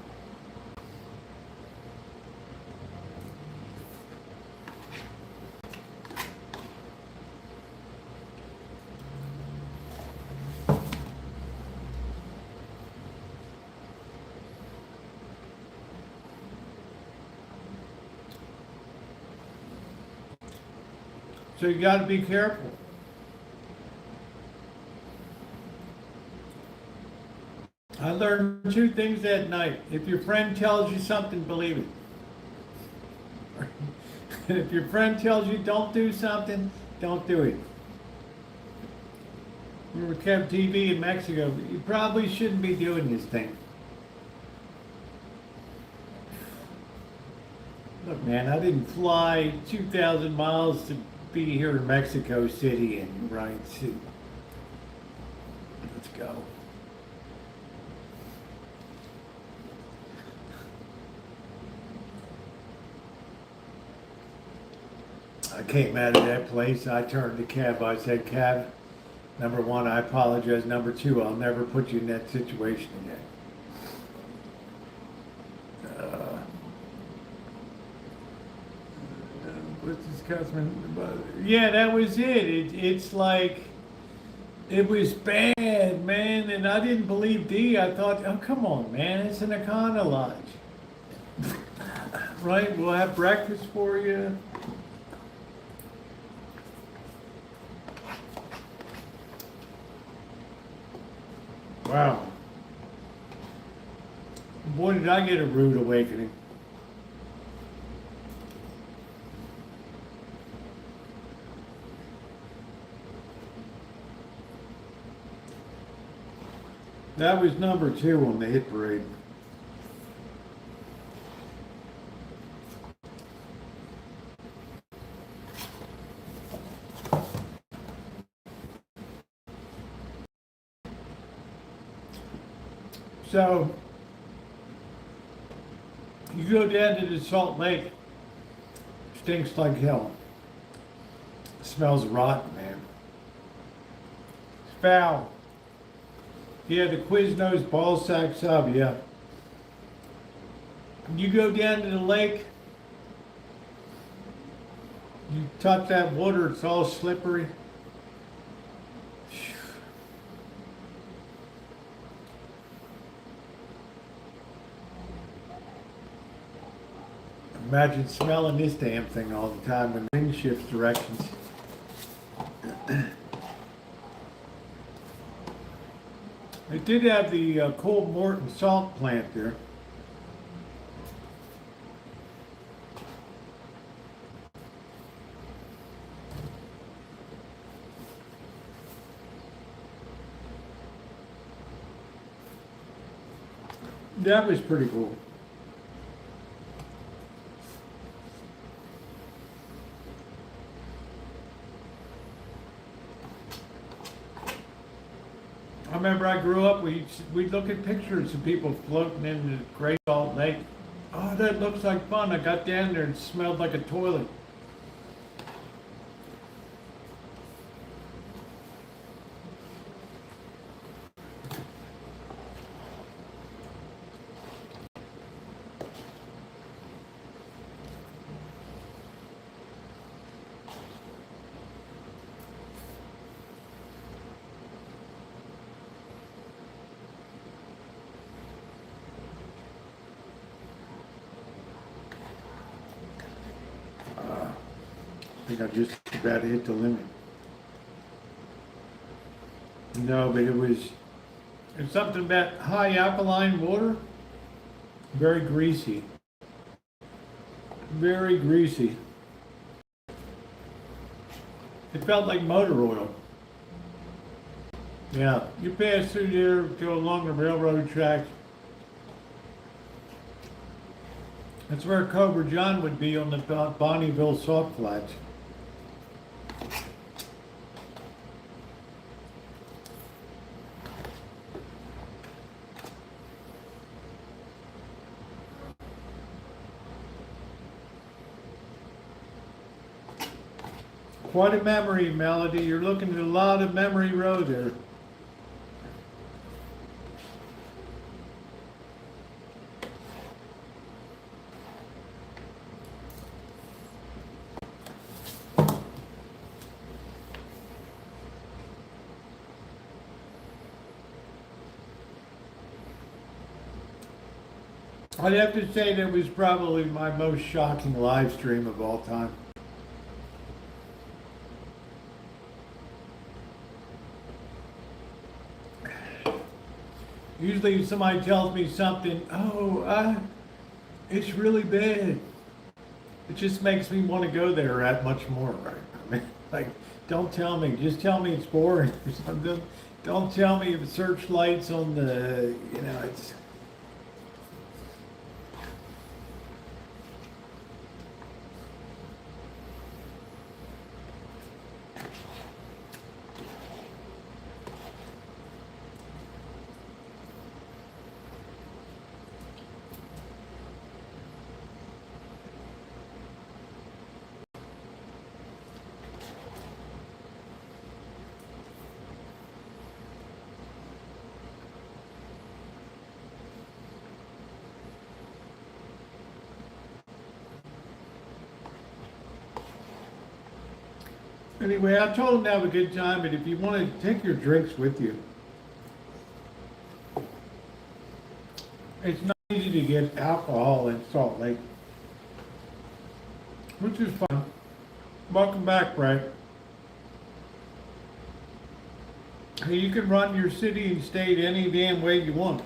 So you got to be careful. I learned two things that night. If your friend tells you something, believe it. And if your friend tells you don't do something, don't do it. We were kept TV in Mexico. You probably shouldn't be doing this thing. Look, man, I didn't fly 2,000 miles to be here in Mexico City and right to. Let's go. I came out of that place. I turned to Cab. I said, Cab, number one, I apologize. Number two, I'll never put you in that situation again. Cousin, yeah, that was it's like, it was bad, man, and I didn't believe D. I thought, oh, come on, man, it's an Econo Lodge. Right, we'll have breakfast for you. Wow. Boy, did I get a rude awakening. That was number 2 on the hit parade. So, you go down to the Salt Lake, stinks like hell. Smells rotten, man. It's foul. Yeah, the Quiznos ball sack sub, yeah. You go down to the lake, you touch that water, it's all slippery. Imagine smelling this damn thing all the time when wind shifts directions. It did have the Cole Morton salt plant there. That was pretty cool. I remember I grew up, we'd look at pictures of people floating in the Great Salt Lake. Oh, that looks like fun. I got down there and it smelled like a toilet. I think I just about hit the limit. No, but it's something about high alkaline water. Very greasy. Very greasy. It felt like motor oil. Yeah, you pass through there, go along the railroad tracks. That's where Cobra John would be on the Bonneville Salt Flats. Quite a memory, Melody. You're looking at a lot of memory road there. I'd have to say that was probably my most shocking live stream of all time. Usually somebody tells me something, it's really bad. It just makes me want to go there that much more, right? I mean, like, don't tell me, just tell me it's boring or something. Don't tell me if searchlights on the, it's... Anyway, I told them to have a good time, but if you want to take your drinks with you, it's not easy to get alcohol in Salt Lake, which is fun. Welcome back, Brad. Hey, you can run your city and state any damn way you want.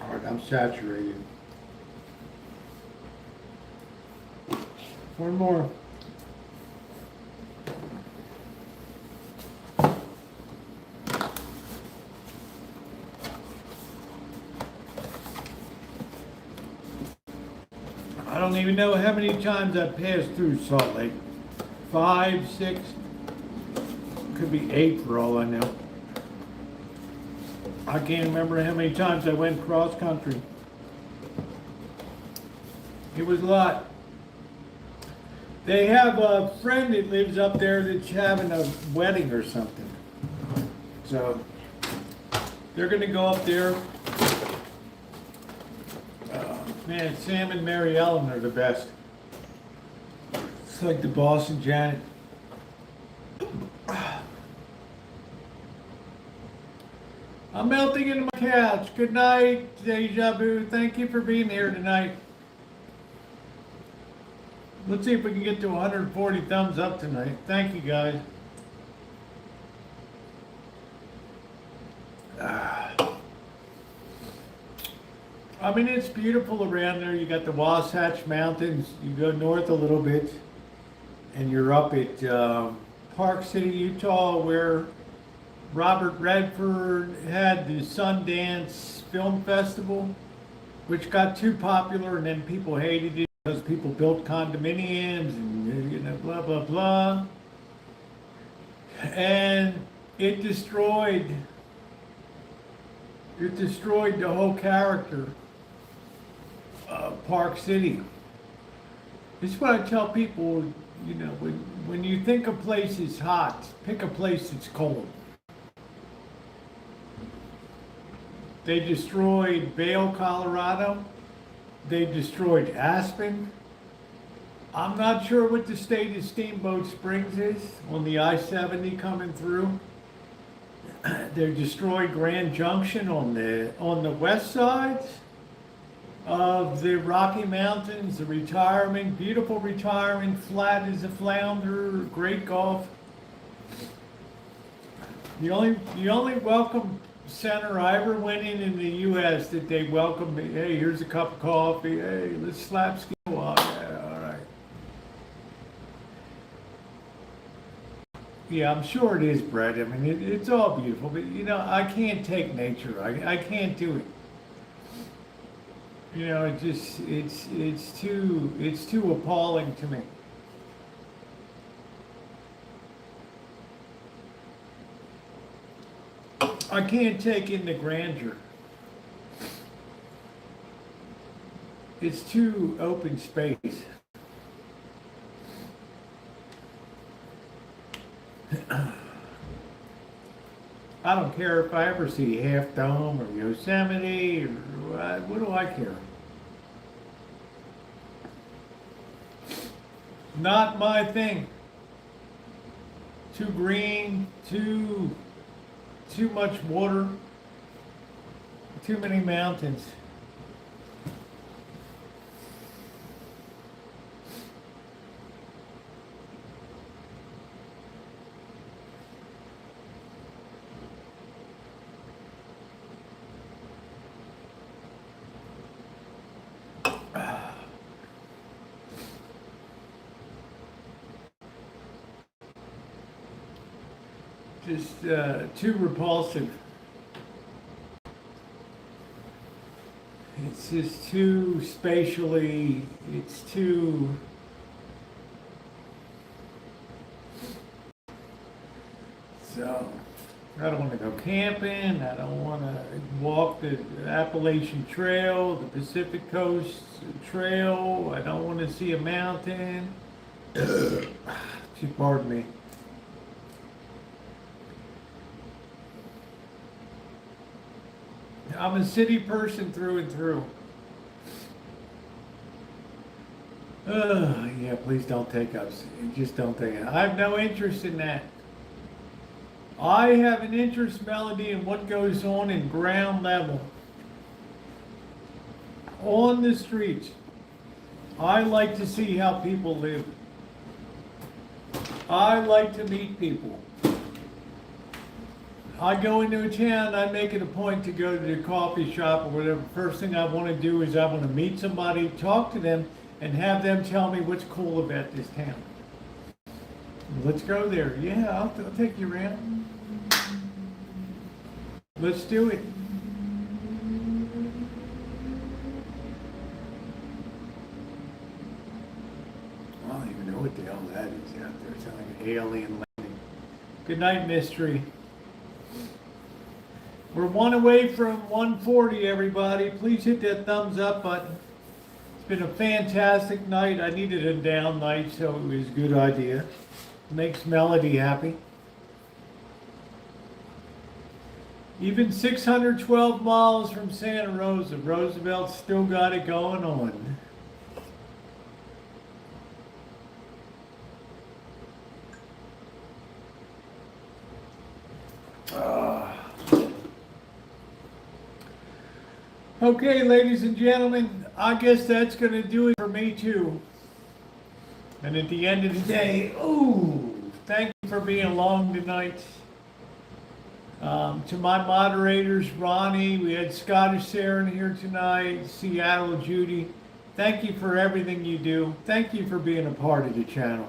All right, I'm saturated. One more. I don't even know how many times I've passed through Salt Lake. 5, 6, could be 8 for all I know. I can't remember how many times I went cross country. It was a lot. They have a friend that lives up there that's having a wedding or something. So they're gonna go up there. Man, Sam and Mary Ellen are the best. It's like the boss and Janet. I'm melting into my couch. Good night, Deja Vu. Thank you for being here tonight. Let's see if we can get to 140 thumbs up tonight. Thank you, guys. I mean, it's beautiful around there. You got the Wasatch Mountains. You go north a little bit, and you're up at Park City, Utah, where Robert Redford had the Sundance Film Festival, which got too popular, and then people hated it because people built condominiums and, you know, blah, blah, blah. And it destroyed the whole character of Park City. This is what I tell people, you know, when you think a place is hot, pick a place that's cold. They destroyed Vail, Colorado. They destroyed Aspen. I'm not sure what the state of Steamboat Springs is on the I-70 coming through. They destroyed Grand Junction on the west side of the Rocky Mountains, the retirement, beautiful retirement, flat as a flounder, great golf. The only welcome center I ever went in the U.S. that they welcomed me. Hey, here's a cup of coffee. Hey, let's slap skill off. Yeah, all right. Yeah, I'm sure it is, Brett. I mean, it's all beautiful, but you know, I can't take nature. I can't do it. You know, it's too appalling to me. I can't take in the grandeur. It's too open space. I don't care if I ever see Half Dome or Yosemite or what do I care? Not my thing. Too green, too much water, too many mountains. Just too repulsive. It's just too spatially, it's too... So, I don't want to go camping, I don't want to walk the Appalachian Trail, the Pacific Coast Trail, I don't want to see a mountain. Pardon me. I'm a city person through and through. Yeah, please don't take us. Just don't take it. I have no interest in that. I have an interest, Melody, in what goes on in ground level. On the streets. I like to see how people live. I like to meet people. I go into a town, I make it a point to go to the coffee shop or whatever. First thing I want to do is I want to meet somebody, talk to them, and have them tell me what's cool about this town. Let's go there. Yeah, I'll take you around. Let's do it. I don't even know what the hell that is out there. It's like an alien landing. Good night, Mystery. We're one away from 140, everybody. Please hit that thumbs up button. It's been a fantastic night. I needed a down night, so it was a good idea. Makes Melody happy. Even 612 miles from Santa Rosa, Roosevelt's still got it going on. Okay, ladies and gentlemen, I guess that's going to do it for me too. And at the end of the day, thank you for being along tonight. To my moderators, Ronnie, we had Scottish Sarah in here tonight, Seattle Judy. Thank you for everything you do. Thank you for being a part of the channel.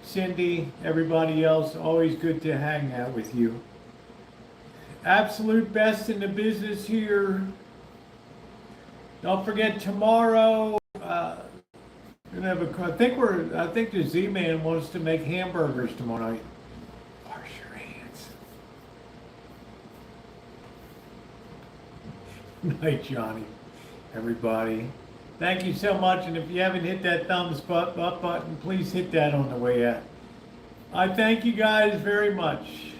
Cindy, everybody else, always good to hang out with you. Absolute best in the business here. Don't forget tomorrow. Gonna have I think the Z-Man wants to make hamburgers tomorrow night. Wash your hands. Night, Johnny. Everybody. Thank you so much. And if you haven't hit that thumbs up button, please hit that on the way out. I thank you guys very much.